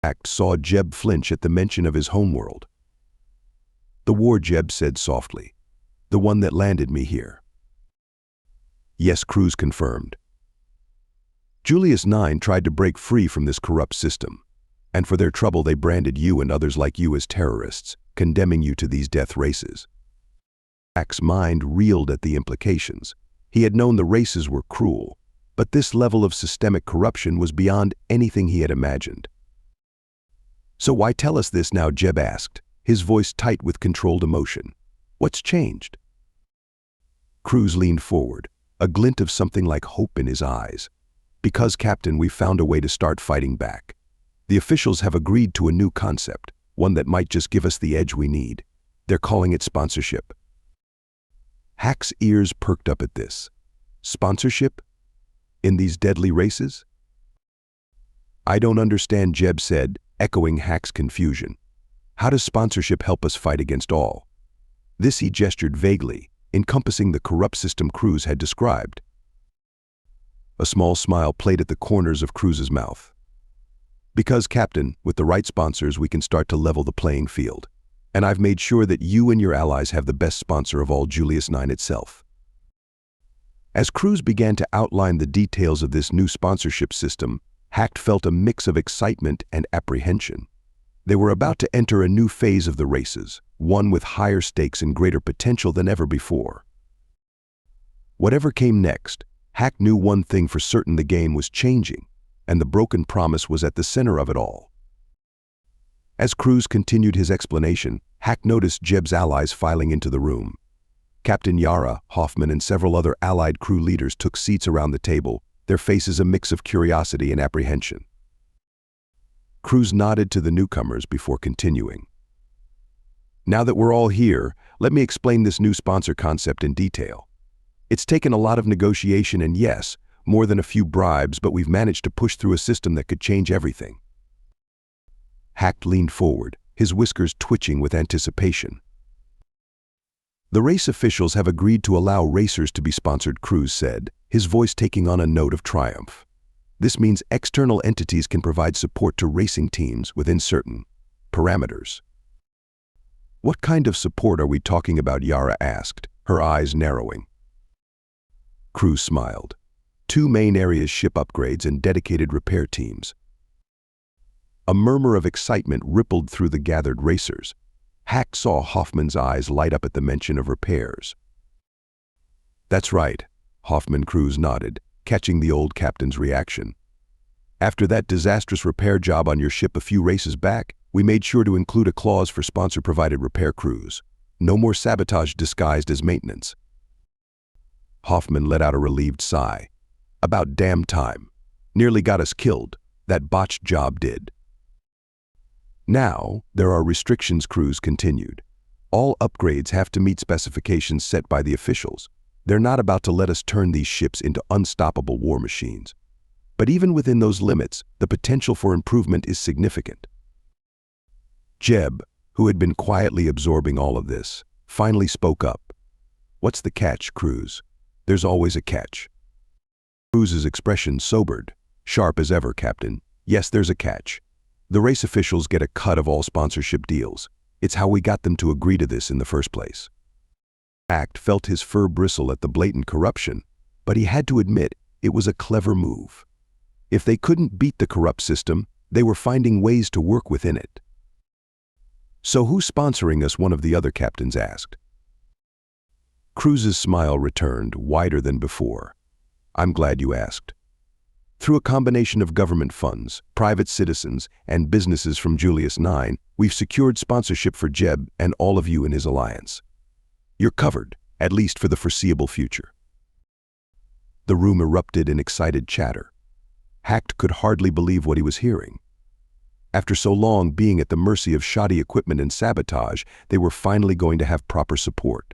Hack saw Jeb flinch at the mention of his homeworld. The war, Jeb said softly. The one that landed me here. Yes, Cruz confirmed. Julius IX tried to break free from this corrupt system, and for their trouble they branded you and others like you as terrorists, condemning you to these death races. Hack's mind reeled at the implications. He had known the races were cruel, but this level of systemic corruption was beyond anything he had imagined. So why tell us this now, Jeb asked, his voice tight with controlled emotion. What's changed? Cruz leaned forward, a glint of something like hope in his eyes. Because, Captain, we've found a way to start fighting back. The officials have agreed to a new concept, one that might just give us the edge we need. They're calling it sponsorship. Hack's ears perked up at this. Sponsorship? In these deadly races? I don't understand, Jeb said, echoing Hack's confusion. How does sponsorship help us fight against all? This he gestured vaguely, encompassing the corrupt system Cruz had described. A small smile played at the corners of Cruz's mouth. Because, Captain, with the right sponsors, we can start to level the playing field. And I've made sure that you and your allies have the best sponsor of all, Julius 9 itself. As Cruz began to outline the details of this new sponsorship system, Hacked felt a mix of excitement and apprehension. They were about to enter a new phase of the races, one with higher stakes and greater potential than ever before. Whatever came next, Hack knew one thing for certain: the game was changing, and the broken promise was at the center of it all. As Cruz continued his explanation, Hack noticed Jeb's allies filing into the room. Captain Yara, Hoffman, and several other allied crew leaders took seats around the table, their faces a mix of curiosity and apprehension. Cruz nodded to the newcomers before continuing. Now that we're all here, let me explain this new sponsor concept in detail. It's taken a lot of negotiation and, yes, more than a few bribes, but we've managed to push through a system that could change everything. Hack leaned forward, his whiskers twitching with anticipation. The race officials have agreed to allow racers to be sponsored, Cruz said, his voice taking on a note of triumph. This means external entities can provide support to racing teams within certain parameters. What kind of support are we talking about? Yara asked, her eyes narrowing. Cruz smiled. 2 main areas: ship upgrades and dedicated repair teams. A murmur of excitement rippled through the gathered racers. Hack saw Hoffman's eyes light up at the mention of repairs. That's right, Hoffman. Cruz nodded, catching the old captain's reaction. After that disastrous repair job on your ship a few races back, we made sure to include a clause for sponsor-provided repair crews. No more sabotage disguised as maintenance. Hoffman let out a relieved sigh. About damn time. Nearly got us killed. That botched job did. Now, there are restrictions, Cruz continued. All upgrades have to meet specifications set by the officials. They're not about to let us turn these ships into unstoppable war machines. But even within those limits, the potential for improvement is significant. Jeb, who had been quietly absorbing all of this, finally spoke up. What's the catch, Cruz? There's always a catch. Cruz's expression sobered. Sharp as ever, Captain. Yes, there's a catch. The race officials get a cut of all sponsorship deals. It's how we got them to agree to this in the first place. Hack felt his fur bristle at the blatant corruption, but he had to admit it was a clever move. If they couldn't beat the corrupt system, they were finding ways to work within it. So who's sponsoring us? One of the other captains asked. Cruz's smile returned, wider than before. I'm glad you asked. Through a combination of government funds, private citizens, and businesses from Julius 9, we've secured sponsorship for Jeb and all of you in his alliance. You're covered, at least for the foreseeable future. The room erupted in excited chatter. Hack could hardly believe what he was hearing. After so long being at the mercy of shoddy equipment and sabotage, they were finally going to have proper support.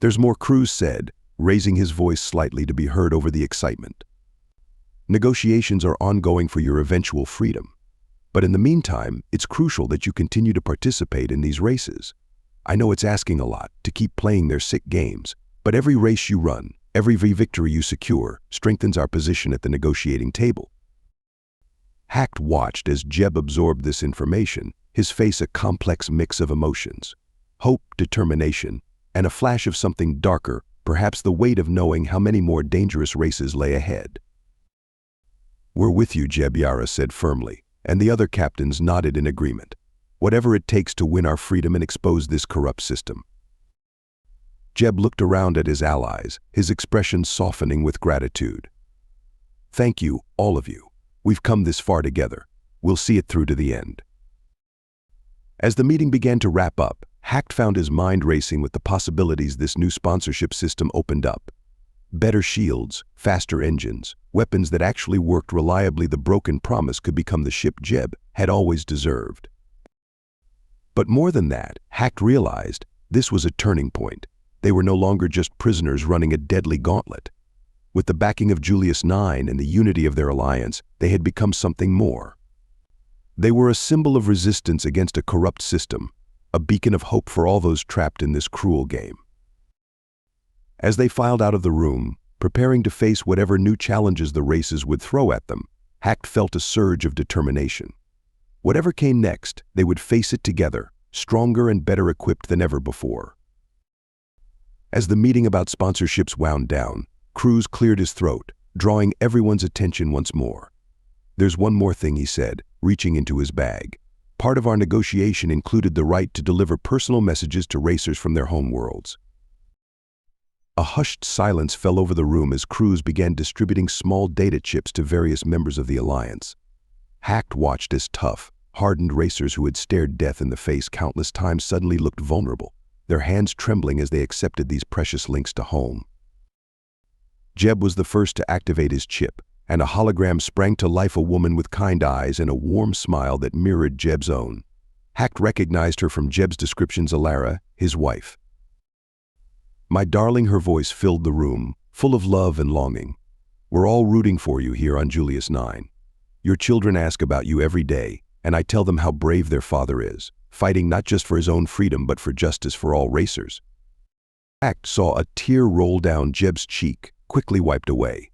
There's more, Cruz said, raising his voice slightly to be heard over the excitement. Negotiations are ongoing for your eventual freedom. But in the meantime, it's crucial that you continue to participate in these races. I know it's asking a lot to keep playing their sick games, but every race you run, every victory you secure, strengthens our position at the negotiating table. Hack watched as Jeb absorbed this information, his face a complex mix of emotions. Hope, determination, and a flash of something darker, perhaps the weight of knowing how many more dangerous races lay ahead. We're with you, Jeb, Yara said firmly, and the other captains nodded in agreement. Whatever it takes to win our freedom and expose this corrupt system. Jeb looked around at his allies, his expression softening with gratitude. Thank you, all of you. We've come this far together. We'll see it through to the end. As the meeting began to wrap up, Hack found his mind racing with the possibilities this new sponsorship system opened up. Better shields, faster engines, weapons that actually worked reliably. The broken promise could become the ship Jeb had always deserved. But more than that, Hack realized this was a turning point. They were no longer just prisoners running a deadly gauntlet. With the backing of Julius 9 and the unity of their alliance, they had become something more. They were a symbol of resistance against a corrupt system, a beacon of hope for all those trapped in this cruel game. As they filed out of the room, preparing to face whatever new challenges the races would throw at them, Hacked felt a surge of determination. Whatever came next, they would face it together, stronger and better equipped than ever before. As the meeting about sponsorships wound down, Cruz cleared his throat, drawing everyone's attention once more. "There's one more thing," he said, reaching into his bag. "Part of our negotiation included the right to deliver personal messages to racers from their home worlds." A hushed silence fell over the room as Cruz began distributing small data chips to various members of the Alliance. Hacked watched as tough, hardened racers who had stared death in the face countless times suddenly looked vulnerable, their hands trembling as they accepted these precious links to home. Jeb was the first to activate his chip, and a hologram sprang to life, a woman with kind eyes and a warm smile that mirrored Jeb's own. Hacked recognized her from Jeb's descriptions: Alara, his wife. "My darling," her voice filled the room, full of love and longing. "We're all rooting for you here on Julius 9. Your children ask about you every day, and I tell them how brave their father is, fighting not just for his own freedom but for justice for all racers." Hacked saw a tear roll down Jeb's cheek, quickly wiped away.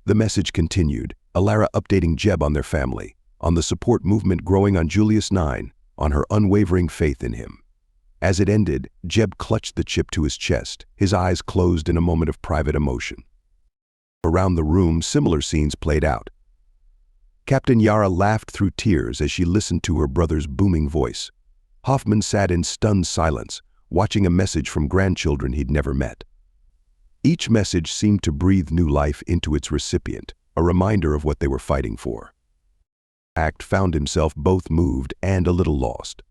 The message continued, Alara updating Jeb on their family, on the support movement growing on Julius 9, on her unwavering faith in him. As it ended, Jeb clutched the chip to his chest, his eyes closed in a moment of private emotion. Around the room, similar scenes played out. Captain Yara laughed through tears as she listened to her brother's booming voice. Hoffman sat in stunned silence, watching a message from grandchildren he'd never met. Each message seemed to breathe new life into its recipient, a reminder of what they were fighting for. Hacked found himself both moved and a little lost.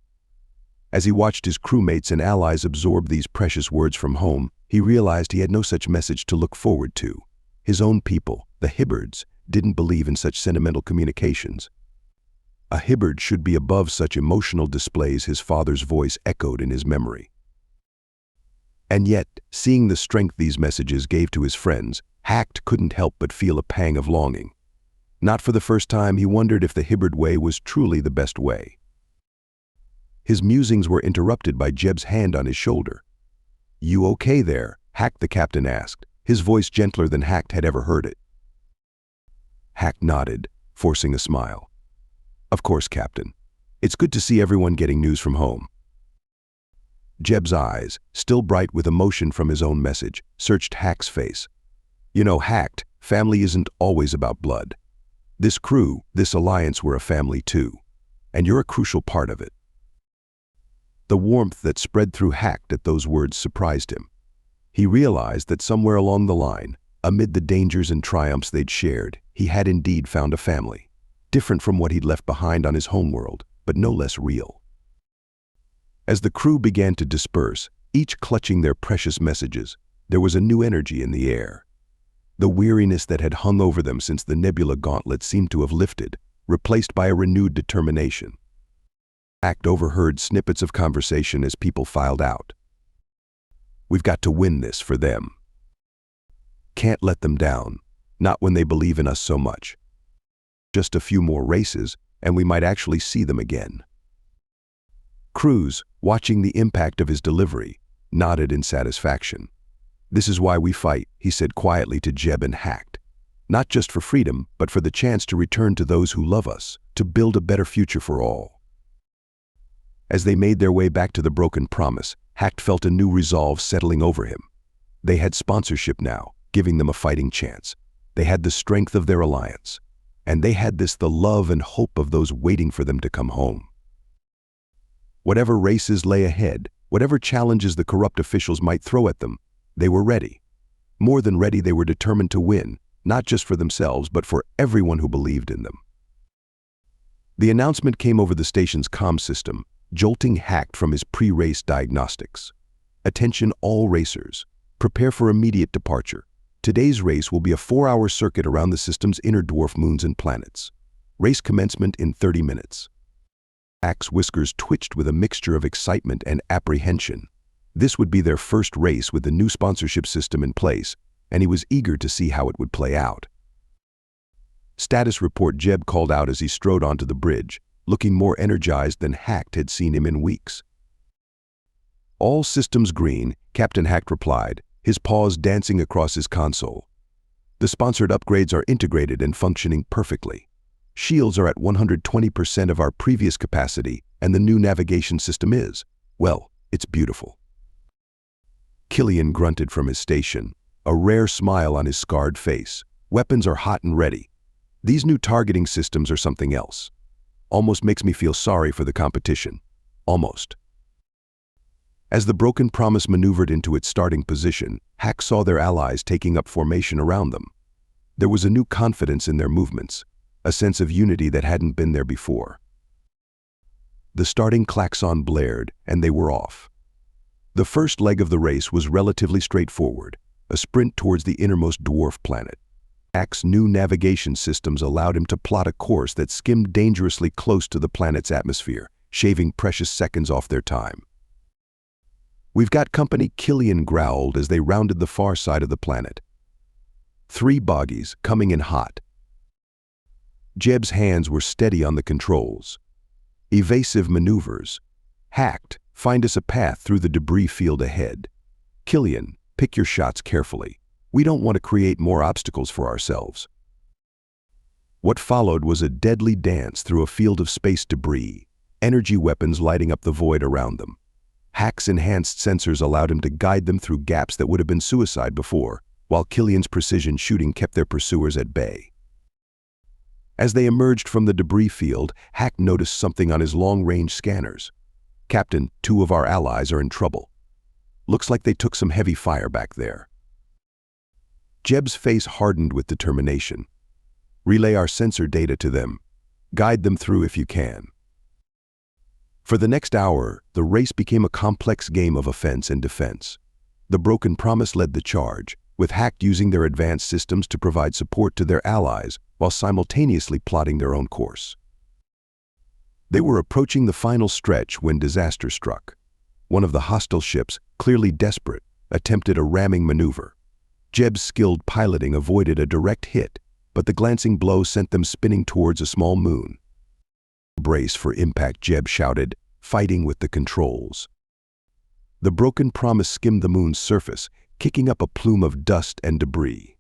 As he watched his crewmates and allies absorb these precious words from home, he realized he had no such message to look forward to. His own people, the Hibbards, didn't believe in such sentimental communications. A Hibbard should be above such emotional displays, his father's voice echoed in his memory. And yet, seeing the strength these messages gave to his friends, Hacked couldn't help but feel a pang of longing. Not for the first time, he wondered if the Hibbard way was truly the best way. His musings were interrupted by Jeb's hand on his shoulder. "You okay there?" Hacked the captain asked, his voice gentler than Hacked had ever heard it. Hacked nodded, forcing a smile. "Of course, Captain. It's good to see everyone getting news from home." Jeb's eyes, still bright with emotion from his own message, searched Hacked's face. "You know, Hacked, family isn't always about blood. This crew, this alliance, we're a family too. And you're a crucial part of it." The warmth that spread through Hacked at those words surprised him. He realized that somewhere along the line, amid the dangers and triumphs they'd shared, he had indeed found a family, different from what he'd left behind on his homeworld, but no less real. As the crew began to disperse, each clutching their precious messages, there was a new energy in the air. The weariness that had hung over them since the Nebula Gauntlet seemed to have lifted, replaced by a renewed determination. Hacked overheard snippets of conversation as people filed out. "We've got to win this for them. Can't let them down, not when they believe in us so much. Just a few more races, and we might actually see them again." Cruz, watching the impact of his delivery, nodded in satisfaction. "This is why we fight," he said quietly to Jeb and Hacked. "Not just for freedom, but for the chance to return to those who love us, to build a better future for all." As they made their way back to the Broken Promise, Hacked felt a new resolve settling over him. They had sponsorship now, giving them a fighting chance. They had the strength of their alliance. And they had the love and hope of those waiting for them to come home. Whatever races lay ahead, whatever challenges the corrupt officials might throw at them, they were ready. More than ready, they were determined to win, not just for themselves, but for everyone who believed in them. The announcement came over the station's comm system, jolting Hacked from his pre-race diagnostics. "Attention all racers. Prepare for immediate departure. Today's race will be a 4-hour circuit around the system's inner dwarf moons and planets. Race commencement in 30 minutes. Hack's whiskers twitched with a mixture of excitement and apprehension. This would be their first race with the new sponsorship system in place, and he was eager to see how it would play out. "Status report," Jeb called out as he strode onto the bridge, looking more energized than Hacked had seen him in weeks. "All systems green," Captain Hacked replied, his paws dancing across his console. "The sponsored upgrades are integrated and functioning perfectly. Shields are at 120% of our previous capacity, and the new navigation system is, well, it's beautiful. Killian grunted from his station, a rare smile on his scarred face. Weapons are hot and ready. These new targeting systems are something else. Almost makes me feel sorry for the competition. Almost. As the Broken Promise maneuvered into its starting position, HFY saw their allies taking up formation around them. There was a new confidence in their movements, a sense of unity that hadn't been there before. The starting klaxon blared, and they were off. The first leg of the race was relatively straightforward, a sprint towards the innermost dwarf planet. HFY's new navigation systems allowed him to plot a course that skimmed dangerously close to the planet's atmosphere, shaving precious seconds off their time. "We've got company," Killian growled as they rounded the far side of the planet. 3 boggies, coming in hot. Jeb's hands were steady on the controls. Evasive maneuvers. HFY, find us a path through the debris field ahead. Killian, pick your shots carefully. We don't want to create more obstacles for ourselves. What followed was a deadly dance through a field of space debris, energy weapons lighting up the void around them. HFY's enhanced sensors allowed him to guide them through gaps that would have been suicide before, while Killian's precision shooting kept their pursuers at bay. As they emerged from the debris field, HFY noticed something on his long-range scanners. "Captain, 2 of our allies are in trouble. Looks like they took some heavy fire back there." Jeb's face hardened with determination. "Relay our sensor data to them. Guide them through if you can." For the next hour, the race became a complex game of offense and defense. The Broken Promise led the charge, with HFY using their advanced systems to provide support to their allies while simultaneously plotting their own course. They were approaching the final stretch when disaster struck. One of the hostile ships, clearly desperate, attempted a ramming maneuver. Jeb's skilled piloting avoided a direct hit, but the glancing blow sent them spinning towards a small moon. "Brace for impact," Jeb shouted, fighting with the controls. The Broken Promise skimmed the moon's surface, kicking up a plume of dust and debris.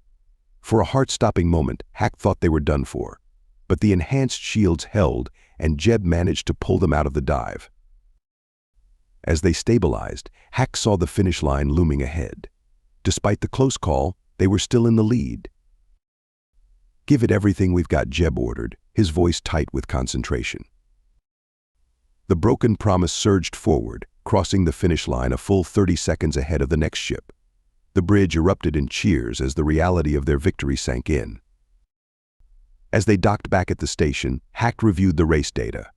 For a heart-stopping moment, HFY thought they were done for, but the enhanced shields held, and Jeb managed to pull them out of the dive. As they stabilized, HFY saw the finish line looming ahead. Despite the close call, they were still in the lead. "Give it everything we've got," Jeb ordered, his voice tight with concentration. The Broken Promise surged forward, crossing the finish line a full 30 seconds ahead of the next ship. The bridge erupted in cheers as the reality of their victory sank in. As they docked back at the station, HFY reviewed the race data.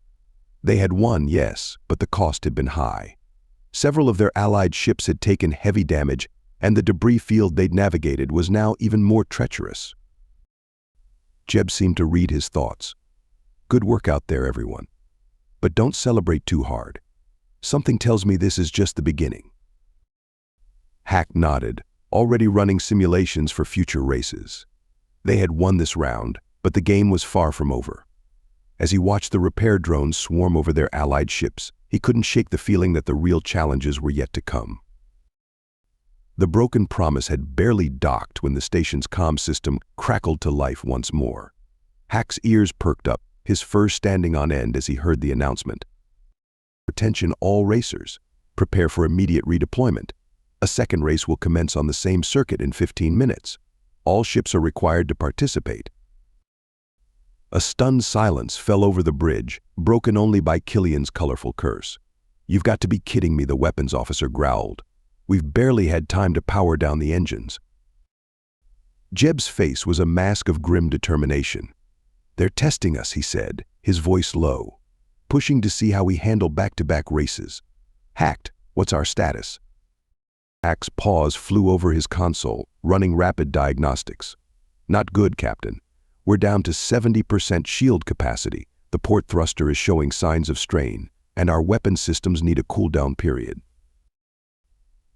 They had won, yes, but the cost had been high. Several of their allied ships had taken heavy damage, and the debris field they'd navigated was now even more treacherous. Jeb seemed to read his thoughts. "Good work out there, everyone. But don't celebrate too hard. Something tells me this is just the beginning." HFY nodded, already running simulations for future races. They had won this round, but the game was far from over. As he watched the repair drones swarm over their allied ships, he couldn't shake the feeling that the real challenges were yet to come. The Broken Promise had barely docked when the station's comm system crackled to life once more. HFY's ears perked up, his fur standing on end as he heard the announcement. "Attention all racers. Prepare for immediate redeployment. A second race will commence on the same circuit in 15 minutes. All ships are required to participate." A stunned silence fell over the bridge, broken only by Killian's colorful curse. "You've got to be kidding me," the weapons officer growled. "We've barely had time to power down the engines." Jeb's face was a mask of grim determination. "They're testing us," he said, his voice low, "pushing to see how we handle back-to-back races. HFY, what's our status?" HFY's paws flew over his console, running rapid diagnostics. "Not good, Captain. We're down to 70% shield capacity. The port thruster is showing signs of strain, and our weapon systems need a cooldown period."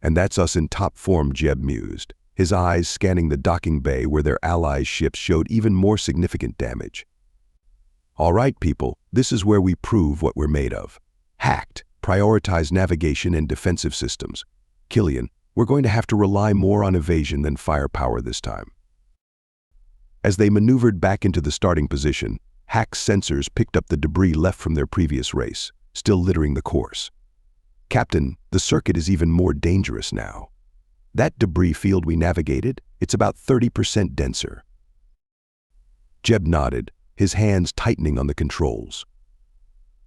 "And that's us in top form," Jeb mused, his eyes scanning the docking bay where their allies' ships showed even more significant damage. "All right, people, this is where we prove what we're made of. HFY, prioritize navigation and defensive systems. Killian, we're going to have to rely more on evasion than firepower this time." As they maneuvered back into the starting position, Hack's sensors picked up the debris left from their previous race, still littering the course. Captain, the circuit is even more dangerous now. That debris field we navigated, it's about 30% denser. Jeb nodded, his hands tightening on the controls.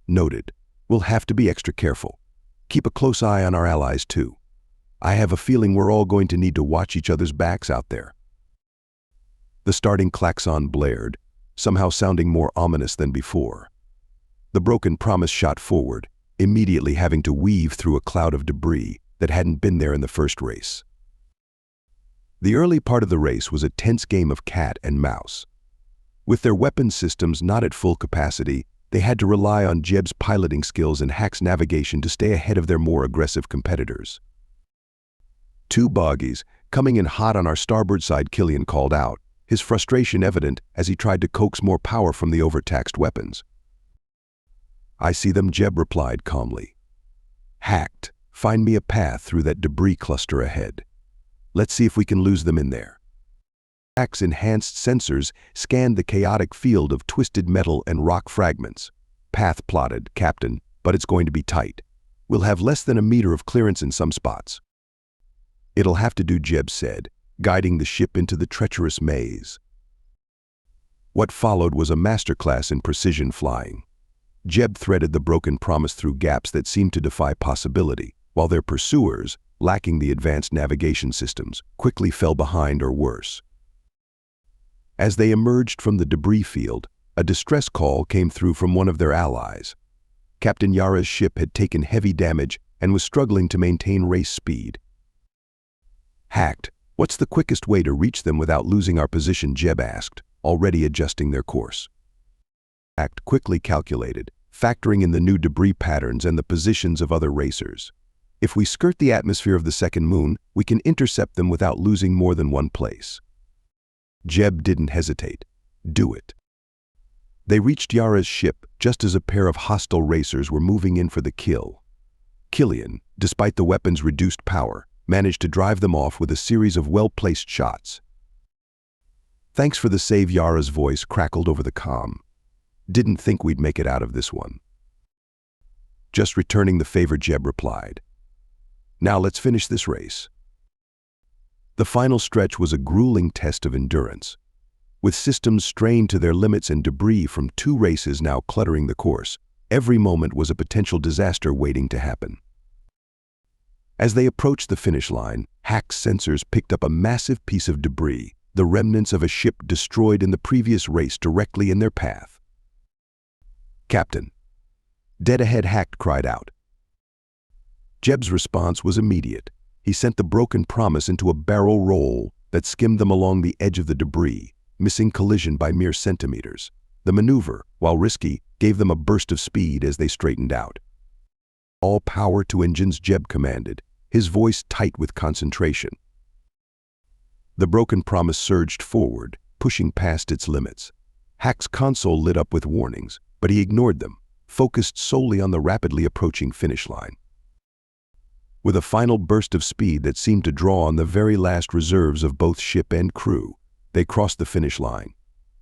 Noted. We'll have to be extra careful. Keep a close eye on our allies too. I have a feeling we're all going to need to watch each other's backs out there. The starting klaxon blared, somehow sounding more ominous than before. The broken promise shot forward, immediately having to weave through a cloud of debris that hadn't been there in the first race. The early part of the race was a tense game of cat and mouse. With their weapon systems not at full capacity, they had to rely on Jeb's piloting skills and Hack's navigation to stay ahead of their more aggressive competitors. Two bogies, coming in hot on our starboard side, Killian called out, his frustration evident as he tried to coax more power from the overtaxed weapons. I see them, Jeb replied calmly. Hacked, find me a path through that debris cluster ahead. Let's see if we can lose them in there. Hack's enhanced sensors scanned the chaotic field of twisted metal and rock fragments. Path plotted, Captain, but it's going to be tight. We'll have less than a meter of clearance in some spots. It'll have to do, Jeb said, guiding the ship into the treacherous maze. What followed was a masterclass in precision flying. Jeb threaded the broken promise through gaps that seemed to defy possibility, while their pursuers, lacking the advanced navigation systems, quickly fell behind or worse. As they emerged from the debris field, a distress call came through from one of their allies. Captain Yara's ship had taken heavy damage and was struggling to maintain race speed. Hacked, what's the quickest way to reach them without losing our position? Jeb asked, already adjusting their course. Hacked quickly calculated, factoring in the new debris patterns and the positions of other racers. If we skirt the atmosphere of the second moon, we can intercept them without losing more than one place. Jeb didn't hesitate. Do it. They reached Yara's ship just as a pair of hostile racers were moving in for the kill. Killian, despite the weapon's reduced power, managed to drive them off with a series of well-placed shots. Thanks for the save, Yara's voice crackled over the comm. Didn't think we'd make it out of this one. Just returning the favor, Jeb replied. Now let's finish this race. The final stretch was a grueling test of endurance. With systems strained to their limits and debris from two races now cluttering the course, every moment was a potential disaster waiting to happen. As they approached the finish line, Hack's sensors picked up a massive piece of debris, the remnants of a ship destroyed in the previous race, directly in their path. Captain. Dead ahead, Hacked cried out. Jeb's response was immediate. He sent the broken promise into a barrel roll that skimmed them along the edge of the debris, missing collision by mere centimeters. The maneuver, while risky, gave them a burst of speed as they straightened out. All power to engines, Jeb commanded, his voice tight with concentration. The broken promise surged forward, pushing past its limits. Hack's console lit up with warnings, but he ignored them, focused solely on the rapidly approaching finish line. With a final burst of speed that seemed to draw on the very last reserves of both ship and crew, they crossed the finish line.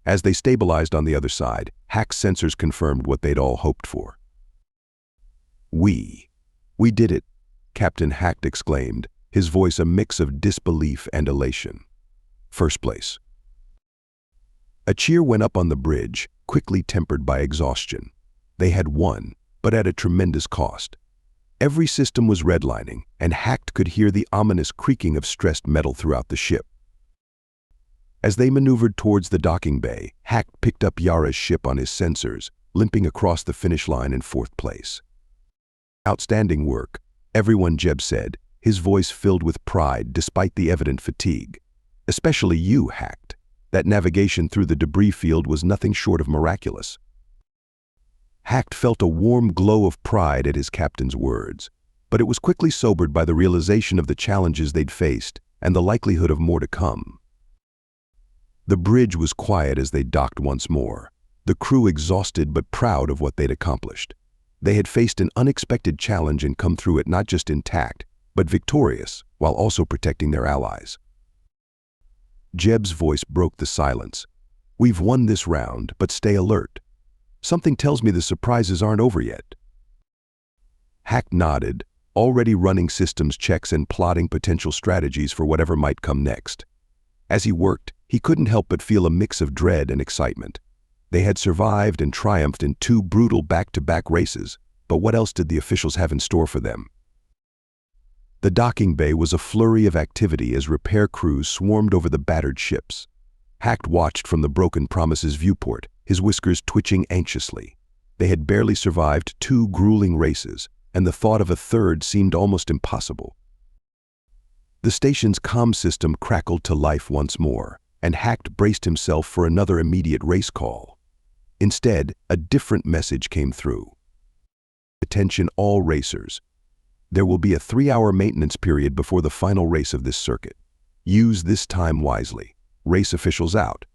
As they stabilized on the other side, Hack's sensors confirmed what they'd all hoped for. We did it, Captain Hacked exclaimed, his voice a mix of disbelief and elation. First place. A cheer went up on the bridge, quickly tempered by exhaustion. They had won, but at a tremendous cost. Every system was redlining, and Hacked could hear the ominous creaking of stressed metal throughout the ship. As they maneuvered towards the docking bay, Hacked picked up Yara's ship on his sensors, limping across the finish line in fourth place. Outstanding work, everyone, Jeb said, his voice filled with pride despite the evident fatigue. Especially you, Hacked. That navigation through the debris field was nothing short of miraculous. Hacked felt a warm glow of pride at his captain's words, but it was quickly sobered by the realization of the challenges they'd faced and the likelihood of more to come. The bridge was quiet as they docked once more, the crew exhausted but proud of what they'd accomplished. They had faced an unexpected challenge and come through it not just intact, but victorious, while also protecting their allies. Jeb's voice broke the silence. We've won this round, but stay alert. Something tells me the surprises aren't over yet. Hack nodded, already running systems checks and plotting potential strategies for whatever might come next. As he worked, he couldn't help but feel a mix of dread and excitement. They had survived and triumphed in 2 brutal back-to-back races, but what else did the officials have in store for them? The docking bay was a flurry of activity as repair crews swarmed over the battered ships. Hack watched from the Broken Promise's viewport, his whiskers twitching anxiously. They had barely survived 2 grueling races, and the thought of a third seemed almost impossible. The station's comm system crackled to life once more, and Hack braced himself for another immediate race call. Instead, a different message came through. Attention all racers. There will be a 3-hour maintenance period before the final race of this circuit. Use this time wisely. Race officials out.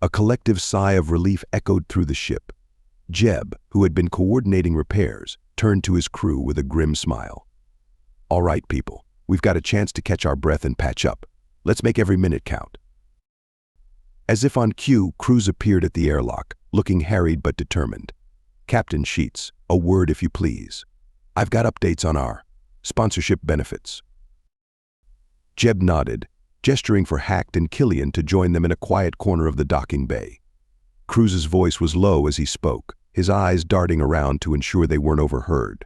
A collective sigh of relief echoed through the ship. Jeb, who had been coordinating repairs, turned to his crew with a grim smile. All right, people, we've got a chance to catch our breath and patch up. Let's make every minute count. As if on cue, crews appeared at the airlock, looking harried but determined. Captain Sheets, a word if you please. I've got updates on our sponsorship benefits. Jeb nodded, gesturing for Hack and Killian to join them in a quiet corner of the docking bay. Cruz's voice was low as he spoke, his eyes darting around to ensure they weren't overheard.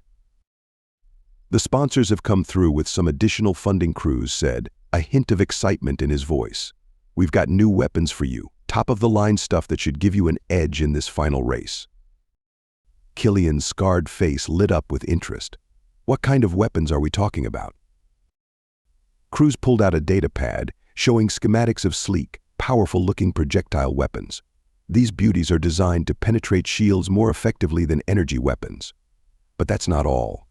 The sponsors have come through with some additional funding, Cruz said, a hint of excitement in his voice. We've got new weapons for you, top-of-the-line stuff that should give you an edge in this final race. Killian's scarred face lit up with interest. What kind of weapons are we talking about? Cruz pulled out a data pad, showing schematics of sleek, powerful-looking projectile weapons. These beauties are designed to penetrate shields more effectively than energy weapons. But that's not all.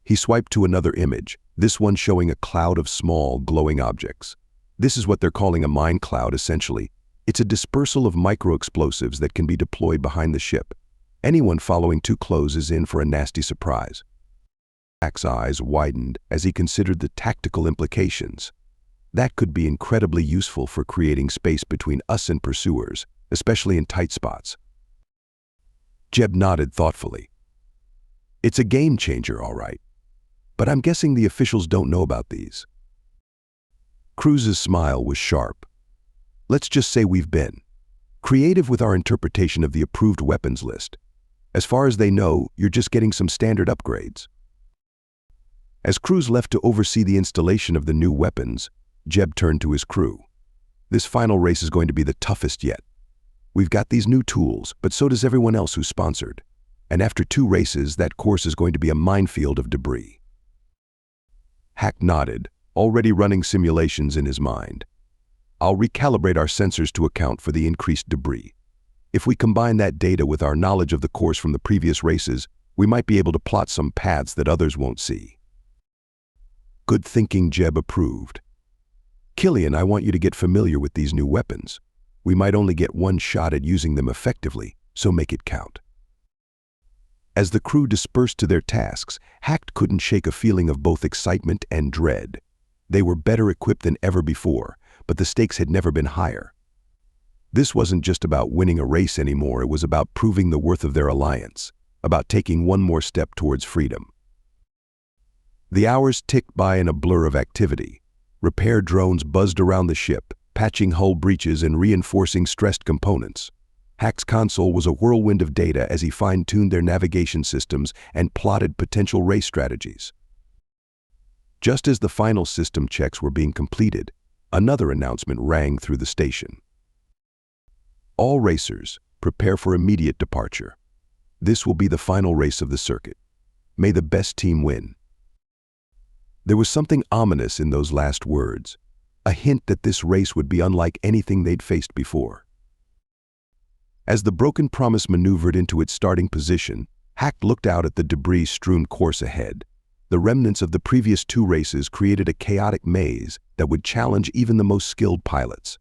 He swiped to another image, this one showing a cloud of small, glowing objects. This is what they're calling a mine cloud, essentially. It's a dispersal of micro-explosives that can be deployed behind the ship. Anyone following too close is in for a nasty surprise. Hack's eyes widened as he considered the tactical implications. That could be incredibly useful for creating space between us and pursuers, especially in tight spots. Jeb nodded thoughtfully. It's a game changer, all right. But I'm guessing the officials don't know about these. Cruz's smile was sharp. Let's just say we've been creative with our interpretation of the approved weapons list. As far as they know, you're just getting some standard upgrades. As Cruz left to oversee the installation of the new weapons, Jeb turned to his crew. This final race is going to be the toughest yet. We've got these new tools, but so does everyone else who's sponsored. And after 2 races, that course is going to be a minefield of debris. Hack nodded, already running simulations in his mind. I'll recalibrate our sensors to account for the increased debris. If we combine that data with our knowledge of the course from the previous races, we might be able to plot some paths that others won't see. Good thinking, Jeb approved. Killian, I want you to get familiar with these new weapons. We might only get one shot at using them effectively, so make it count. As the crew dispersed to their tasks, Hack couldn't shake a feeling of both excitement and dread. They were better equipped than ever before, but the stakes had never been higher. This wasn't just about winning a race anymore, it was about proving the worth of their alliance, about taking one more step towards freedom. The hours ticked by in a blur of activity. Repair drones buzzed around the ship, patching hull breaches and reinforcing stressed components. Hack's console was a whirlwind of data as he fine-tuned their navigation systems and plotted potential race strategies. Just as the final system checks were being completed, another announcement rang through the station. All racers, prepare for immediate departure. This will be the final race of the circuit. May the best team win. There was something ominous in those last words, a hint that this race would be unlike anything they'd faced before. As the Broken Promise maneuvered into its starting position, Hack looked out at the debris-strewn course ahead. The remnants of the previous 2 races created a chaotic maze that would challenge even the most skilled pilots.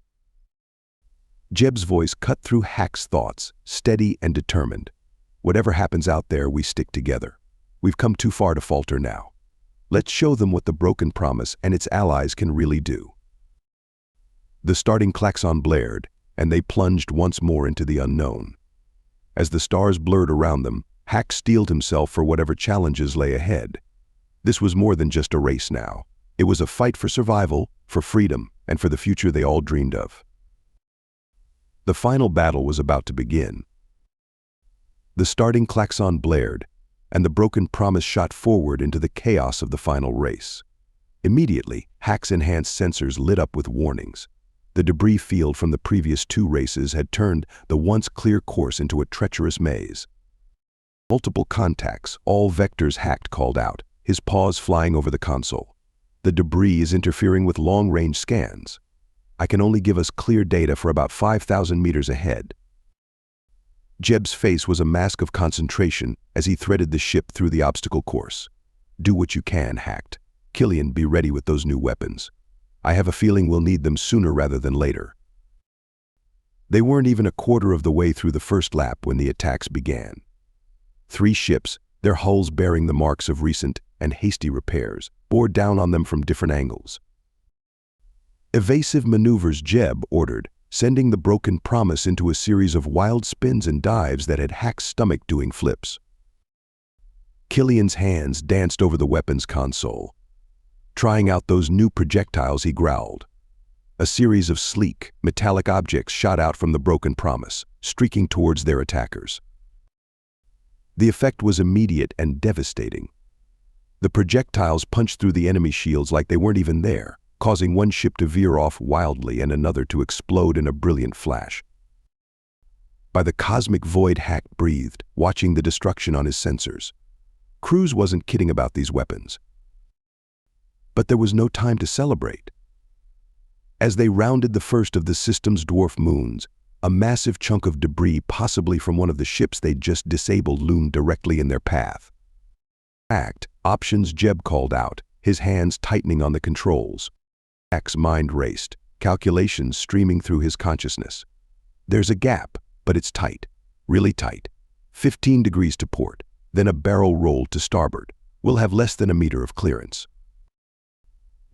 Jeb's voice cut through Hack's thoughts, steady and determined. Whatever happens out there, we stick together. We've come too far to falter now. Let's show them what the Broken Promise and its allies can really do. The starting klaxon blared, and they plunged once more into the unknown. As the stars blurred around them, Hack steeled himself for whatever challenges lay ahead. This was more than just a race now. It was a fight for survival, for freedom, and for the future they all dreamed of. The final battle was about to begin. The starting klaxon blared, and the broken promise shot forward into the chaos of the final race. Immediately, Hack's enhanced sensors lit up with warnings. The debris field from the previous 2 races had turned the once clear course into a treacherous maze. Multiple contacts, all vectors Hack called out, his paws flying over the console. The debris is interfering with long-range scans. I can only give us clear data for about 5,000 meters ahead. Jeb's face was a mask of concentration as he threaded the ship through the obstacle course. Do what you can, Hack. Killian, be ready with those new weapons. I have a feeling we'll need them sooner rather than later. They weren't even a quarter of the way through the first lap when the attacks began. 3 ships, their hulls bearing the marks of recent and hasty repairs, bore down on them from different angles. Evasive maneuvers, Jeb ordered, sending the broken promise into a series of wild spins and dives that had Hack's stomach doing flips. Killian's hands danced over the weapons console. Trying out those new projectiles, he growled. A series of sleek, metallic objects shot out from the broken promise, streaking towards their attackers. The effect was immediate and devastating. The projectiles punched through the enemy shields like they weren't even there, causing one ship to veer off wildly and another to explode in a brilliant flash. By the cosmic void, Hack breathed, watching the destruction on his sensors. Cruz wasn't kidding about these weapons. But there was no time to celebrate. As they rounded the first of the system's dwarf moons, a massive chunk of debris, possibly from one of the ships they'd just disabled, loomed directly in their path. Act, options, Jeb called out, his hands tightening on the controls. Hack's mind raced, calculations streaming through his consciousness. There's a gap, but it's tight, really tight. 15 degrees to port, then a barrel roll to starboard. We'll have less than a meter of clearance.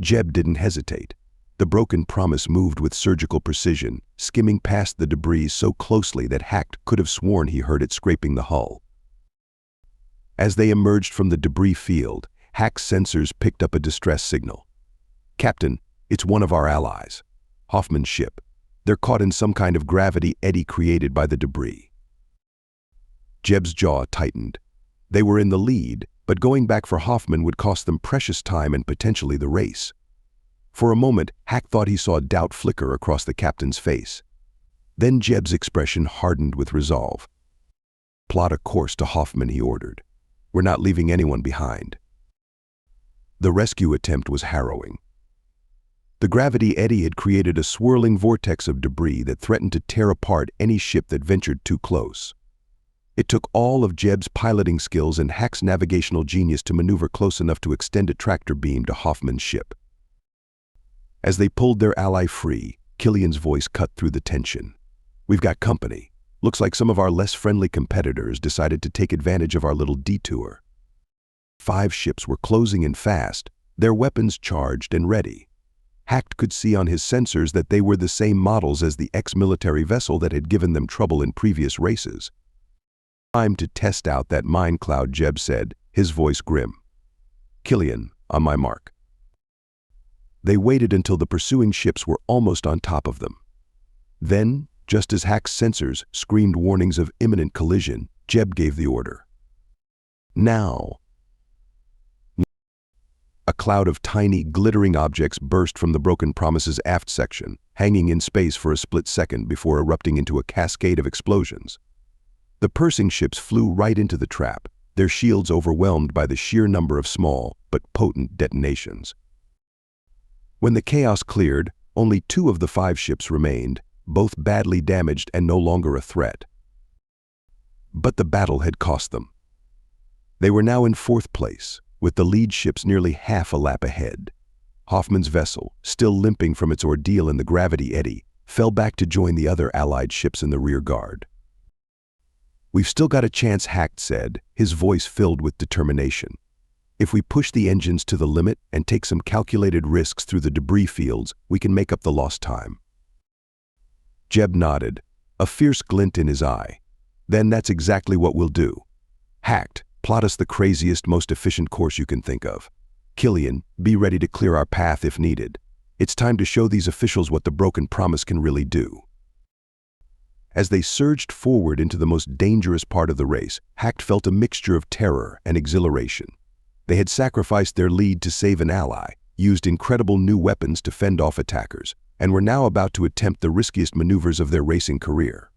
Jeb didn't hesitate. The broken promise moved with surgical precision, skimming past the debris so closely that Hack could have sworn he heard it scraping the hull. As they emerged from the debris field, Hack's sensors picked up a distress signal. "Captain, it's one of our allies. Hoffman's ship. They're caught in some kind of gravity eddy created by the debris." Jeb's jaw tightened. They were in the lead, but going back for Hoffman would cost them precious time and potentially the race. For a moment, Hack thought he saw doubt flicker across the captain's face. Then Jeb's expression hardened with resolve. "Plot a course to Hoffman," he ordered. "We're not leaving anyone behind." The rescue attempt was harrowing. The gravity eddy had created a swirling vortex of debris that threatened to tear apart any ship that ventured too close. It took all of Jeb's piloting skills and Hack's navigational genius to maneuver close enough to extend a tractor beam to Hoffman's ship. As they pulled their ally free, Killian's voice cut through the tension. "We've got company. Looks like some of our less friendly competitors decided to take advantage of our little detour." 5 ships were closing in fast, their weapons charged and ready. Hack could see on his sensors that they were the same models as the ex-military vessel that had given them trouble in previous races. "Time to test out that mine cloud," Jeb said, his voice grim. "Killian, on my mark." They waited until the pursuing ships were almost on top of them. Then, just as Hack's sensors screamed warnings of imminent collision, Jeb gave the order. "Now." A cloud of tiny, glittering objects burst from the broken promise's aft section, hanging in space for a split second before erupting into a cascade of explosions. The pursuing ships flew right into the trap, their shields overwhelmed by the sheer number of small but potent detonations. When the chaos cleared, only 2 of the 5 ships remained, both badly damaged and no longer a threat. But the battle had cost them. They were now in 4th place, with the lead ships nearly half a lap ahead. Hoffman's vessel, still limping from its ordeal in the gravity eddy, fell back to join the other Allied ships in the rear guard. "We've still got a chance," Hack said, his voice filled with determination. "If we push the engines to the limit and take some calculated risks through the debris fields, we can make up the lost time." Jeb nodded, a fierce glint in his eye. Then that's exactly what we'll do. Hacked, plot us the craziest, most efficient course you can think of. Killian, be ready to clear our path if needed. It's time to show these officials what the broken promise can really do. As they surged forward into the most dangerous part of the race, Hacked felt a mixture of terror and exhilaration. They had sacrificed their lead to save an ally, used incredible new weapons to fend off attackers, and were now about to attempt the riskiest maneuvers of their racing career.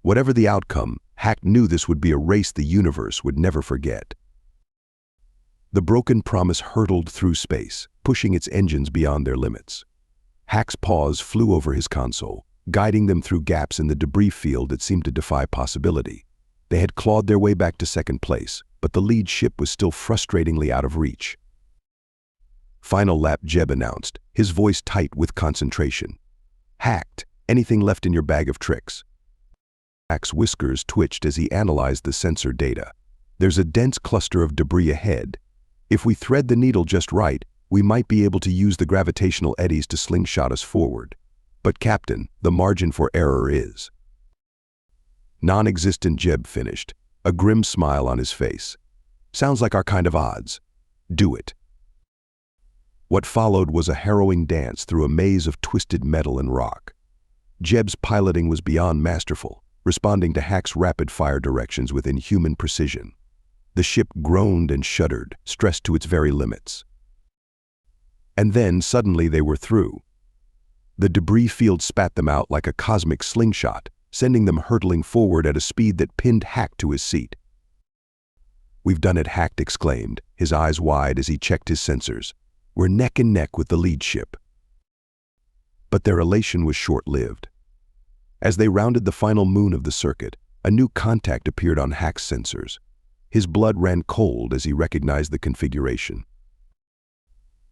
Whatever the outcome, Hacked knew this would be a race the universe would never forget. The broken promise hurtled through space, pushing its engines beyond their limits. Hack's paws flew over his console, guiding them through gaps in the debris field that seemed to defy possibility. They had clawed their way back to second place, but the lead ship was still frustratingly out of reach. Final lap, Jeb announced, his voice tight with concentration. Hacked, anything left in your bag of tricks? Hack's whiskers twitched as he analyzed the sensor data. There's a dense cluster of debris ahead. If we thread the needle just right, we might be able to use the gravitational eddies to slingshot us forward. But Captain, the margin for error is non-existent. Jeb finished, a grim smile on his face. Sounds like our kind of odds. Do it. What followed was a harrowing dance through a maze of twisted metal and rock. Jeb's piloting was beyond masterful, responding to Hack's rapid-fire directions with inhuman precision. The ship groaned and shuddered, stressed to its very limits. And then, suddenly, they were through. The debris field spat them out like a cosmic slingshot, sending them hurtling forward at a speed that pinned Hack to his seat. We've done it, Hack exclaimed, his eyes wide as he checked his sensors. We're neck and neck with the lead ship. But their elation was short-lived. As they rounded the final moon of the circuit, a new contact appeared on Hack's sensors. His blood ran cold as he recognized the configuration.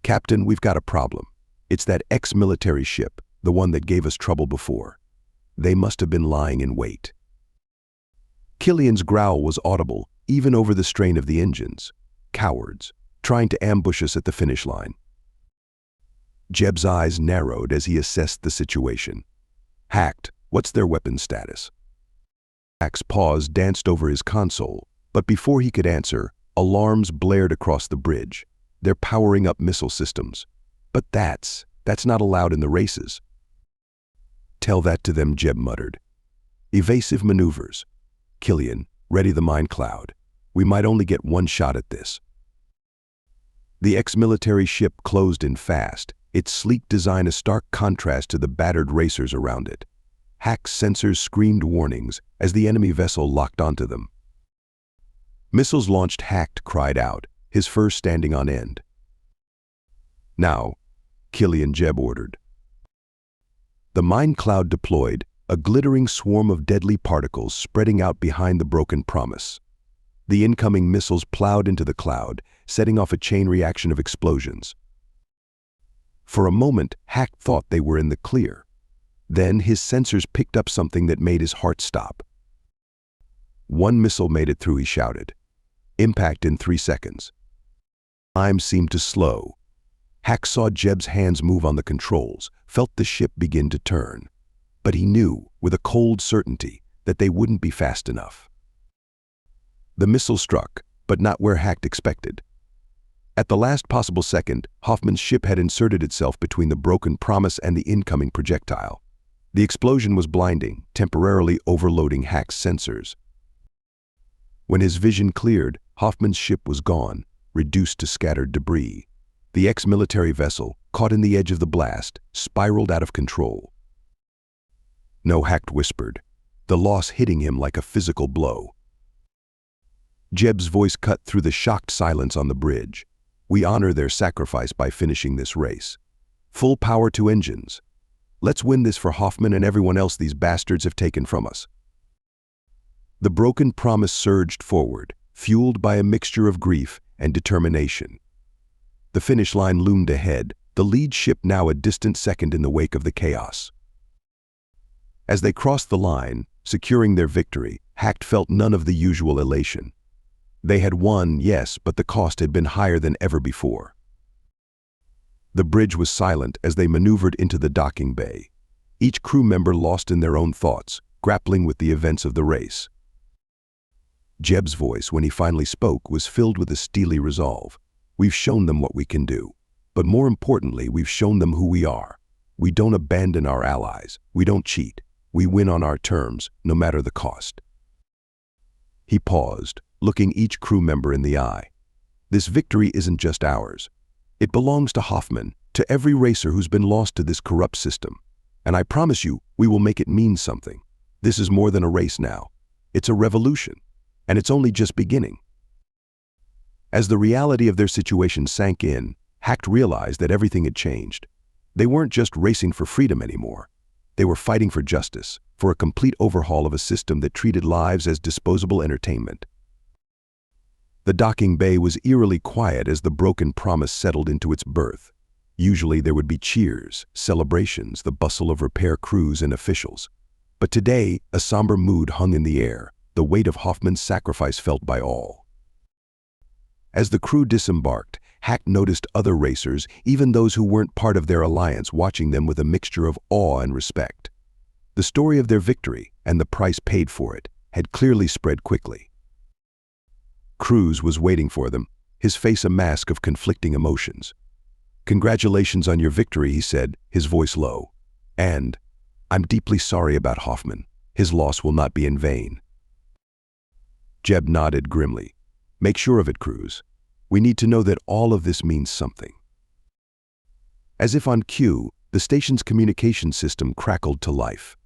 Captain, we've got a problem. It's that ex-military ship, the one that gave us trouble before. They must have been lying in wait. Killian's growl was audible, even over the strain of the engines. Cowards, trying to ambush us at the finish line. Jeb's eyes narrowed as he assessed the situation. Hacked, what's their weapon status? Hack's paws danced over his console, but before he could answer, alarms blared across the bridge. They're powering up missile systems. But that's not allowed in the races. Tell that to them, Jeb muttered. Evasive maneuvers. Killian, ready the mine cloud. We might only get one shot at this. The ex-military ship closed in fast, its sleek design a stark contrast to the battered racers around it. Hack's sensors screamed warnings as the enemy vessel locked onto them. Missiles launched. Hacked cried out, his fur standing on end. Now, Killian, Jeb ordered. The mine cloud deployed, a glittering swarm of deadly particles spreading out behind the broken promise. The incoming missiles plowed into the cloud, setting off a chain reaction of explosions. For a moment, Hack thought they were in the clear. Then his sensors picked up something that made his heart stop. One missile made it through, he shouted. Impact in 3 seconds. Time seemed to slow. Hack saw Jeb's hands move on the controls, felt the ship begin to turn. But he knew, with a cold certainty, that they wouldn't be fast enough. The missile struck, but not where Hack expected. At the last possible second, Hoffman's ship had inserted itself between the broken promise and the incoming projectile. The explosion was blinding, temporarily overloading Hack's sensors. When his vision cleared, Hoffman's ship was gone, reduced to scattered debris. The ex-military vessel, caught in the edge of the blast, spiraled out of control. No, Hack whispered, the loss hitting him like a physical blow. Jeb's voice cut through the shocked silence on the bridge. We honor their sacrifice by finishing this race. Full power to engines. Let's win this for Hoffman and everyone else these bastards have taken from us. The broken promise surged forward, fueled by a mixture of grief and determination. The finish line loomed ahead, the lead ship now a distant second in the wake of the chaos. As they crossed the line, securing their victory, Hack felt none of the usual elation. They had won, yes, but the cost had been higher than ever before. The bridge was silent as they maneuvered into the docking bay. Each crew member lost in their own thoughts, grappling with the events of the race. Jeb's voice, when he finally spoke, was filled with a steely resolve. We've shown them what we can do. But more importantly, we've shown them who we are. We don't abandon our allies. We don't cheat. We win on our terms, no matter the cost. He paused, looking each crew member in the eye. This victory isn't just ours. It belongs to Hoffman, to every racer who's been lost to this corrupt system. And I promise you, we will make it mean something. This is more than a race now. It's a revolution. And it's only just beginning. As the reality of their situation sank in, Hacked realized that everything had changed. They weren't just racing for freedom anymore. They were fighting for justice, for a complete overhaul of a system that treated lives as disposable entertainment. The docking bay was eerily quiet as the broken promise settled into its berth. Usually there would be cheers, celebrations, the bustle of repair crews and officials. But today, a somber mood hung in the air, the weight of Hoffman's sacrifice felt by all. As the crew disembarked, Hack noticed other racers, even those who weren't part of their alliance, watching them with a mixture of awe and respect. The story of their victory, and the price paid for it, had clearly spread quickly. Cruz was waiting for them, his face a mask of conflicting emotions. "Congratulations on your victory," he said, his voice low. "And I'm deeply sorry about Hoffman. His loss will not be in vain." Jeb nodded grimly. "Make sure of it, Cruz. We need to know that all of this means something." As if on cue, the station's communication system crackled to life.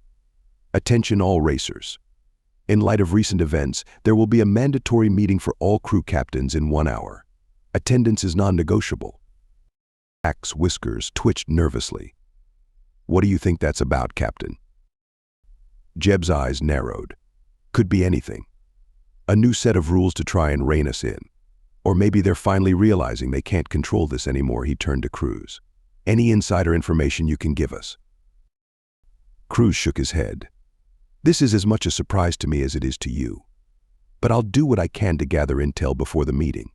"Attention all racers. In light of recent events, there will be a mandatory meeting for all crew captains in 1 hour. Attendance is non-negotiable." Hack's whiskers twitched nervously. "What do you think that's about, Captain?" Jeb's eyes narrowed. Could be anything. A new set of rules to try and rein us in. Or maybe they're finally realizing they can't control this anymore. He turned to Cruz. "Any insider information you can give us?" Cruz shook his head. "This is as much a surprise to me as it is to you. But I'll do what I can to gather intel before the meeting.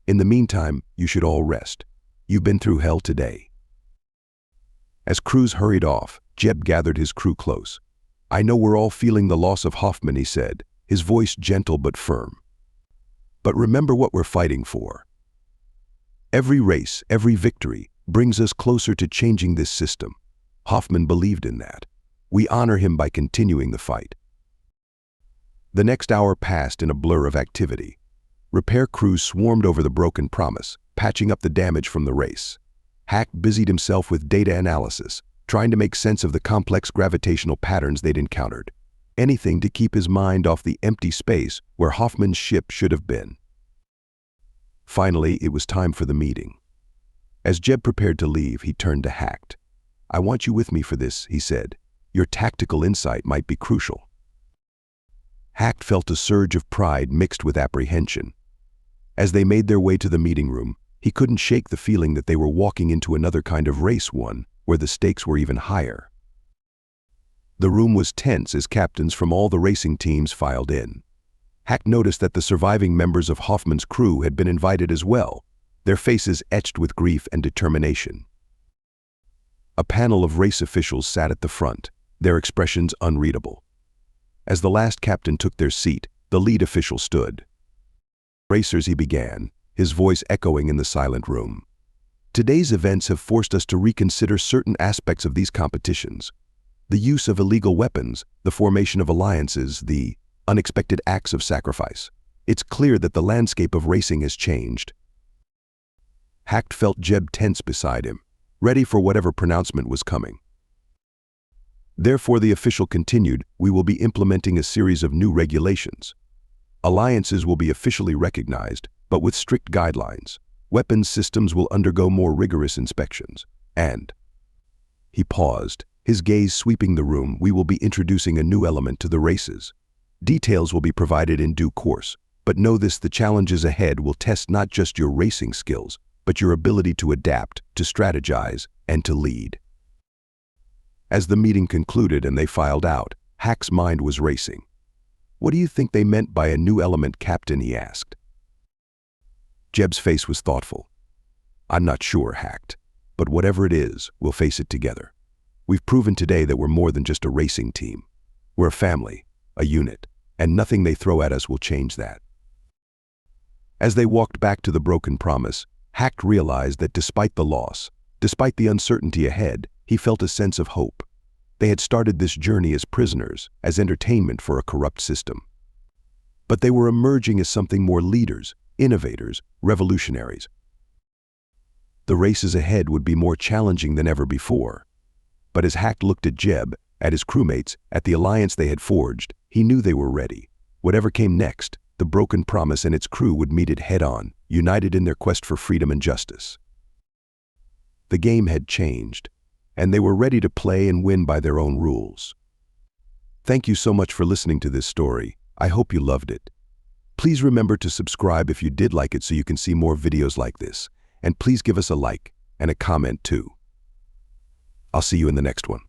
In the meantime, you should all rest. You've been through hell today." As Cruz hurried off, Jeb gathered his crew close. "I know we're all feeling the loss of Hoffman," he said, his voice gentle but firm. "But remember what we're fighting for. Every race, every victory, brings us closer to changing this system. Hoffman believed in that. We honor him by continuing the fight." The next hour passed in a blur of activity. Repair crews swarmed over the broken promise, patching up the damage from the race. Hack busied himself with data analysis, trying to make sense of the complex gravitational patterns they'd encountered. Anything to keep his mind off the empty space where Hoffman's ship should have been. Finally, it was time for the meeting. As Jeb prepared to leave, he turned to Hacked. "I want you with me for this," he said. "Your tactical insight might be crucial." Hacked felt a surge of pride mixed with apprehension. As they made their way to the meeting room, he couldn't shake the feeling that they were walking into another kind of race, one where the stakes were even higher. The room was tense as captains from all the racing teams filed in. Hack noticed that the surviving members of Hoffman's crew had been invited as well, their faces etched with grief and determination. A panel of race officials sat at the front, their expressions unreadable. As the last captain took their seat, the lead official stood. "Racers," he began, his voice echoing in the silent room. "Today's events have forced us to reconsider certain aspects of these competitions. The use of illegal weapons, the formation of alliances, the unexpected acts of sacrifice. It's clear that the landscape of racing has changed." Hacked felt Jeb tense beside him, ready for whatever pronouncement was coming. "Therefore," the official continued, "we will be implementing a series of new regulations. Alliances will be officially recognized, but with strict guidelines. Weapons systems will undergo more rigorous inspections. And..." He paused, his gaze sweeping the room. "We will be introducing a new element to the races. Details will be provided in due course, but know this: the challenges ahead will test not just your racing skills, but your ability to adapt, to strategize, and to lead." As the meeting concluded and they filed out, Hack's mind was racing. "What do you think they meant by a new element, Captain?" he asked. Jeb's face was thoughtful. "I'm not sure, Hacked, but whatever it is, we'll face it together. We've proven today that we're more than just a racing team. We're a family, a unit, and nothing they throw at us will change that. As they walked back to the broken promise, Hack realized that despite the loss, despite the uncertainty ahead, he felt a sense of hope. They had started this journey as prisoners, as entertainment for a corrupt system. But they were emerging as something more: leaders, innovators, revolutionaries. The races ahead would be more challenging than ever before. But as Hack looked at Jeb, at his crewmates, at the alliance they had forged, he knew they were ready. Whatever came next, the broken promise and its crew would meet it head-on, united in their quest for freedom and justice. The game had changed, and they were ready to play and win by their own rules. Thank you so much for listening to this story. I hope you loved it. Please remember to subscribe if you did like it so you can see more videos like this. And please give us a like and a comment too. I'll see you in the next one.